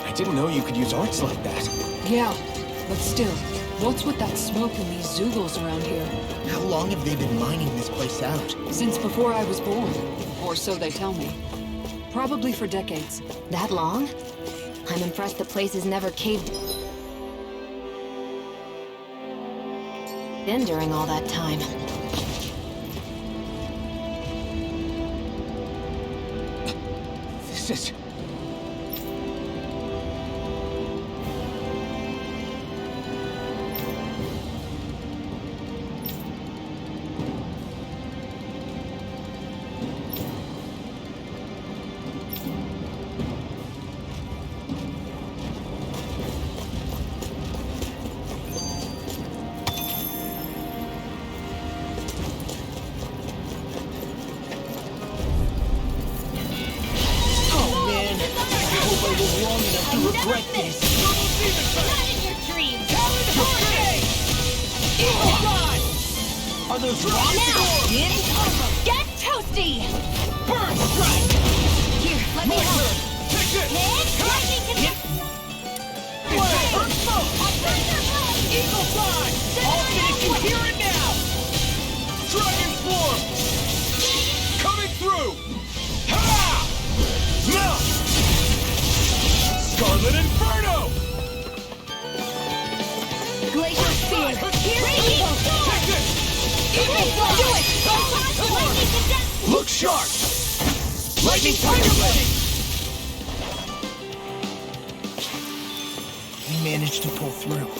I didn't know you could use arts like that. Yeah, but still, what's with that smoke and these Zoogles around here? How long have they been mining this place out? Since before I was born. Or so they tell me. Probably for decades. That long? I'm impressed the place has never caved in during all that time. This is... regret this. Not in your dreams. Evil God! Are those Now, it's over. Get toasty! Burn strike! Here, let me help. Take this! Lightning can... Burn smoke! Eagle fly! I'll finish you here and now! Dragon form! Coming through! Ha! Melt! Scarlet Inferno! Glacier Spear! Here, Take Evil! this! Evil Fly! Do it! Lightning condense! Look sharp! Lightning Tiger Blade! We managed to pull through.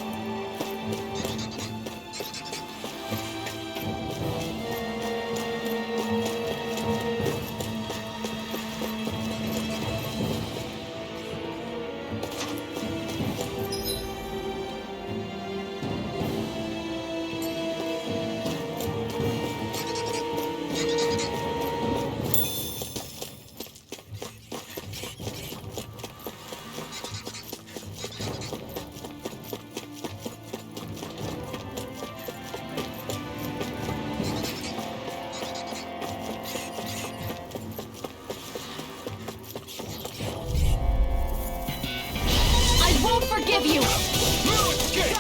Forgive you! No escape!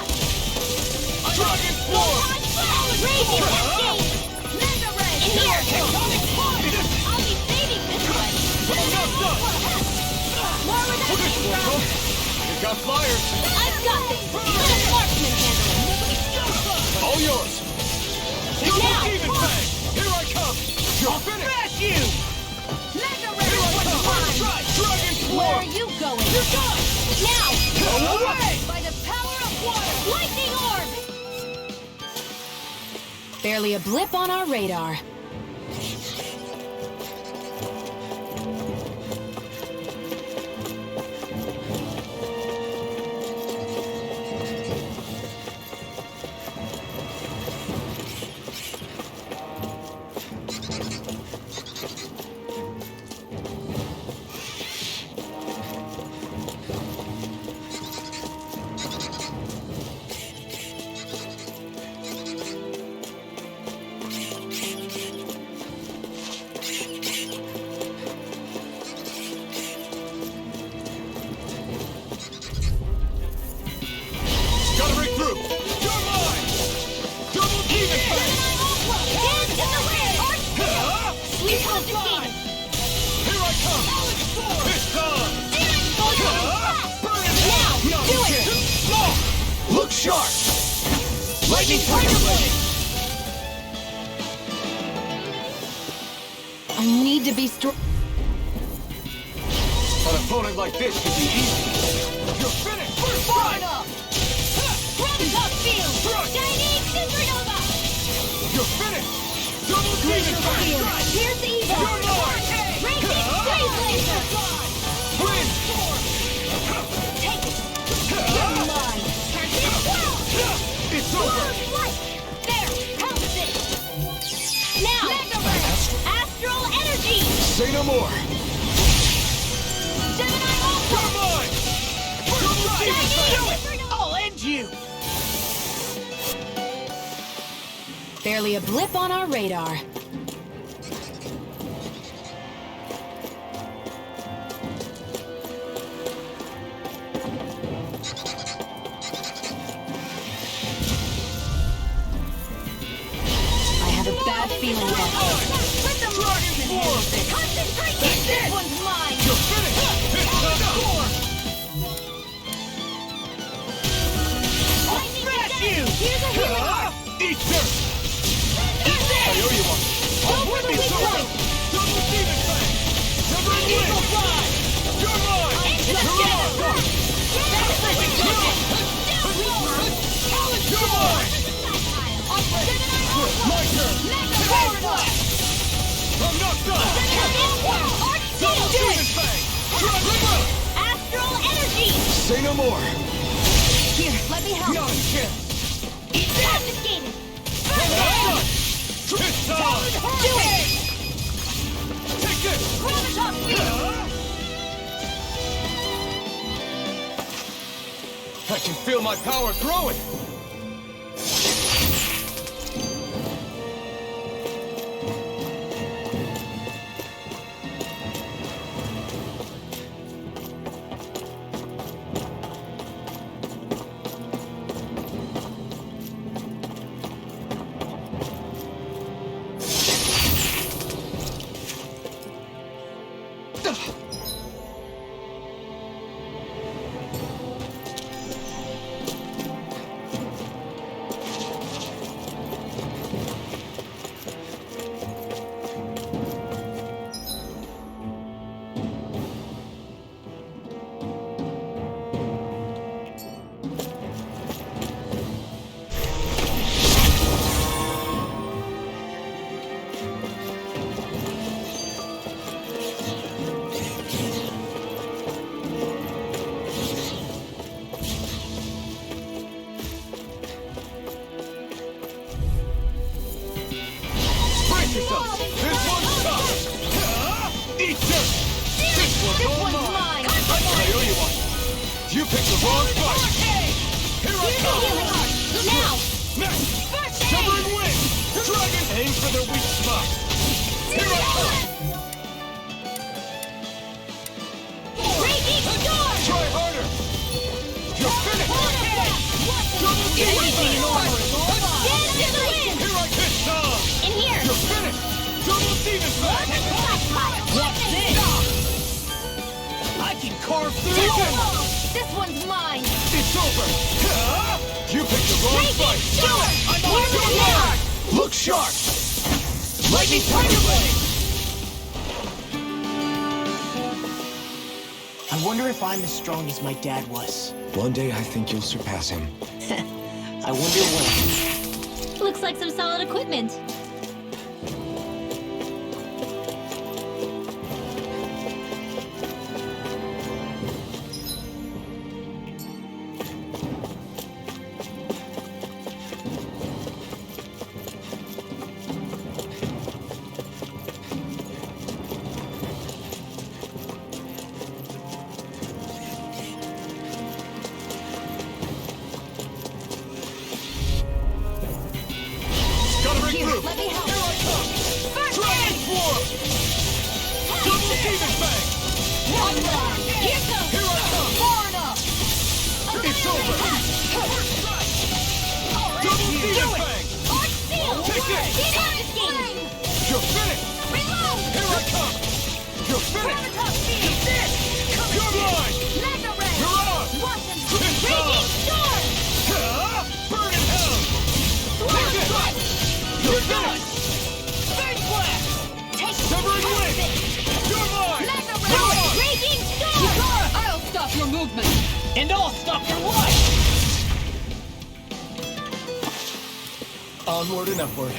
Dragon form! Raging Cascade! In here! I'll be saving this one! More where that came from! You've got flyers! I've got this! Let a marksman handle it! All yours! Now! Demon Fang! Here I come! You're finished! Smash you! Mega Here I come! Dragon form! Where are you going? You're gone! Now! Go away! By the power of water! Lightning orb! Barely a blip on our radar. Gotta break through! You're mine! Double Demon Fang! Dance in the wind! Sweet hope the demon! Here I come! This time! Burn it! Now! Do it! Look sharp! Lightning Tiger Blade! I need to be strong. An opponent like this should be easy. You're finished! First strike! Rumcock Field! Chinese Supernova! You're finished! Double Demon Fang! Here's Evil! You're mine! Raging Blaze Laser! Win! Take it! You're mine! Turn this well! It's over! Flight! There! Pounce it! Now! Astral Energy! Say no more! Gemini Ultra! You're mine! Double Demon Fang! I'll end you! Barely a blip on our radar. I have a bad feeling about this. Let them Concentrate! This one's mine! You're finished! It's time! Smash you! Here's a healing arc! Eat dirt! Eat this! I owe you one. Go for the weak point! Double demon fang! Severing Eagle wing! fly! You're mine! Into the You're shadow! on! You're mine! My turn! Mega Power! I'm not done! Double demon fang! Astral energy! Say no more! Here, let me help. Not a chance! Confiscated! I'm not done! It's time! Do it! Take this! Graviton field! I can feel my power growing! Brace yourself! This one's tough! Eat dirt! This one's all mine! I owe you one! You picked the wrong fight! Here I come! Now! Next! Severing wing! Dragon! Aim for the weak spot! Here I come! Raging storm! Try harder! You're finished! Double demon fang! Get to the wind! Here I get some! In here! You're finished! Double demon fang! What's this? I can carve through This them! This one's mine! It's over! You picked the wrong fight! I'm on Where's your the mark! Look sharp! Lightning Tiger Blade! I wonder if I'm as strong as my dad was. One day I think you'll surpass him. I wonder when. Looks like some solid equipment. Gotta break Here, through! let me help. Here I come! First Dragon aid! Swarm! Double demon fang! One more! Here goes! Here I come! Far enough! It's over! Double demon fang! Arch field! Take this! Confiscated! You're finished! Reload! Here I come! You're finished! Graviton field! This! You're mine! Mega ray! You're on! Watson! It's Raging on! storm! Burn in hell! Take this! You're finished! First blast! Take Severing wing! You're mine! Mega You're ray! on! Raging storm! I'll stop your movement! And I'll stop your life! Onward and upward.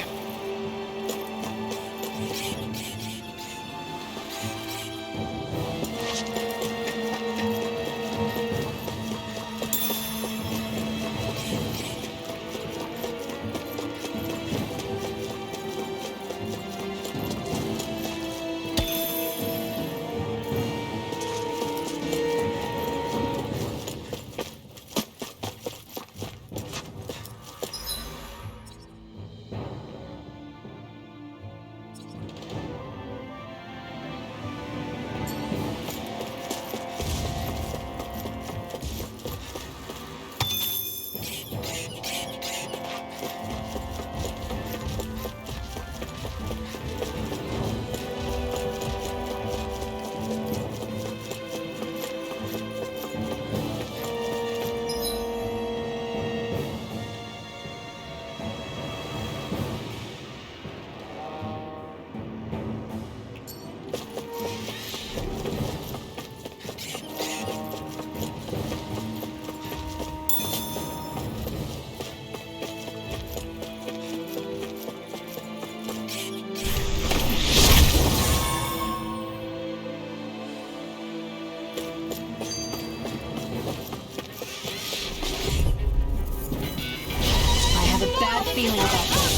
feeling about this.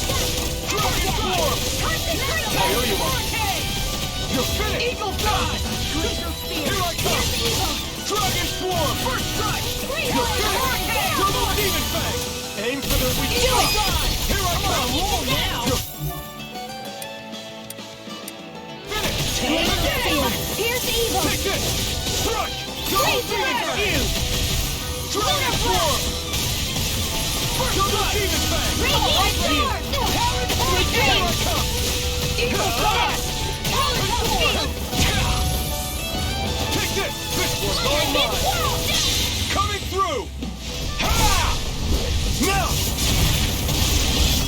You're finished! Eagle Fly! Glacial Spear! Here I come! Dragon Swarm! First strike! You're finished! Double Demon Fang! Aim for the weak spot! Here I come! Roll now! Finish! Glacial Spear! Pierce Evil! Take this! Strike! Double Demon Fang! Dragon Swarm! Double Demon Fang! Radiant Sword! Here I come! Eagle Fly! Take this! This one's all mine! Coming through! Ha! Now!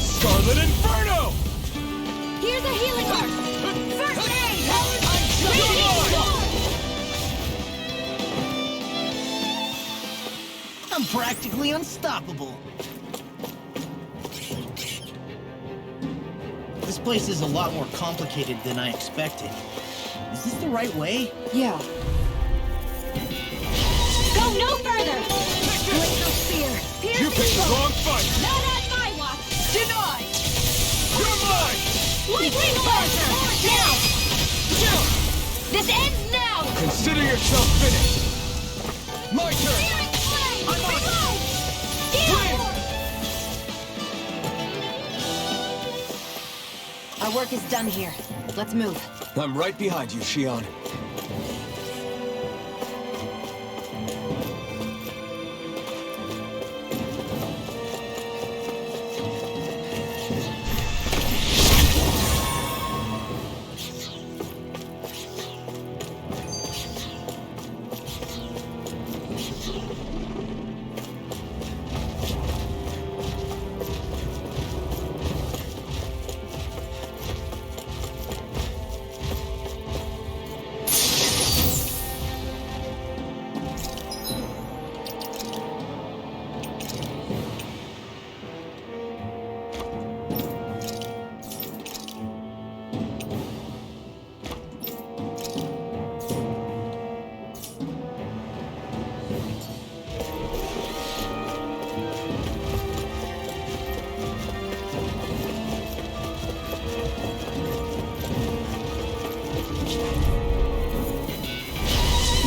Scarlet Inferno! Here's a healing arc! First aid! I'm practically unstoppable. This place is a lot more complicated than I expected. Is this the right way? Yeah. Go no further! Glacial Spear! Pierce You picked the Evil! wrong fight! Not on my watch! Denied! You're mine! Lightning Launcher! Now! This ends now! Consider yourself finished! My turn! I'm on it! Our work is done here. Let's move. I'm right behind you, Xion.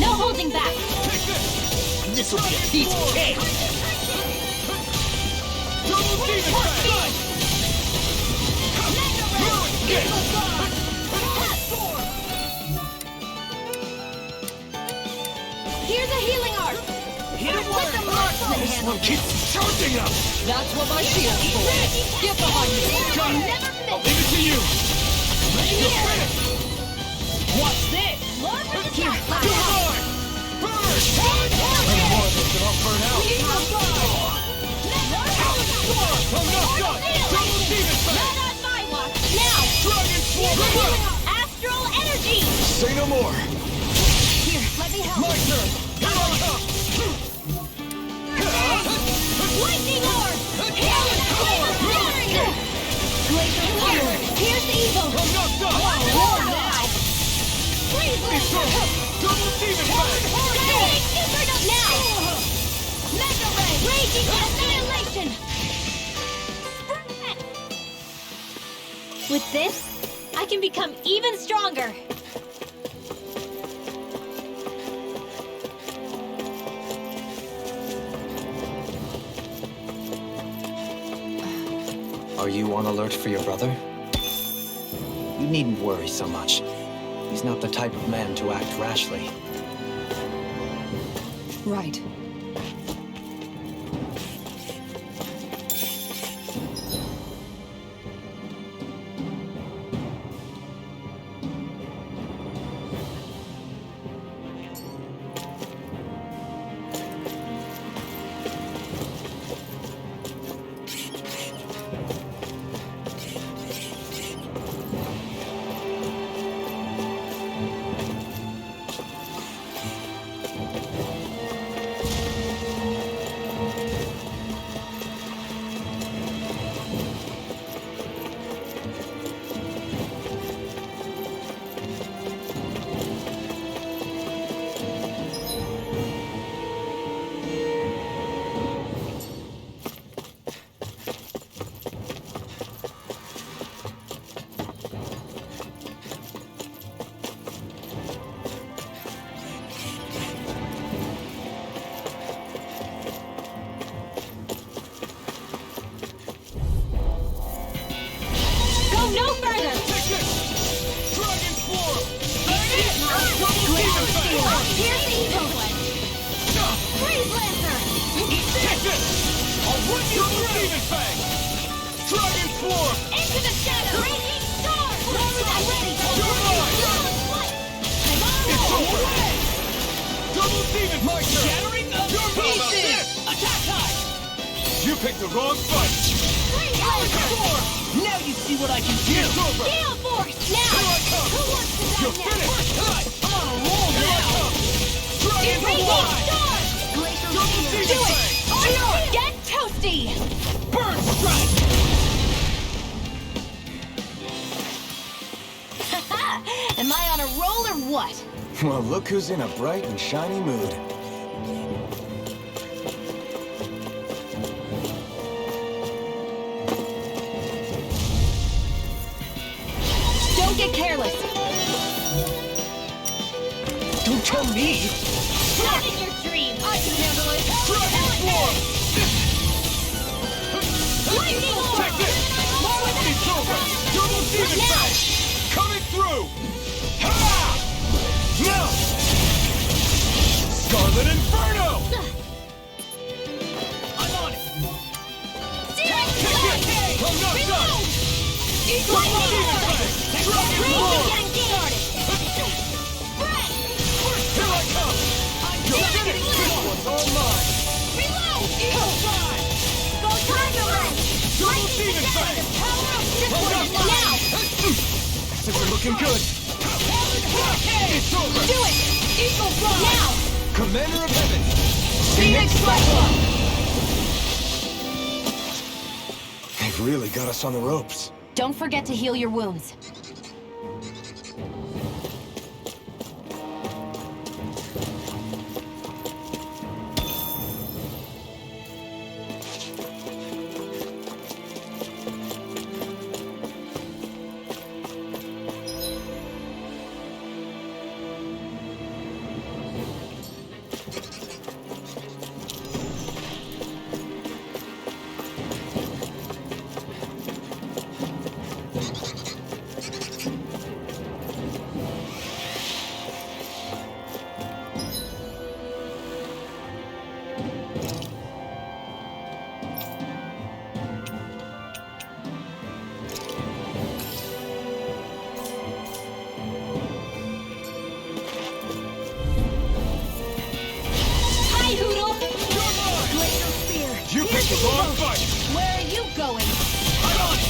No holding back! This will be a piece of cake! Double Demon Fang! Here's a healing arc! Let the marksman This handle one keeps charging up! That's what my shield's for. Get behind me. Got it! I'll leave it to you! You're finished! What's this? Lord of the You're mine! Burn! Any more of this and I'll burn out! I'm not done! Double Demon Fang! Not on my watch! Now! Dragon Swarm! Astral Energy! Say no more! Here, let me help! My turn! Here I come! Lightning Orb! Glacial Spear! Pierce Evil! I'm not done! War now! Freeze Laser! Double Demon Fang! Supernova now! Mega Ray! Raging Annihilation! With this, I can become even stronger! Are you on alert for your brother? You needn't worry so much. He's not the type of man to act rashly. Right. Swarm! Into the shadow! Raging storm! I'm ready! It's over! Double demon fighter! Shattering of pieces! Attack time! You picked the wrong fight! Now you see what I can do! It's over! Gale Force! Now! Here I come! Who wants to die You're now? finished! I'm on a roll Here I now! come! Dragon Raging Fly! storm! Glacial Double Spear! demon Do it! fang! Or get toasty! Burn strike! Am I on a roll or what? Well, look who's in a bright and shiny mood. Don't get careless. Don't tell me! Not in your dreams! I can handle it! Dragon Swarm! Lightning Orb! Take this! More with It's over! Double demon Now! fang! Coming through! Ha! Now! Scarlet Inferno! I'm on it! Searing Take Blade! it! I'm not done! Eagle Double demon Blade! fang! Dragon Raging Roar! getting started! Spread! Here I come! You're Searing finished! Blade! This one's all mine! Reload! Eagle Fly! Go Tiger Red! Double demon fang! The power of this I'm one not is done! now! This is looking good! It's over! Do it! Eagle Fly! Now! Commander of Heaven! Phoenix Cyclone! They've really got us on the ropes. Don't forget to heal your wounds. Hi, Hoodle! Glacial Spear! You picked the wrong fight! Where are you going? I'm on it!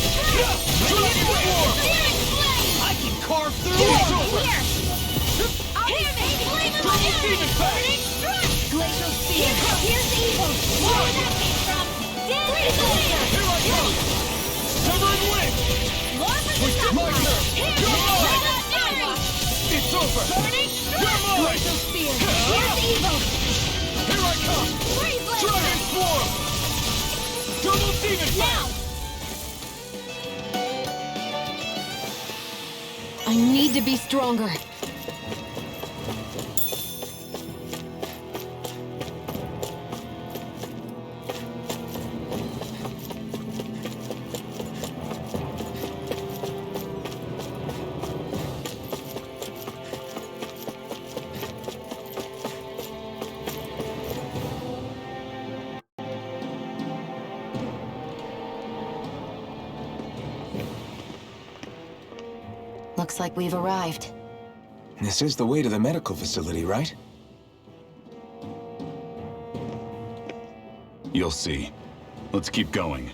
Dragon Roar! Searing Flame! I can carve through Do it! it! Over! Here! Hear me! Flame of Double Fury! demon fang! Glacial Spear! Here's evil! Where did that came from? Dancing Glacier! Here I come! Severing Wind! More for the With top my line! nerve! Here! You're mine! Red of Fury! It's over! Burning You're mine! Glacial Spear! Here's evil! Here I come! Freeze Blazer! Dragon Swarm! Double demon Now! I need to be stronger. Looks like we've arrived. This is the way to the medical facility, right? You'll see. Let's keep going.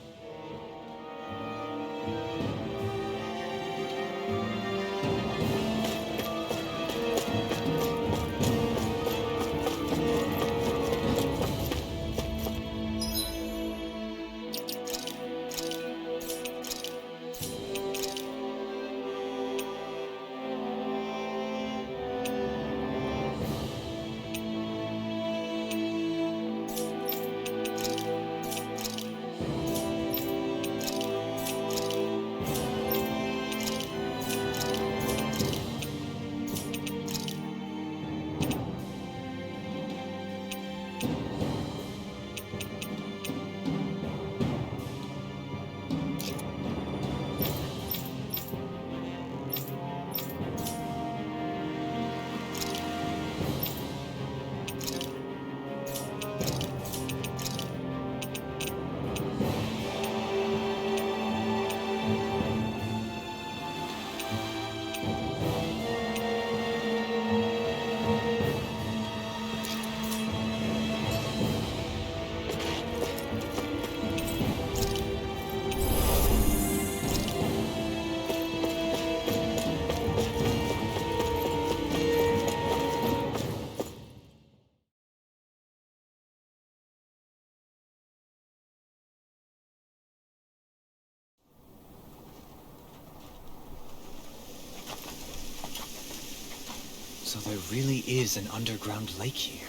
So there really is an underground lake here.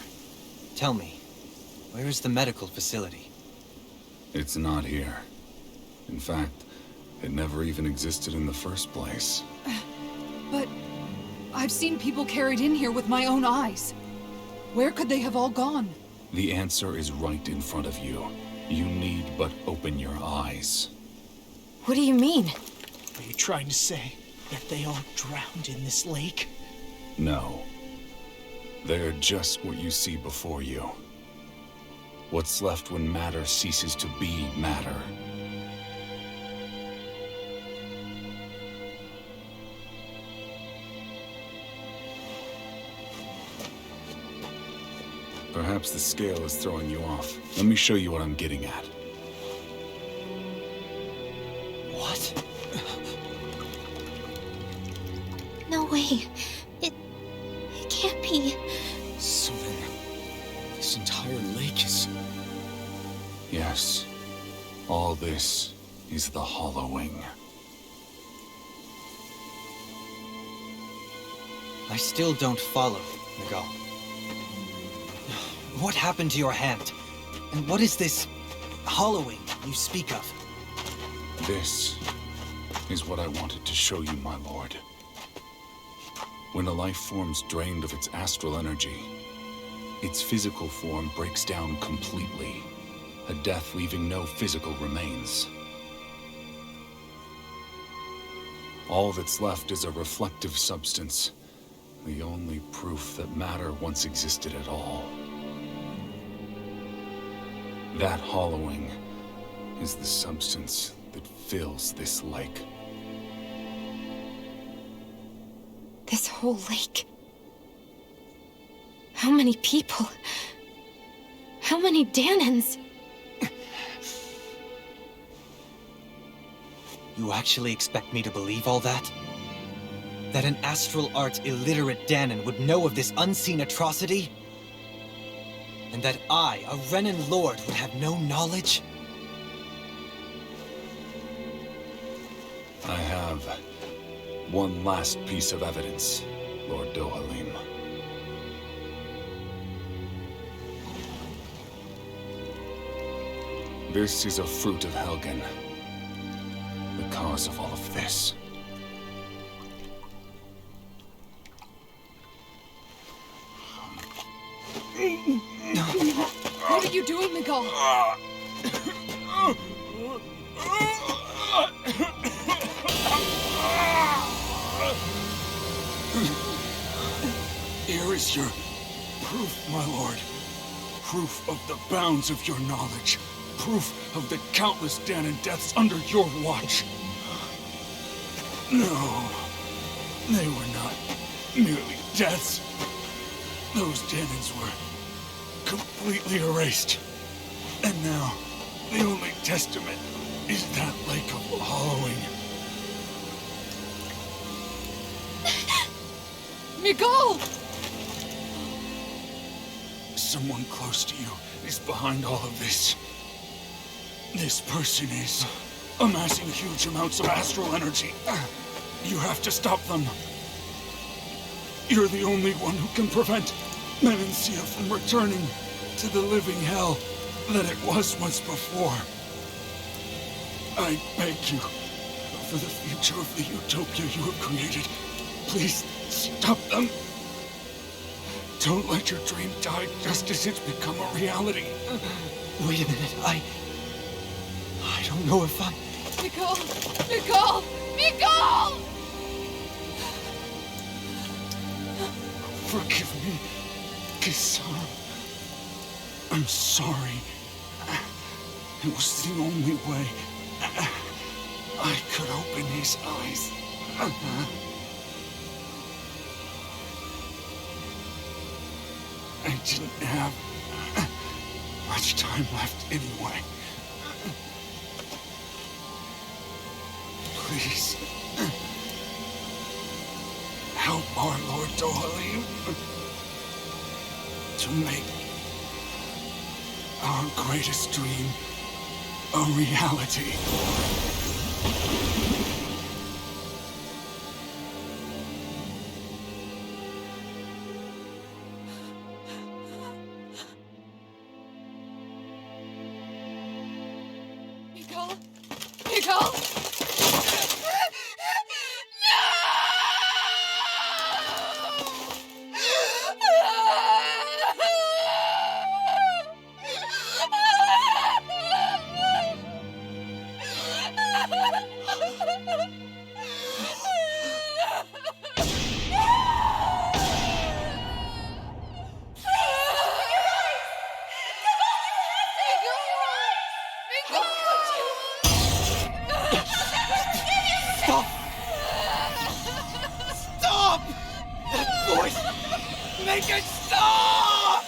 Tell me, where is the medical facility? It's not here. In fact, it never even existed in the first place. But I've seen people carried in here with my own eyes. Where could they have all gone? The answer is right in front of you. You need but open your eyes. What do you mean? Are you trying to say that they all drowned in this lake? No. They're just what you see before you. What's left when matter ceases to be matter. Perhaps the scale is throwing you off. Let me show you what I'm getting at. What? No way. It can't be. So then, this entire lake is... Yes. All this is the hollowing. I still don't follow, Miguel. What happened to your hand? And what is this hollowing you speak of? This is what I wanted to show you, my lord. When a life form's drained of its astral energy, its physical form breaks down completely, a death leaving no physical remains. All that's left is a reflective substance, the only proof that matter once existed at all. That hollowing is the substance that fills this lake. This whole lake. How many people? How many Danans? You actually expect me to believe all that? That an astral art illiterate Danan would know of this unseen atrocity? And that I, a Renan lord, would have no knowledge? I have one last piece of evidence, Lord Dohalim. This is a fruit of Helgen, the cause of all of this. What are you doing, Miguel? Here is your proof, my lord. Proof of the bounds of your knowledge. Proof of the countless Danan deaths under your watch. No, they were not merely deaths. Those Danans were completely erased. And now, the only testament is that lake of hollowing. Miguel! Someone close to you is behind all of this. This person is amassing huge amounts of astral energy. You have to stop them. You're the only one who can prevent Menancia from returning to the living hell that it was once before. I beg you, for the future of the utopia you have created, please stop them. Don't let your dream die just as it's become a reality. Wait a minute, I don't know if I... Miguel! Miguel! Miguel! Forgive me, Kisara. I'm sorry. It was the only way I could open his eyes. I didn't have much time left anyway. Please, help our Lord Dohalim to make our greatest dream a reality. Nicole? Nicole? Stop! Stop! That voice! Make it stop!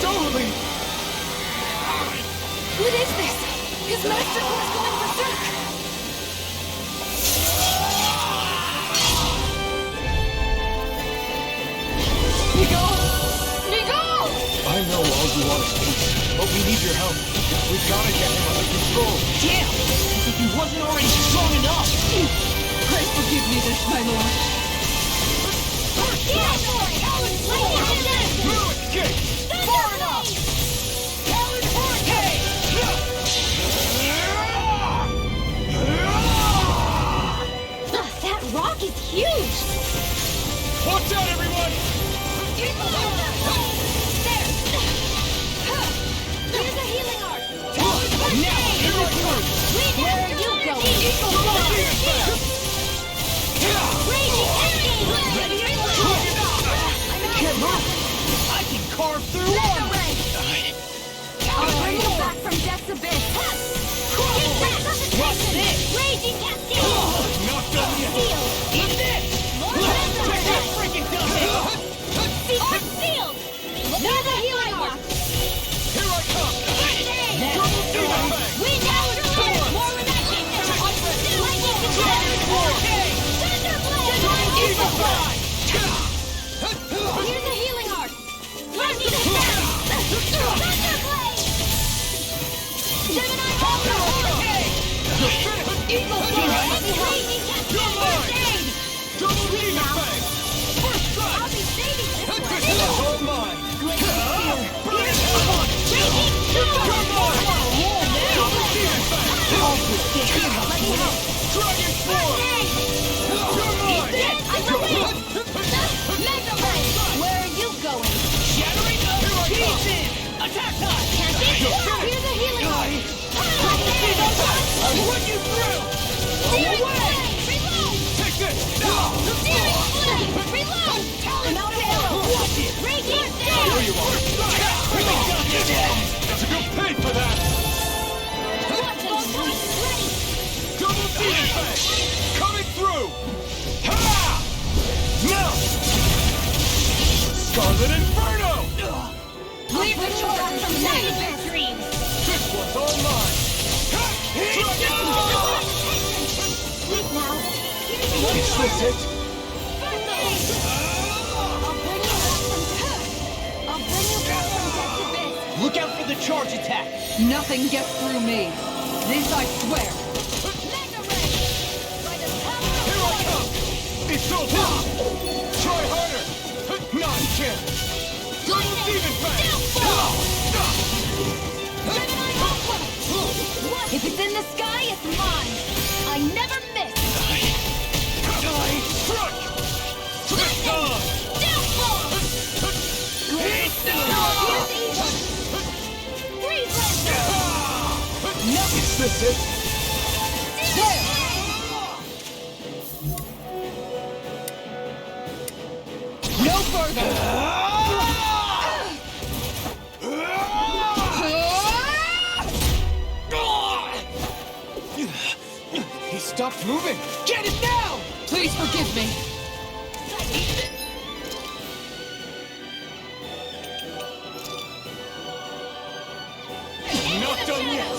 Dohalim! What is this? His master was going berserk! Nicole! Nicole! I know all you want is peace, but we need your help. We've got to get him under control. Damn! As if he wasn't already strong enough! Pray forgive me this, my lord. Far enough! Talon Hurricane! That rock is huge! Watch out, everyone! Here's a healing arc! Now, Where are you going? Can't move! I can carve through armor! I'll bring you back from Death's Abyss! What's this? Raging Cascade! Not done yet! Eat this! Check that freaking dummy! Secret sealed! Here's a healing arc! Here I come! We now are more reaction! Lightning Thunderblade! Here's a healing arc! Lightning Thunderblade! Gemini Hurricane! Eagle Fly! You're mine! Double Demon Fang! First strike! I'll be saving this one! This is all mine! Burning Punch! You're mine! Double Demon Fang! Dragon Form! You're mine! Mega Ray! Where are you going? Shattering of pieces! Attack time! Here's a healing arc! I'll put you through! Away! Reload! Take this! Searing Flame! Reload! Talon Mount Arrow! Arrow! Watch it! Radiant There you are! That's a good pay for that! Ready! Double Demon Fang! Coming through! Ha! Now! Scarlet Inferno! Leave the charge from nightmare dreams! This one's all mine! Sleep now! Is this it? I'll bring you back from Death's Abyss! Look out for the charge attack! Nothing gets through me. This I swear. Mega Ray! By the power of Here I come! It's over! Try harder! Not a chance! Double Demon Fang! If it's in the sky, it's mine! I never miss! Strike! Twist on! Downfall! Great Freeze Lancer! No. Is this it? No further. He stopped moving. Get it now! Please forgive me. Not done yet!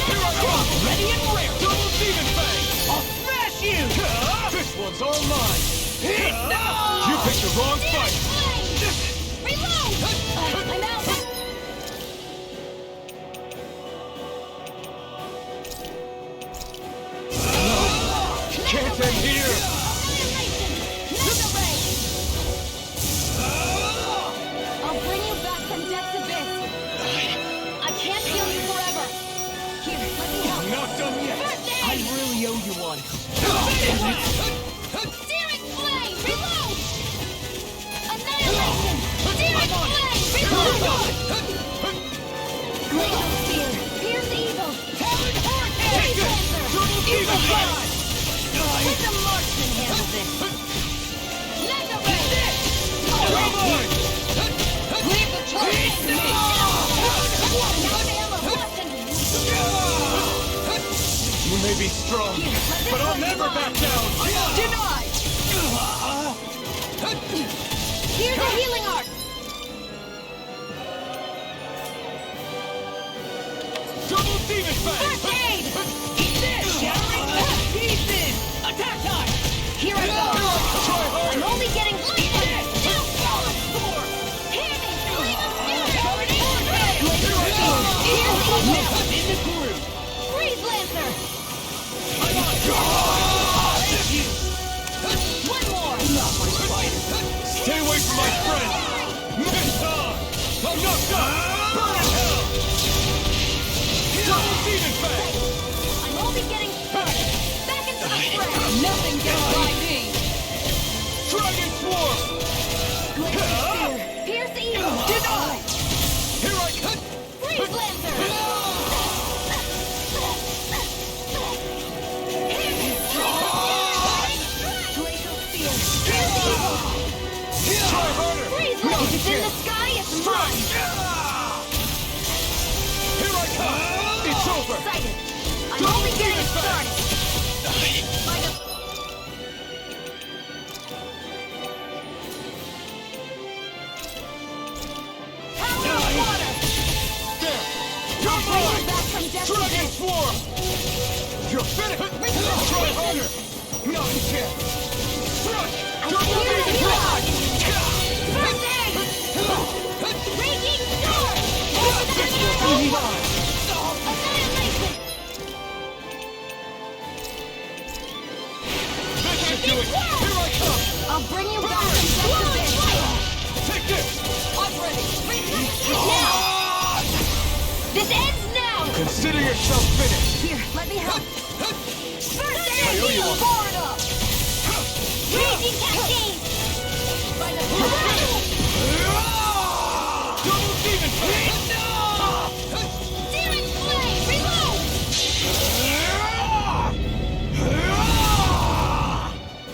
Here I come! Ready and rare! Double Demon Fang! I'll smash you! This one's all mine! No! You picked the wrong fight! Reload! Let the marksman handle this. Let the leave the choice to me. You may be strong, but I'll never back down! Denied! Here's a healing arc! Double demon First aid! Eat this! Shattering pieces! Attack time! Here I go! I'm only getting started! Now fallen sword! Hear me! Flame of fury! Here's the in the groove! Freeze Lancer! One more! Not my fighter! Stay away from my friend! Miss on! I'm knocked up! Burn in hell! Double demon fang! I'm only getting started! Back into the fray! Nothing gets by me! Dragon Swarm! Glacial Spear! Pierce evil! Denied! Here I come! Freeze Lancer! Glacial Spear! Pierce evil! Try harder! Freeze Lancer! If it's in the sky, it's mine! Here I come! It's over! Excited! I'm only getting started! Power of water! There! I'll You're bring you mine! back from death to Dragon death! Swarm! You're finished! Try harder! Not a chance! Crush! Double demon fang! First aid! Raging sword! This will be mine! Annihilation! This should do it! Here I come! I'll bring you back from death to death! Take this! I'm ready! Now! This ends now! Consider yourself finished! Here, let me help! First I owe you aid! one. Forward up! Raging cascade! You're finished! Double demon fang! Searing flame! Reload!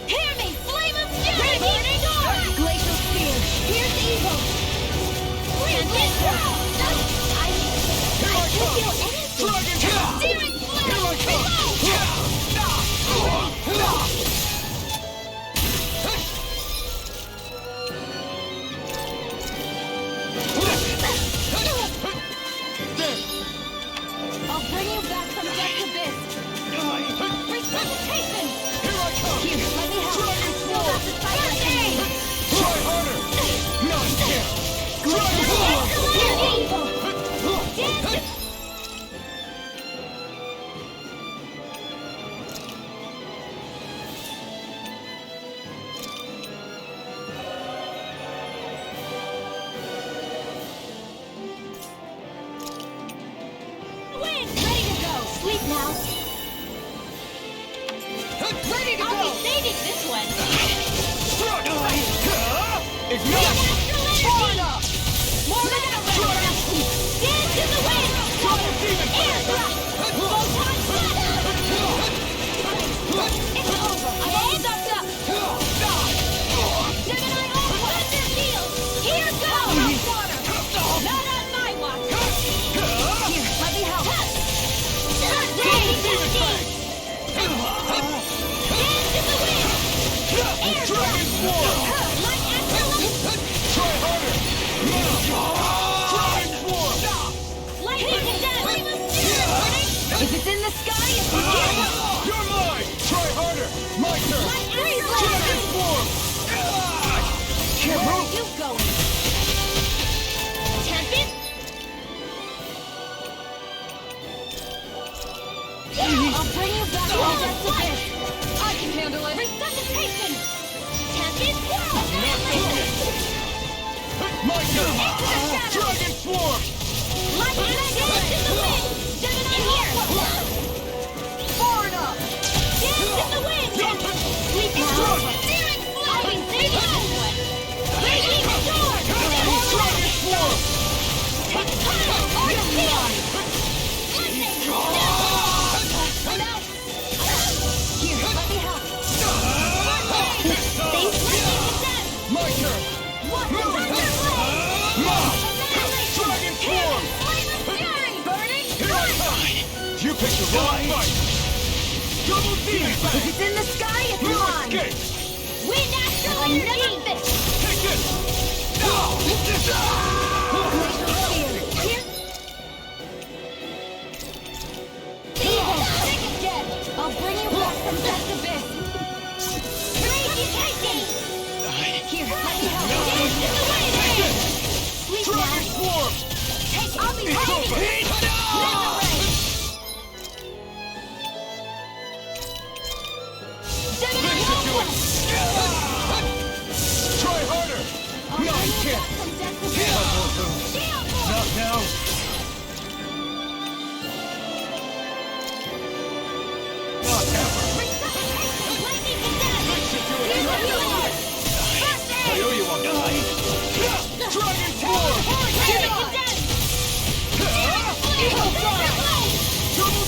Hear me! Flame of fury! Burning sword! Glacial spear! Pierce evil! Freeze Lancer! I can't feel anything! Dragon Tail! Searing flame! Here I come! Reload! I'll bring you back from death abyss! Resuscitation! Here I come! Here, let me help! Dragon Still got the fight! First aid! Try harder! Not a chance! Dragon Swarm! Dance! Win! Ready to go! Sleep now! Ready to go! I'll be saving this one! Ignite! Forward up! More metal! Dance in the wind! Air thrust! Photon blast! It's over! I'm all ducked up! Gemini Aqua! Thunder Shield! Here goes! Water! Not on my watch! Here, let me help! Dance in the wind! Air Dragon Swarm! My excellence! Try harder! Now! Dragon Swarm! Lightning to death! If it's in the sky, it's here! You're mine! Try harder! My turn! Freeze Dragon Lancer! Swarm! Can't Where are move! you going? Tempest? I'll bring you back from death to death! I can handle it! Resuscitation! Tempest? My turn! Into the shadows! Dragon Swarm! Lightning dance in the wind! Gemini Aqua! Forward up! Dance in the wind! Sleep now! Searing flame! I'll be saving this one! Raging sword! Dragon Swarm! Artificial! Lightning! Dragon form! Here I come! You picked the wrong fight! Double demon bang! If it's in the sky, it's We'll mine! escape! Wind astral energy! Take this! I'll bring you back from that abyss! Crazy Casey! Here, let me help you! Sleep Dragon now! form! I'll be It's over! ready! Finish it to it! Try harder! No, you can't! Not now! Not ever! Finish it to it! I owe you one! Dragon form! Double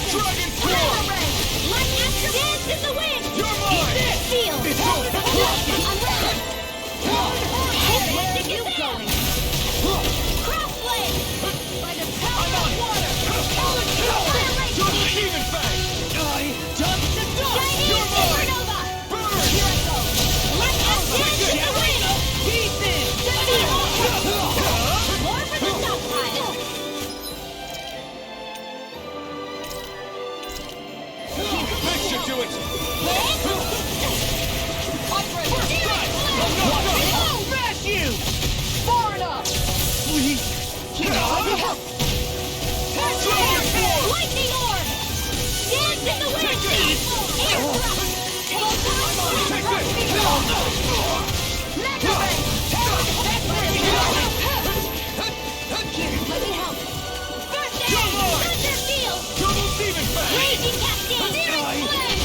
Dragon form! Dance in the wind! You're mine! Feel! It's over! I'm ready! Where are you going? Crossblade! By the power of water! Double demon fang! Jump to dust! You're mine! Supernova! Burn! Here I go! Light up dance in the wind! Pieces! More for the stockpile! Finish it to it! Smash you! Far enough! Please! Help! Dragon form! Lightning orb! Dance in the wind! Air thrust! Take this! Mega ray! Here, let me help. First aid! You're mine! Thunder field! Double demon fang! Raging cascade!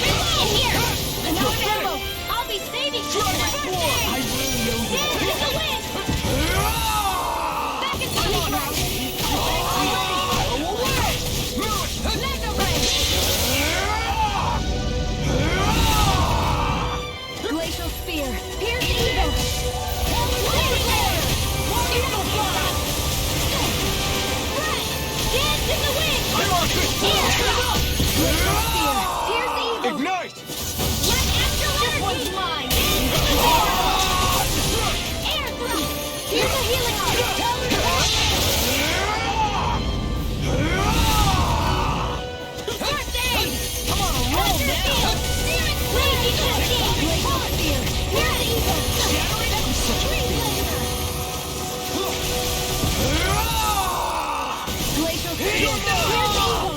In here! Another ammo! I'll be saving you! Dragon First form! aid! I really owe you Dance in the wind! Back into the track! Mega ray! Glacial spear! Pierce evil! Eagle fly! Dance in the wind! I'm on this Glacial spear! Pierce evil! Ignite! Let astral energy mine! Air thrust! Here's a healing arm! First aid! Come on, roll now! Raging cascade! Glacial spear! Pierce evil! Glacial spear! Pierce evil!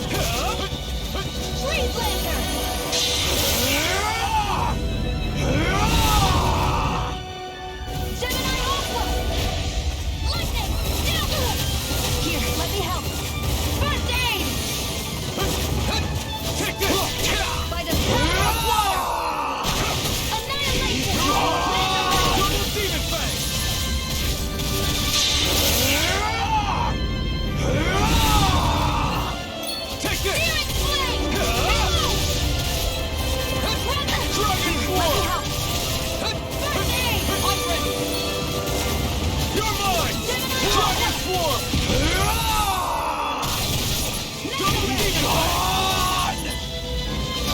Tree blazer! Gemini Alpha! Lightning! Here, let me help. First aid! Take this! By the power of water! Annihilation! Double demon fang! Take this! Spirit flame! Dragon Let me form! help. First aid! I'm ready! You're mine! Dragon form! Double demon fang!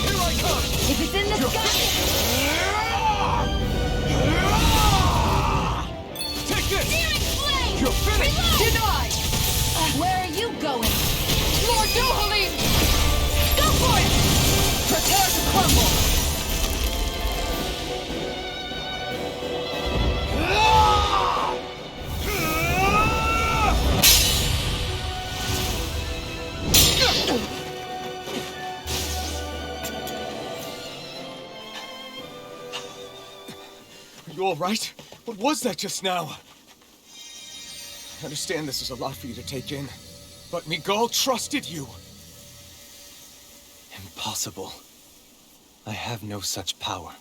Here I come! If it's in the sky, Take this! Spirit flame! You're finished! Denied! Where are you going? Lord Duhalim! Go for it! Prepare to crumble! Are you all right? What was that just now? I understand this is a lot for you to take in, but Miguel trusted you. Impossible. I have no such power.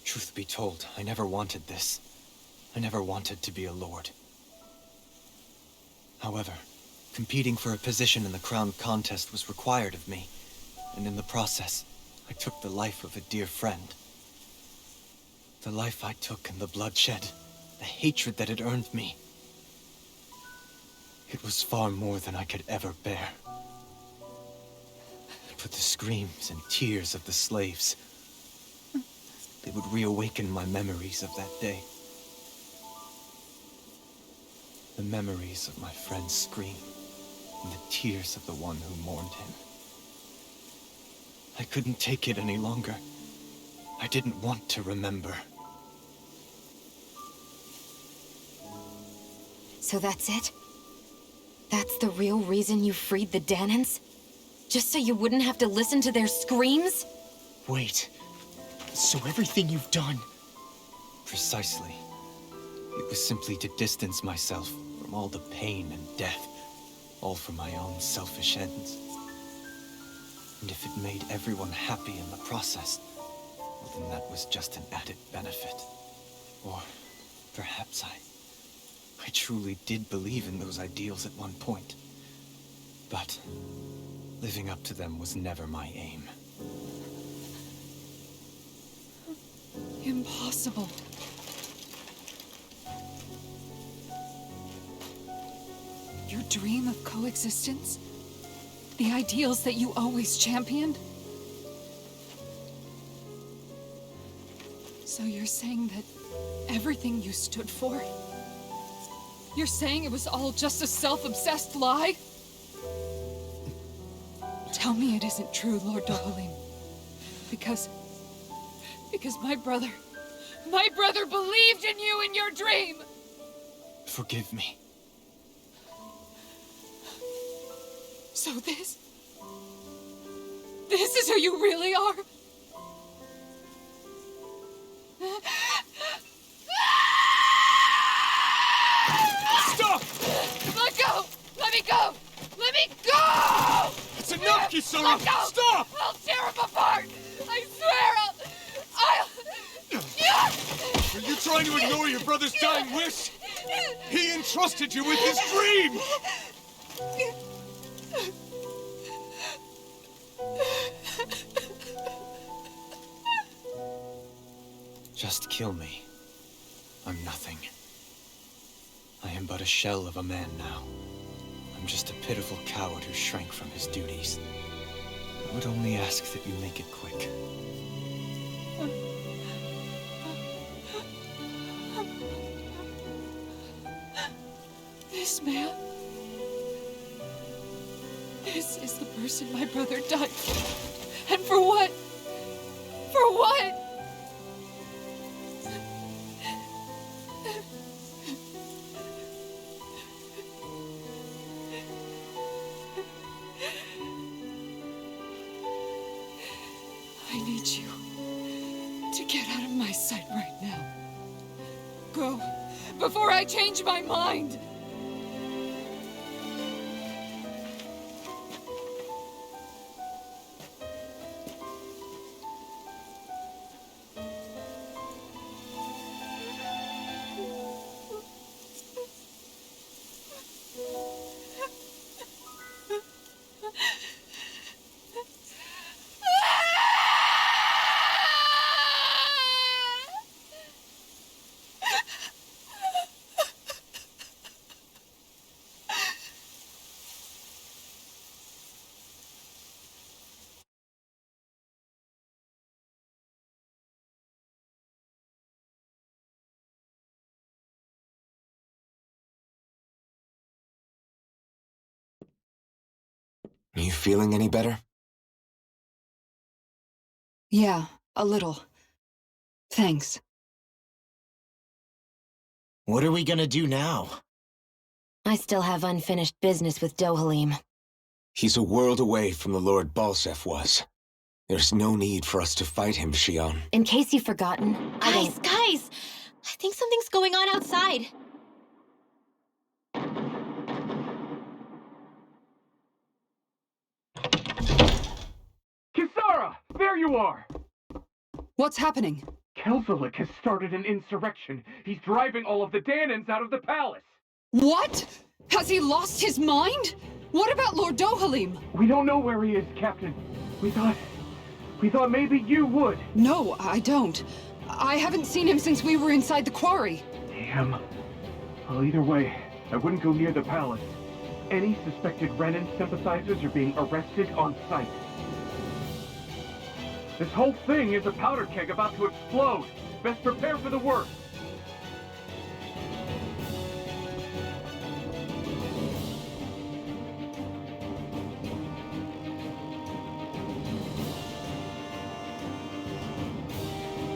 Truth be told, I never wanted this. I never wanted to be a lord. However, competing for a position in the crown contest was required of me, and in the process, I took the life of a dear friend. The life I took and the bloodshed, the hatred that it earned me. It was far more than I could ever bear. But the screams and tears of the slaves, they would reawaken my memories of that day. The memories of my friend's scream, and the tears of the one who mourned him. I couldn't take it any longer. I didn't want to remember. So that's it? That's the real reason you freed the Danans? Just so you wouldn't have to listen to their screams? Wait. So everything you've done... Precisely. It was simply to distance myself from all the pain and death, all for my own selfish ends. And if it made everyone happy in the process, well, then that was just an added benefit. Or perhaps I truly did believe in those ideals at one point. But living up to them was never my aim. Impossible. Your dream of coexistence? The ideals that you always championed? So you're saying that everything you stood for? You're saying it was all just a self-obsessed lie? Tell me it isn't true, Lord Dohalim. Because my brother believed in you in your dream! Forgive me. So this is who you really are? Stop! Let go! Let me go! Let me go! It's enough, Kisara! Let go! Stop! I'll tear him apart! I swear I'll... Are you trying to ignore your brother's dying wish? He entrusted you with his dream! Just kill me. I'm nothing. I am but a shell of a man now. I'm just a pitiful coward who shrank from his duties. I would only ask that you make it quick. This man... This is the person my brother died for. And for what? For what? I need you to get out of my sight right now. Go, before I change my mind! Are you feeling any better? Yeah, a little. Thanks. What are we gonna do now? I still have unfinished business with Dohalim. He's a world away from the Lord Balseph was. There's no need for us to fight him, Shion. In case you've forgotten, Guys! I think something's going on outside. Kisara! There you are! What's happening? Kelzelik has started an insurrection. He's driving all of the Danans out of the palace. What? Has he lost his mind? What about Lord Dohalim? We don't know where he is, Captain. We thought maybe you would. No, I don't. I haven't seen him since we were inside the quarry. Damn. Well, either way, I wouldn't go near the palace. Any suspected Renan sympathizers are being arrested on sight. This whole thing is a powder keg about to explode. Best prepare for the worst.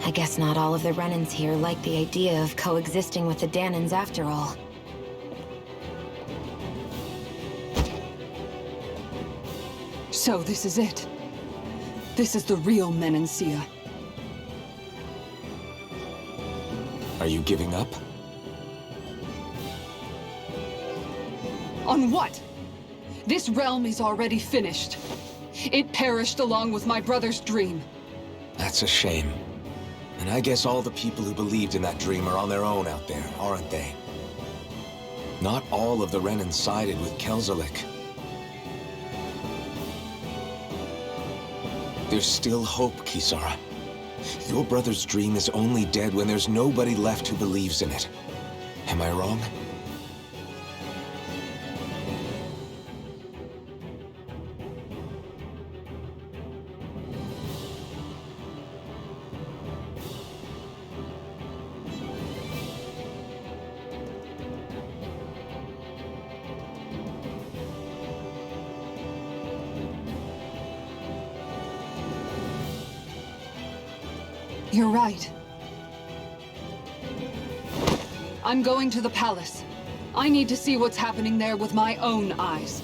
I guess not all of the Renans here like the idea of coexisting with the Danans after all. So this is it. This is the real Menancia. Are you giving up? On what? This realm is already finished. It perished along with my brother's dream. That's a shame. And I guess all the people who believed in that dream are on their own out there, aren't they? Not all of the Renan sided with Kelzelik. There's still hope, Kisara. Your brother's dream is only dead when there's nobody left who believes in it. Am I wrong? You're right. I'm going to the palace. I need to see what's happening there with my own eyes.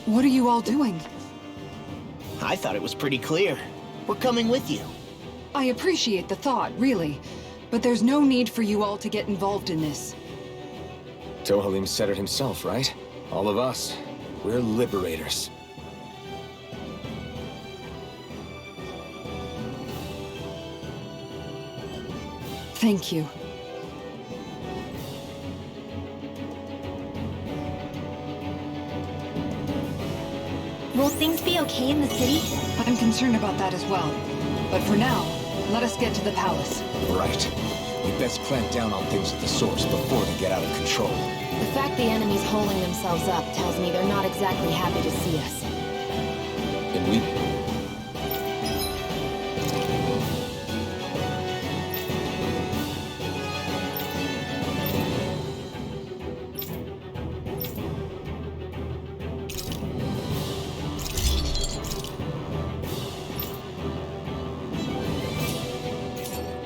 What are you all doing? I thought it was pretty clear. We're coming with you. I appreciate the thought, really. But there's no need for you all to get involved in this. Dohalim said it himself, right? All of us. We're liberators. Thank you. Will things be okay in the city? I'm concerned about that as well. But for now, let us get to the palace. Right. We best clamp down on things at the source before they get out of control. The fact the enemy's holding themselves up tells me they're not exactly happy to see us. And we...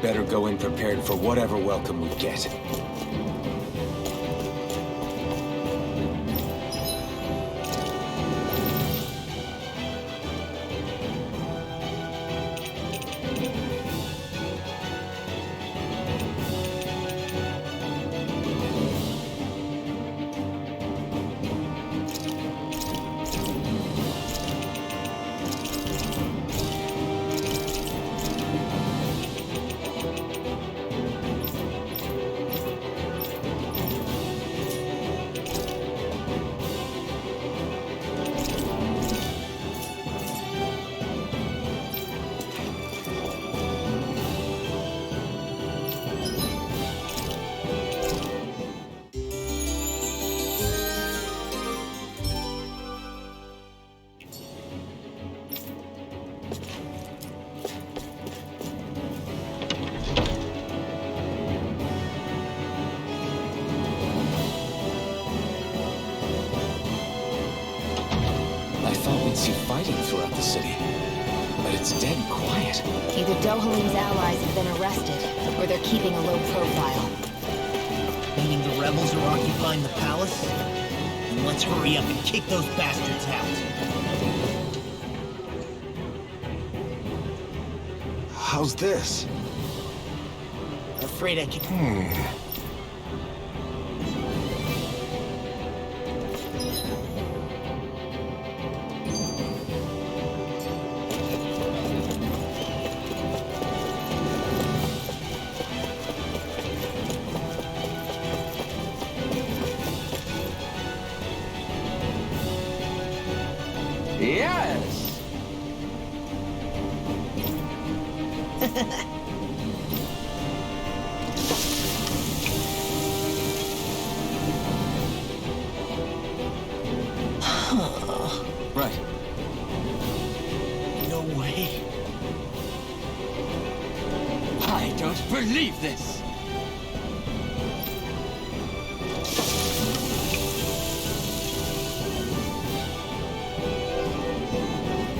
better go in prepared for whatever welcome we get. See fighting throughout the city, but it's dead quiet. Either Dohalim's allies have been arrested, or they're keeping a low profile. Meaning the rebels are occupying the palace? Then let's hurry up and kick those bastards out. How's this? Afraid I can... don't believe this!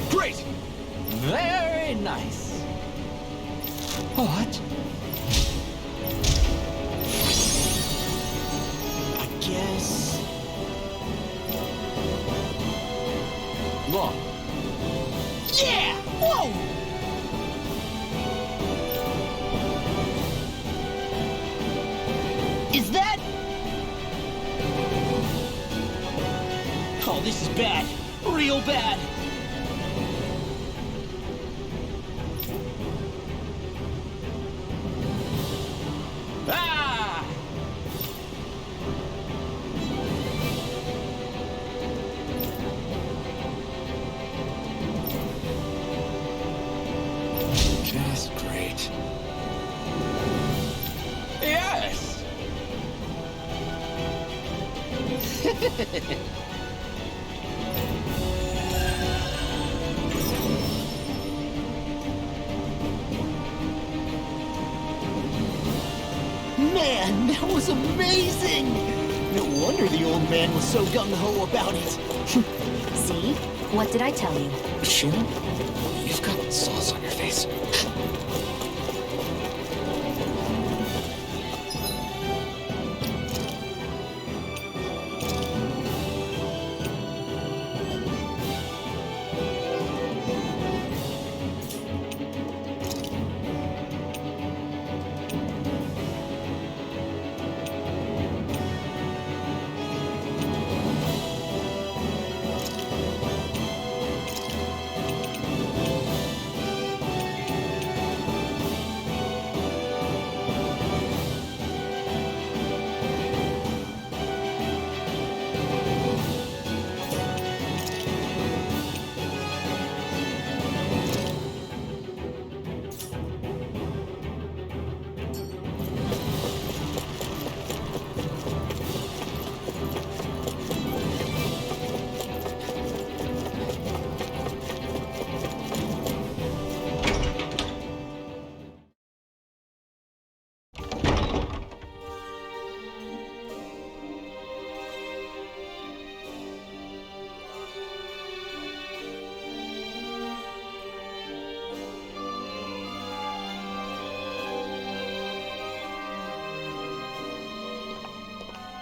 Great! Very nice. What? I guess... Law. Yeah! Whoa! Is that... Oh, this is bad. Real bad. Ah! Just great. Yes! Man, that was amazing! No wonder the old man was so gung-ho about it. See? What did I tell you? Shin? You've got sauce on your face.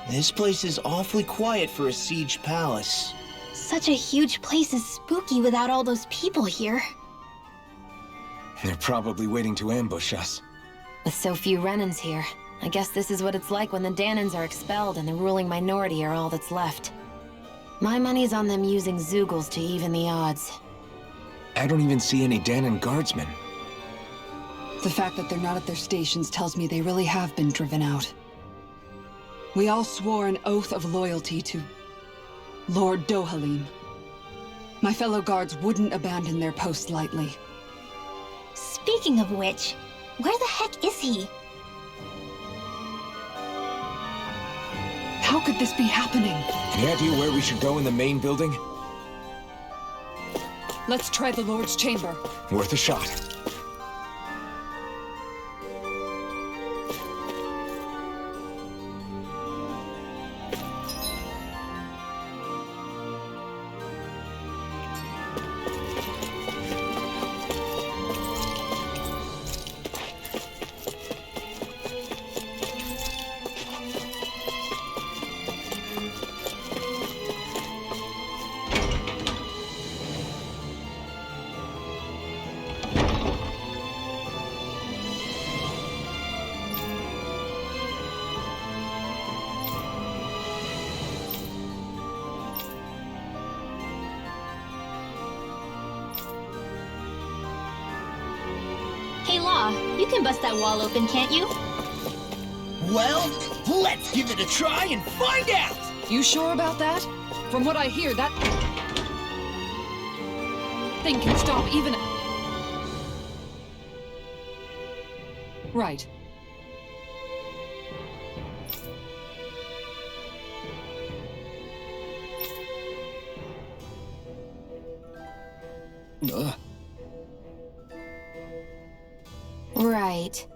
This place is awfully quiet for a siege palace. Such a huge place is spooky without all those people here. They're probably waiting to ambush us. With so few Renans here, I guess this is what it's like when the Danans are expelled and the ruling minority are all that's left. My money's on them using Zeugles to even the odds. I don't even see any Danan guardsmen. The fact that they're not at their stations tells me they really have been driven out. We all swore an oath of loyalty to Lord Dohalim. My fellow guards wouldn't abandon their post lightly. Speaking of which, where the heck is he? How could this be happening? Any idea where we should go in the main building? Let's try the Lord's chamber. Worth a shot. Hey, Law, you can bust that wall open, can't you? Well, let's give it a try and find out! You sure about that? From what I hear, that thing can stop even... Right. Right.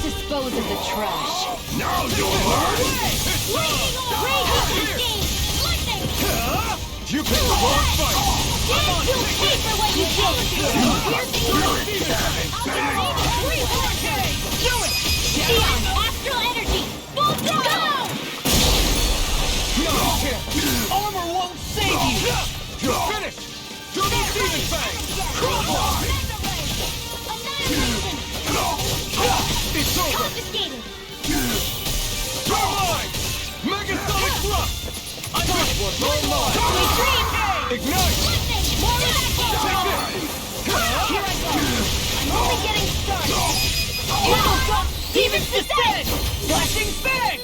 Let's dispose of the trash. Now you'll learn! You picked the wrong fight! You'll pay for what you did! Sion, astral energy! Full throttle! Armor won't save you! You're finished! Do the Demon Fang! Crowbar! It's over! Confiscated! You're mine! Megasonic Thrust! I'm this one! You're mine! Ignite! More of that gold! Here I go! I'm only getting started! Now! Demon's Descent! Flashing Fang!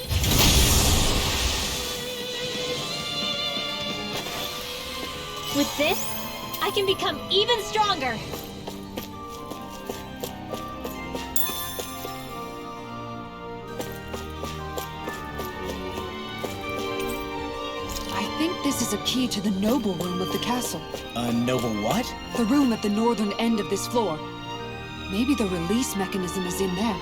With this, I can become even stronger! I think this is a key to the noble room of the castle. A noble what? The room at the northern end of this floor. Maybe the release mechanism is in there.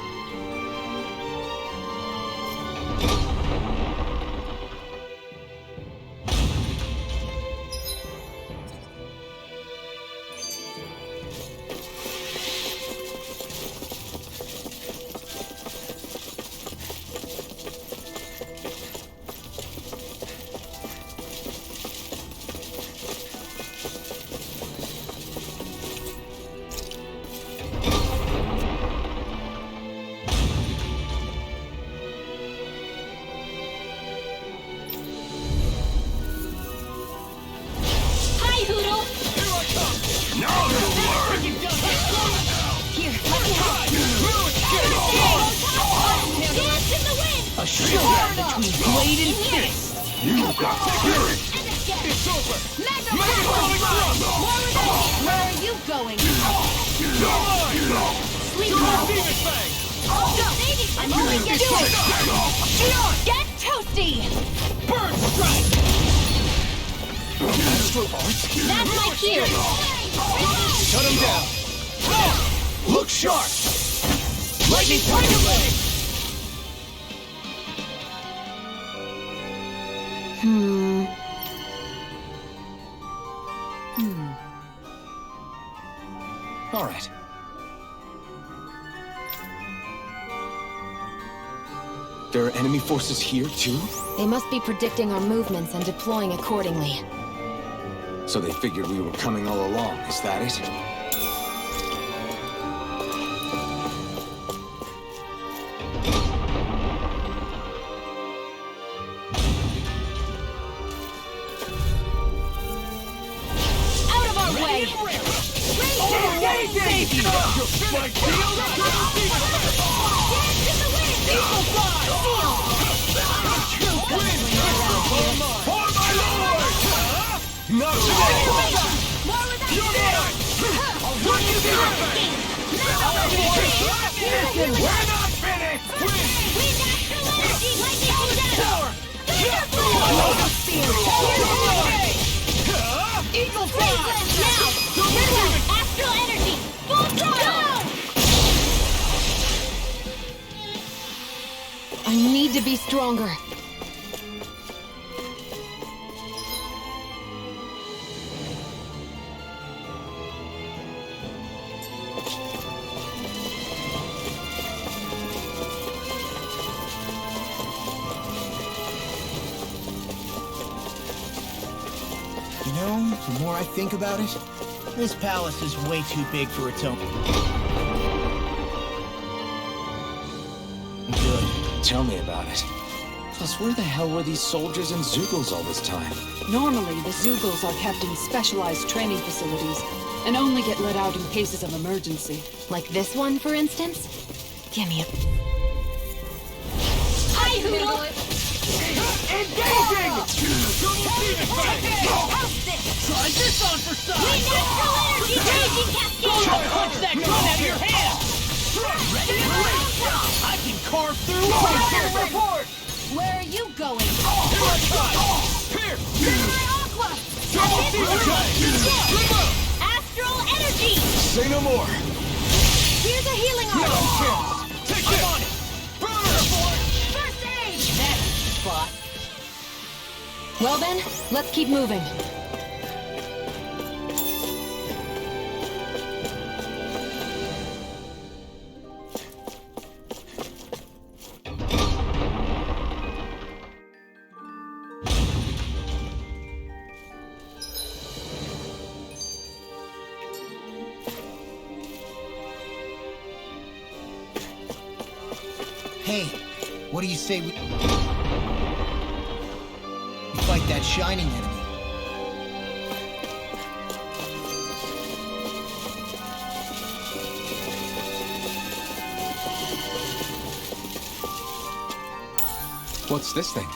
Blade and fist! You got spirit! It's over! Megasonic Thrust! Where are you going? You're mine! Sleep Do the well. Demon Fang! Go! I'm only getting started! Get toasty! Burn Strike! Astral Arts? That's my cue! Shut him down! Look sharp! Lightning Tiger Blade! All right. There are enemy forces here, too? They must be predicting our movements and deploying accordingly. So they figured we were coming all along, is that it? Out of our way! Save you! My shield! Do the Demon Fang! Dance in the wind! Equal fly! Seal! True gunslinger around here! For my lord! Not today! More with that You're mine! I'll run you Demon Fang! We're not finished! Win! We natural energy lightning to death! Eagle Fly! Now! Astral energy! Full throttle! I need to be stronger. You know, the more I think about it, this palace is way too big for its own. Good. Tell me about it. Plus, where the hell were these soldiers and Zeugles all this time? Normally, the Zeugles are kept in specialized training facilities and only get let out in cases of emergency. Like this one, for instance? Give me a... Hi, Hoodle! Engaging! Try this on for size! We natural energy raging cascade! Punch that gun out of your hand! Ready? I can carve through one! Report! Where are you going? Here I come! Here! Samurai Aqua! Astral energy! Say no more! Here's a healing No arm! chance! Take it! Well then, let's keep moving. Hey, what do you say we fight that shining enemy? What's this thing?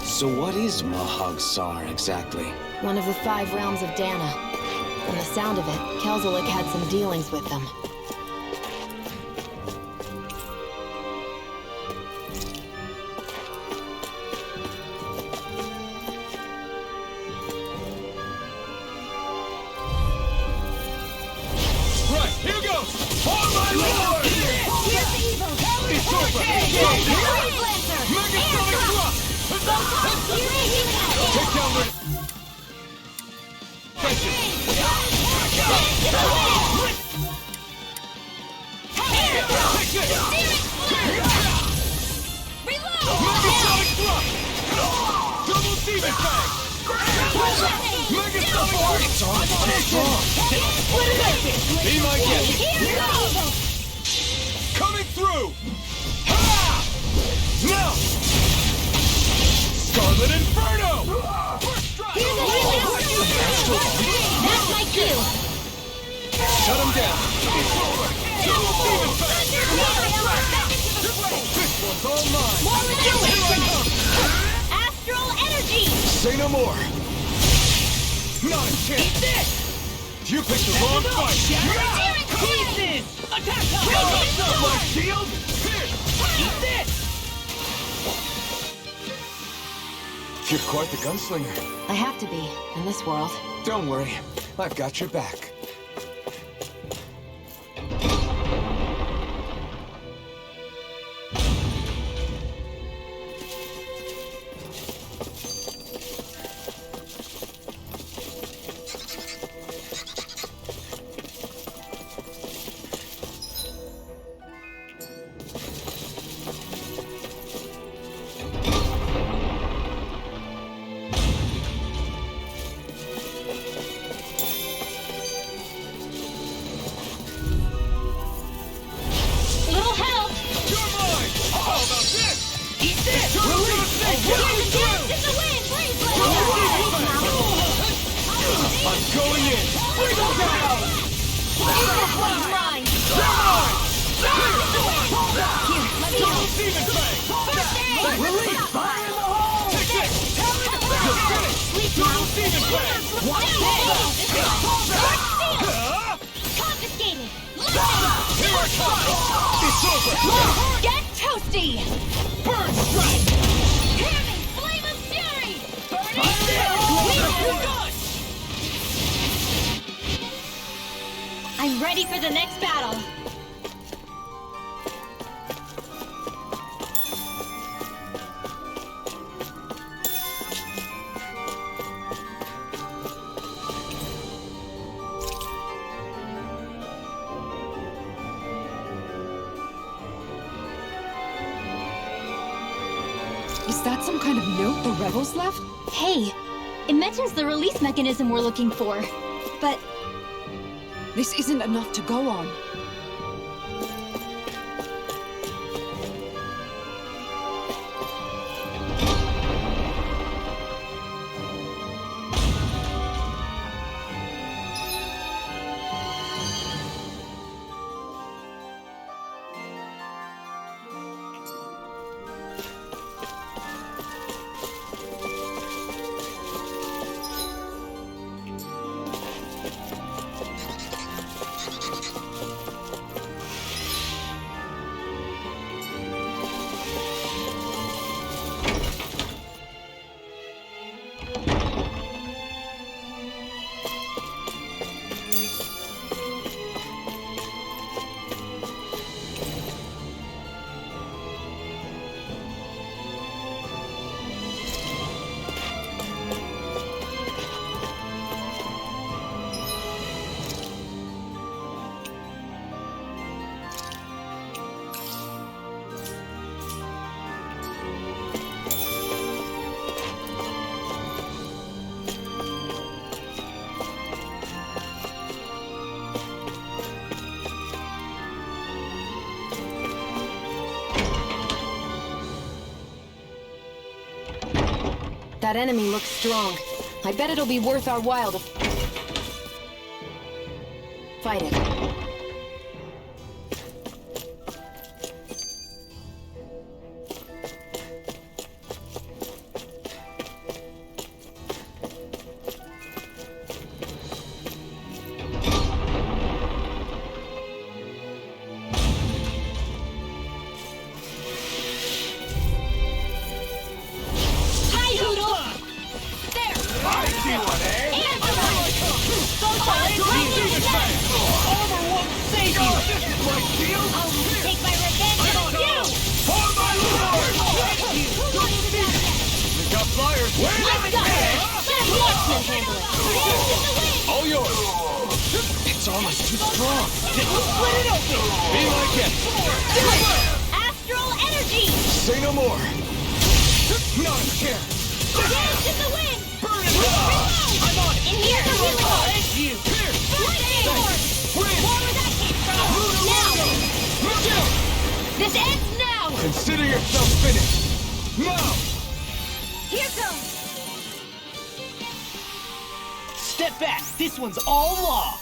So what is Mahag Sar exactly? One of the 5 realms of Dana. From the sound of it, Kelzelik had some dealings with them. Right, here goes! For my lord! It's over! Mega Sonic Thrust! Take down the... Mega Sonic Thrust! Double Demon Fang! Mega Sonic Thrust! It's on! Be my guest! Coming through! Ha! Now! Scarlet Inferno! That's my cue! Shut him down! It's over! Double Demon Fang! This one's all mine! Here I come! Astral energy! Say no more! Not a chance! You picked the wrong fight! Pieces! Attack! My shield! Here! Eat this! You're quite the gunslinger. I have to be, in this world. Don't worry, I've got your back. Little help! You're mine! How about this? Eat this! You're gonna take Here's the chance in the wind! Please let I'm going in! This one's mine! Double Demon Fang! Release! Fire in the hole! Take this! You're finished! Double Demon Fang! Confiscated! Here I come! It's over! Get toasty! Burn Strike! Hear me! Flame of fury! I'm ready for the next battle! Is that some kind of note the rebels left? Hey, it mentions the release mechanism we're looking for. But this isn't enough to go on. That enemy looks strong. I bet it'll be worth our while to fight it. All yours! Its armor's too strong! Split it open! Be my guest! Astral energy! Say no more! Not a chance! Dance in the wind! Burn it! I'm on it! In here! Thank you! More where that came from! Now! This ends now! Consider yourself finished! Now! Here comes! Step back! This one's all law!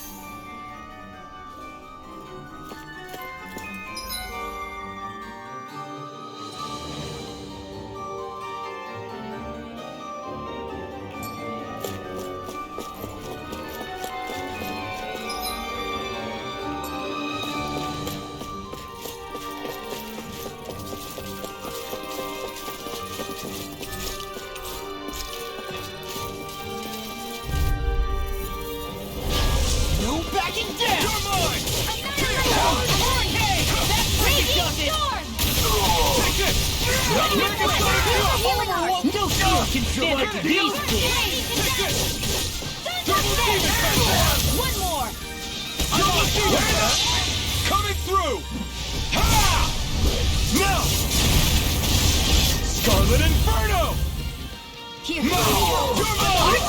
One more! Coming through! Ha! Now! Scarlet Inferno! Here! No! You're mine!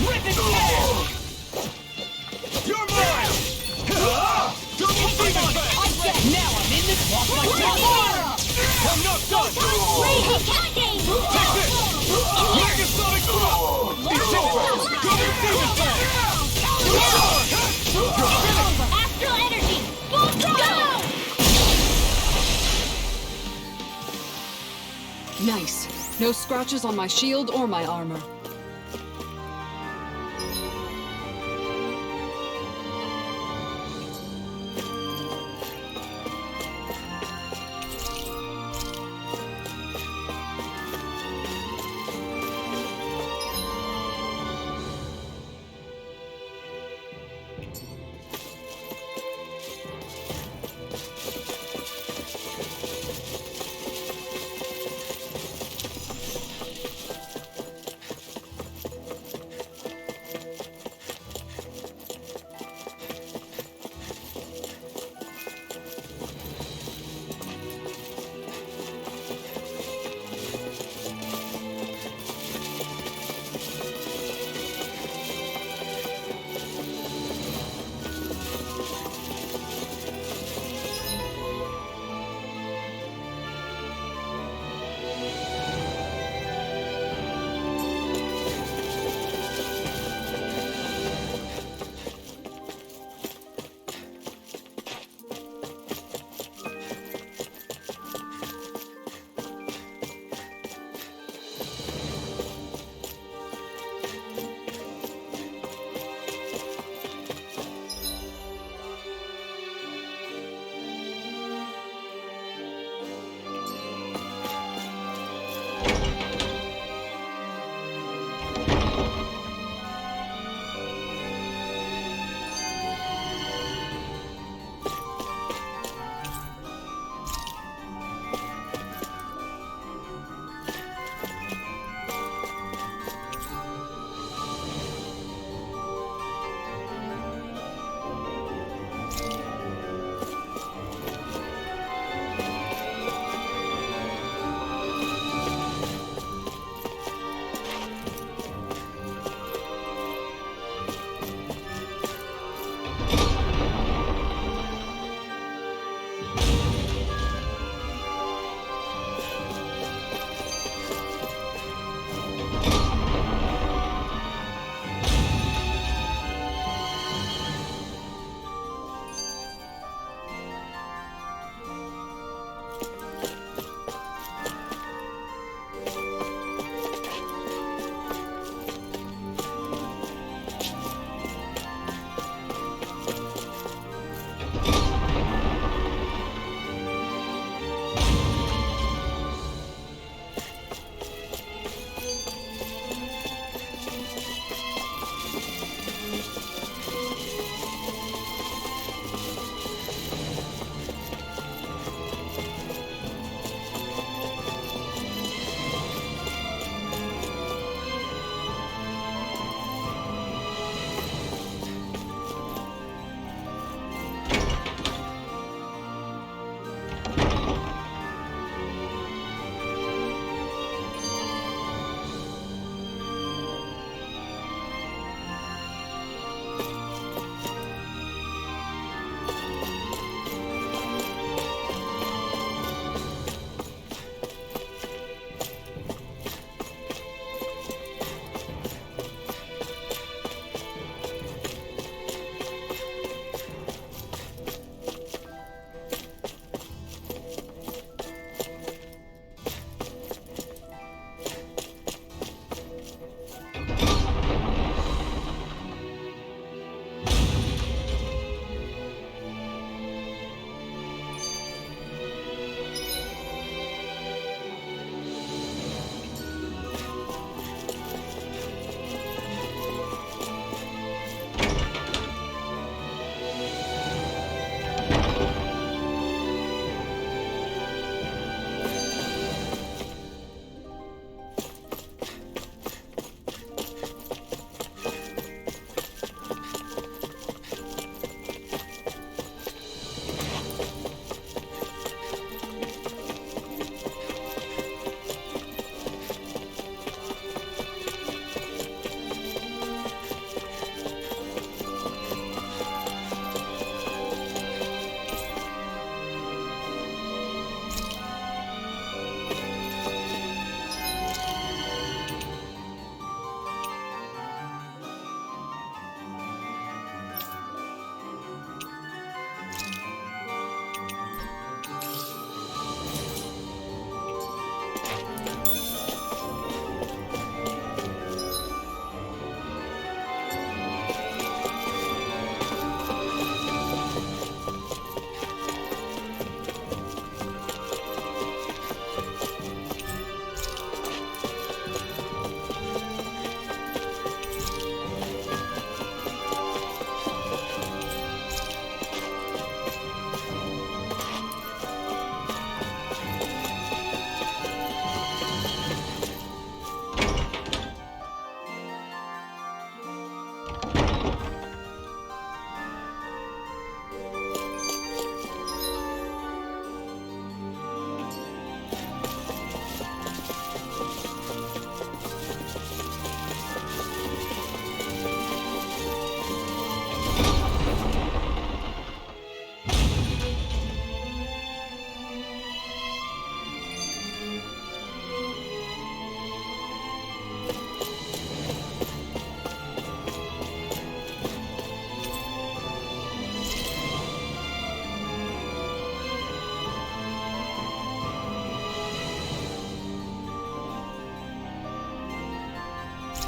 Rip and tear! You're mine! Double Demon Fang! Now I'm in this walk my talk! I'm not done! Crazy cascade! Take this! Megasonic Throw! Disintegrate! Double Demon Fang! Astral energy! Full throttle! Nice. No scratches on my shield or my armor.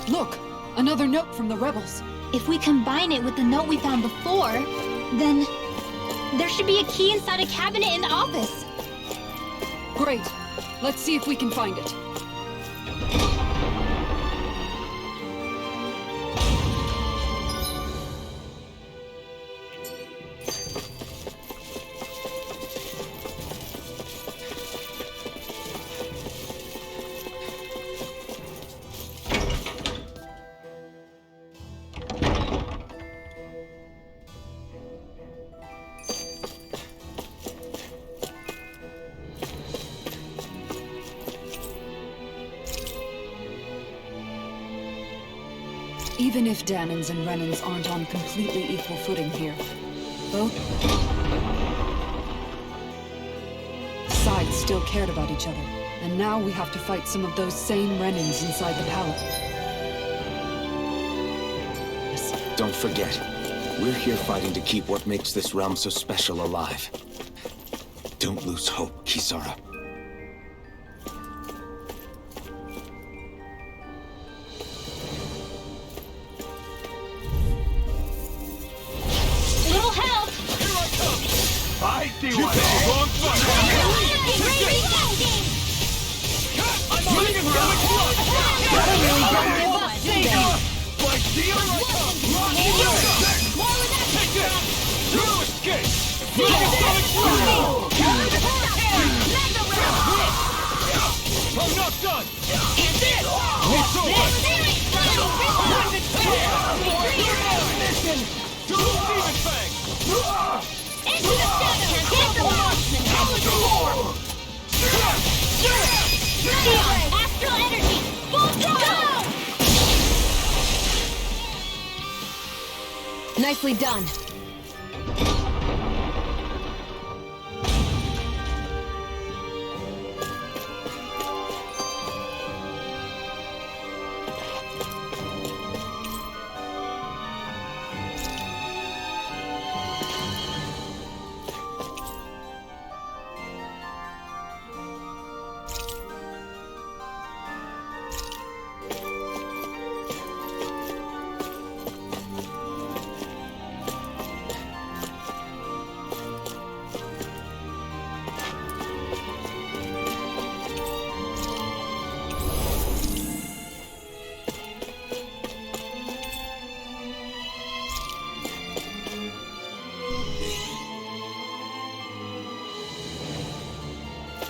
Look! Another note from the rebels. If we combine it with the note we found before, then there should be a key inside a cabinet in the office. Great. Let's see if we can find it. Even if Dahnans and Renans aren't on completely equal footing here, both sides still cared about each other. And now we have to fight some of those same Renans inside the palace. Don't forget, we're here fighting to keep what makes this realm so special alive. Don't lose hope, Kisara. Little help! I see one. Wrong foot. I'm running around the clock. Like steel. Take this. You escape. I'm not done. It's over. Demon Fang. Into the center! Get the marksman! Hold the form! Neon! Astral energy! Full throttle! Nicely done.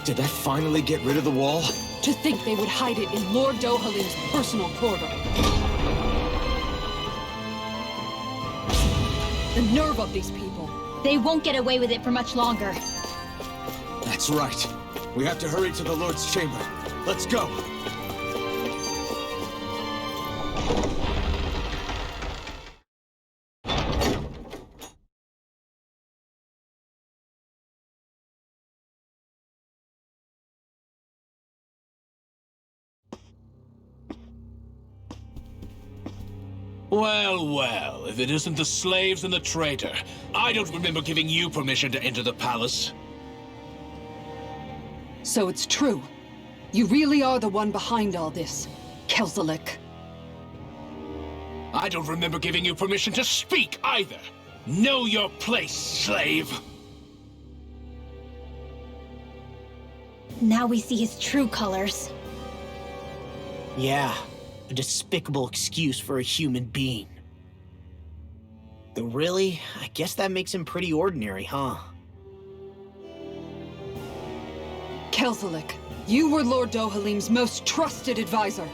Did that finally get rid of the wall? To think they would hide it in Lord Dohalim's personal quarter. The nerve of these people. They won't get away with it for much longer. That's right. We have to hurry to the Lord's chamber. Let's go. Well, well, if it isn't the slaves and the traitor. I don't remember giving you permission to enter the palace. So it's true. You really are the one behind all this, Kelzelik. I don't remember giving you permission to speak either. Know your place, slave. Now we see his true colors. Yeah, a despicable excuse for a human being. Though really, I guess that makes him pretty ordinary, huh? Kelzelik, you were Lord Dohalim's most trusted advisor.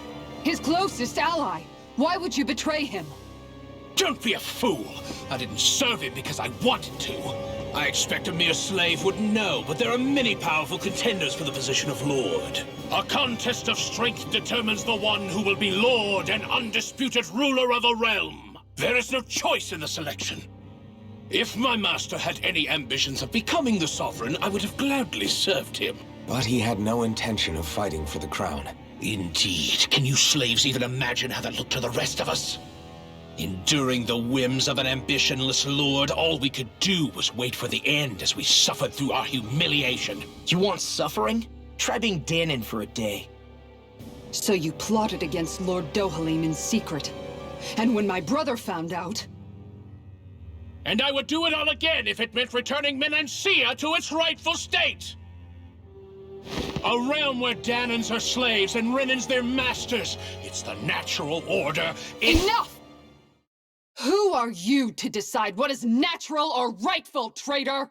His closest ally. Why would you betray him? Don't be a fool! I didn't serve him because I wanted to. I expect a mere slave would know, but there are many powerful contenders for the position of Lord. A contest of strength determines the one who will be Lord and undisputed ruler of a realm. There is no choice in the selection. If my master had any ambitions of becoming the Sovereign, I would have gladly served him. But he had no intention of fighting for the crown. Indeed. Can you slaves even imagine how that looked to the rest of us? Enduring the whims of an ambitionless lord, all we could do was wait for the end as we suffered through our humiliation. You want suffering? Try being Dahnan for a day. So you plotted against Lord Dohalim in secret. And when my brother found out... And I would do it all again if it meant returning Menancia to its rightful state! A realm where Dahnans are slaves and Renans their masters. It's the natural order. Enough! Who are you to decide what is natural or rightful, traitor?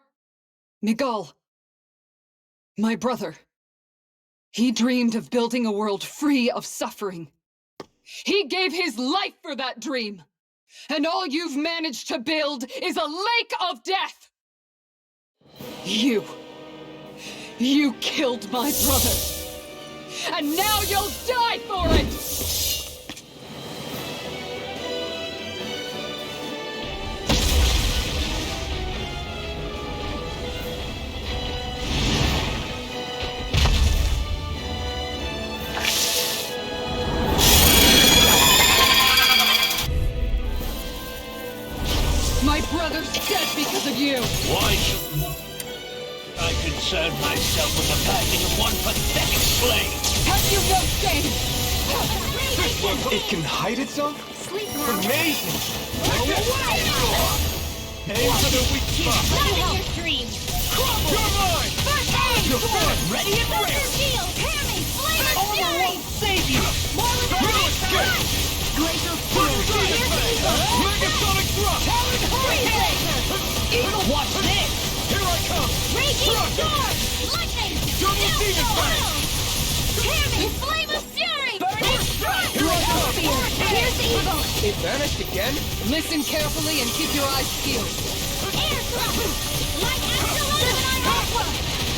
Miguel, my brother, he dreamed of building a world free of suffering. He gave his life for that dream. And all you've managed to build is a lake of death! You killed my brother! And now you'll die for it! My brother's dead because of you! Why shouldn't I concern one pathetic slave! Have you no shame? It can hide itself? Amazing! Aim for the weak spot! Not in your dreams! You're mine! First aid! You're finished! Ready and Thunder ready! shield! Hear me! Flame of Armor fury! won't save you! More with that! Glacial spear! Here's Eagle! Megasonic thrust! Freezing! Eagle, watch this! Here I come! Raging storm! Lightning! Double demon blade! Hear me! Flame of fury! Burning strike! Glacial spear! Here's Eagle! It vanished again? Listen carefully and keep your eyes peeled. Air thrust! Light Astral Gemini Aqua!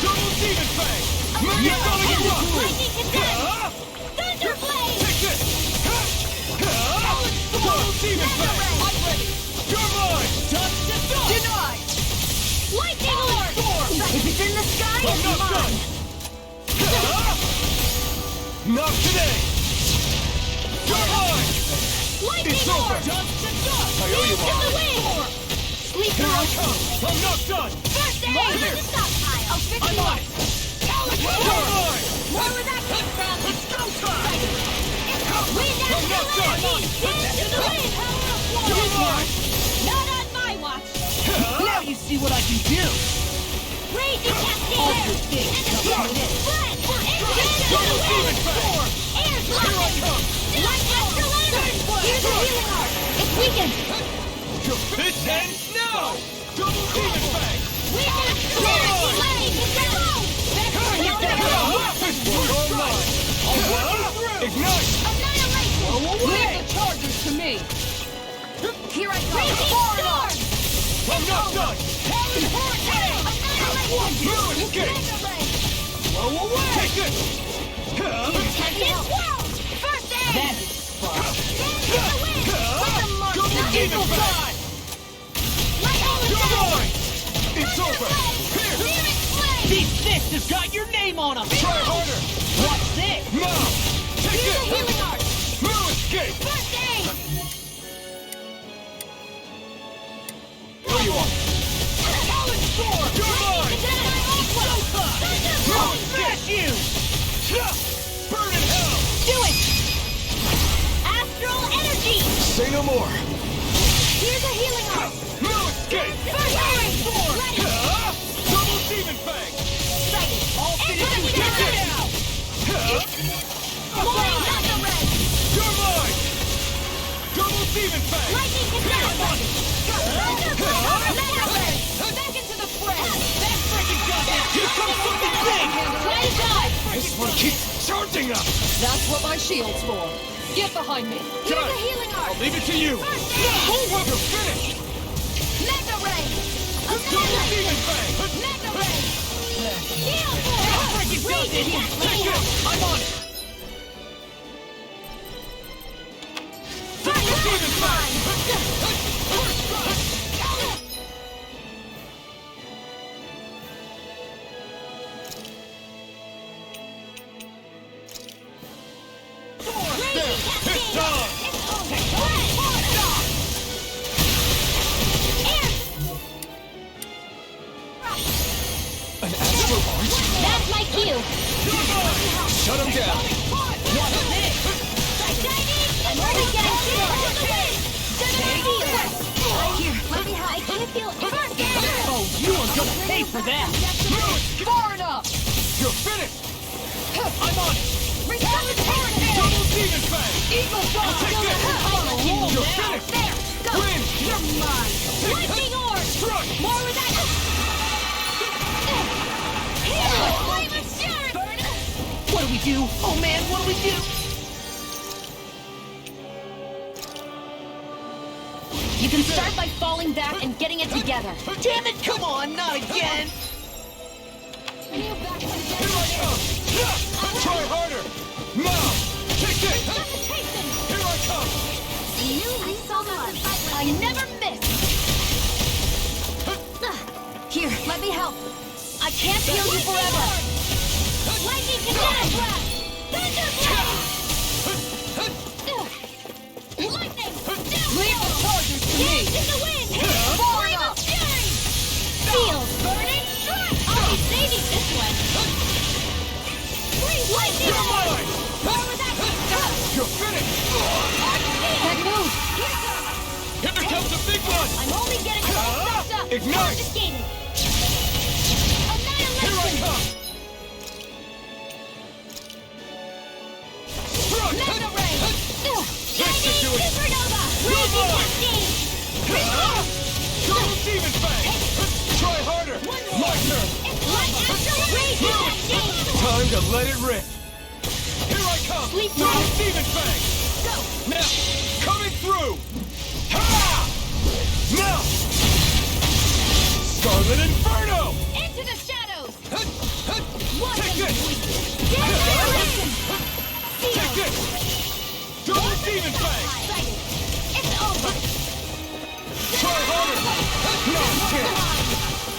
Double demon fang! Megasonic thrust! Lightning condemned! Thunder blade! Take this! Double demon fang! I'm ready! You're mine! Touch the dust! Denied! Lightning orb! If it's in the sky, I'm it's not mine! Not today! You're mine! Lightning It's over! orb! Touch the dust! I owe you To the one! wind! Sleep Here I now! come! I'm not done! First aid! Here. The stockpile! I'll fix I'm you on up! it! You're mine! Where would that come from? It's go time! Wind I'm not Astral done! Energy! Dance to the wind! You're mine! Not on my watch! Now you see what I can do! Raging Cascade! And the Fled! Double demon fang! Air's Here I blocking! come! Light Astral Energy! Here's the healing art! It's weakened! This ends now! Double demon fang! Wind Astral Energy! Lightning condemned! This one's all mine! I'll run you through! Ignite! Annihilation! Leave the charges to me. Here I go! Raging storm! I'm not done! Howling hurricane! Annihilation! Blue escape! Blow away! Take this! Can't swell! First aid! That is fun! Dance in the wind! Let them march! Double demon fang! You're mine! It's over! Here! These fists have got your name on them! Try harder! Watch this! Now! Take Here's the this! healing art! Blue escape! First aid! Here you are! Howling storm! You're mine! I'll smash you! Burn in hell! Do it! Astral Energy! Say no more! Here's a healing art! Blue escape! First aid! Let it! Double demon fang! Sighted! All finished! Take it! Flying Thunder Red! You're mine! Double demon fang! Lightning condemned! Thunder Blade! Mega Red! Back into the fray! That freaking gun! Here comes something big! Try to die! This one keeps charging us! That's what my shield's for. Get behind me. Here's a healing art! I'll leave it to you! First aid! You're finished! Mega Ray! Double demon fang! Mega Ray! Heal! Freaking gun! Take it! I'm on it! Double demon fang! It's done! An astral arch? That's my cue! Shut him down! Watch this! I'm already getting Here, let me help. I can't feel it. Oh, you are gonna pay for that! Far enough! You're finished! I'm on it! Double demon fang! Eagle shot! Take this! You're finished! There! Go! Win! You're mine! Lightning orb! Strike! More with that! Here! Flame of fury! What do we do? Oh man, what do we do? You can start by falling back and getting it together. Damn it, come on, not again! Here I come! Try harder! Now! Take this! Here I come! I saw this. I never miss! Here, let me help. I can't heal you forever. Lightning condemned! Lightning! Leave the charges to me! Dance in the wind! Flame of fury! Field! Burning strike! I'll be saving this one! You're finished! That move! Here comes a big one! I'm only getting all wrapped up! Ignite! Confiscated! Annihilation! Here I come! Mega Ray! This should do it! Supernova! You're Raging mine! Cascade! Double Demon Fang! Try harder! My turn! It's like Astral Raging Cascade! Time to let it rip! Here I come! Sleep Double now. Demon Fang! Go! Now! Coming through! Ha! Now! Scarlet Inferno! Into the shadows! Take this! Annihilation! Take this! Double Demon Fang! It's over! Try harder! No chance!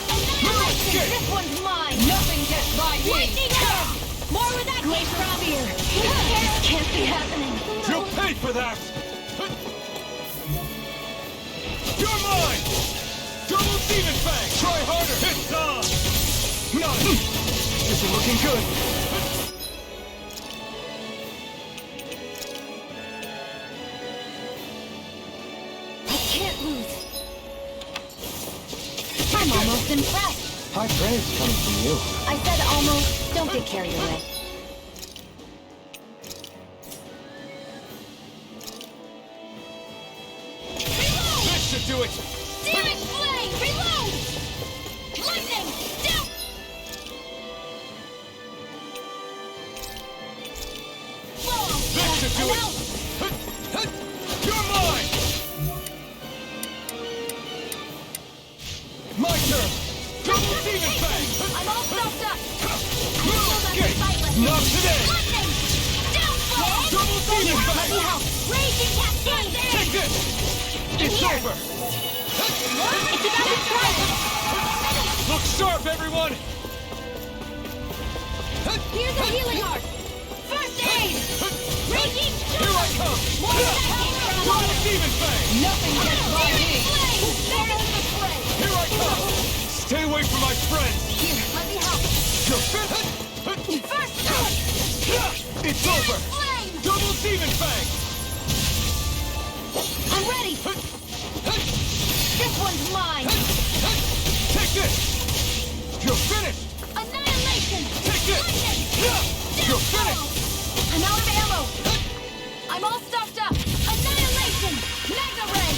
Annihilation! This one's mine! Nothing gets by me! Lightning arrow! More with that glacier spear! This can't be happening! You'll pay for that! You're mine! Double Demon Fang! Try harder! It's on! Not This is looking good! I can't lose! I'm almost impressed! High praise coming from you. I said almost. Don't get carried away. This should do it! Damage flame! Reload! Lightning! Down! This should do it! You're mine! My turn! Double Demon Fang! I'm all stuffed up! Escape! Not today! Lightning! Downfall! Double Demon Let me Fang! help! Raging Cascade! Take this! It's here. over! It's about to strike! Look sharp, everyone! Here's a healing art! First aid! Raging Here I come! More Cascade! Double Demon Fang! Nothing gets by me! There goes the spray! Here I come! Stay away from my friends! Here, let me help! You're finished! First aid! It's over! Flame! Double Demon Fang! I'm ready! This one's mine! Take this! You're finished! Annihilation! Take this! Lightning! You're finished! I'm out of ammo! I'm all stuffed up! Annihilation! Mega Ray!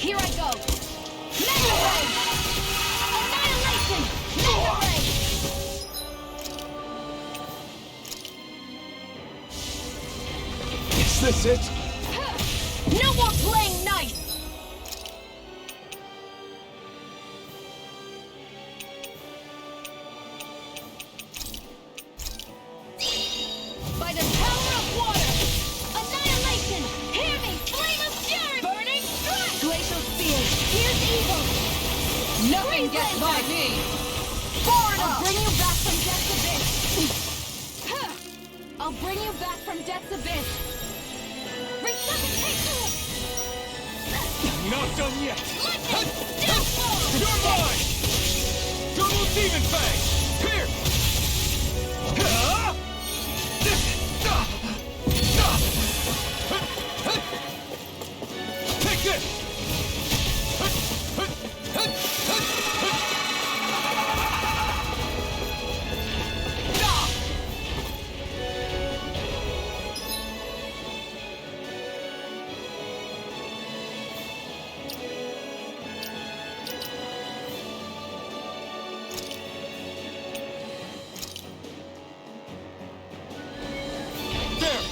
Here I go! Mega Ray! Annihilation! Mega Ray! Is this it? No more playing nice! By the power of water! Annihilation! Hear me! Flame of fury! Burning strike! Glacial spear! Here's evil! Nothing gets by me! Forward! I'll bring you back from Death's Abyss! I'll bring you back from Death's Abyss! Resuscitate! Not done yet! Lightning! Downfall! You're mine! Double Demon Fang! Here! Take this! There!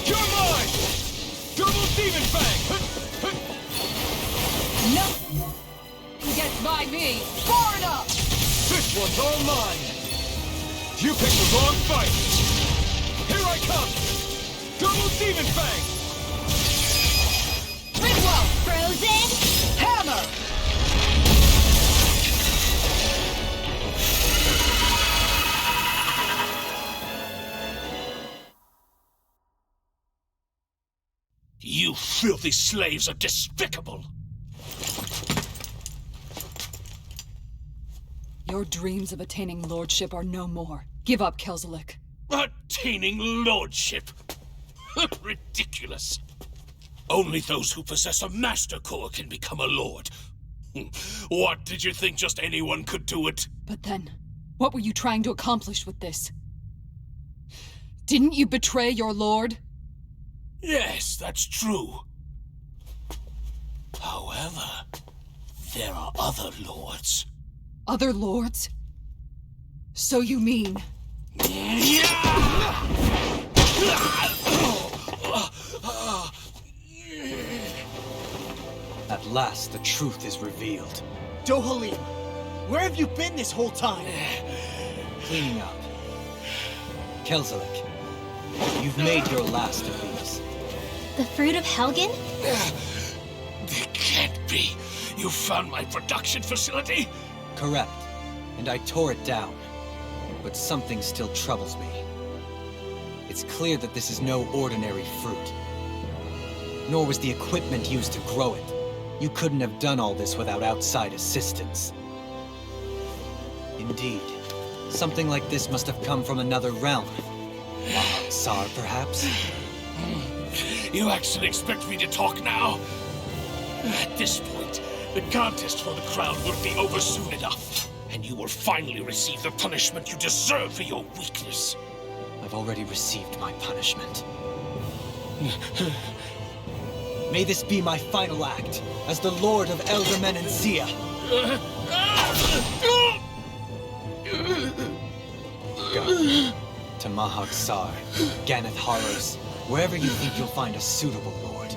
You're mine! Double Demon Fang! Nothing gets by me! Forward up! This one's all mine! You picked the wrong fight! Here I come! Double Demon Fang! Ridwell! Frozen! Hammer! You filthy slaves are despicable! Your dreams of attaining lordship are no more. Give up, Kelzelik. Attaining lordship. Ridiculous. Only those who possess a master core can become a lord. What, did you think just anyone could do it? But then, what were you trying to accomplish with this? Didn't you betray your lord? Yes, that's true. However, there are other lords. Other lords? So you mean... At last, the truth is revealed. Dohalim, where have you been this whole time? Cleaning up. Kelzelik, you've made your last of these. The fruit of Helgen? It can't be. You found my production facility? Correct. And I tore it down. But something still troubles me. It's clear that this is no ordinary fruit. Nor was the equipment used to grow it. You couldn't have done all this without outside assistance. Indeed, something like this must have come from another realm. Tsar, perhaps? You actually expect me to talk now? At this point, the contest for the crown will be over soon enough, and you will finally receive the punishment you deserve for your weakness. I've already received my punishment. May this be my final act as the Lord of Elder Menancia. Go to Mahag Saar, Ganath Haros, wherever you think you'll find a suitable lord.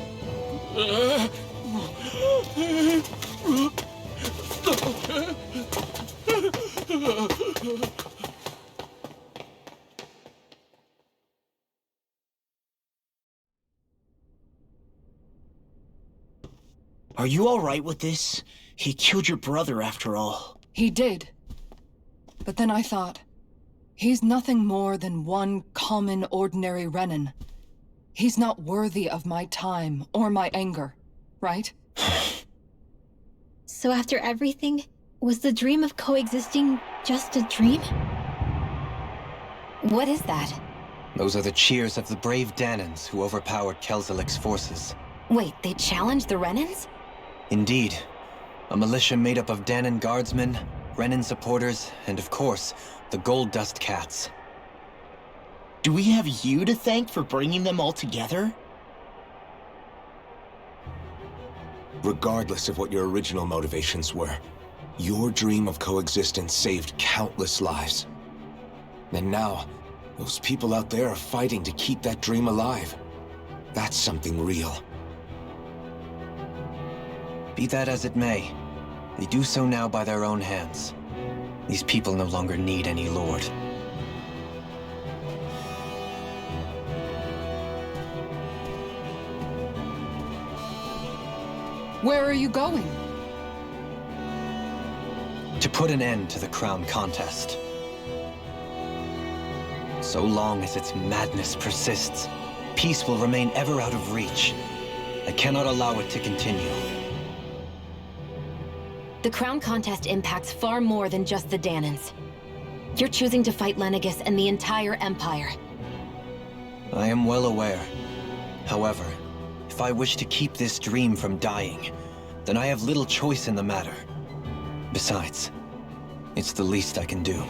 Are you all right with this? He killed your brother after all. He did. But then I thought, he's nothing more than one common, ordinary Renan. He's not worthy of my time or my anger, right? So after everything, was the dream of coexisting just a dream? What is that? Those are the cheers of the brave Danans who overpowered Kelzelik's forces. Wait, they challenged the Renans? Indeed. A militia made up of Danan guardsmen, Renan supporters, and of course, the Gold Dust Cats. Do we have you to thank for bringing them all together? Regardless of what your original motivations were, your dream of coexistence saved countless lives. And now, those people out there are fighting to keep that dream alive. That's something real. Be that as it may, they do so now by their own hands. These people no longer need any lord. Where are you going? To put an end to the crown contest. So long as its madness persists, peace will remain ever out of reach. I cannot allow it to continue. The crown contest impacts far more than just the Danans. You're choosing to fight Lenegis and the entire Empire. I am well aware. However, if I wish to keep this dream from dying, then I have little choice in the matter. Besides, it's the least I can do.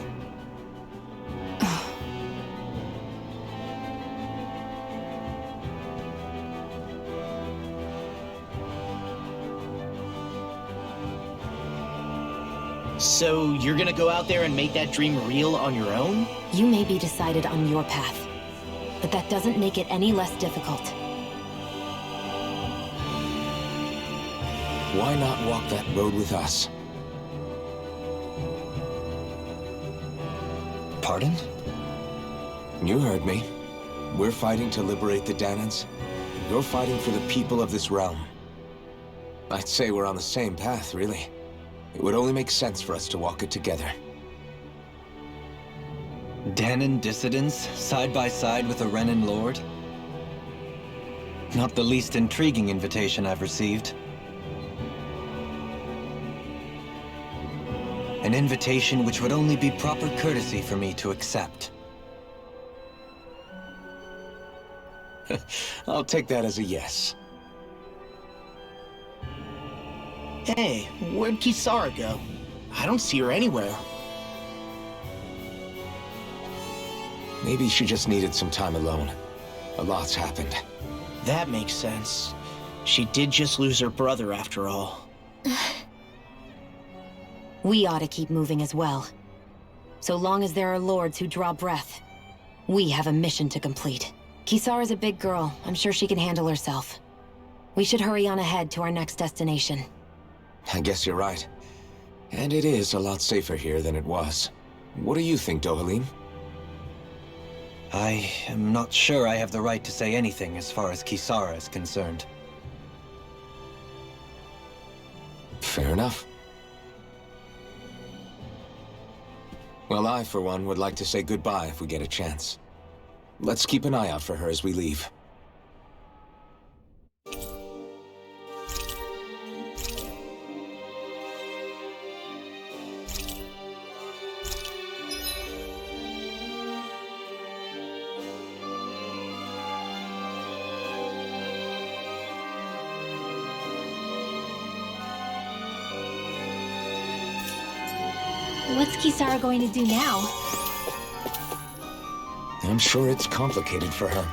So you're gonna go out there and make that dream real on your own? You may be decided on your path, but that doesn't make it any less difficult. Why not walk that road with us? Pardon? You heard me. We're fighting to liberate the Danans. You're fighting for the people of this realm. I'd say we're on the same path, really. It would only make sense for us to walk it together. Danan dissidents, side by side with a Renan lord? Not the least intriguing invitation I've received. An invitation which would only be proper courtesy for me to accept. I'll take that as a yes. Hey, where'd Kisara go? I don't see her anywhere. Maybe she just needed some time alone. A lot's happened. That makes sense. She did just lose her brother after all. We ought to keep moving as well. So long as there are lords who draw breath, we have a mission to complete. Kisara's a big girl. I'm sure she can handle herself. We should hurry on ahead to our next destination. I guess you're right. And it is a lot safer here than it was. What do you think, Dohalim? I am not sure I have the right to say anything as far as Kisara is concerned. Fair enough. Well, I, for one, would like to say goodbye if we get a chance. Let's keep an eye out for her as we leave. What's Kisara going to do now? I'm sure it's complicated for her.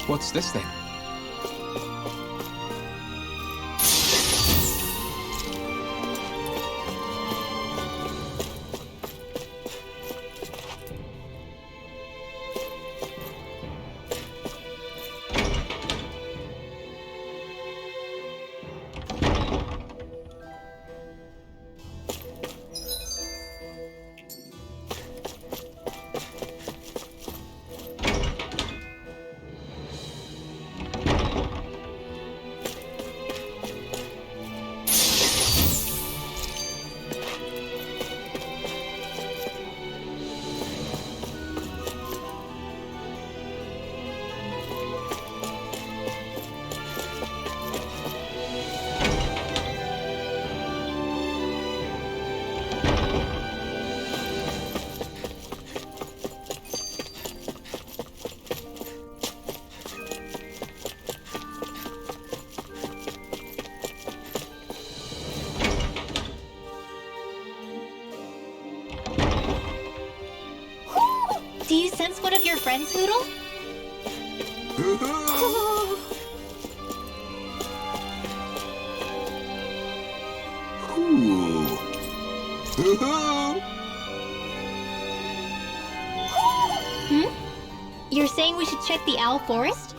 What's this thing? Do you sense one of your friends, Hootle? Hmm? You're saying we should check the Owl Forest?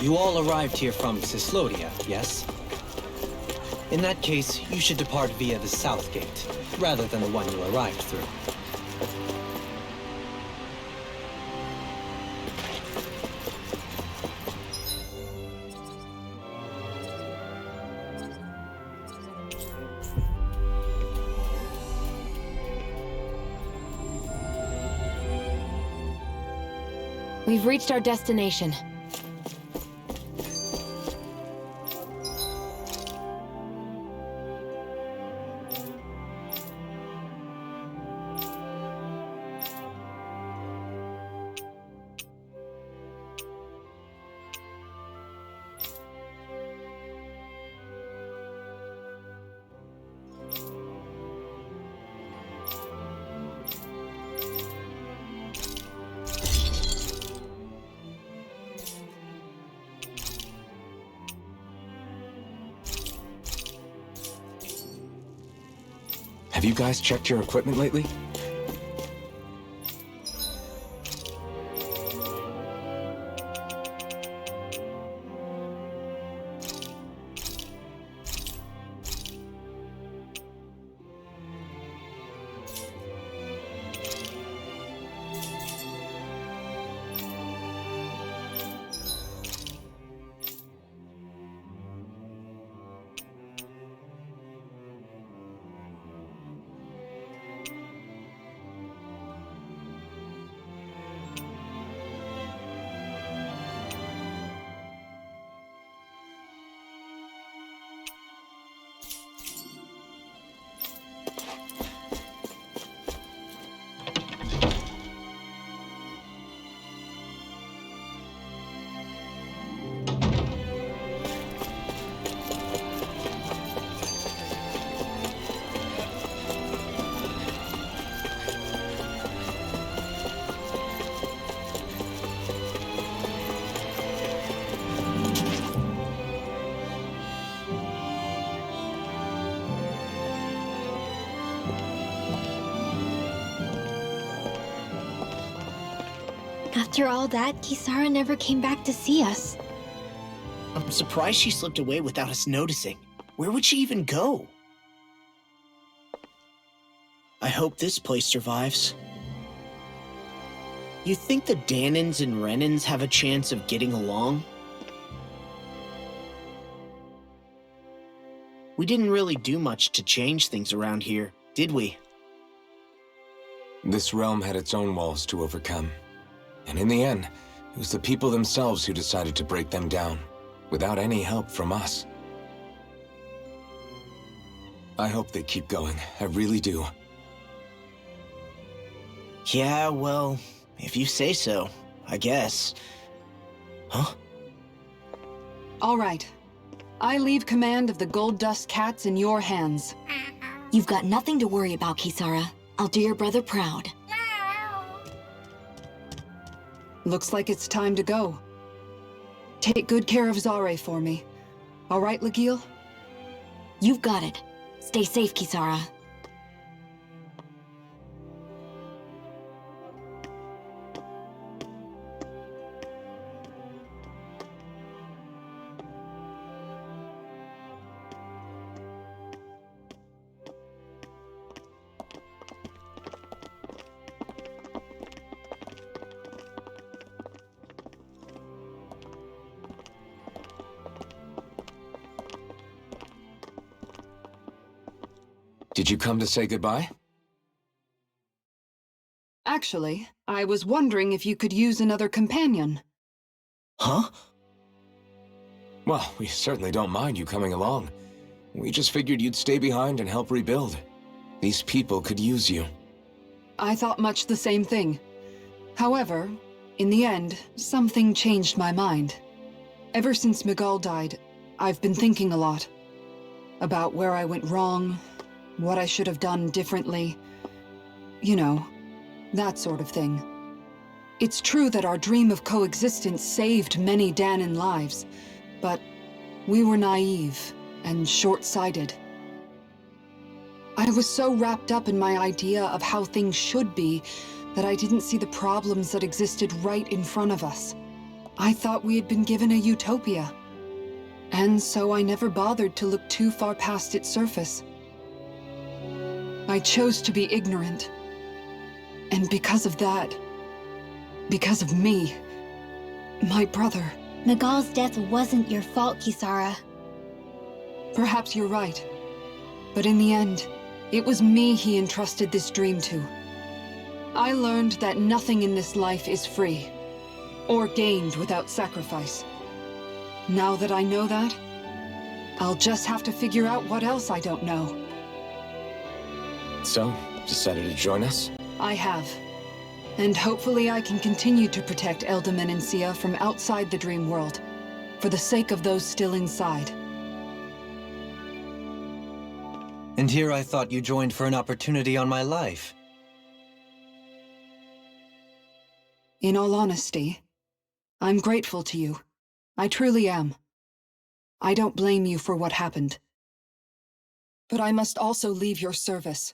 You all arrived here from Cyslodia, yes? In that case, you should depart via the south gate, rather than the one you arrived through. We've reached our destination. Have you guys checked your equipment lately? After all that, Kisara never came back to see us. I'm surprised she slipped away without us noticing. Where would she even go? I hope this place survives. You think the Dahnans and Renans have a chance of getting along? We didn't really do much to change things around here, did we? This realm had its own walls to overcome. And in the end, it was the people themselves who decided to break them down, without any help from us. I hope they keep going. I really do. Yeah, well, if you say so, I guess. Huh? All right. I leave command of the Gold Dust Cats in your hands. You've got nothing to worry about, Kisara. I'll do your brother proud. Looks like it's time to go. Take good care of Zare for me. All right, Lagiel? You've got it. Stay safe, Kisara. Did you come to say goodbye? Actually, I was wondering if you could use another companion. Huh? Well, we certainly don't mind you coming along. We just figured you'd stay behind and help rebuild. These people could use you. I thought much the same thing. However, in the end, something changed my mind. Ever since Miguel died, I've been thinking a lot. About where I went wrong, what I should have done differently. You know, that sort of thing. It's true that our dream of coexistence saved many Dahnan lives, but we were naive and short-sighted. I was so wrapped up in my idea of how things should be that I didn't see the problems that existed right in front of us. I thought we had been given a utopia. And so I never bothered to look too far past its surface. I chose to be ignorant. And because of that, because of me, my brother... Nagal's death wasn't your fault, Kisara. Perhaps you're right. But in the end, it was me he entrusted this dream to. I learned that nothing in this life is free, or gained without sacrifice. Now that I know that, I'll just have to figure out what else I don't know. So, decided to join us? I have. And hopefully I can continue to protect Elde Menancia from outside the dream world, for the sake of those still inside. And here I thought you joined for an opportunity on my life. In all honesty, I'm grateful to you. I truly am. I don't blame you for what happened. But I must also leave your service.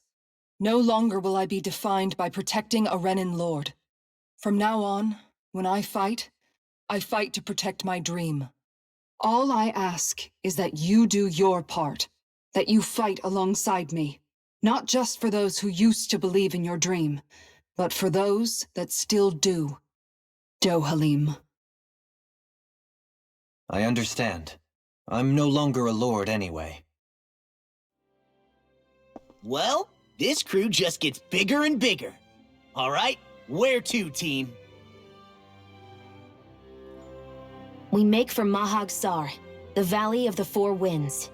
No longer will I be defined by protecting a Renan Lord. From now on, when I fight to protect my dream. All I ask is that you do your part, that you fight alongside me, not just for those who used to believe in your dream, but for those that still do. Dohalim. I understand. I'm no longer a lord anyway. Well, this crew just gets bigger and bigger. All right, where to, team? We make for Mahag Sar, the Valley of the Four Winds.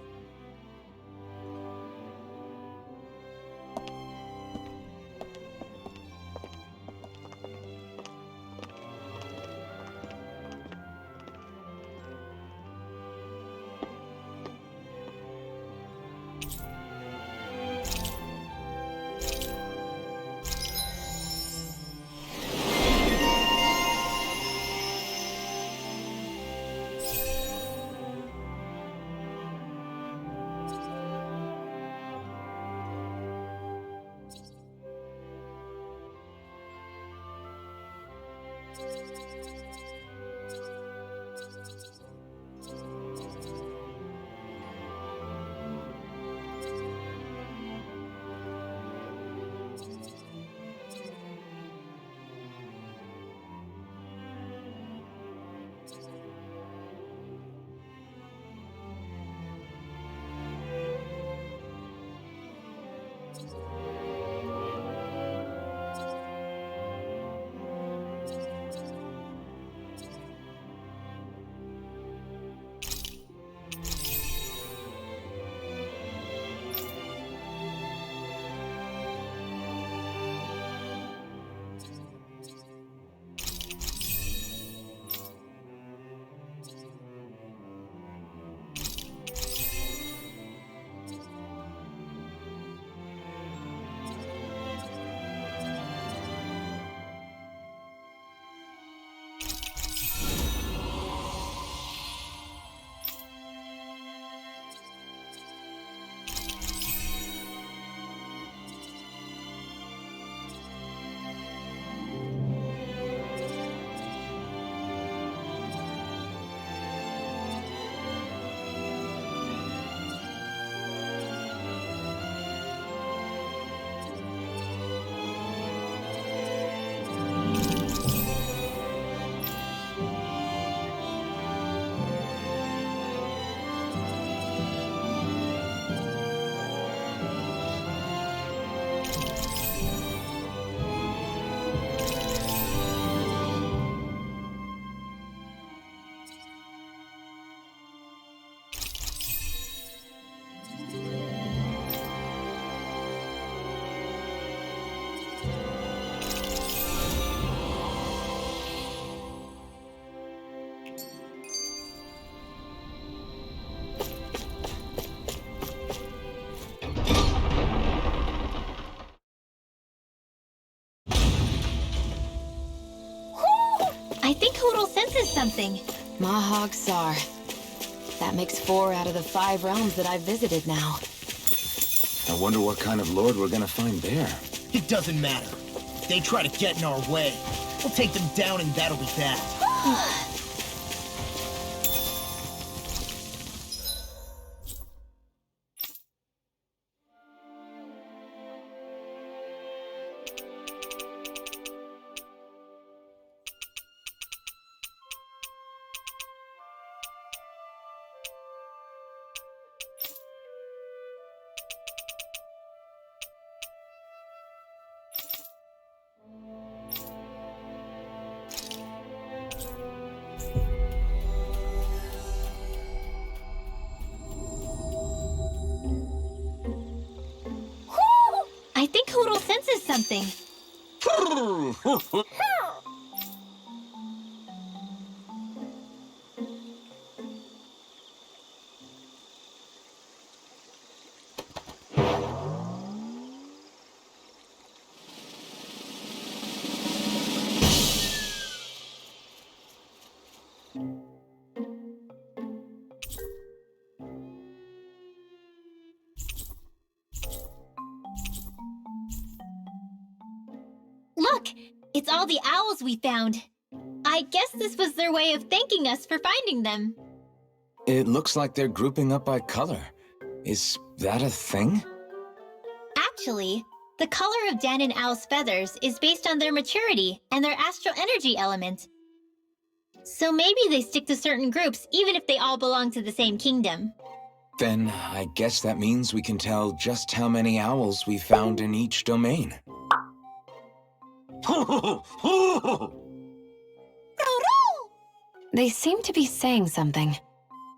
I think Hoodle senses something. Mahag Sar. That makes 4 out of the 5 realms that I've visited now. I wonder what kind of lord we're gonna find there. It doesn't matter. If they try to get in our way, we'll take them down and that'll be that. I think Hoodle senses something. Look! It's all the owls we found. I guess this was their way of thanking us for finding them. It looks like they're grouping up by color. Is that a thing? Actually, the color of Danon Owl's feathers is based on their maturity and their astral energy element. So maybe they stick to certain groups even if they all belong to the same kingdom. Then I guess that means we can tell just how many owls we found in each domain. They seem to be saying something.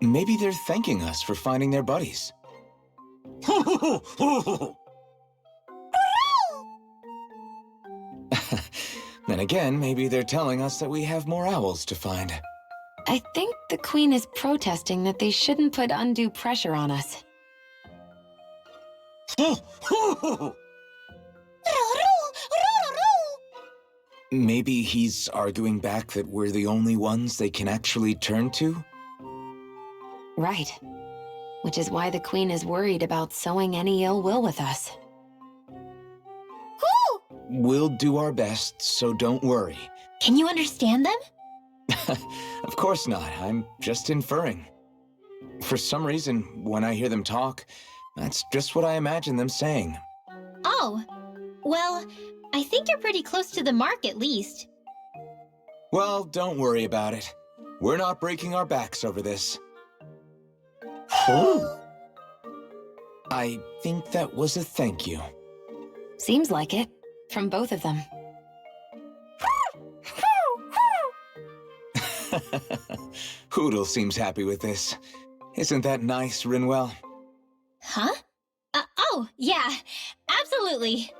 Maybe they're thanking us for finding their buddies. Then again, maybe they're telling us that we have more owls to find. I think the Queen is protesting that they shouldn't put undue pressure on us. Maybe he's arguing back that we're the only ones they can actually turn to? Right. Which is why the Queen is worried about sowing any ill will with us. We'll do our best, so don't worry. Can you understand them? Of course not. I'm just inferring. For some reason, when I hear them talk, that's just what I imagine them saying. Oh, well, I think you're pretty close to the mark at least. Well, don't worry about it. We're not breaking our backs over this. I think that was a thank you. Seems like it. From both of them. Hoodle seems happy with this. Isn't that nice, Rinwell? Huh? Oh, yeah. Absolutely.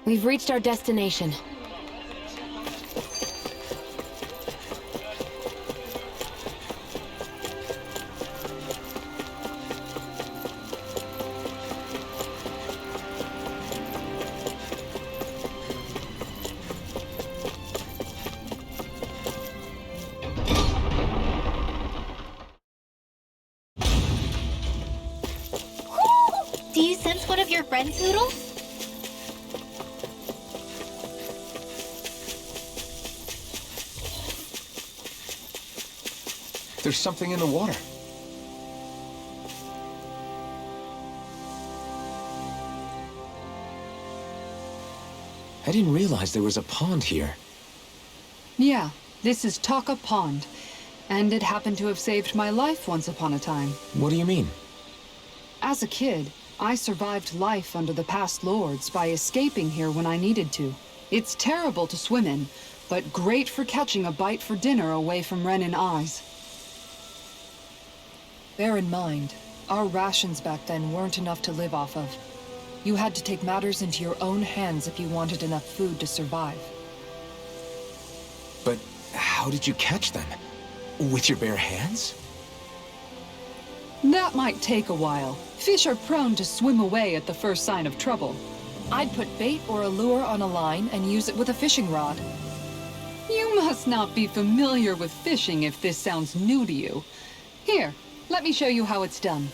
We've reached our destination. Do you sense one of your friends, Hoodle? There's something in the water. I didn't realize there was a pond here. Yeah, this is Taka Pond. And it happened to have saved my life once upon a time. What do you mean? As a kid, I survived life under the past lords by escaping here when I needed to. It's terrible to swim in, but great for catching a bite for dinner away from Renin eyes. Bear in mind, our rations back then weren't enough to live off of. You had to take matters into your own hands if you wanted enough food to survive. But how did you catch them? With your bare hands? That might take a while. Fish are prone to swim away at the first sign of trouble. I'd put bait or a lure on a line and use it with a fishing rod. You must not be familiar with fishing if this sounds new to you. Here, let me show you how it's done.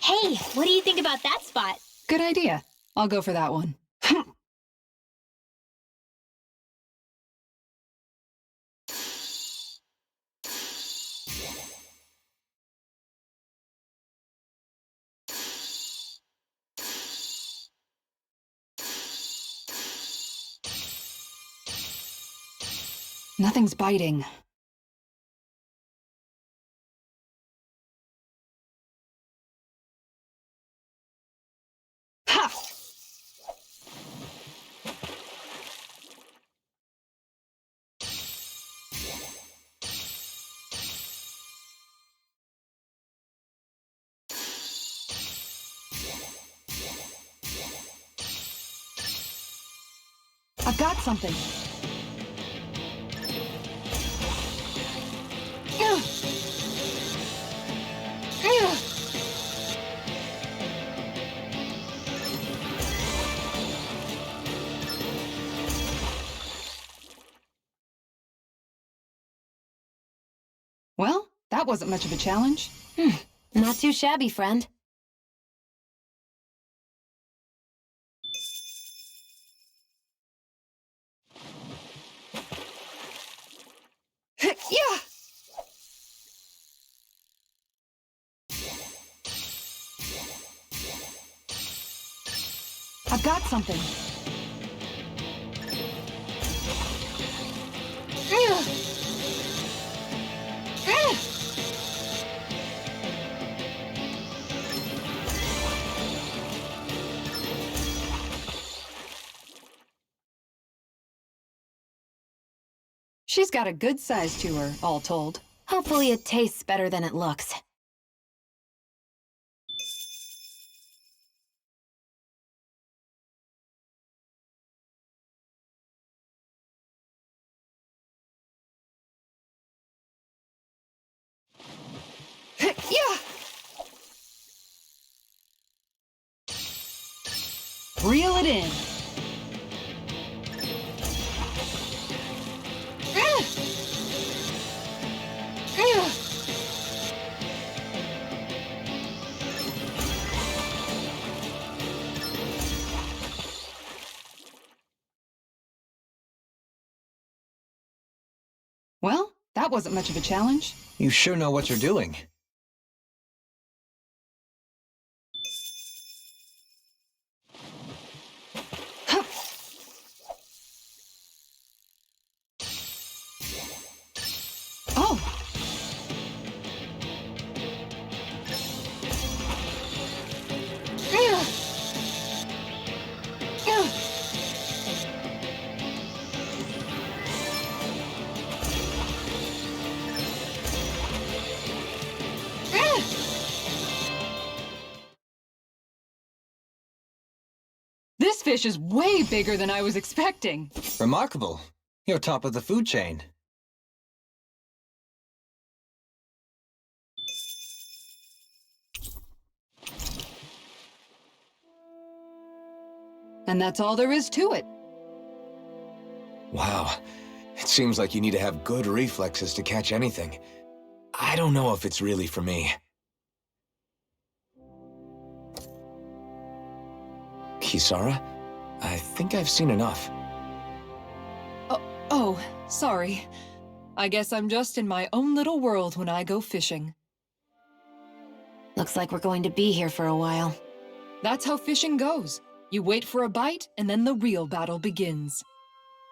Hey, what do you think about that spot? Good idea. I'll go for that one. Nothing's biting. Ha! I've got something. Well, that wasn't much of a challenge. Not too shabby, friend. Yeah! I've got something. She's got a good size to her, all told. Hopefully it tastes better than it looks. Yeah! Reel it in. Well, that wasn't much of a challenge. You sure know what you're doing. Oh! This fish is way bigger than I was expecting. Remarkable. You're top of the food chain. And that's all there is to it. Wow. It seems like you need to have good reflexes to catch anything. I don't know if it's really for me. Kisara? I think I've seen enough. Oh, sorry. I guess I'm just in my own little world when I go fishing. Looks like we're going to be here for a while. That's how fishing goes. You wait for a bite, and then the real battle begins.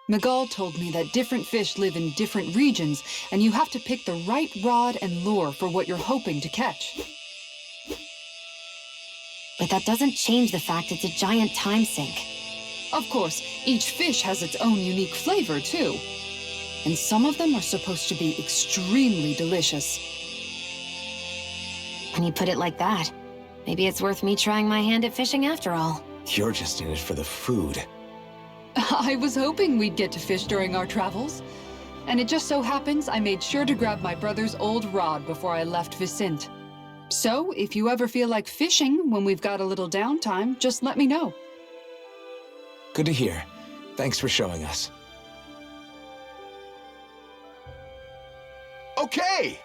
Miguel told me that different fish live in different regions, and you have to pick the right rod and lure for what you're hoping to catch. But that doesn't change the fact it's a giant time sink. Of course, each fish has its own unique flavor, too. And some of them are supposed to be extremely delicious. When you put it like that, maybe it's worth me trying my hand at fishing after all. You're just in it for the food. I was hoping we'd get to fish during our travels. And it just so happens I made sure to grab my brother's old rod before I left Vicente. So, if you ever feel like fishing when we've got a little downtime, just let me know. Good to hear. Thanks for showing us. Okay!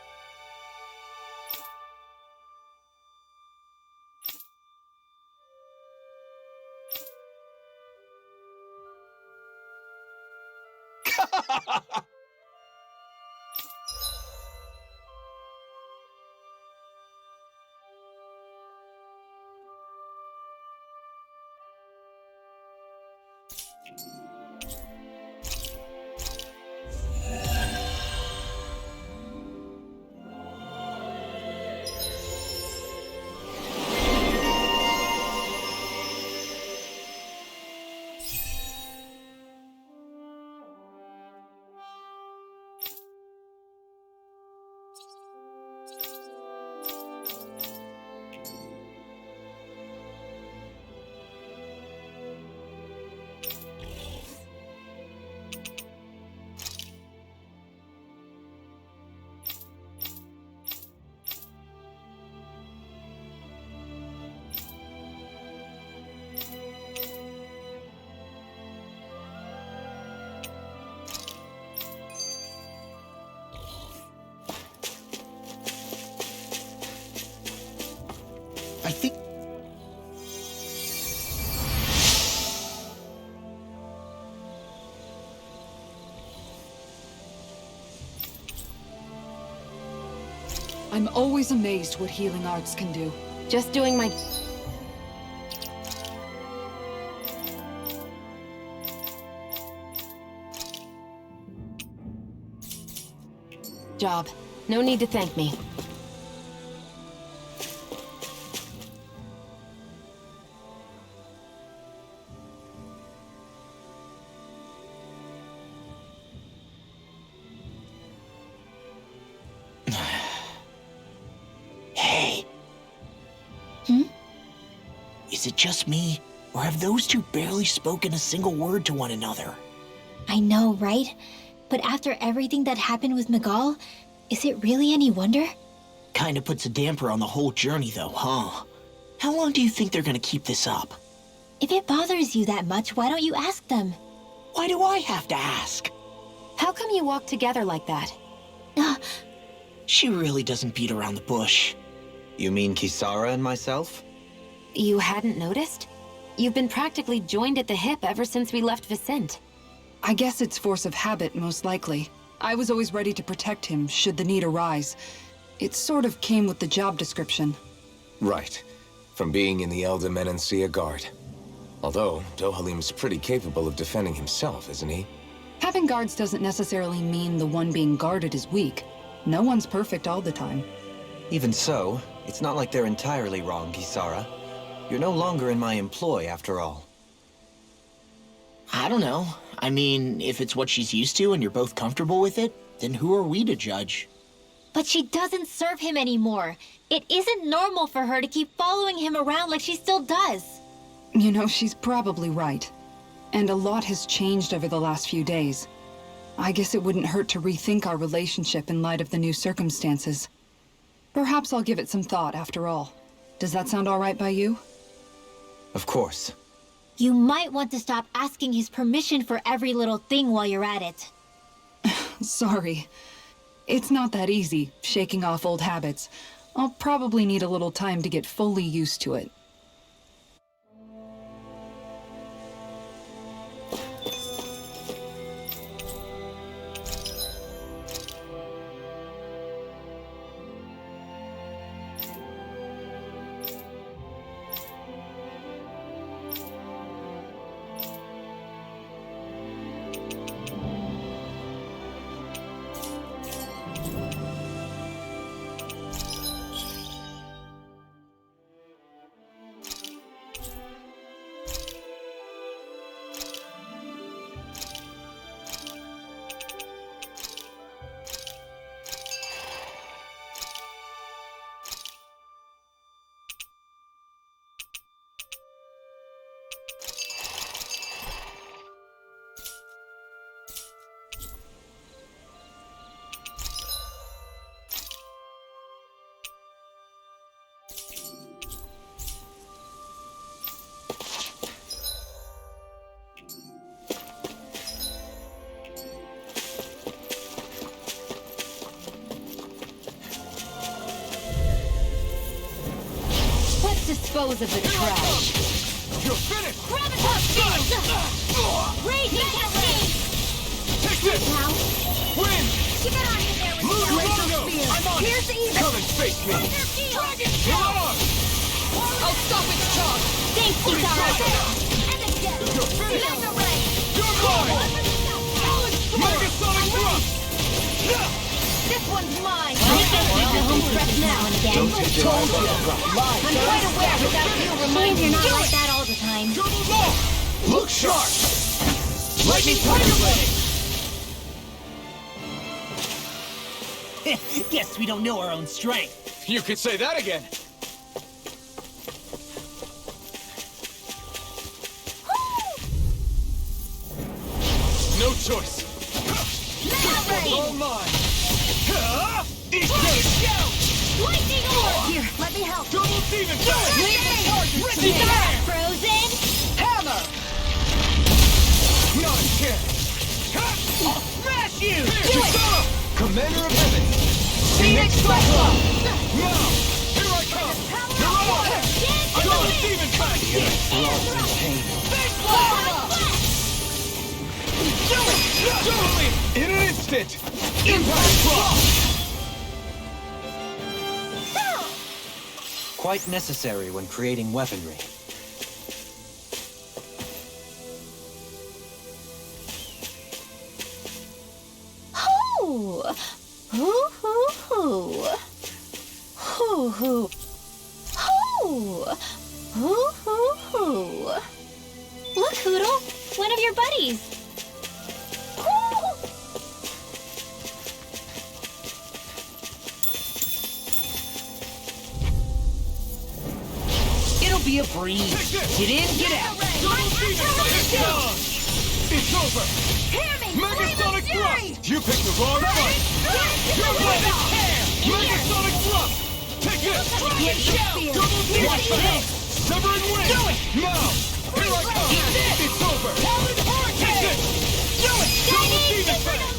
I think... I'm always amazed what healing arts can do. Just doing my... job. No need to thank me. Hey. Is it just me, or have those two barely spoken a single word to one another? I know, right? But after everything that happened with Miguel, is it really any wonder? Kinda puts a damper on the whole journey though, huh? How long do you think they're gonna keep this up? If it bothers you that much, why don't you ask them? Why do I have to ask? How come you walk together like that? She really doesn't beat around the bush. You mean Kisara and myself? You hadn't noticed? You've been practically joined at the hip ever since we left Vicente. I guess it's force of habit, most likely. I was always ready to protect him, should the need arise. It sort of came with the job description. Right. From being in the Elder Menancia Guard. Although, Dohalim's pretty capable of defending himself, isn't he? Having guards doesn't necessarily mean the one being guarded is weak. No one's perfect all the time. Even so, it's not like they're entirely wrong, Kisara. You're no longer in my employ, after all. I don't know. I mean, if it's what she's used to and you're both comfortable with it, then who are we to judge? But she doesn't serve him anymore. It isn't normal for her to keep following him around like she still does. You know, she's probably right. And a lot has changed over the last few days. I guess it wouldn't hurt to rethink our relationship in light of the new circumstances. Perhaps I'll give it some thought, after all. Does that sound all right by you? Of course. You might want to stop asking his permission for every little thing while you're at it. Sorry. It's not that easy, shaking off old habits. I'll probably need a little time to get fully used to it. Dispose of the trash. You're finished! Gravitas Field! Raging Cascade! Take this! Now! Win! Keep it on in there with Blue the Tornado! Spear! I'm on Here's the even! Come and face me! Thunder Field! Dragon Shield! I'll stop its charge! Thanks, Kizaru! And again! You're finished! Mega Ray! You're mine! Megasonic Thrust! This one's mine! Take the home stretch now and again. Don't take your eyes off the prize. I'm quite aware without you reminding you're not like that all the time. Double lock! Look sharp! Lightning Tiger Blade! Guess we don't know our own strength. You could say that again. No choice. All mine. Lightning Orb! Here, let me help. Double Demon Blade! Frozen! Hammer! Not a chance! I'll smash you! Do it! Commander of Heaven! Phoenix Cyclone! Now! Here I come! You're on! Double Demon Blade! Do it! Totally! In an instant! Impact Drop! Quite necessary when creating weaponry. Hoo! Hoo hoo hoo! Hoo hoo! Hoo! Hoo hoo hoo! Look, Hootle! One of your buddies! It'll be a breeze. Get in, get out. It's over! Megasonic Thrust! You picked the wrong fight! You're winning! Megasonic Thrust! Take this! Double Demon Blade! Severing Wing! Do it! Now! Here I come! It's over! Take this! Do it! Double Demon Blade!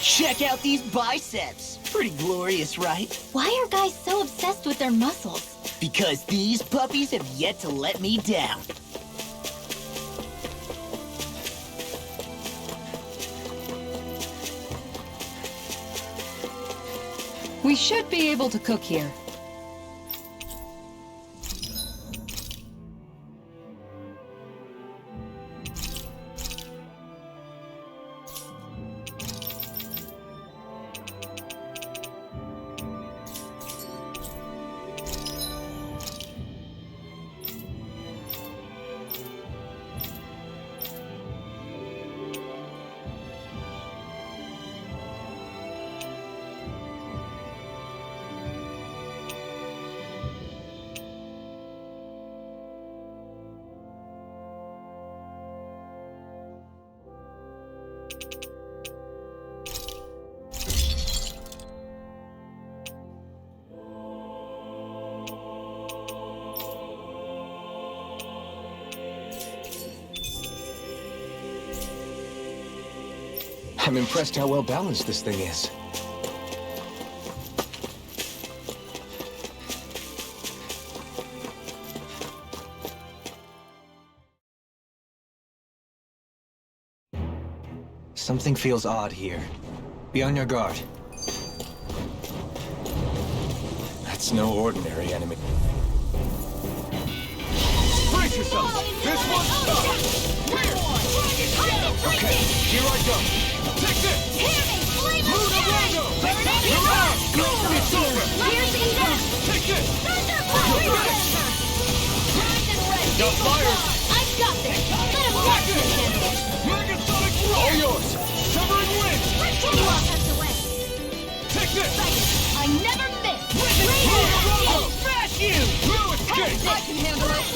Check out these biceps. Pretty glorious, right? Why are guys so obsessed with their muscles? Because these puppies have yet to let me down. We should be able to cook here. I'm impressed how well balanced this thing is. Something feels odd here. Be on your guard. That's no ordinary enemy. Brace yourself! This one's stuck! Okay, here I go! Take this! Move the Rango! You're out! It's over! Take this! Got fire! I've got this! Let him watch this handle! Megasonic roar! All yours! Severing wind! You all have to win! Take this! I never miss! I'll smash you! No escape! I can handle it!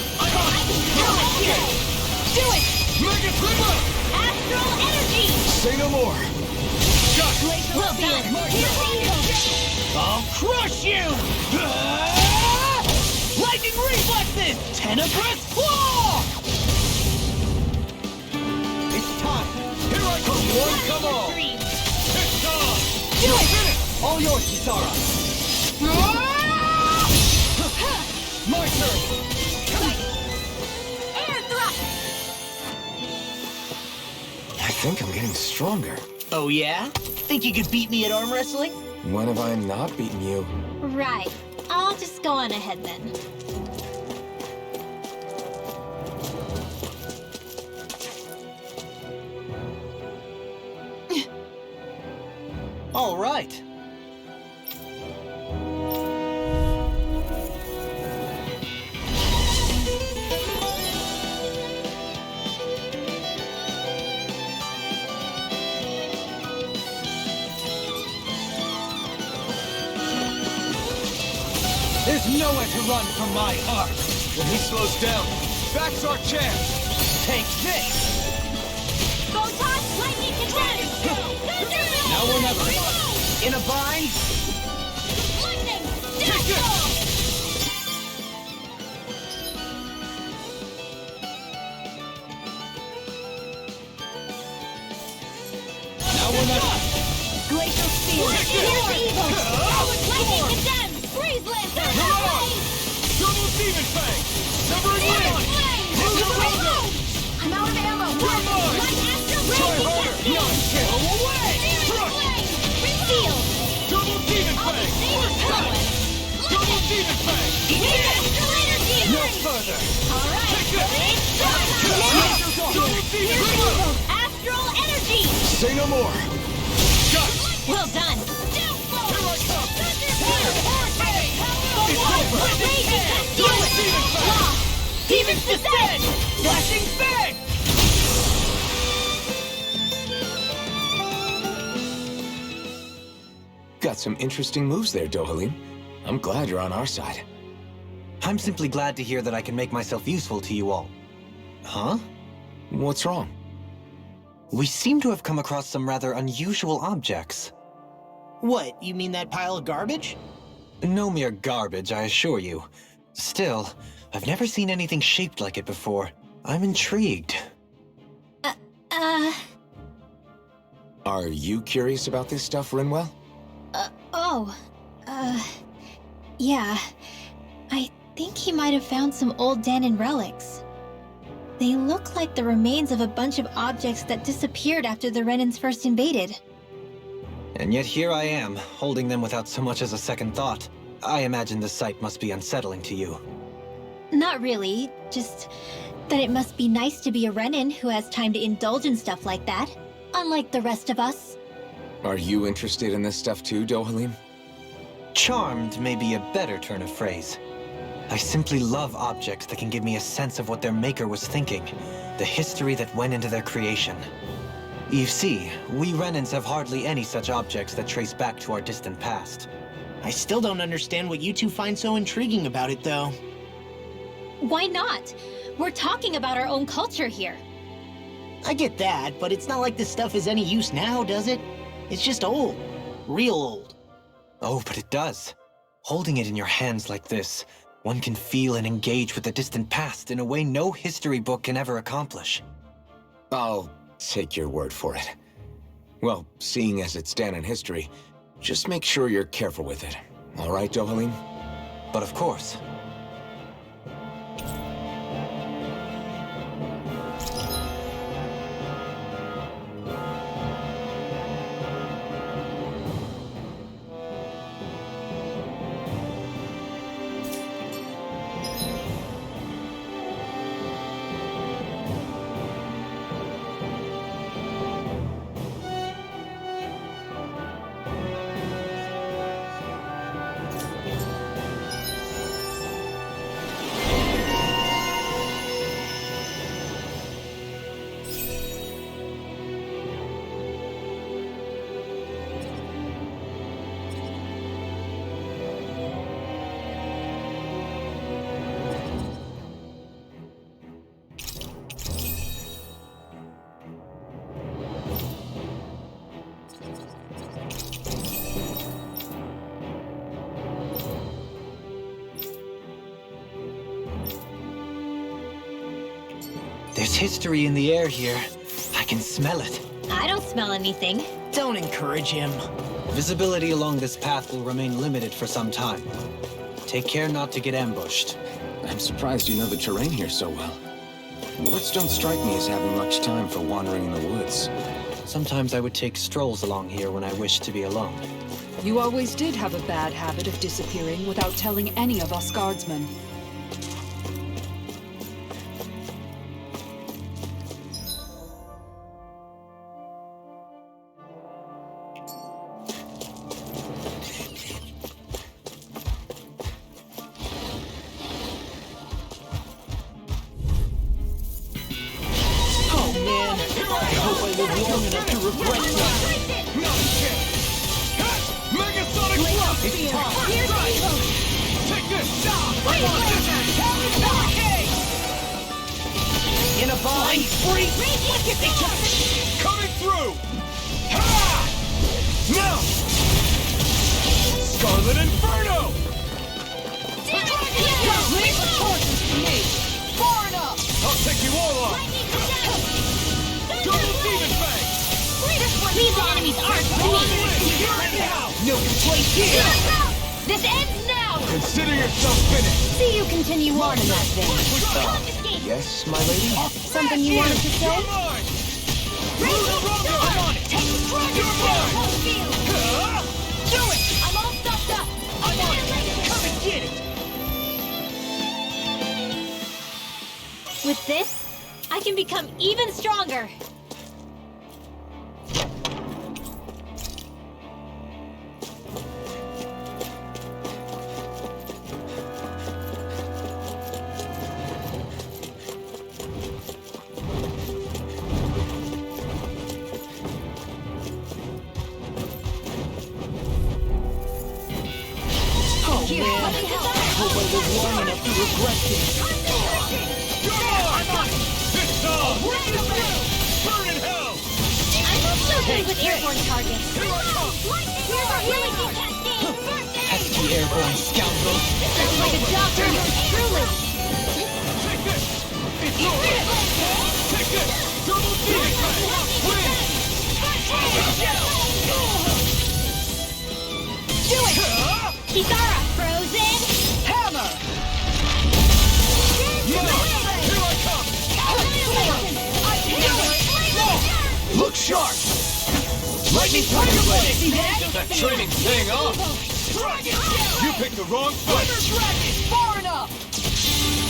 Do it! Mega Trigger! Astral energy! Say no more! Well done! I'll crush you! Lightning reflexes! Tenebrous claw! It's time! Here I come! One, come on! It's time! Do it! All yours, Kisara! My turn! Air thrust! I think I'm getting stronger. Oh yeah? Think you could beat me at arm wrestling? When have I not beaten you? Right. I'll just go on ahead then. All right. There's nowhere to run from my heart! When he slows down, that's our chance! Take this! Photon lightning contact! Now or never! In a bind? Lightning! Take this! Now or never! Glacial Steel! Here's evil! Lightning condemned! Freeze Lancer! Double Demon Fang! Severing wind! Move the Rango! I'm out of ammo! You're mine! Light Astral Try Lightning harder! Cascade! Go away! Crush! Seal! Double Demon Fang! Double Demon Fang! Astral Energy! No further! Alright! Take this! Double Demon Fang! Astral Energy! Say no more! Got it! Well done! Here I come! Demon's Descent! Flashing Fang! Got some interesting moves there, Dohalim. I'm glad you're on our side. I'm simply glad to hear that I can make myself useful to you all. Huh? What's wrong? We seem to have come across some rather unusual objects. What, you mean that pile of garbage? No mere garbage, I assure you. Still, I've never seen anything shaped like it before. I'm intrigued. Are you curious about this stuff, Rinwell? Yeah. I think he might have found some old Danon relics. They look like the remains of a bunch of objects that disappeared after the Renans first invaded. And yet here I am, holding them without so much as a second thought. I imagine the sight must be unsettling to you. Not really, just that it must be nice to be a Renan who has time to indulge in stuff like that, unlike the rest of us. Are you interested in this stuff too, Dohalim? Charmed may be a better turn of phrase. I simply love objects that can give me a sense of what their maker was thinking, the history that went into their creation. You see, we Renans have hardly any such objects that trace back to our distant past. I still don't understand what you two find so intriguing about it, though. Why not? We're talking about our own culture here. I get that, but it's not like this stuff is any use now, does it? It's just old. Real old. Oh, but it does. Holding it in your hands like this, one can feel and engage with the distant past in a way no history book can ever accomplish. I'll take your word for it. Well, seeing as it's Danon history, just make sure you're careful with it. All right, Dohalim? But of course. There's history in the air here. I can smell it. I don't smell anything. Don't encourage him. Visibility along this path will remain limited for some time. Take care not to get ambushed. I'm surprised you know the terrain here so well. Lords don't strike me as having much time for wandering in the woods. Sometimes I would take strolls along here when I wished to be alone. You always did have a bad habit of disappearing without telling any of us guardsmen. In a bind, free! Coming through! Ha! Now! Scarlet Inferno! Leave the torches to me! Far enough! I'll take you all on! Double Demon Fang! Leave the enemy's arc to me! No place here! This ends now! Consider yourself finished! See you continue on in that vein. Yes, my lady? Something you wanted to say? I'm on it! Do it! I'm all stocked up! I'm on it! Come and get it! With this, I can become even stronger. Here, I hope I live long enough to regret this. I'm on it! This time! Burn in hell! I'm so good with airborne targets. Here's our healing cascade! Pesky airborne scoundrel! Sounds like a job for yours truly! Take this! It's yours! Take this! Double Demon Fang! Win! Do it! Kisara, frozen! Hammer! Here I come! Look sharp! Lightning Tiger Blade! Get that training thing up! You picked the wrong fight! Far enough!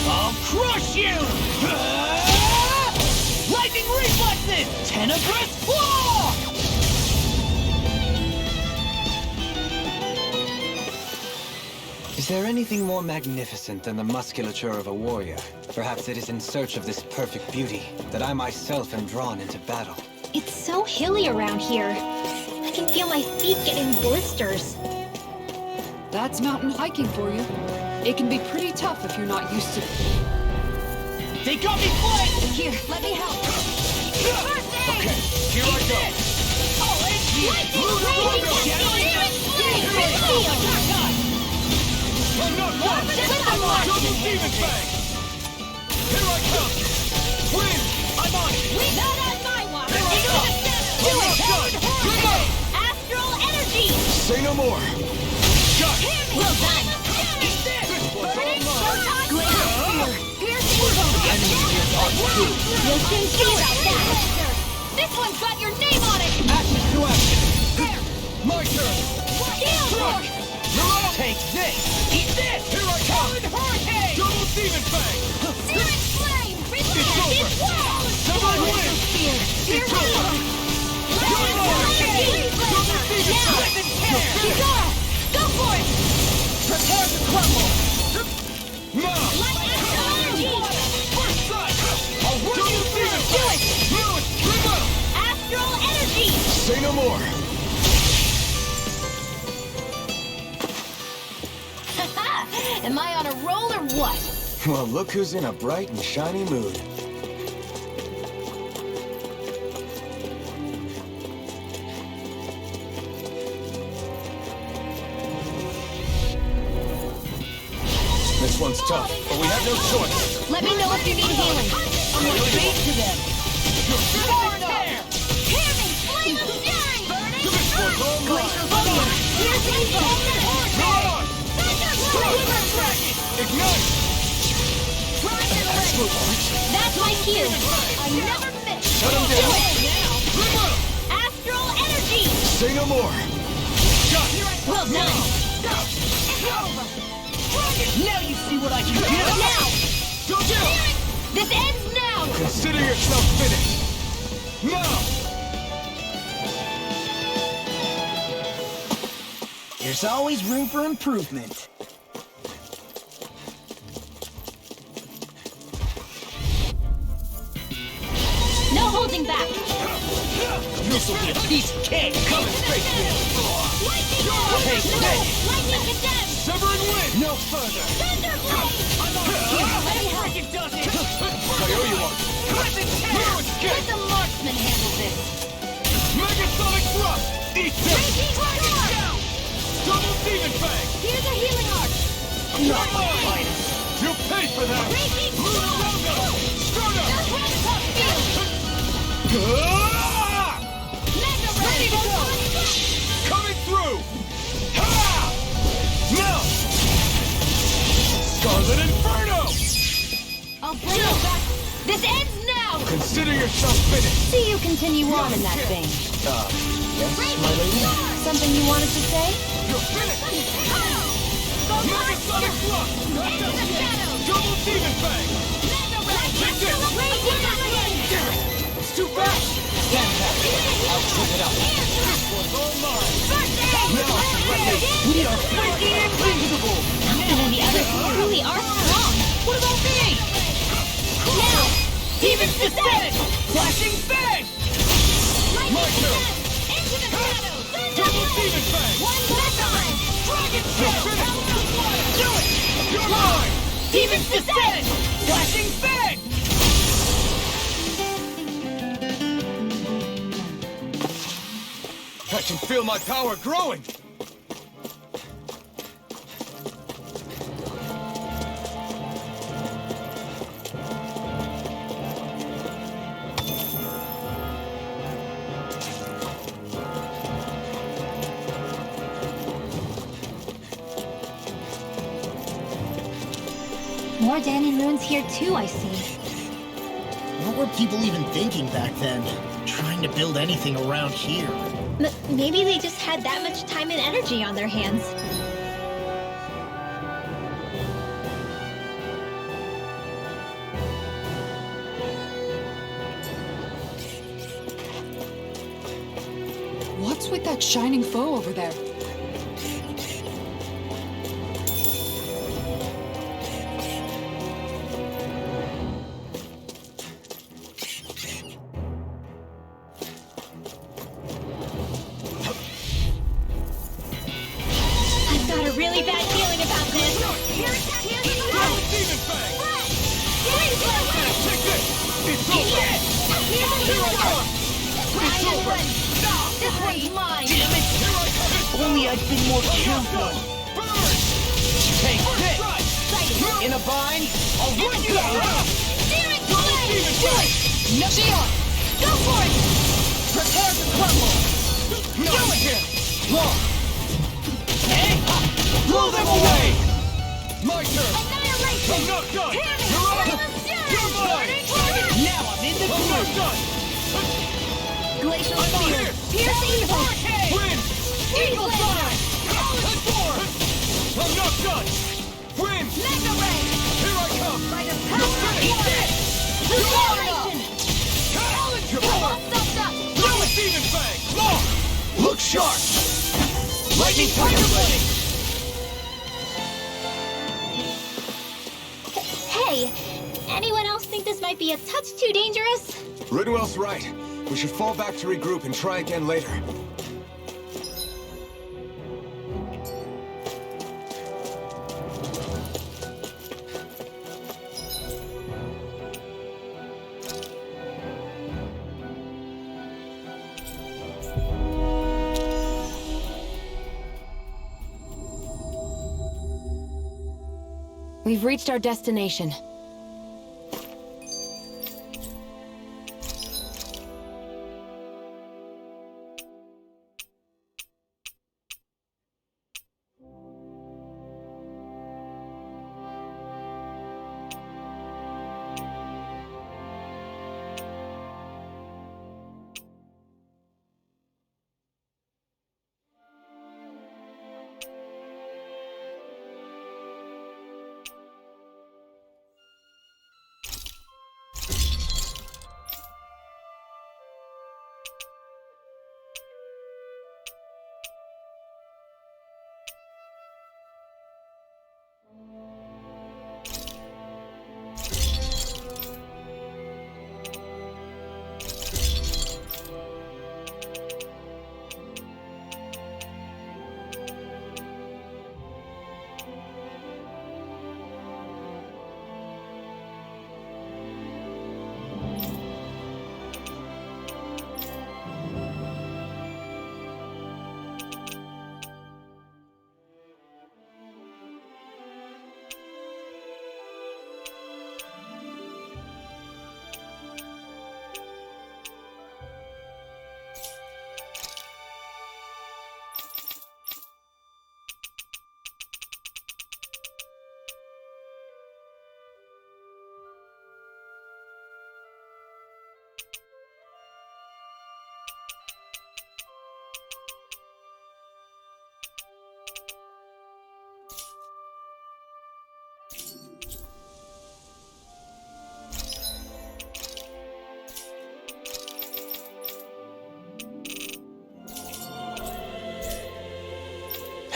I'll crush you! Lightning Reflexes! Tenebrous Claw! Is there anything more magnificent than the musculature of a warrior? Perhaps it is in search of this perfect beauty that I myself am drawn into battle. It's so hilly around here. I can feel my feet getting blisters. That's mountain hiking for you. It can be pretty tough if you're not used to it. They got me flanked! Here, let me help. Okay, here I go! I'm not one! Double Demon Fang! Here I come! Win! I'm on it! Not on my watch! I'm not done! Say no more! Got it! Well done! Eat this! Burning showtime! Piercing You'll soon see about that! This one's got your name on it! Action to action! My turn! Deal! Take this! Eat this! Here I come! Hurricane! Double Demon Fang! Searing flame! Relax! It's wall! Double Wind! Spear! It's over! Kizara! Go for it! Prepare to crumble! Now! Light astral energy! First strike! I'll work you through! Do it! Astral energy! Say no more! Am I on a roll or what? Well, look who's in a bright and shiny mood. This one's tough, but we have no choice. Let me know if you need healing. I'm gonna bait to them! Hear me! Flame of fury! Glacial Fire! Piercing thunder! Ignite! That's my cue! I never miss! Shut him down! Astral energy! Say no more! Well done! Now you see what I can do! Now! Don't do! This ends now! Consider yourself finished! Now! There's always room for improvement. No holding back! This'll be a piece of cake! Come and face me! Take this! Lightning condemned! Severing Wind! No further! Thunderblade! It does it! Kaioyuan! Now it's Let kick! the marksman handle this! Megasonic Thrust! Eat this! Raging Storm! Double Demon Fang! Here's a healing arc! Not mine! You pay for that! Raging Storm! Start up! Gravitas Field! Ah! Mega Ready to go! Coming through! Ha! Now! Scarlet Inferno! I'll bring it back! This ends now! Consider yourself finished! See you continue on in that vein. Yes, my lady? Something you wanted to say? You're finished! Megasonic Thrust! Into the shadows! Double Demon Fang! Mega Red! Take this! Raging Hurricane! It's too fast! Stand back! I'll clean it up! This one's all mine! First aid! We are freaking invincible! Nothing and the others truly are strong! What about me? Now! Demon's Descent! Flashing Fang! My turn! Into the shadows! Double Demon Fang! One more time! Dragon You're Tail! finished! Do it! You're mine! Demon's Descent! Flashing Fang! I can feel my power growing! More Danin runes here too, I see. What were people even thinking back then? Trying to build anything around here. Maybe they just had that much time and energy on their hands. What's with that shining foe over there? I've got a really bad feeling about this! Double Demon Fang! Take this! It's over! Here I come! It's over! This one's mine! Damn it! Here I come! Only I'd been more careful! Burn! Take this! Sight! In a bind, I'll run you out! Searing flame! Do it! No Xeon! Go for it! Prepare to crumble! No! Do it! Long! Blow them away! My turn! Annihilation! I'm not done! Damn it! You're up! Let's You're mine! Now I'm in the I'm not groove! done! Glacial I'm Spear! here! Piercing Hurricane! Win! Eagle Fly! I'm not done! Win! Mega Ray! Here I come! By the power of water! Acceleration! Challenger! All sucked up! Throw a Demon Fang! Long! Look sharp! Lightning Tiger Blade! Hey, anyone else think this might be a touch too dangerous? Ridwell's right. We should fall back to regroup and try again later. We've reached our destination.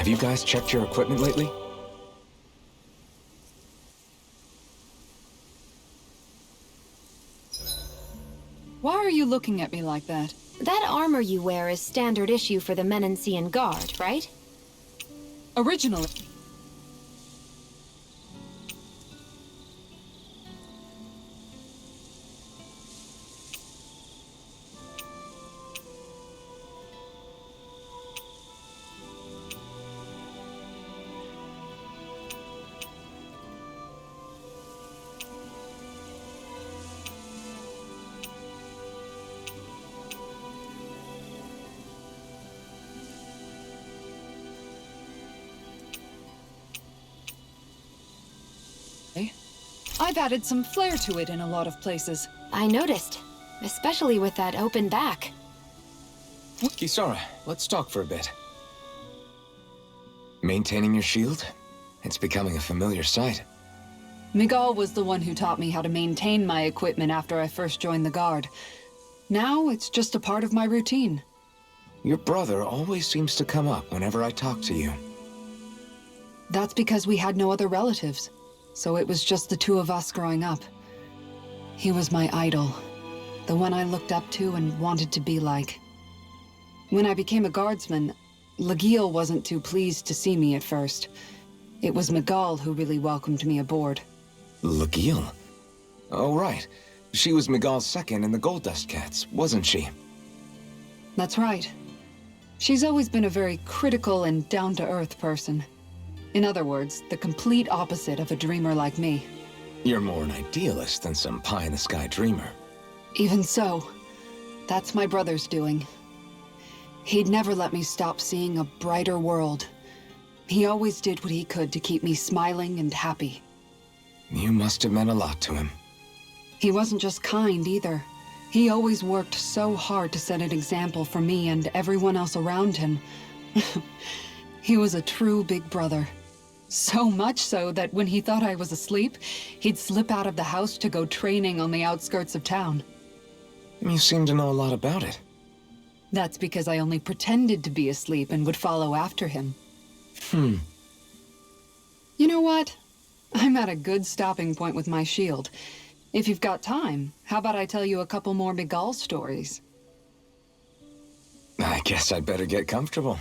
Have you guys checked your equipment lately? Why are you looking at me like that? That armor you wear is standard issue for the Menancian Guard, right? Originally. I've added some flair to it in a lot of places. I noticed, especially with that open back. Kisara, let's talk for a bit. Maintaining your shield? It's becoming a familiar sight. Miguel was the one who taught me how to maintain my equipment after I first joined the Guard. Now it's just a part of my routine. Your brother always seems to come up whenever I talk to you. That's because we had no other relatives. So it was just the two of us growing up. He was my idol. The one I looked up to and wanted to be like. When I became a guardsman, Lagiel wasn't too pleased to see me at first. It was Miguel who really welcomed me aboard. Lagiel? Oh, right. She was Miguel's second in the Gold Dust Cats, wasn't she? That's right. She's always been a very critical and down-to-earth person. In other words, the complete opposite of a dreamer like me. You're more an idealist than some pie-in-the-sky dreamer. Even so, that's my brother's doing. He'd never let me stop seeing a brighter world. He always did what he could to keep me smiling and happy. You must have meant a lot to him. He wasn't just kind either. He always worked so hard to set an example for me and everyone else around him. He was a true big brother. So much so that when he thought I was asleep, he'd slip out of the house to go training on the outskirts of town. You seem to know a lot about it. That's because I only pretended to be asleep and would follow after him. You know what? I'm at a good stopping point with my shield. If you've got time, how about I tell you a couple more Miguel stories? I guess I'd better get comfortable.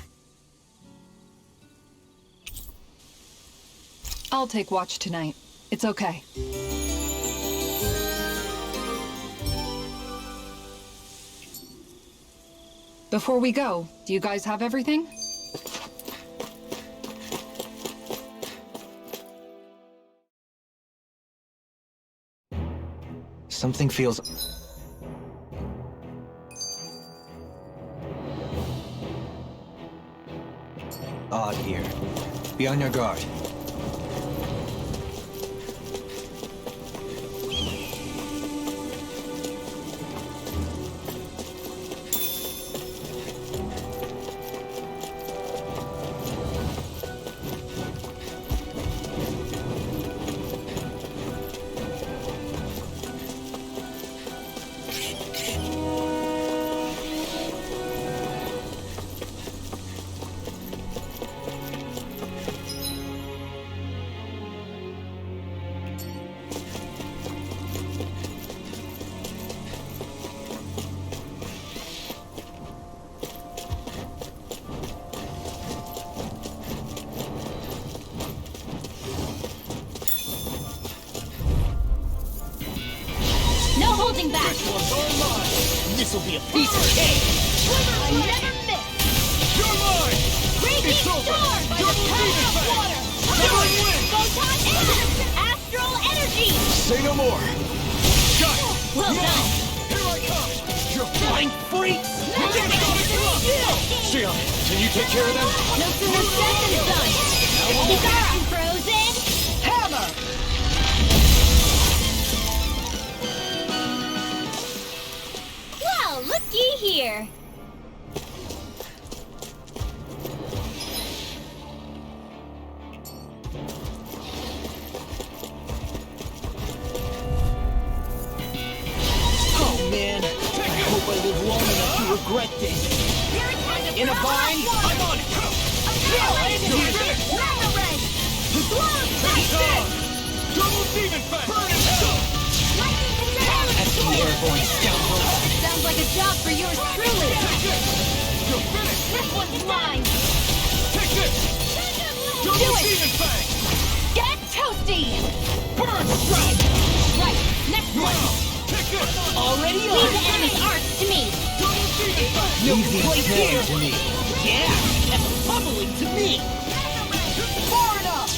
I'll take watch tonight. It's okay. Before we go, do you guys have everything? Something feels... odd here. Be on your guard. No holding back! This'll be a piece of cake! I never miss! You're mine! Raging storm by the power of water! Severed wind! Photon and astral energy! Say no more! Shut! Well done! Here I come! You flying freaks! Sion, can you take care of them? No sooner said than done! Bizarre! Frozen! Hammer! Well, looky here! Oh man, I hope I live long enough to regret this. In a bind, I'm on it. Double demon fang! Burn in hell! Pesky airborne scoundrel! Sounds like a job for yours truly! You're finished! This one's mine! Take this! Do Double it! demon fang! Get toasty! Burn strike! Right, next one! Take this! Already on! Leave the enemy's arts to me! Double demon fang! No place here to me! Yeah! And bubbling to me! Far enough!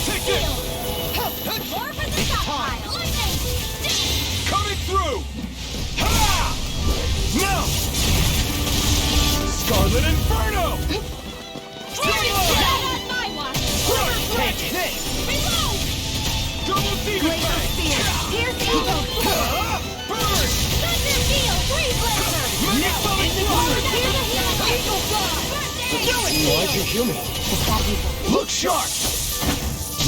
Take this! More for the stockpile! Lightning! Coming through! Ha! Now! Scarlet Inferno! Not on my watch! Take this! Reload! Double demon Laser fang! spear! Pierce evil! Burn! Thunder steel! Freeze laser! Now in the Here's a healing eagle fly! Do it! Why'd you heal me? Look sharp!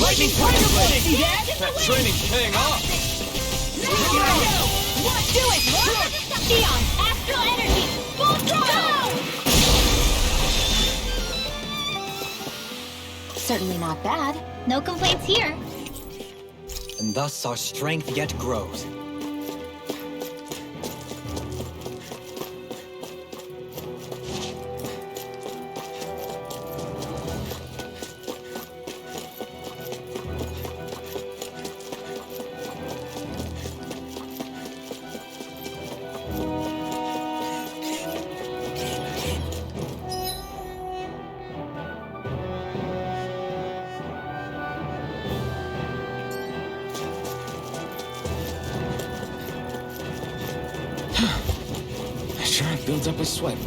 Lightning Tiger Blade! See that? That training's paying off! What? Do it! Sion! Astral energy! Full throttle! Certainly not bad. No complaints here. And thus our strength yet grows. Sure builds up a sweat.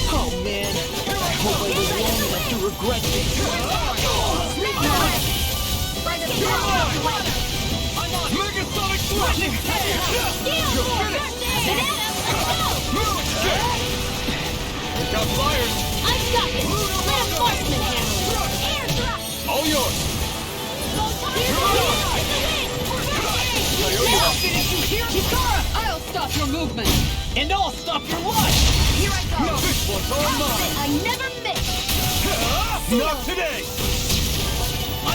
Oh man, I hope I live long enough to regret this. Megasonic Thrust! You're finished! We've got flyers! I've got this! Reinforcement hammer! Air thrust! All yours! I'll finish you here! Chikara! I'll stop your movement! And I'll stop your life! Here I go! Now this one's all mine! I never miss! Not today!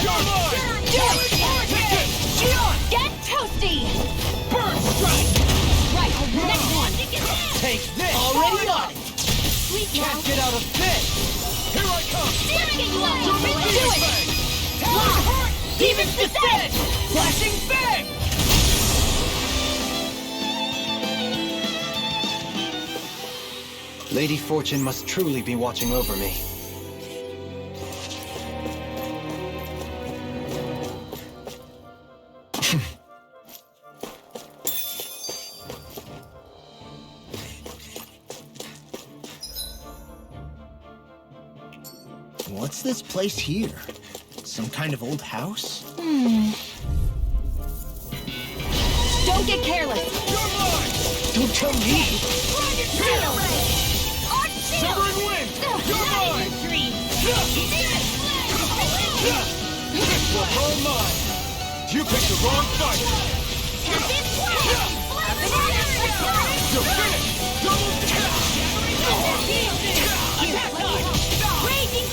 You're mine! Get toasty! Burn strike! Right, next one! Take this! Already on it! Sweet Can't get out of this! Here I come! Steering it! Do it! Demon's Descent! Flashing bang! Lady Fortune must truly be watching over me. What's this place here? Some kind of old house? Don't get careless. Don't tell me! Severing wind! You're mine! This one's all mine! You picked the wrong fight! You're finished! Double tap!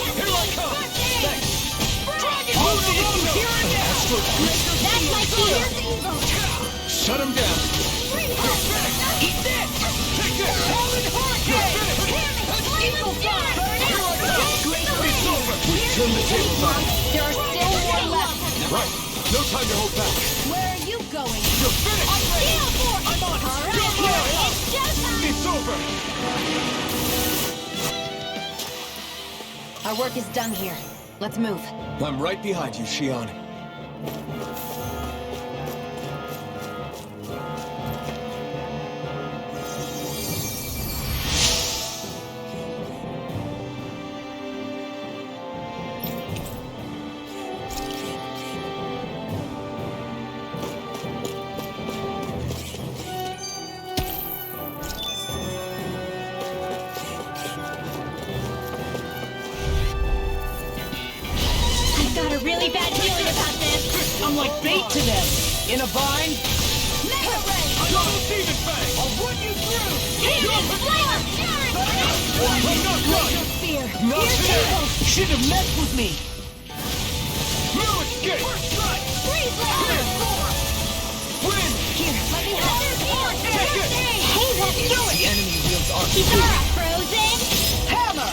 Here I come! Thanks! That's my fear's evil! Shut him down! You're finished! Eat this! Take this! You're finished! Evil fire! It's over! We've turned the tables on! There are still more left. Right! No time to hold back! Where are you going? You're finished! I'm on! Alright, it's showtime! It's over! Our work is done here. Let's move. I'm right behind you, Shion. I've got a really bad feeling about this! I'm like bait to them! In a bind? Mega Ray! Double Demon Fang! I'll run you through! I'm not right! Spear! Not today! Should have messed with me! No escape! Freeze Laser! Win! Here, let me help! Take it! Hey, let's do it! The enemy wields arc. Kitara, frozen! Hammer!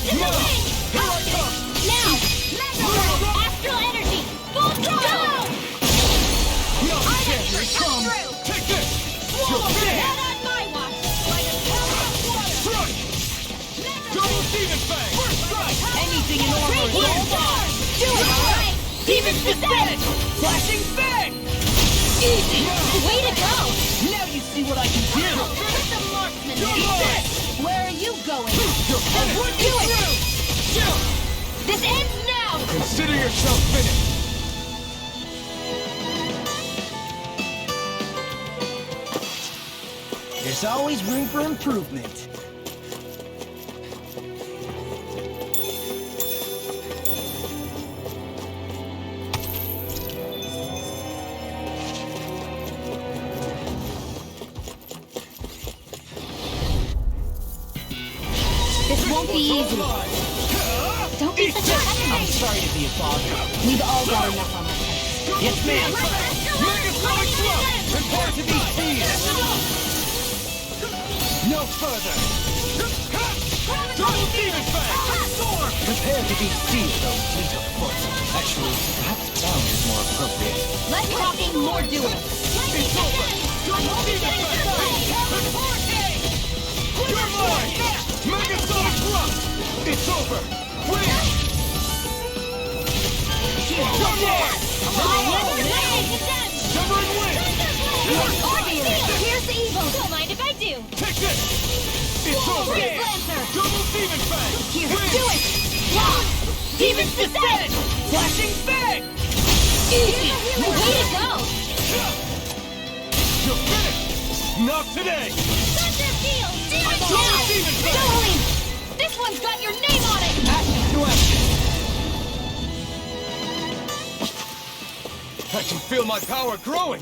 Here I come! Now! Mega Ray! Astral energy! Full throttle! No chance! Take this! You're finished! Not on my watch! Like a tower of water! Strike! Double Demon Fang! First strike! Anything in armor is all mine! Do it! Alright! Demon's Descent! Flashing bang! Easy! Way to go! Now you see what I can do! Put the marksman You're in. mine! Where are you going? You're finished! Do it! This ends now! Consider yourself finished. There's always room for improvement. This won't be easy. Don't be such a I'm sorry to be a bother. We've all got enough on our plates. Yes, ma'am! Megasonic Thrust! Prepare to be seized! No further! Double Demon Fang! Prepare to be seized, though, fleet of foot. Actually, perhaps bound is more appropriate. Less talking, more doing. It's over! Double Demon Fang! You're mine! Megasonic Thrust! It's over! Win! You're mine! Severing wind! Here's evil. Don't mind if I do. Take this! It's over! Freeze Lancer. Double Demon Fang! Here, do it! Demon's Descent! Flashing bang! Easy! Way to go! You're finished! Not today! Thunder Field! Do it Double now! Demon Fang! Doubling! This one's got your name on it! Action to action! I can feel my power growing!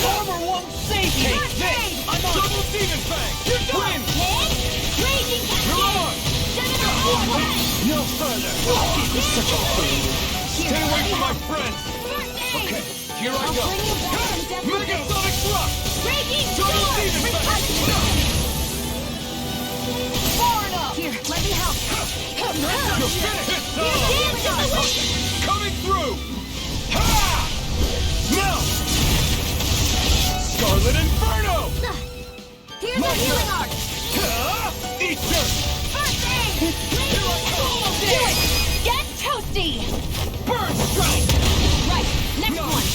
Armor won't save you! Take this! I'm on! Double Demon Fang! You're done! Raging Cascade! No further! This is such a pain! Stay away from my friends! Okay, here I go! Megasonic Thrust! Raging Double Demon Fang! Far enough! Here, let me help! You're finished! Coming through! Ha! Now! Scarlet Inferno! Here's a healing arc! Eat dirt! First aid! Do it! Get toasty! Burn strike! Right, next one!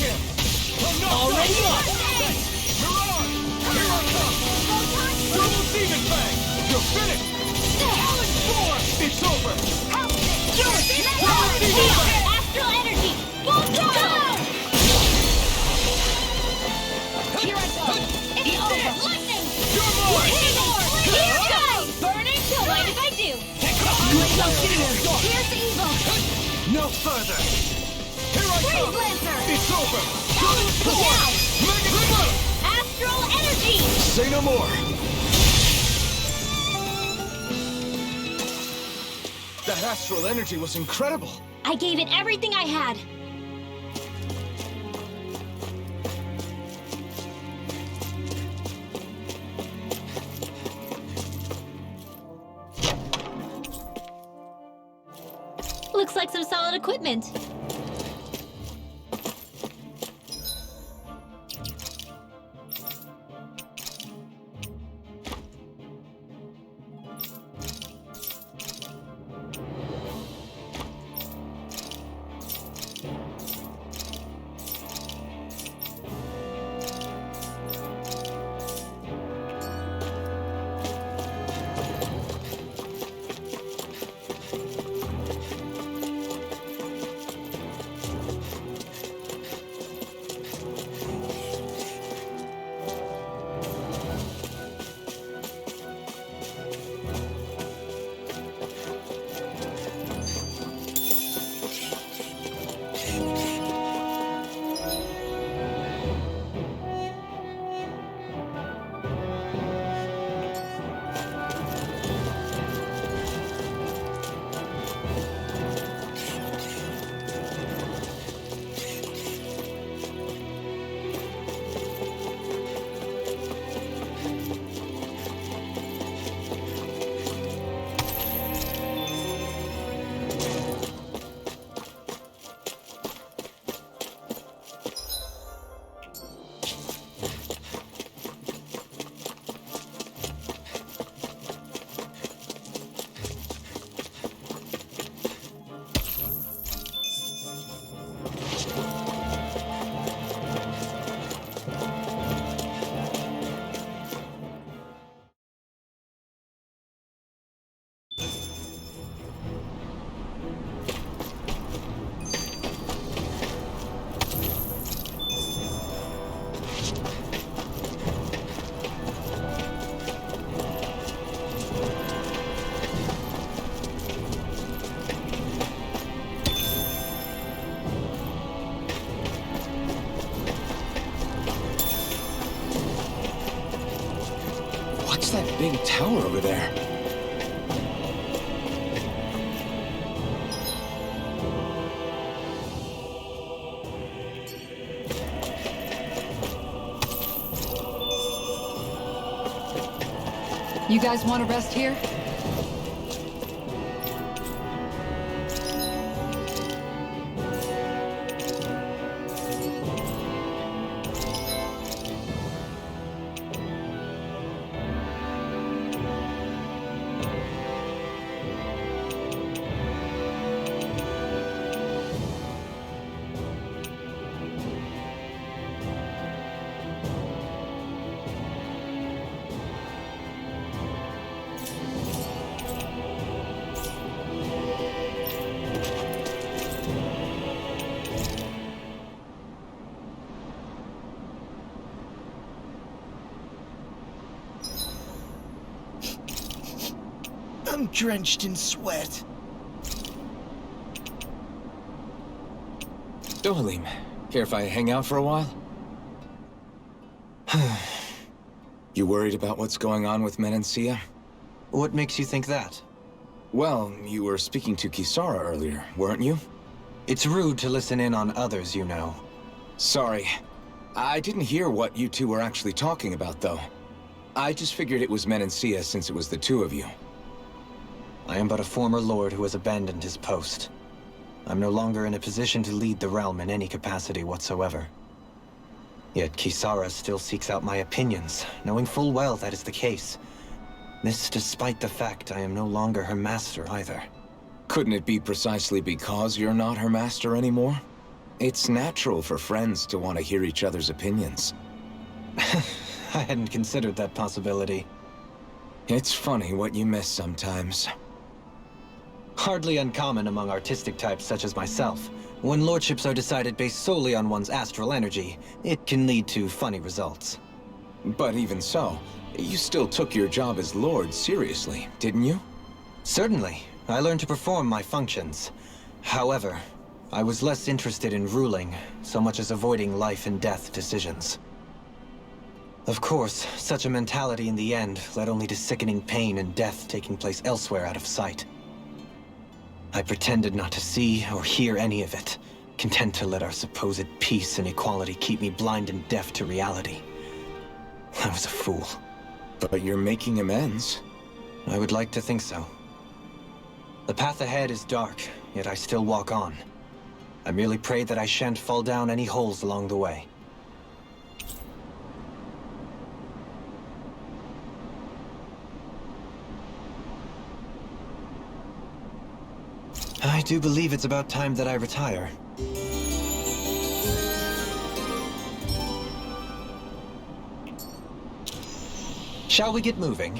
Already up! Mirage! Here I come! Double Demon Fang! You're finished! Talon Storm! It's over! Do it! Double Demon Fang! Astral energy! Full time! Here I go! It's over! Lightning! You're mine! Here it goes! Burning? Don't mind if I do! Here's the evil! No further! Here I Freeze come! Lancer! It's over! Now! Mega Astral energy! Say no more! That astral energy was incredible! I gave it everything I had. Looks like some solid equipment. What's that big tower over there? You guys want to rest here? I'm drenched in sweat. Dohalim, care if I hang out for a while? You worried about what's going on with Menancia? What makes you think that? Well, you were speaking to Kisara earlier, weren't you? It's rude to listen in on others, you know. Sorry. I didn't hear what you two were actually talking about, though. I just figured it was Menancia since it was the two of you. I am but a former lord who has abandoned his post. I'm no longer in a position to lead the realm in any capacity whatsoever. Yet Kisara still seeks out my opinions, knowing full well that is the case. This despite the fact I am no longer her master either. Couldn't it be precisely because you're not her master anymore? It's natural for friends to want to hear each other's opinions. I hadn't considered that possibility. It's funny what you miss sometimes. Hardly uncommon among artistic types such as myself. When lordships are decided based solely on one's astral energy, it can lead to funny results. But even so, you still took your job as lord seriously, didn't you? Certainly. I learned to perform my functions. However, I was less interested in ruling, so much as avoiding life and death decisions. Of course, such a mentality in the end led only to sickening pain and death taking place elsewhere out of sight. I pretended not to see or hear any of it, content to let our supposed peace and equality keep me blind and deaf to reality. I was a fool. But you're making amends. I would like to think so. The path ahead is dark, yet I still walk on. I merely pray that I shan't fall down any holes along the way. I do believe it's about time that I retire. Shall we get moving?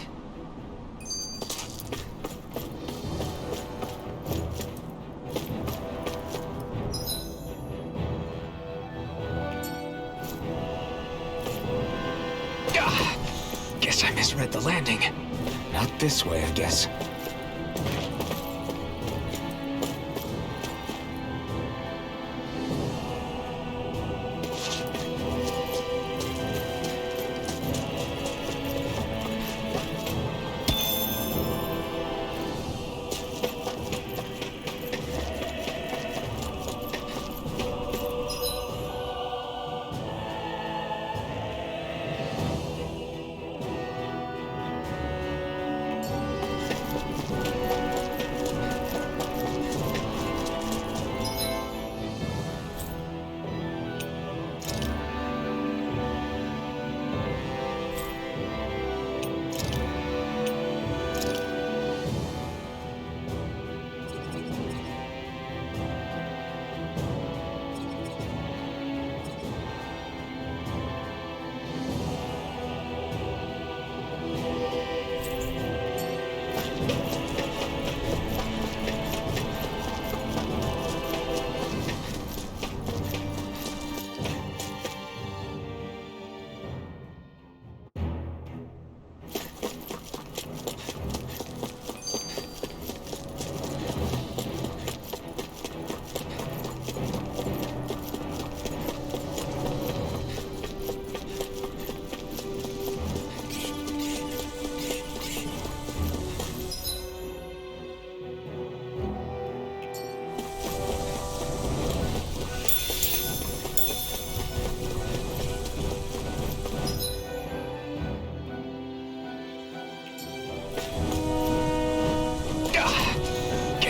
Guess I misread the landing. Not this way, I guess.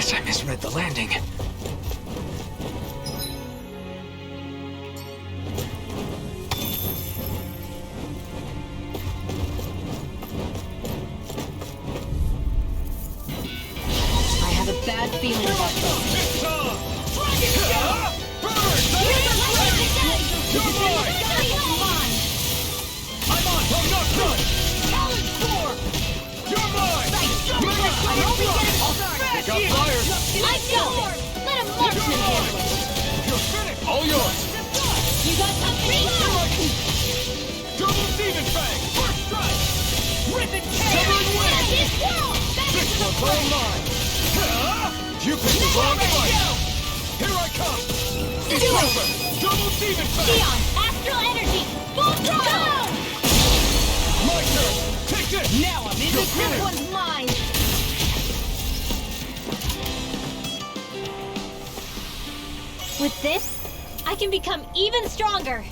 I misread the landing. I have a bad feeling about this. I'm on! I'm not done! Challenge 4! You're mine! I'm only getting started! Got fire! Let's go! Let a marksman handle it! You're finished! All yours! You got something left! Double Demon Fang! First strike! Rip it! Severing Wind! That is well! That is the It's all mine! You picked the wrong fight! Here I come! It's Do it! over! Double demon fang! Sion, astral energy! Full throttle! My turn! Take this! Now I'm in this one's mine! With this, I can become even stronger!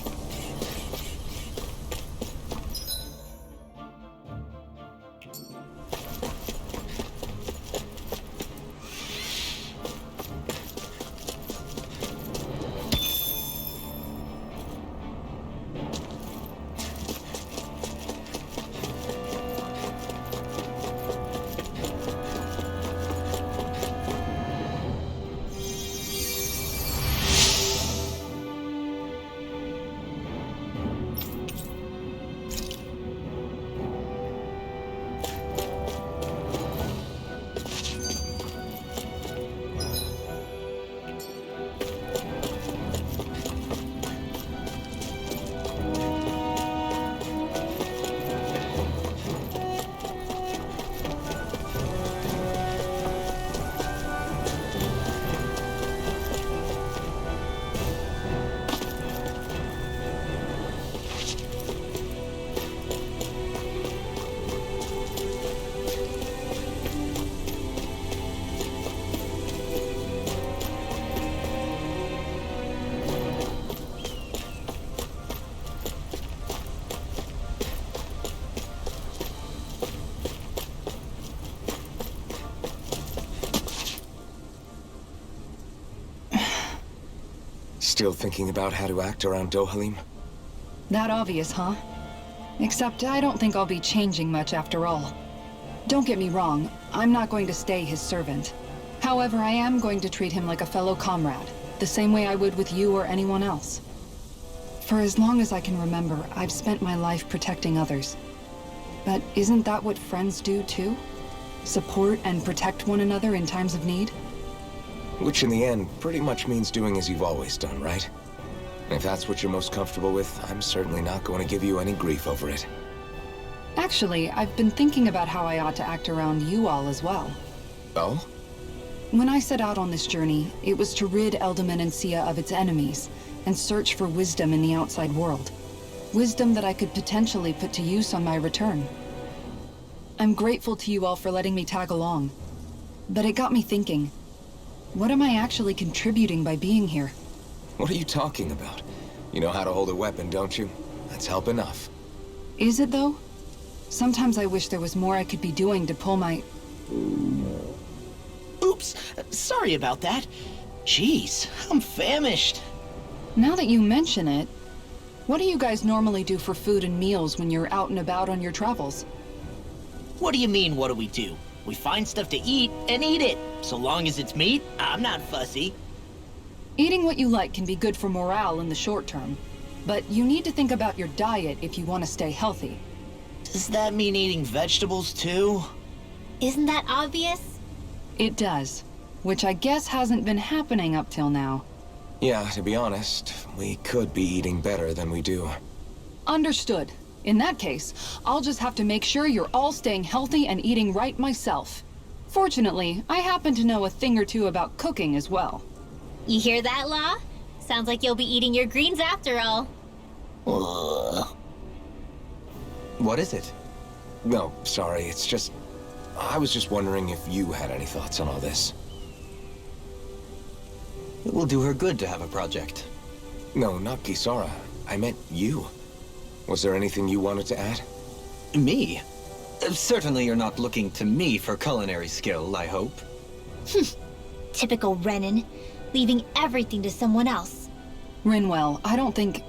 Still thinking about how to act around Dohalim? That obvious, huh? Except I don't think I'll be changing much after all. Don't get me wrong, I'm not going to stay his servant. However, I am going to treat him like a fellow comrade, the same way I would with you or anyone else. For as long as I can remember, I've spent my life protecting others. But isn't that what friends do too? Support and protect one another in times of need? Which in the end pretty much means doing as you've always done, right? If that's what you're most comfortable with, I'm certainly not going to give you any grief over it. Actually, I've been thinking about how I ought to act around you all as well. Oh? When I set out on this journey, it was to rid Elde Menancia of its enemies and search for wisdom in the outside world. Wisdom that I could potentially put to use on my return. I'm grateful to you all for letting me tag along. But it got me thinking. What am I actually contributing by being here? What are you talking about? You know how to hold a weapon, don't you? That's help enough. Is it though? Sometimes I wish there was more I could be doing to pull my... Oops, sorry about that. Jeez, I'm famished. Now that you mention it, what do you guys normally do for food and meals when you're out and about on your travels? What do you mean, what do we do? We find stuff to eat and eat it. So long as it's meat, I'm not fussy. Eating what you like can be good for morale in the short term, but you need to think about your diet if you want to stay healthy. Does that mean eating vegetables too? Isn't that obvious? It does, which I guess hasn't been happening up till now. Yeah, to be honest, we could be eating better than we do. Understood. In that case, I'll just have to make sure you're all staying healthy and eating right myself. Fortunately, I happen to know a thing or two about cooking as well. You hear that, Law? Sounds like you'll be eating your greens after all. What is it? No, sorry, it's just... I was just wondering if you had any thoughts on all this. It will do her good to have a project. No, not Kisara. I meant you. Was there anything you wanted to add? Me? Certainly you're not looking to me for culinary skill, I hope. Typical Renan, leaving everything to someone else. Rinwell, I don't think...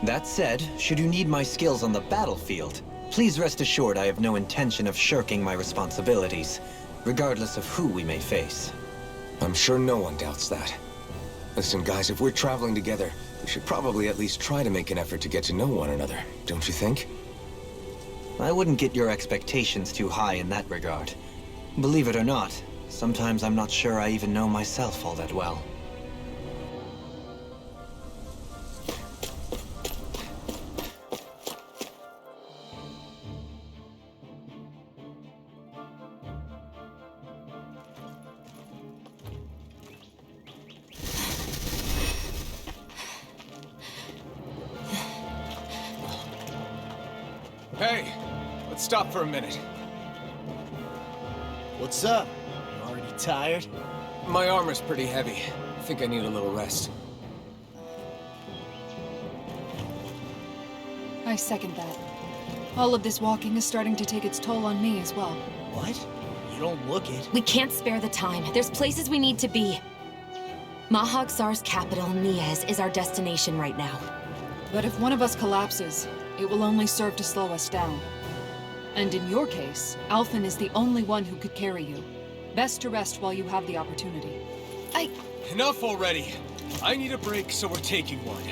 That said, should you need my skills on the battlefield, please rest assured I have no intention of shirking my responsibilities, regardless of who we may face. I'm sure no one doubts that. Listen, guys, if we're traveling together, we should probably at least try to make an effort to get to know one another, don't you think? I wouldn't get your expectations too high in that regard. Believe it or not, sometimes I'm not sure I even know myself all that well. Hey, let's stop for a minute. What's up? You already tired? My armor's pretty heavy. I think I need a little rest. I second that. All of this walking is starting to take its toll on me as well. What? You don't look it. We can't spare the time. There's places we need to be. Mahag Saar's capital, Niez, is our destination right now. But if one of us collapses, it will only serve to slow us down. And in your case, Alphen is the only one who could carry you. Best to rest while you have the opportunity. Enough already! I need a break, so we're taking one.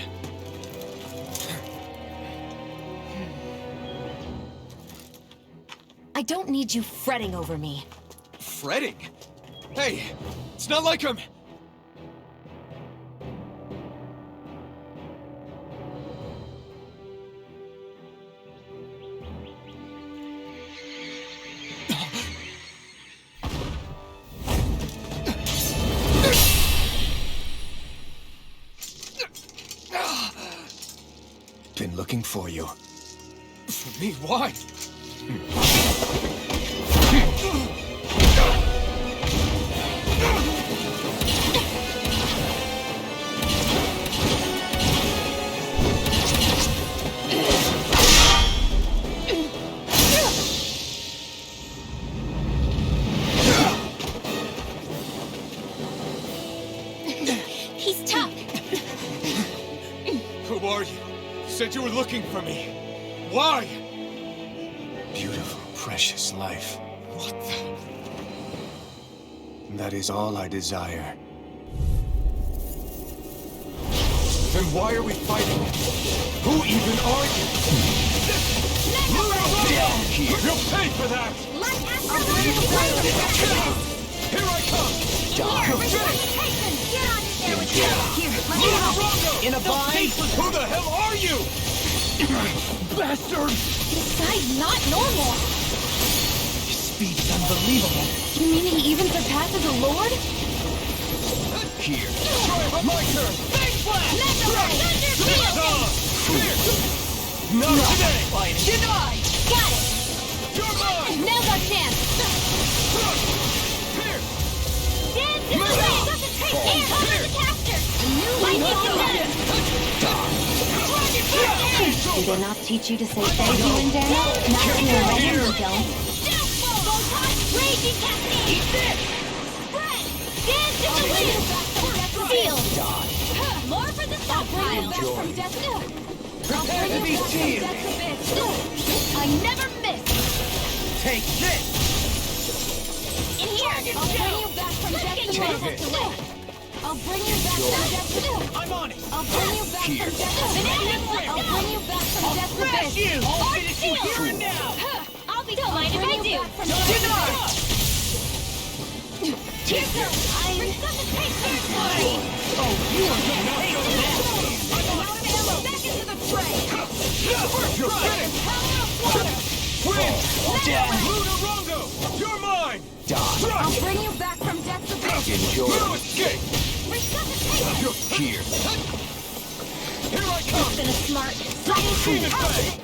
I don't need you fretting over me. Fretting? Hey, it's not like I'm... Been looking for you. For me? Why? He's tough. Who are you? You said you were looking for me. Why? Beautiful, precious life. What the... That is all I desire. Then why are we fighting? Who even are you? You'll pay for that! Here I come! In a bind? Who the hell are you? Bastard! This guy's not normal. His speed is unbelievable. You mean he even surpasses the Lord? Here. Try my turn! Big Blast! Not today! Denied! Got it! You're mine! Now's our chance! Here! Dance in the wind! And cover the caster! A new lightning command! Did they not teach you to say thank you in Daniel? Not in your land, you don't. Raging cascade! Eat this! Spread! Dance in the wind! Seal! More for the stockpile! From death to... Prepare to be sealed! I never miss! Take this! In here! I'll bring you back from death to life! I'll bring you back from death to... I'm on it! I'll bring you back from death to... I'll bring you back from death to Smash you! I'll finish you here and now! I'll be don't mind if I do! Denied! I resuscitate first party! Oh, you are going to hate now! I'm out of ammo! Back into the fray! You're finished! Power of water! Win! Down! Lunarongo! You're mine! I'll bring you back from death to death! Enjoy! No escape! Resuscitate! You're here! Here I come! It's been a smart, sliding Phoenix Bay!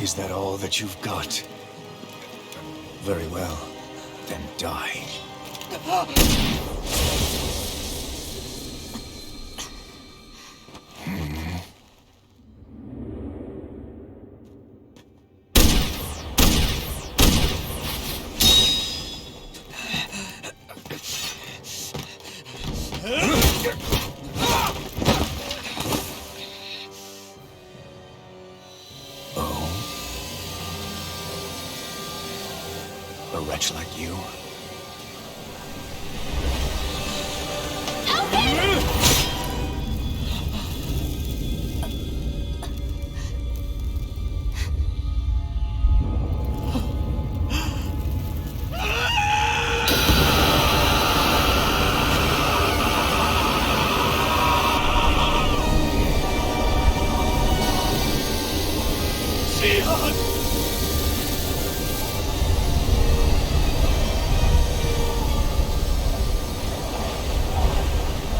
Is that all that you've got? Very well. Then die. A wretch like you?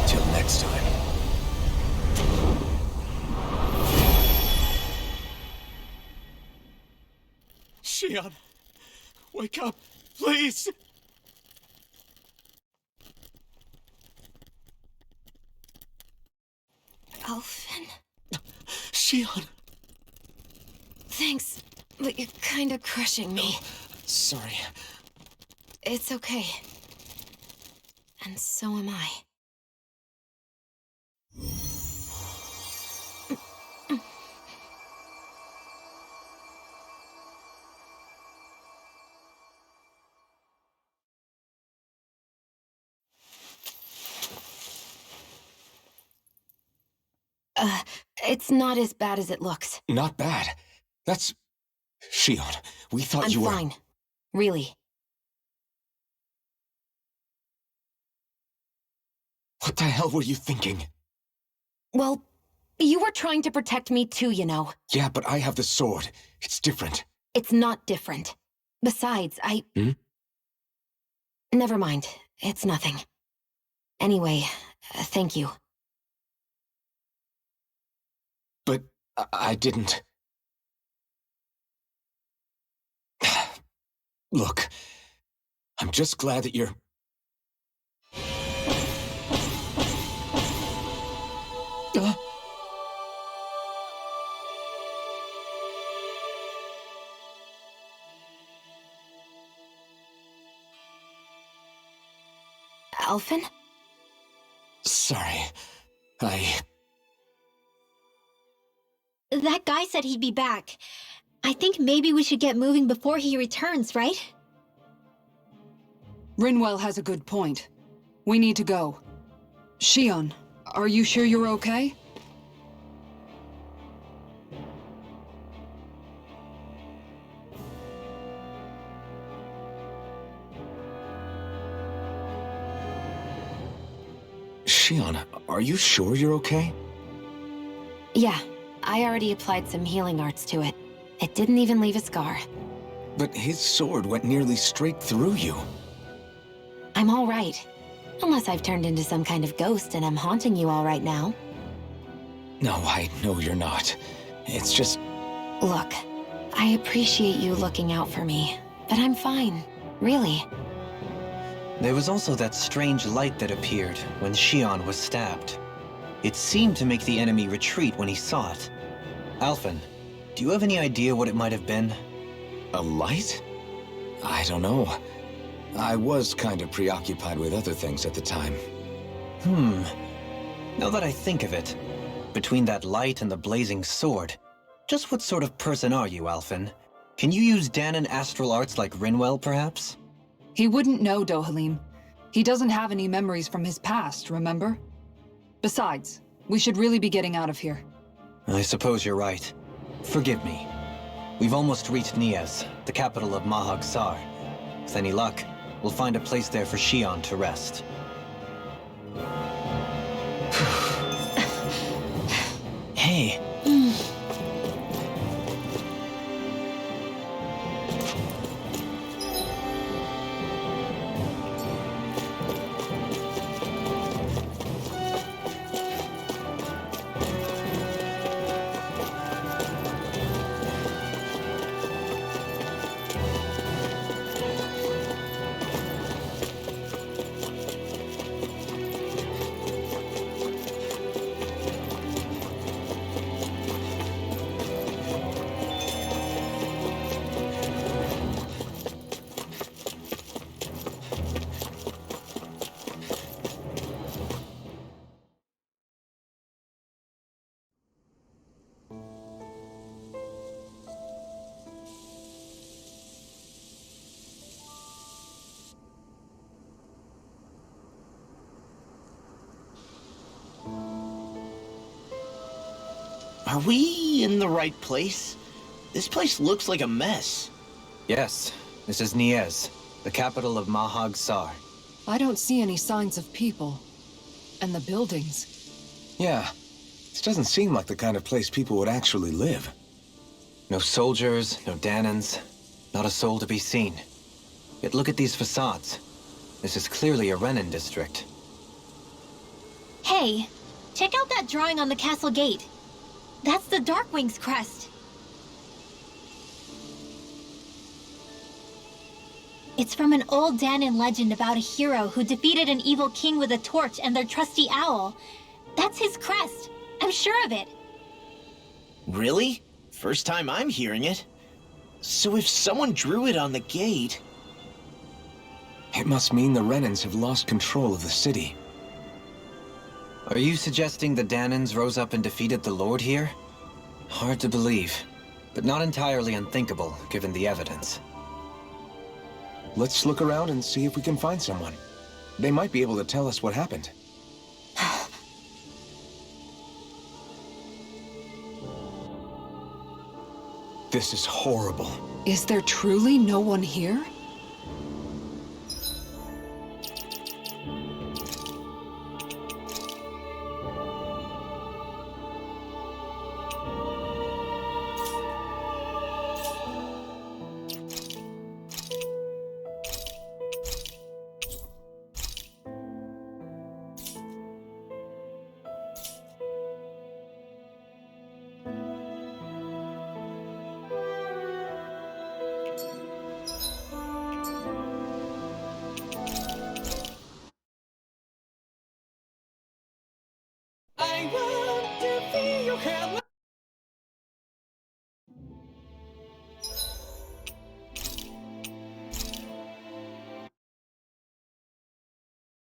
Till next time. Shion, wake up, please! Alphen? Shion! Thanks, but you're kinda crushing me. Sorry. It's okay. And so am I. It's not as bad as it looks. Not bad. That's... Shion, we thought I'm you were... fine. Really. What the hell were you thinking? Well, you were trying to protect me too, you know. Yeah, but I have the sword. It's different. It's not different. Besides, Hmm? Never mind. It's nothing. Anyway, thank you. But I didn't... Look, I'm just glad that you're... Alphen? Sorry. That guy said he'd be back. I think maybe we should get moving before he returns, right? Rinwell has a good point. We need to go. Shion, are you sure you're okay? Shion, are you sure you're okay? Yeah, I already applied some healing arts to it. It didn't even leave a scar. But his sword went nearly straight through you. I'm all right. Unless I've turned into some kind of ghost and I'm haunting you all right now. No, I know you're not. It's just... Look, I appreciate you looking out for me, but I'm fine. Really. There was also that strange light that appeared when Shion was stabbed. It seemed to make the enemy retreat when he saw it. Alphen, do you have any idea what it might have been? A light? I don't know. I was kind of preoccupied with other things at the time. Now that I think of it, between that light and the blazing sword, just what sort of person are you, Alphen? Can you use Dahnan astral arts like Rinwell, perhaps? He wouldn't know, Dohalim. He doesn't have any memories from his past, remember? Besides, we should really be getting out of here. I suppose you're right. Forgive me. We've almost reached Niez, the capital of Mahag Saar. With any luck, we'll find a place there for Shion to rest. Hey. Are we in the right place? This place looks like a mess. Yes, this is Niez, the capital of Mahag Sar. I don't see any signs of people. And the buildings. Yeah, this doesn't seem like the kind of place people would actually live. No soldiers, no Danans, not a soul to be seen. Yet look at these facades. This is clearly a Renan district. Hey, check out that drawing on the castle gate. That's the Darkwing's crest. It's from an old Danan legend about a hero who defeated an evil king with a torch and their trusty owl. That's his crest. I'm sure of it. Really? First time I'm hearing it. So if someone drew it on the gate... It must mean the Renans have lost control of the city. Are you suggesting the Danans rose up and defeated the Lord here? Hard to believe, but not entirely unthinkable, given the evidence. Let's look around and see if we can find someone. They might be able to tell us what happened. This is horrible. Is there truly no one here?